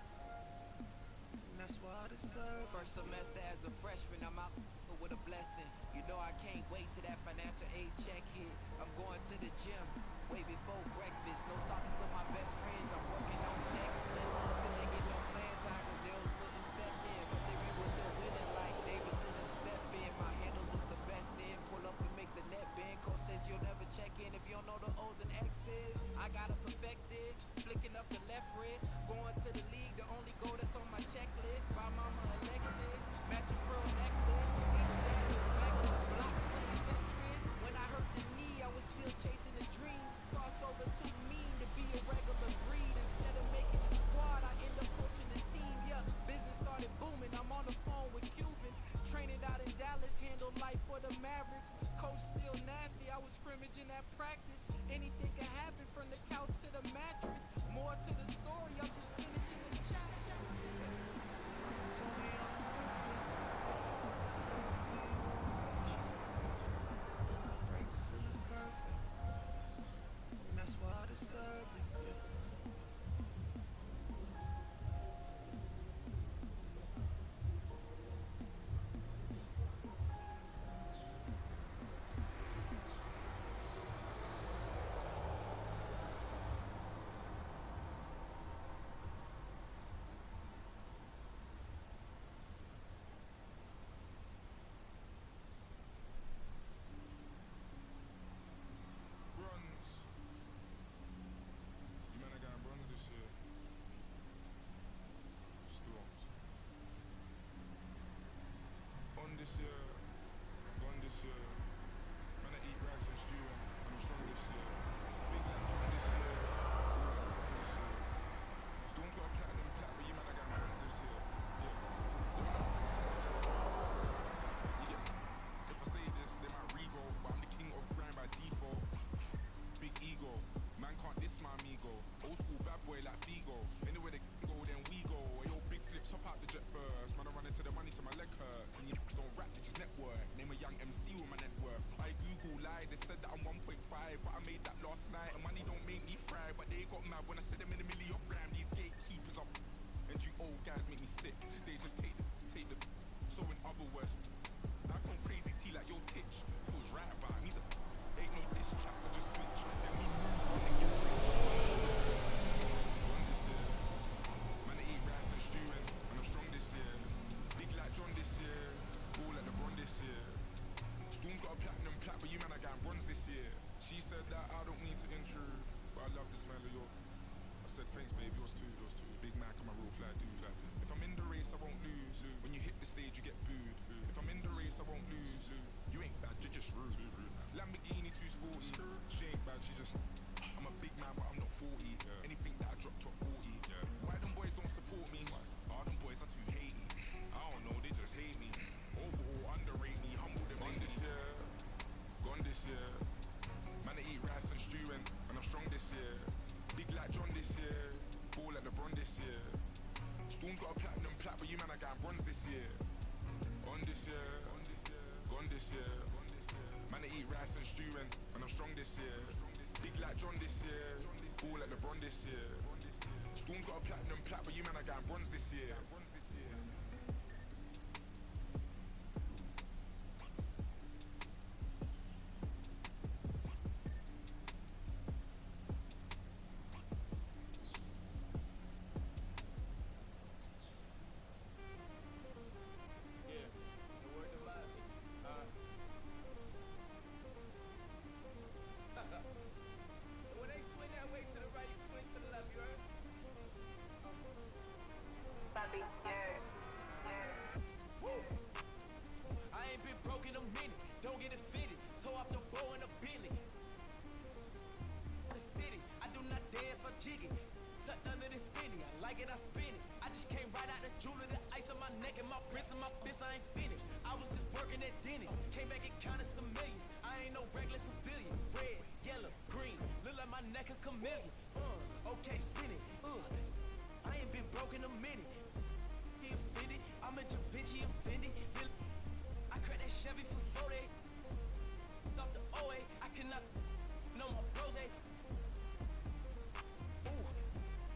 And that's why I deserve. First semester as a freshman, I'm out with a blessing. You know I can't wait till that financial aid check hit. I'm going to the gym way before breakfast. No talking to my best friends. I'm working on excellence. Still ain't get no playing time cause they was putting set in. But they was still winning like Davidson and Stephen. My handles was the best in. Pull up and make the net bend. Coach says you'll never check in if you don't know the O's and X's. I gotta perfect this. Flicking up the left wrist. Going to the league, the only goal that's on my checklist. Buy mama a Lexus. Matching pearl necklace. Either that or it's back to the block playing Tetris. When I hurt the knee, I was still chasing a dream. Crossover too mean to be a regular breed. Instead of making the squad, I end up coaching the team. Yeah, business started booming. I'm on the phone with Cuban. Training out in Dallas, handle life for the Mavericks. Coach still nasty, I was scrimmaging at practice. Anything can happen from the couch to the mattress. More to the story, I'm just finishing the chapter. Mama told me I'm worth it. Break seal is perfect. And that's why I deserve it. Bronze. You man, I got bronze this year. Storms. On this year, gone this year. Man, I eat rice and stew and I'm strong this year. Big lamb drum this year. This year. Storm's got a platinum plat, but you man, I got bronze this year. Yeah. You get me? If I say this, they might re-go, but I'm the king of grind by default. Big ego, man can't diss my amigo. Old school bad boy like Figo. Anywhere they go, then we go. Yo, big flips, hop out the jet first. Man, I run into the money till my leg hurts. And you don't rap, they just network. Name a young MC with my net worth. I Google lied, they said that I'm 1.5, but I made that last night. And money don't make me fry, but they got mad when I said them in a million gram. These gatekeepers up, and you old guys make me sick. They just take the. So in other words, I go crazy T like yo Titch. He was right about him. He's a ain't no diss tracks, I just switch. Then we move on and get rich. Gone this year. Man, I eat rice and stew and I'm strong this year. Big like John this year. Ball like LeBron this year. Storm's got a platinum plat, but you man, I got bronze this year. She said that I don't mean to intrude, but I love the smell of your. I said thanks, babe. Yours too. Big Mac, I'm a real fly dude. If I'm in the race, I won't lose. When you hit the stage, you get booed. If I'm in the race, I won't lose. You ain't bad, you're just rude. Lamborghini too sporty. She ain't bad, she just. I'm a big man, but I'm not 40. Anything that I drop top 40. Why them boys don't support me? Oh, them boys are too hatey. I don't know, they just hate me. Overall, underrate me, humble them. On this year, gone this year. Man, I eat rice and stew and I'm strong this year. Big like John this year. Ball like LeBron this year. Storm's got a platinum plat, but you man, I got bronze this year. On this year, gone this year. Man, I eat rice and stew and I'm strong this year. Big like John this year. Ball like LeBron this year. Storm's got a platinum plat, but you man, I got bronze this year. When they swing that way to the right, you swing to the left, you heard? Bobby, Woo! I ain't been broke in a minute, don't get it fitted. Toe off the bow in a Billy. The city, I do not dance or jiggy. Tucked under this Finny, I like it, I spin it. I just came right out the jeweler, the ice on my neck and my wrist and my fist, I ain't finished. I was just working at Dennis, came back and counted some millions. I ain't no regular civilian. Red, yellow, green, look like my neck a chameleon. Okay, spin it. I ain't been broke in a minute. He offended. I'm a Da Vinci offended. I cracked that Chevy for 40. Off the OA. I cannot no more rose.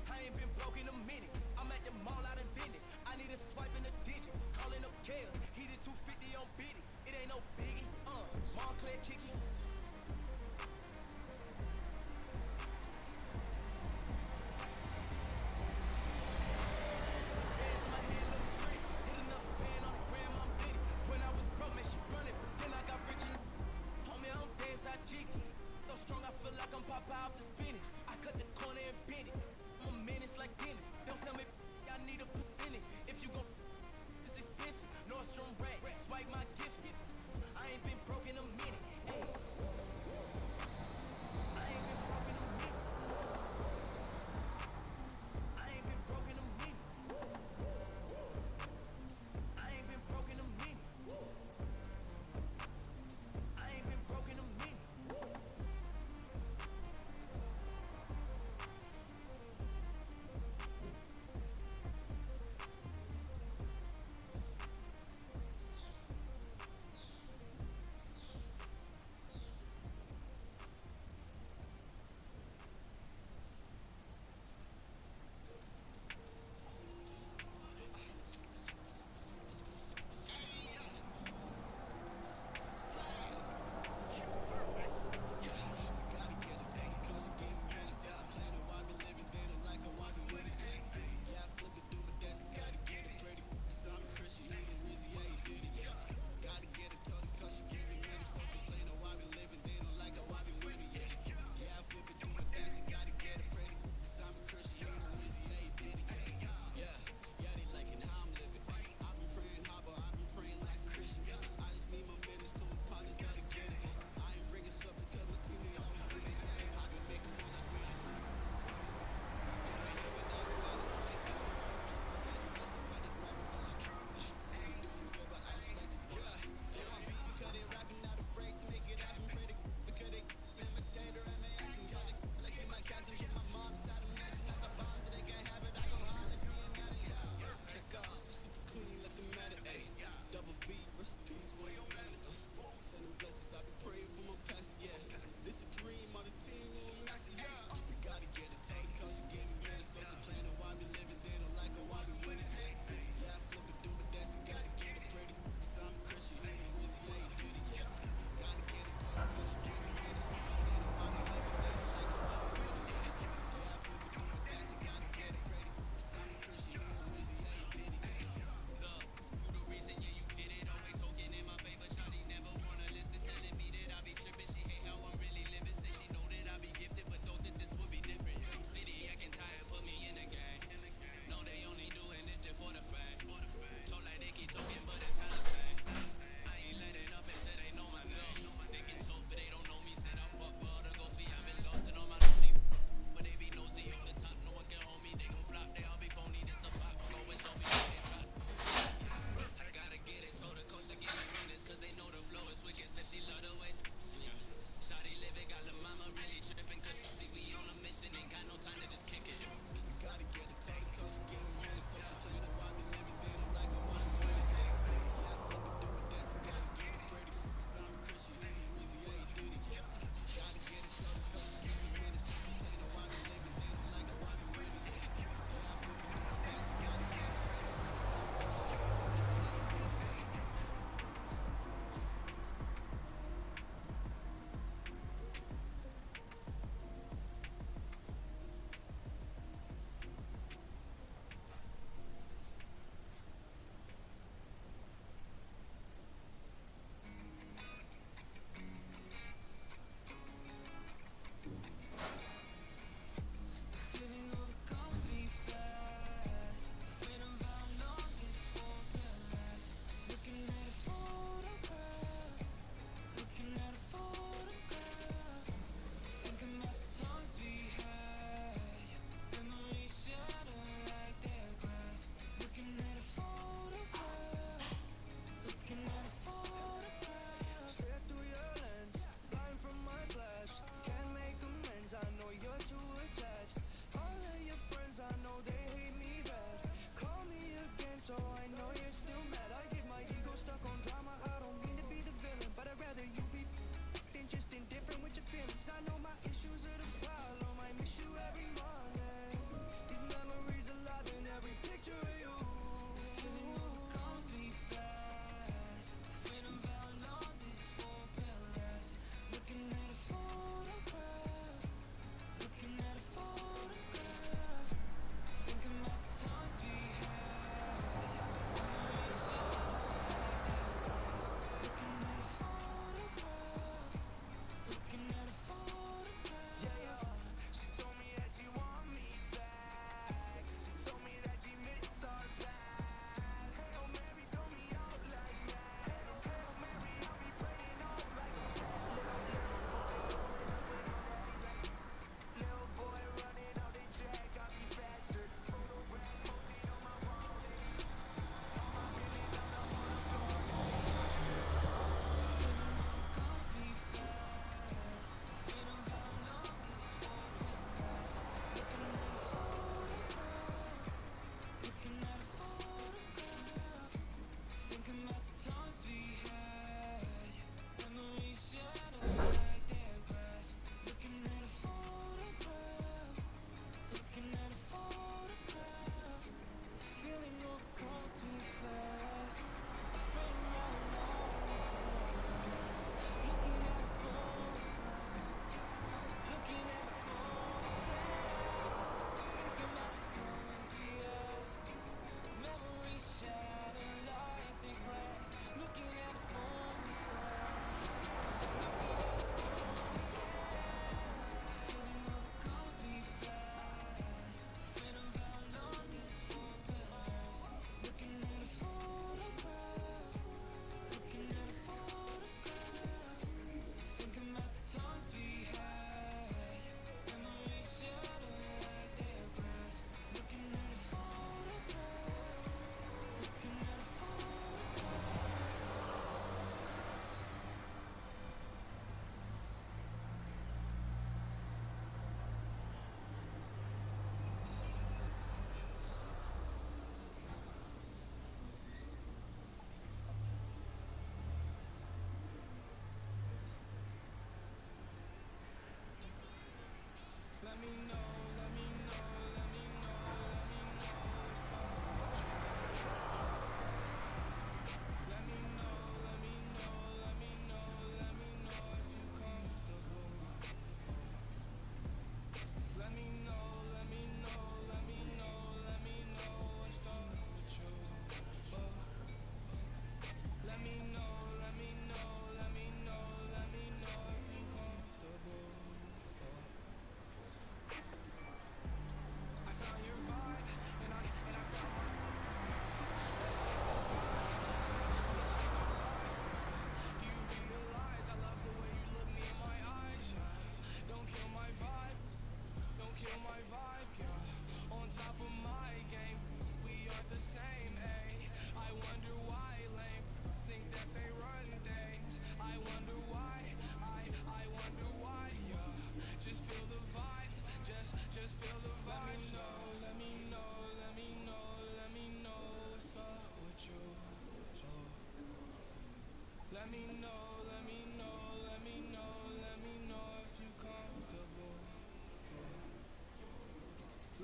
I ain't been broke in a minute. I'm at the mall out in business. I need a swipe in a digit. Calling up Kales. He did 250 on Biddy. It ain't no biggie. Montclair kicky. Bands in my hand look pretty. Hit another band on the gram, I'm Diddy. When I was broke, man, she fronted. But then I got rich and homie, I'm dance out jiggy. So strong, I feel like I'm Popeye off the spinach. I cut the corner and bend it. I'm a menace like Dennis. Don't tell me I need a percentage. If you gon' it's expensive. Nordstrom rack, swipe my gift. I ain't been broke in a minute. Ay. I ain't been broke in a minute. I ain't been broke in a minute. I ain't been broke in a minute. I ain't been broke in a minute.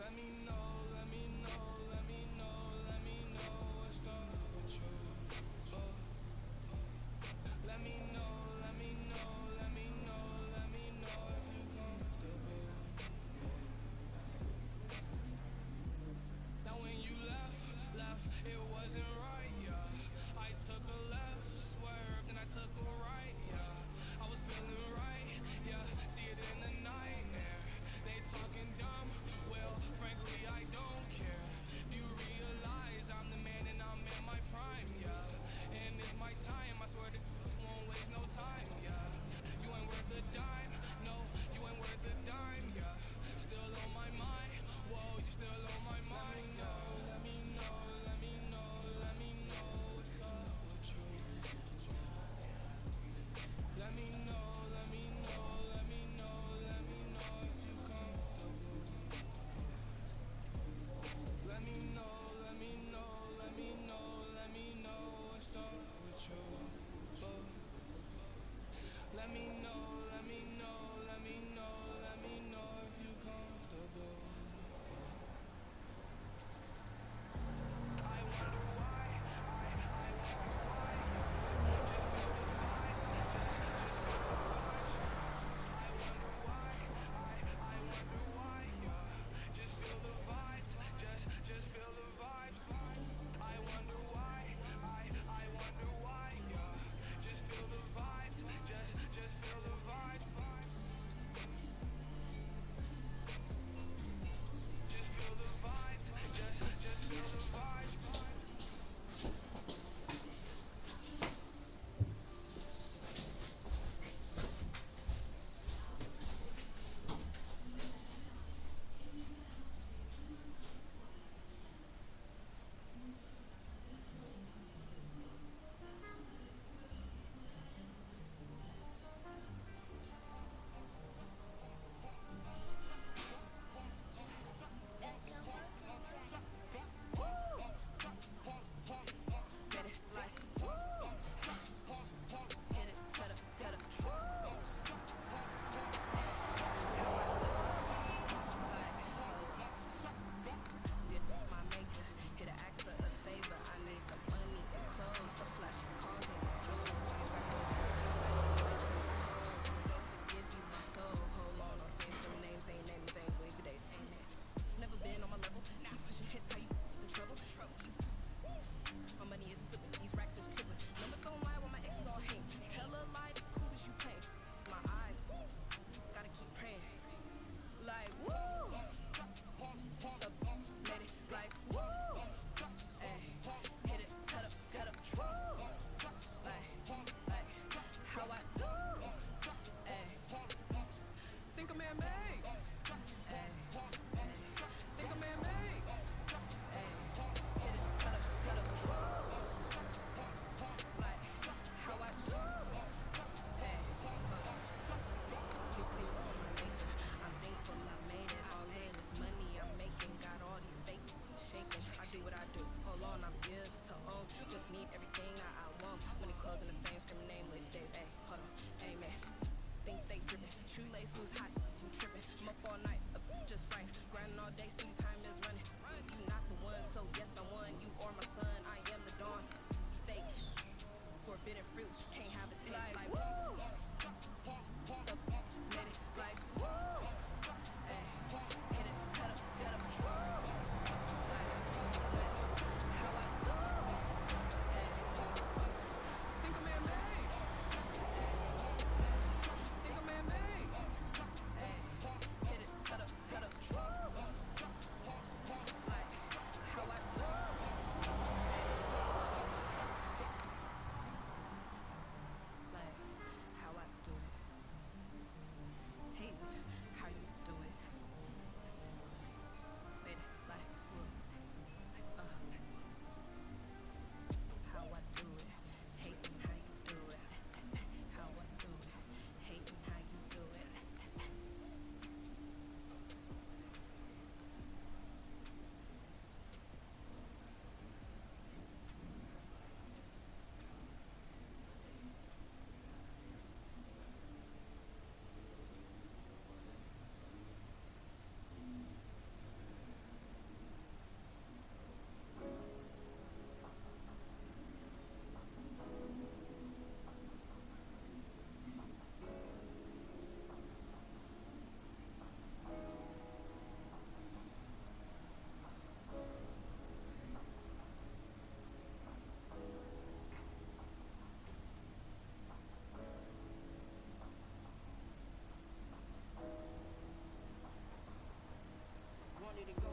Let me know, let me know, let me know, let me know what's up with you. Let me know, let me know, let me know, let me know if you comfortable. Now when you left, it wasn't right, yeah. I took a left, swerved, and I took a right, yeah. I was feeling right, yeah. See it in the night air. They talking dumb, well, frankly, I don't care.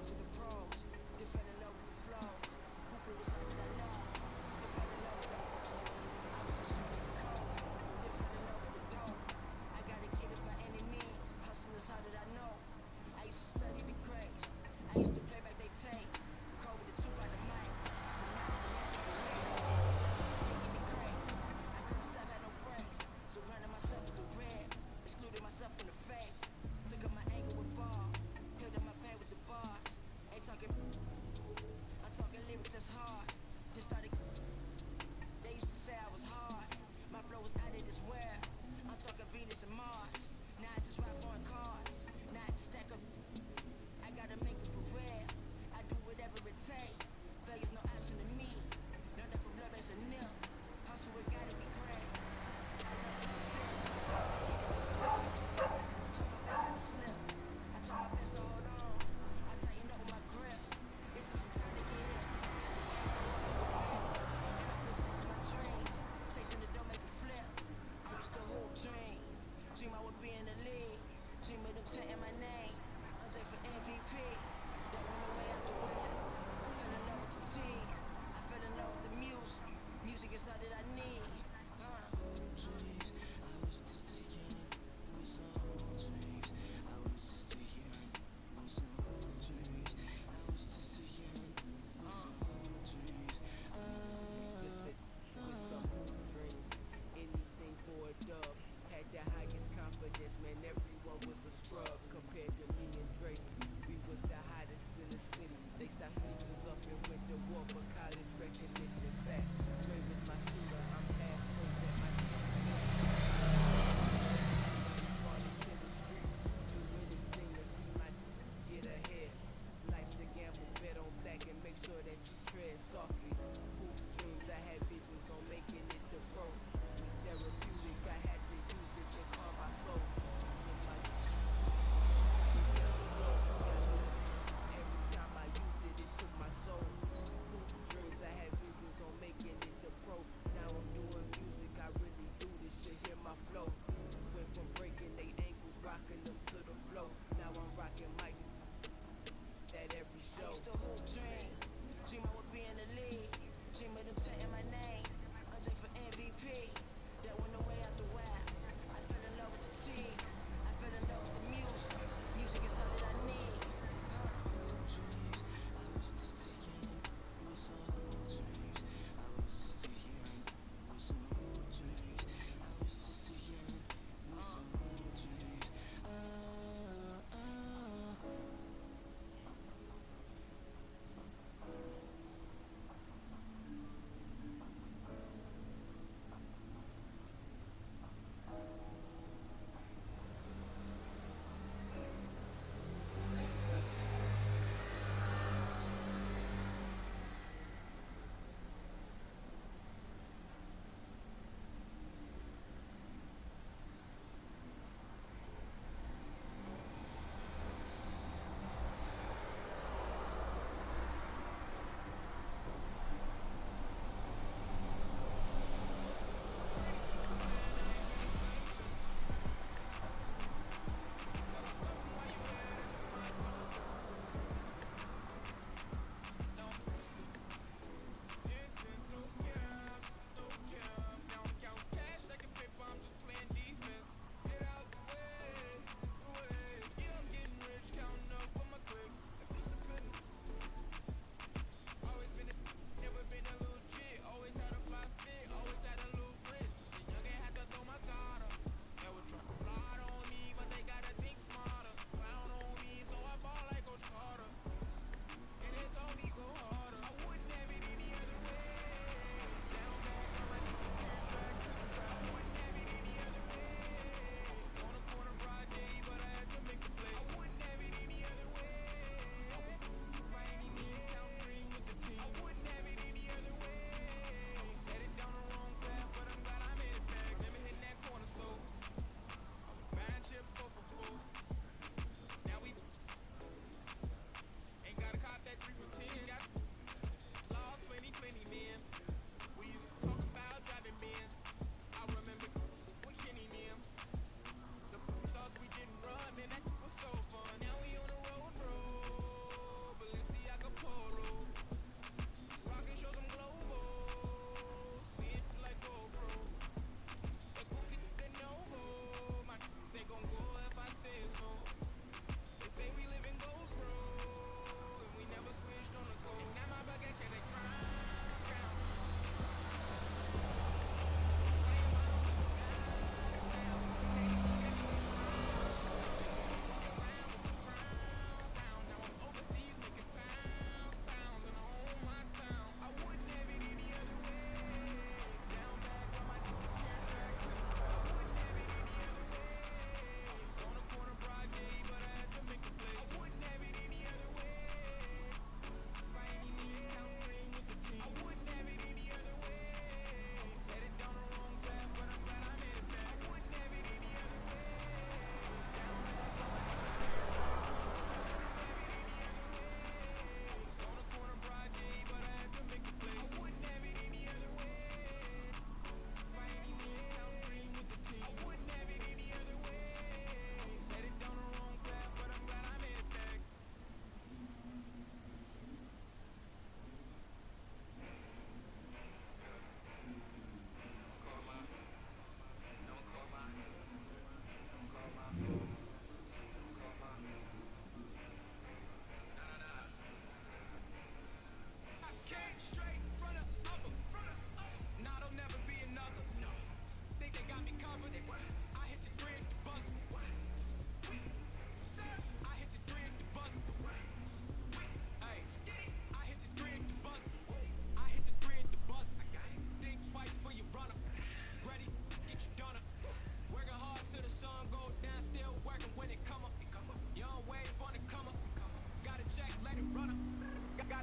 to the pros. They fell in love with the flow. Hooping was all that I love. They fell in love with the I was a son of the code. They fell in love with the dope. I gotta get it by any means. Hustle is all that I know. I used to study the grades. I used to play back they tapes. Record with the 2 by the mic. From now to magic to me. Life was making me crazy. I couldn't stop, had no brakes. Surrounded myself with the red. Excluded myself from the fake. Took up my anger with ball. Healed up my pain with the bars.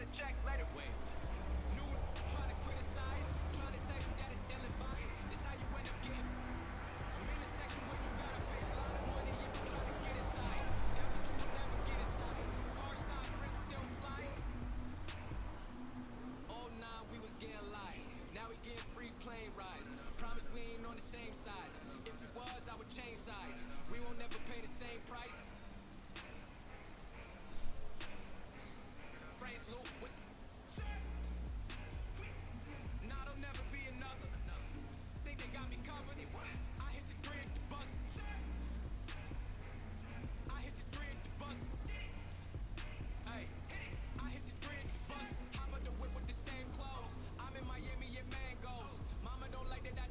a check later. Wait. New trying to criticize, trying to tell you that it's ill-advised. That's how you end up getting. I'm in a section where you gotta pay a lot of money if you try to get inside. Doubt that you will never get inside. Car stop, rims still slide. Oh nah, we was getting light. Now we getting free plane rides. Promise we ain't on the same sides. If it was, I would change sides. We won't never pay the same price. Frank Luke with nah, there'll never be another. Think they got me covered. I hit the 3 at the buzzer. I hit the 3 at the buzzer. Hey, I hit the 3 at the buzzer. I'm on the whip with the same clothes. I'm in Miami at Mangoes. Mama don't like that.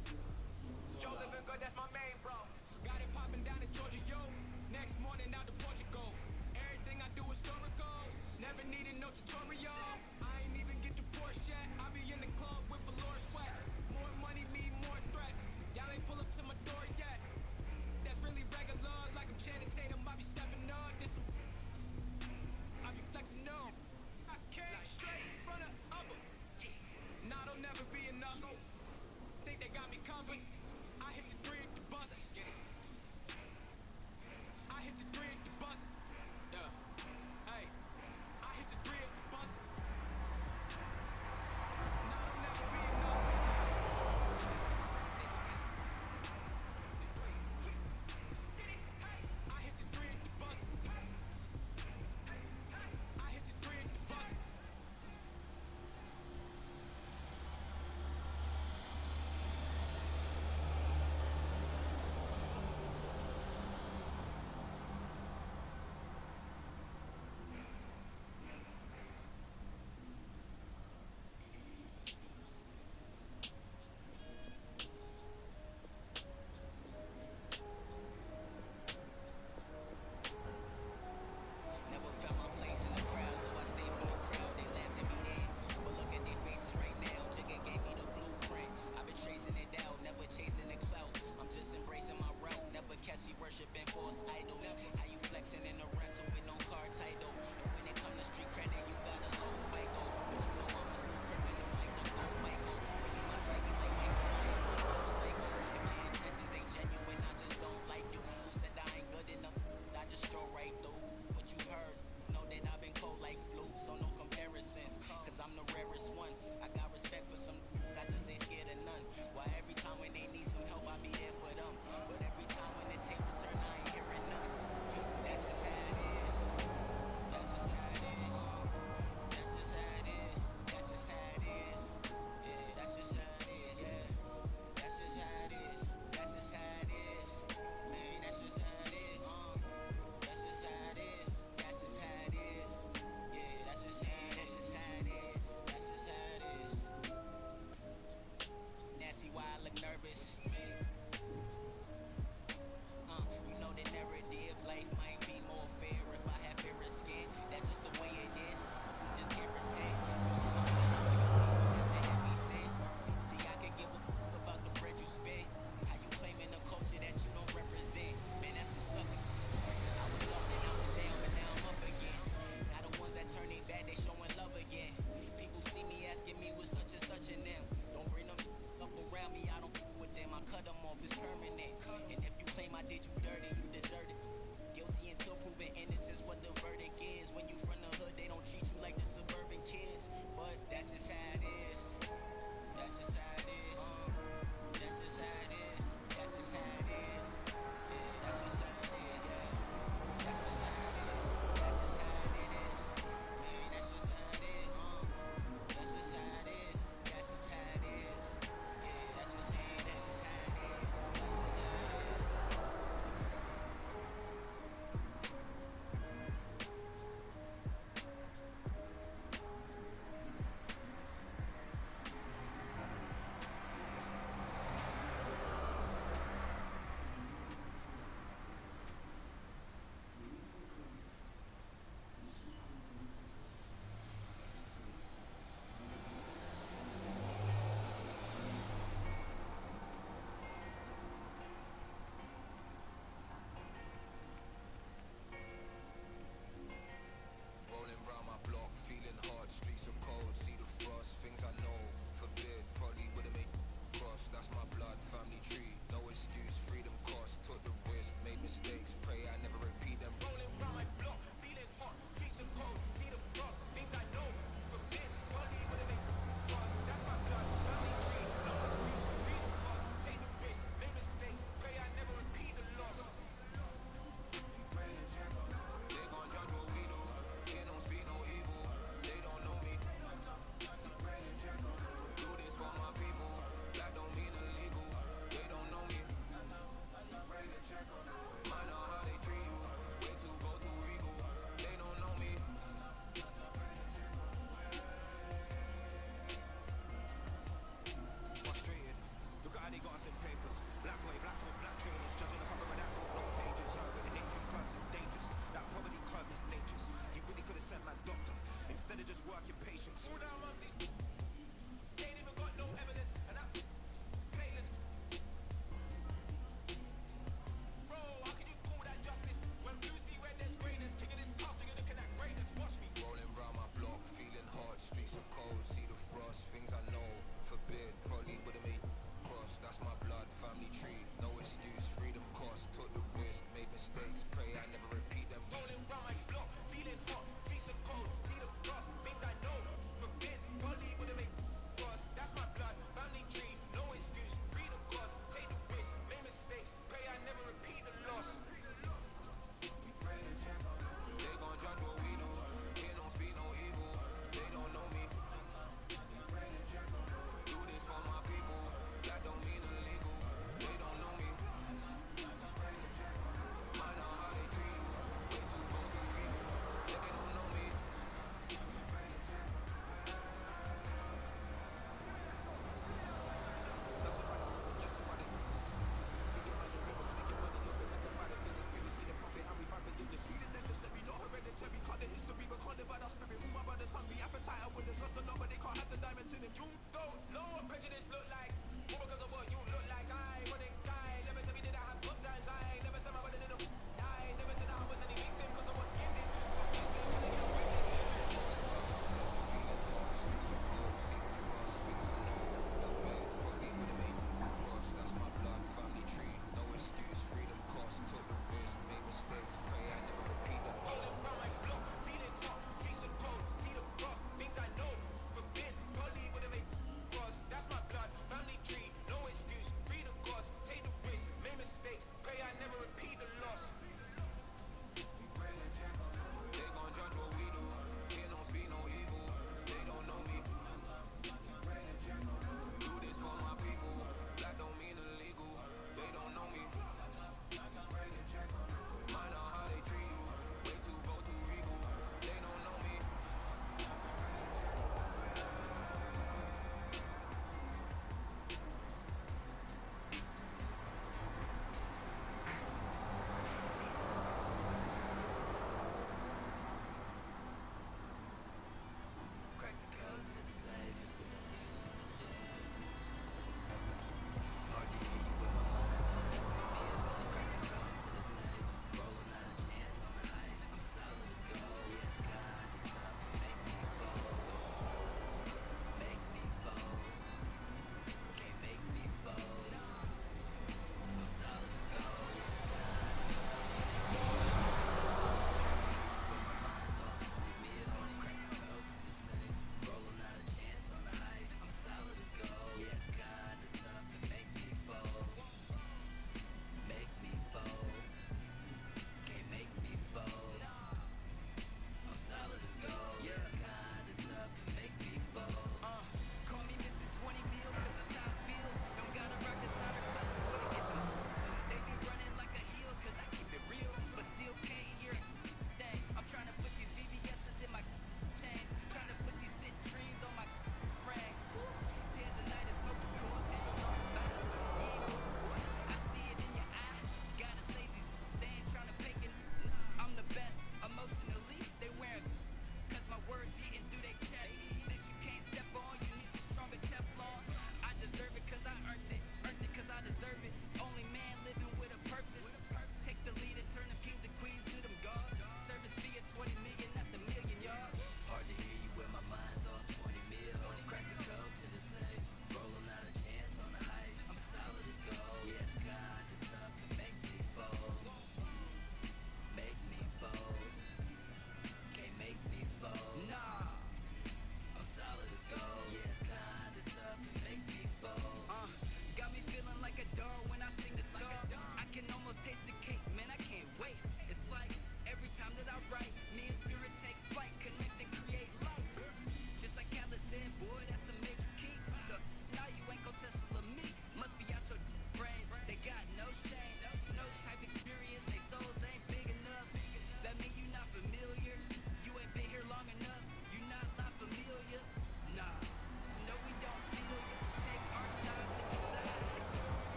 Joe living good, that's my main bro. Got it popping down in Georgia, yo. Next morning out to Portugal. Everything I do historical. Never needed no tutorial. I ain't even get the Porsche yet. I be in the club with velour sweats. More money mean more threats. Y'all ain't pull up to my door yet. That's really regular. Like I'm Channing Tatum, I be stepping up. This some I be flexing up. I came straight in front of upper. Nah, there'll never be enough. Think they got me covered. I hit the 3 at the buzzer. I hit the 3 at the buzzer. Yeah. Hey, I hit the 3 at the buzzer.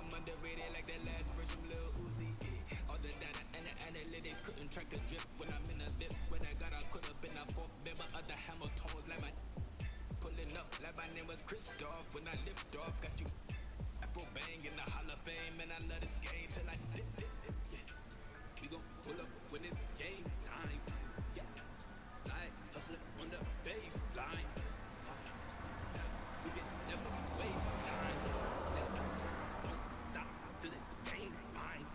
I'm underrated like that last verse from Lil Uzi. Yeah. All the data and the analytics couldn't track a drip when I'm in the lips. When I got, I could have been a fourth member of the hammer tones like my pulling up like my name was Christoph. When I lift off, got you Afro bang in the Hall of Fame, and I love this game till I dip. Yeah. We gon' pull up when it's game time. Yeah. Side hustling on the baseline. We can never waste time. Don't stop till the game mine.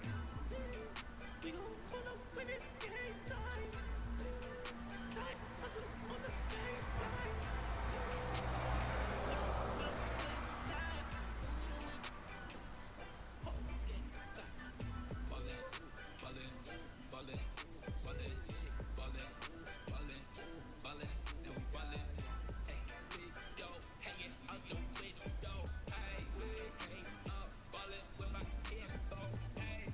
We gon' pull up when it's game time. Side hustling on the baseline. Pull up when it's time. Ballin', ballin', ballin', ballin', ballin', ballin', ballin', and we ballin'. Hey, big dough hanging out the window. Hey, hey, ballin' with my info. Hey,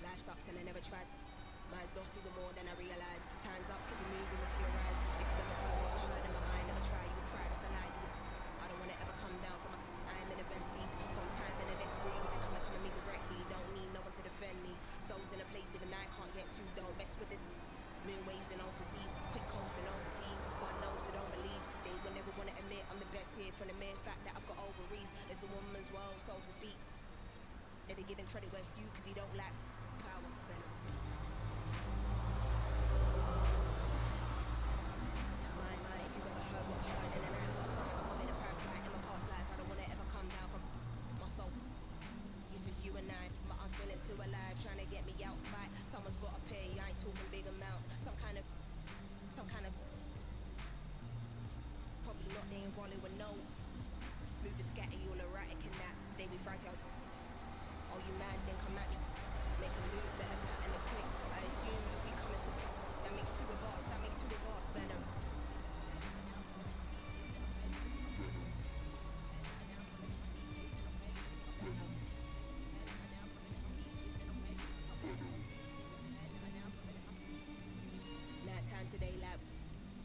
life sucks and I never tried. Mine's lost even more than I realized. Time's up, keep it moving when she arrives. If you ever heard what I heard in my mind, never try, you would cry, that's a lie. You would, I don't wanna ever come down from my, I'm in the best seats. From time in the next breathe, if you come at me directly, don't need no one to defend me. Souls in a place even I can't get to, don't mess with it. Moon waves in open seas, quick coasting overseas. God knows I don't believe, they will never wanna admit I'm the best here from the mere fact that I've got ovaries. It's a woman's world, so to speak. Never giving credit where it's due, cause he don't lack power, venom. My, if you ever heard what I heard in the night, what I must have been a parasite in my past life. I don't wanna ever come down from my soul. It's just you and I, but I'm feeling too alive, trying to get me out spite. Someone's gotta pay, I ain't talking big amounts. Some kind of, probably not, they ain't rolling with no. Move the scatter, you all erratic in that. They be fragile. Oh, you mad, then come at me. Make a move, better pattern it quick. I assume you'll be coming for me. That makes two of us, venom. Night time today, lab.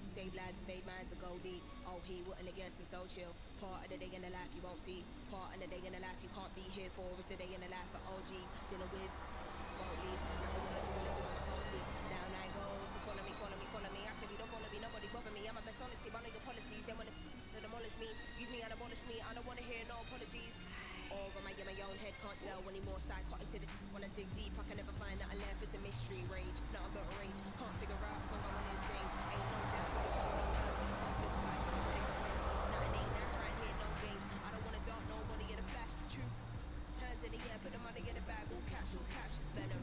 Save lives, made minds a goldie. Oh, he wouldn't against him, so chill. Part of the day in the life you won't see. Part of the day in the life you can't be here for. It's the day in the life of OGs. Dinner with, won't leave. Not a word you will listen when my soul speaks. Down I go, so follow me, follow me, follow me. I tell you, don't follow me, nobody bother me. I'm my best honesty, but I know your policies. They wanna demolish me, use me and abolish me. I don't wanna hear no apologies. Or am I in my own head? Can't tell anymore. Psychotic to the when I dig deep, I can never find nothing left. It's a mystery, rage, nothing but rage. Can't figure out if I'm going insane. Ain't no doubt, we show no mercy. So flipped by some predicament. Nothing ain't nice right here, no games. I don't wanna dart nobody in a flash. True. Hands in the air, put the money in the bag. All cash, venom.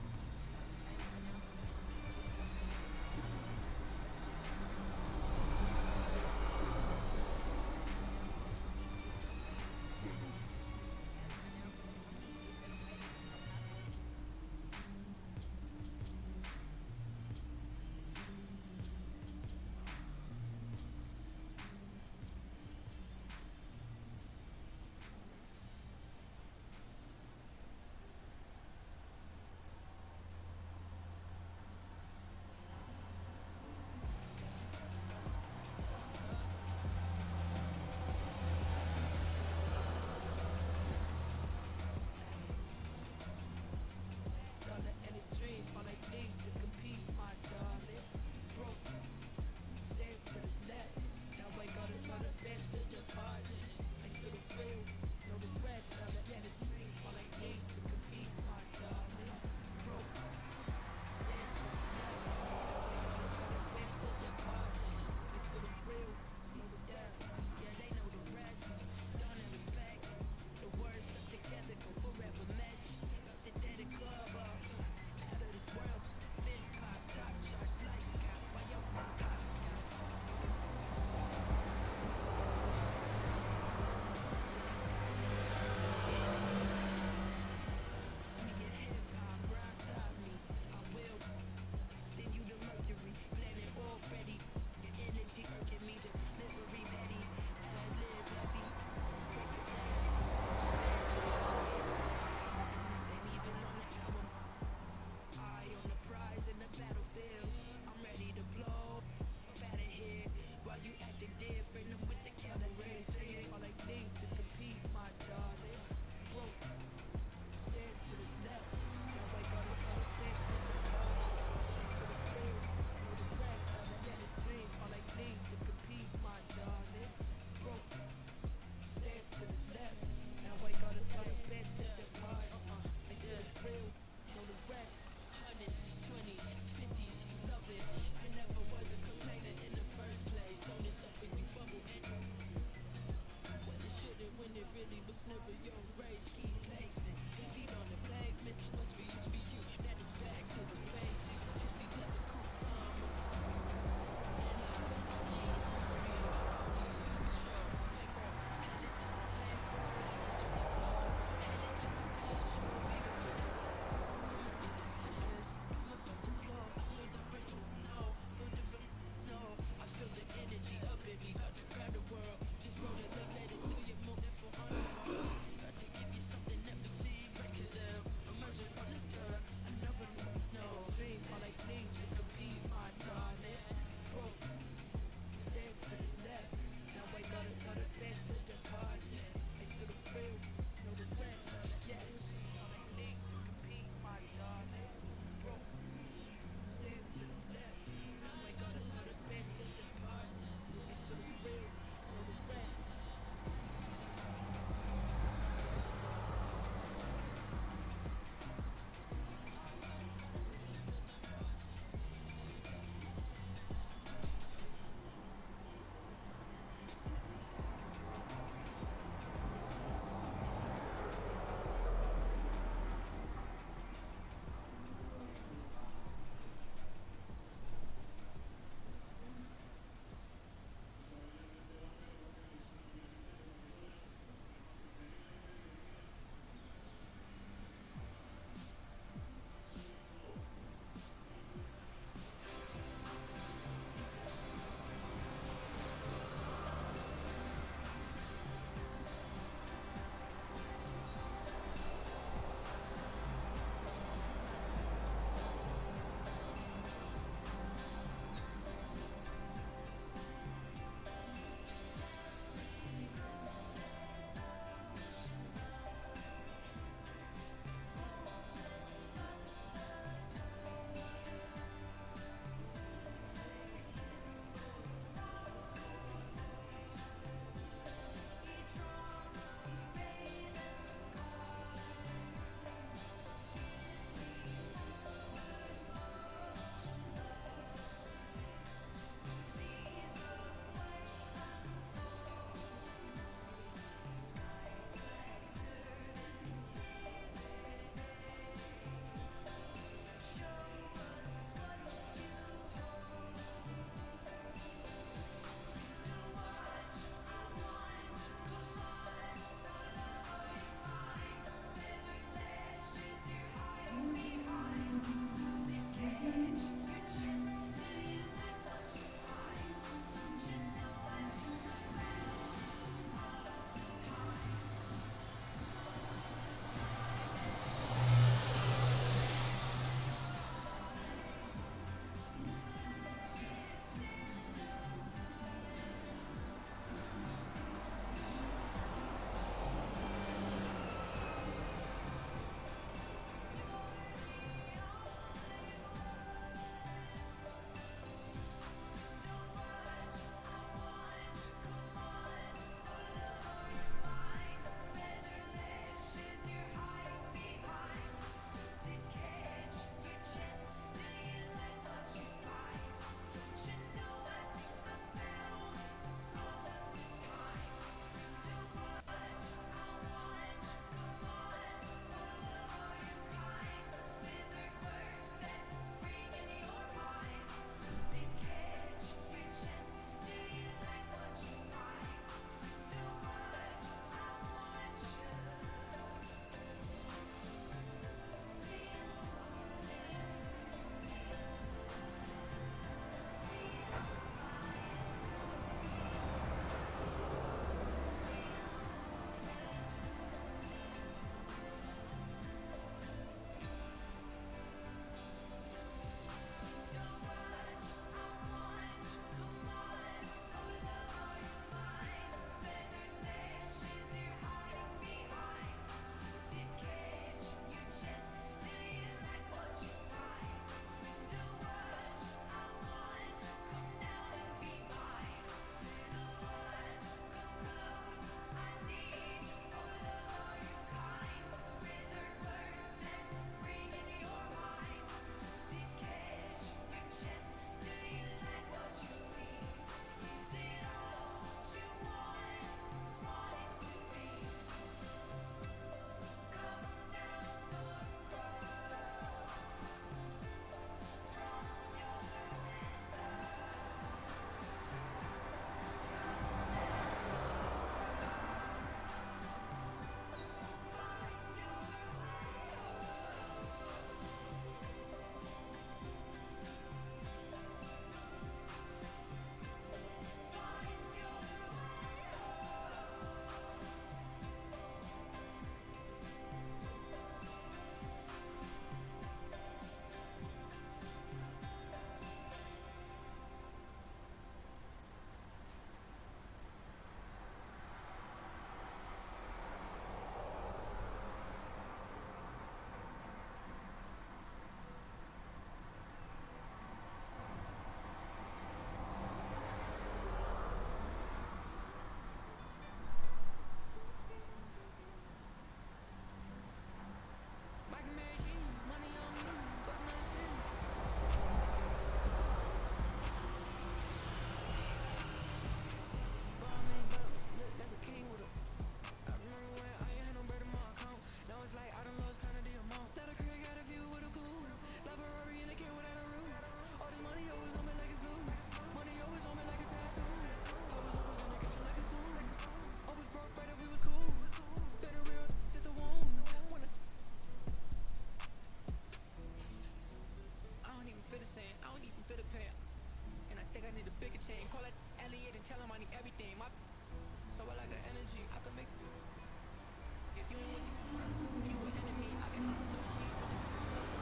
If you ain't with the you an enemy. I can blue cheese with the stuff to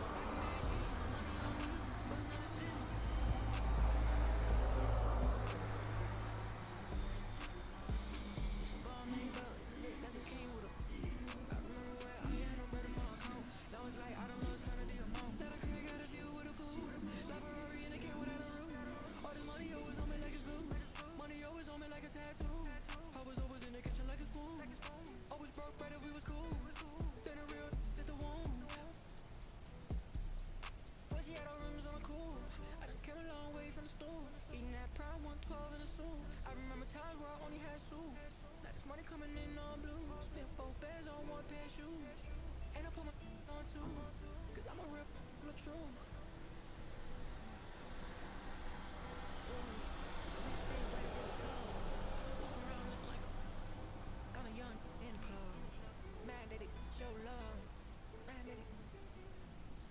my Mac and Mary Jeans. Money on me, bust another sin. It's a Balmain belt, it's lit like a king with a. I remember where all you had no bread in my account. Now it's like I don't lost kind of the amount. That I could got a view with a pool. La Ferrari and a kid without a roof. All this money always on me like it's blue. Money always on me like a tattoo. I was always in the kitchen like a spoon. Always broke bread if we was cool. Then a real hit the womb. But she had her rims on a cool. I done came a long way from the stool. Eating that prime 112 in a suit. I remember times where I only had soup. Now this money coming in on blue. Spent 4 bands on 1 pair of shoes. And I put my on 2. Cause I'm a real the truth. We stay wetter than toes. Walking around looking like I'm a young in the club. Mad that it show love. Mad that it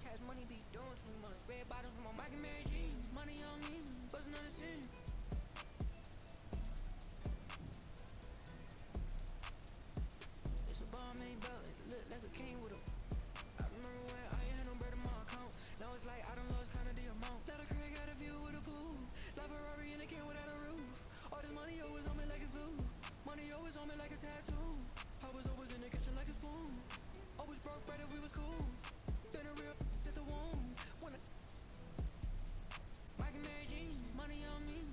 cash money be doing too much. Red bottles with my Mac and Mary Jeans. Money on me, bust another sin. It's a Balmain belt, it look like a king with a. I remember when I ain't had no bread in my account. Now it's like I done lost kind of the amount. Let a crib got a view with a pool. La Ferrari and a kid without a roof. All this money always on me like it's blue. Money always on me like a tattoo. I was always in the kitchen like a spoon. Always broke bread if we was cool. Then a real hit the womb. When I Mac and Mary Jeans, money on me,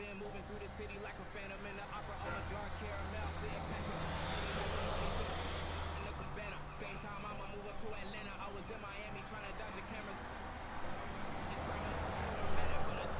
been moving through the city like a phantom in the opera of a dark caramel. Cleopatra, mommy said in the cabana. Same time I'ma move up to Atlanta. I was in Miami trying to dodge the cameras. It's dragging so dramatic, but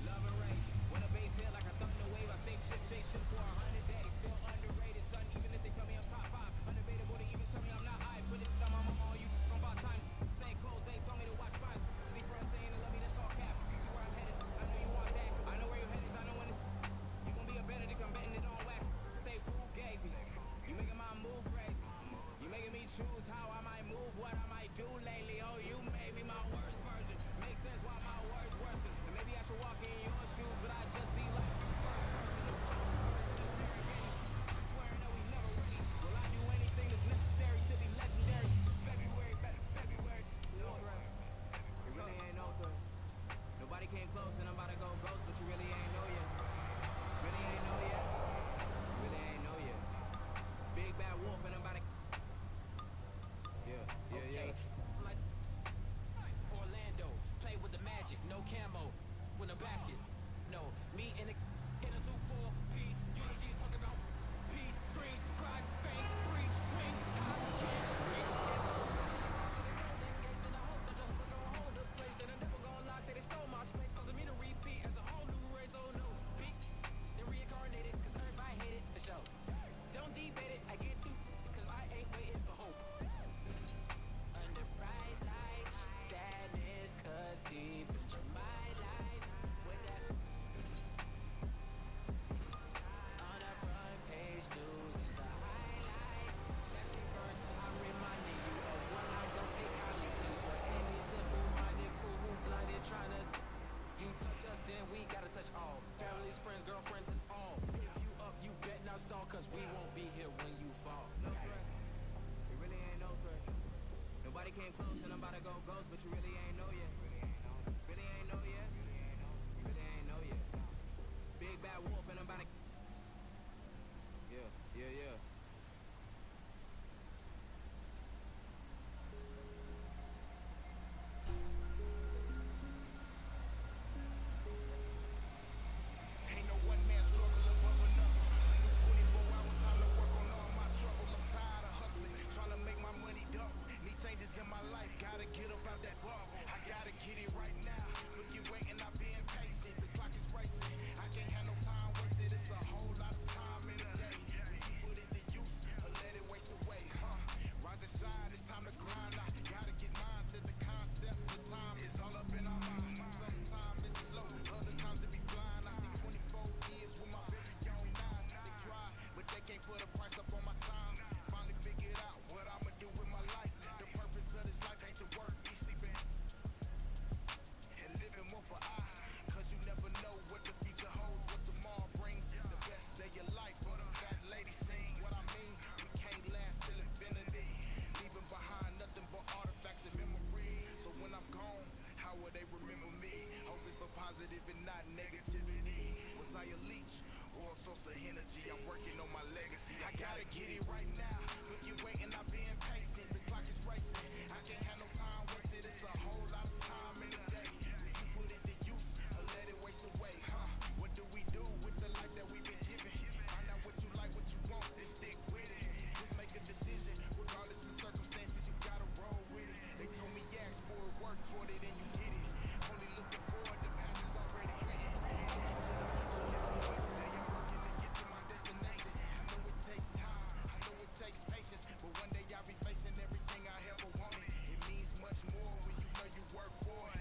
love and rage. When a bass hit like a thunder wave, I shake shit for 100 days. Still underrated, son. Even if they tell me I'm top 5, undebatable to even tell me I'm not. I put it on my mama on you about time. Same clothes, they told me to watch spies. Be friends saying they love me, that's all cap. You see where I'm headed? I know you want that. I know where you're headed. I know when it's. You gon' be a Benedict, I'm betting it on wax. Stay fugazi. You making my move crazy. You making me choose how I might move, what I might do lately. Oh, you made me my worst version. Makes sense why my words worsen. And maybe I should walk in your shoes, but I just see life through first person. No choice, words in the Serengeti. Swearing that we never ready. Will I do anything that's necessary to be legendary? February, February. No threat. It really ain't no threat. Nobody came close, and I'm about to go ghost, but you really ain't know yet. Really ain't know yet. Really ain't know yet. Big bad wolf, and I'm about to. Yeah. Like Orlando, play with the magic, no camo, with a basket. No, me in a suit for peace. Eulogies talking about peace, screams, cries, fame, breach, wings, I can't reach. If I fall to the golden gates, then I hope that Jehovah gon' hold the place. Then I'm never gonna lie, say they stole my space, causing me to repeat as a whole new race. Oh no, peak, then reincarnated, cause everybody hate it for sure. Don't debate it, I get too, cause I ain't waiting for hope. Under bright lights, sadness cuts deep into my life. With that on the front page news is a highlight. Catch me first, I'm reminding you of one I don't take kindly to. For any simple-minded fool who blinded trying to you touch us, then we gotta touch all. Families, friends, girlfriends, and all. If you up, you bet not stall, cause we won't be here when you fall. No threat. It really ain't no threat. Nobody came close, and I'm about to go ghost, but you really ain't know yet. Really ain't know yet. You really ain't know yet. Big bad wolf, and I'm about to. Yeah. Ain't no one man struggle above another. A new 24 hours, time to work on all my trouble. I'm tired of hustling, trying to make my money double. Need changes in my life, gotta get up out that bubble. I gotta get it right now. Forget waiting, I'm being patient. The clock is racing. I can't have no time wasted. It's a whole lot of time in a day. Will you put it to use or let it waste away? Rise and shine, it's time to grind. I gotta get mine. Set the concept, the time is all up in our mind. Sometimes it's slow, other times it be flying. I see 24 years with my very own eyes. They try, but they can't put a price up on my time. Finally figured out what I'ma do with my life. The purpose of this life ain't to work, be sleeping and living more for I. Cause you never know what the future holds, what tomorrow brings. The best day of your life, but a fat lady sings. What I mean, we can't last till infinity. Leaving behind nothing but artifacts and memories. So when I'm gone, how will they remember me? Hope it's for positive and not negativity. Was I a leech or a source of energy? I'm working on my legacy. I gotta get it right now. Look, you waiting, I'm being patient. The clock is racing. I can't have no time wasted. It's a whole lot of time in a day. Will you put it to use or let it waste away? What do we do with the life that we've been given? Find out what you like, what you want, then stick with it. Just make a decision. Regardless of circumstances, you gotta roll with it. They told me ask for it, work toward it, and you get it. Only looking forward, the past is already written. Looking to the future, each day I'm working to get to my destination. I know it takes time, I know it takes patience, but one day I'll be facing everything I ever wanted. It means much more when you know you work for it.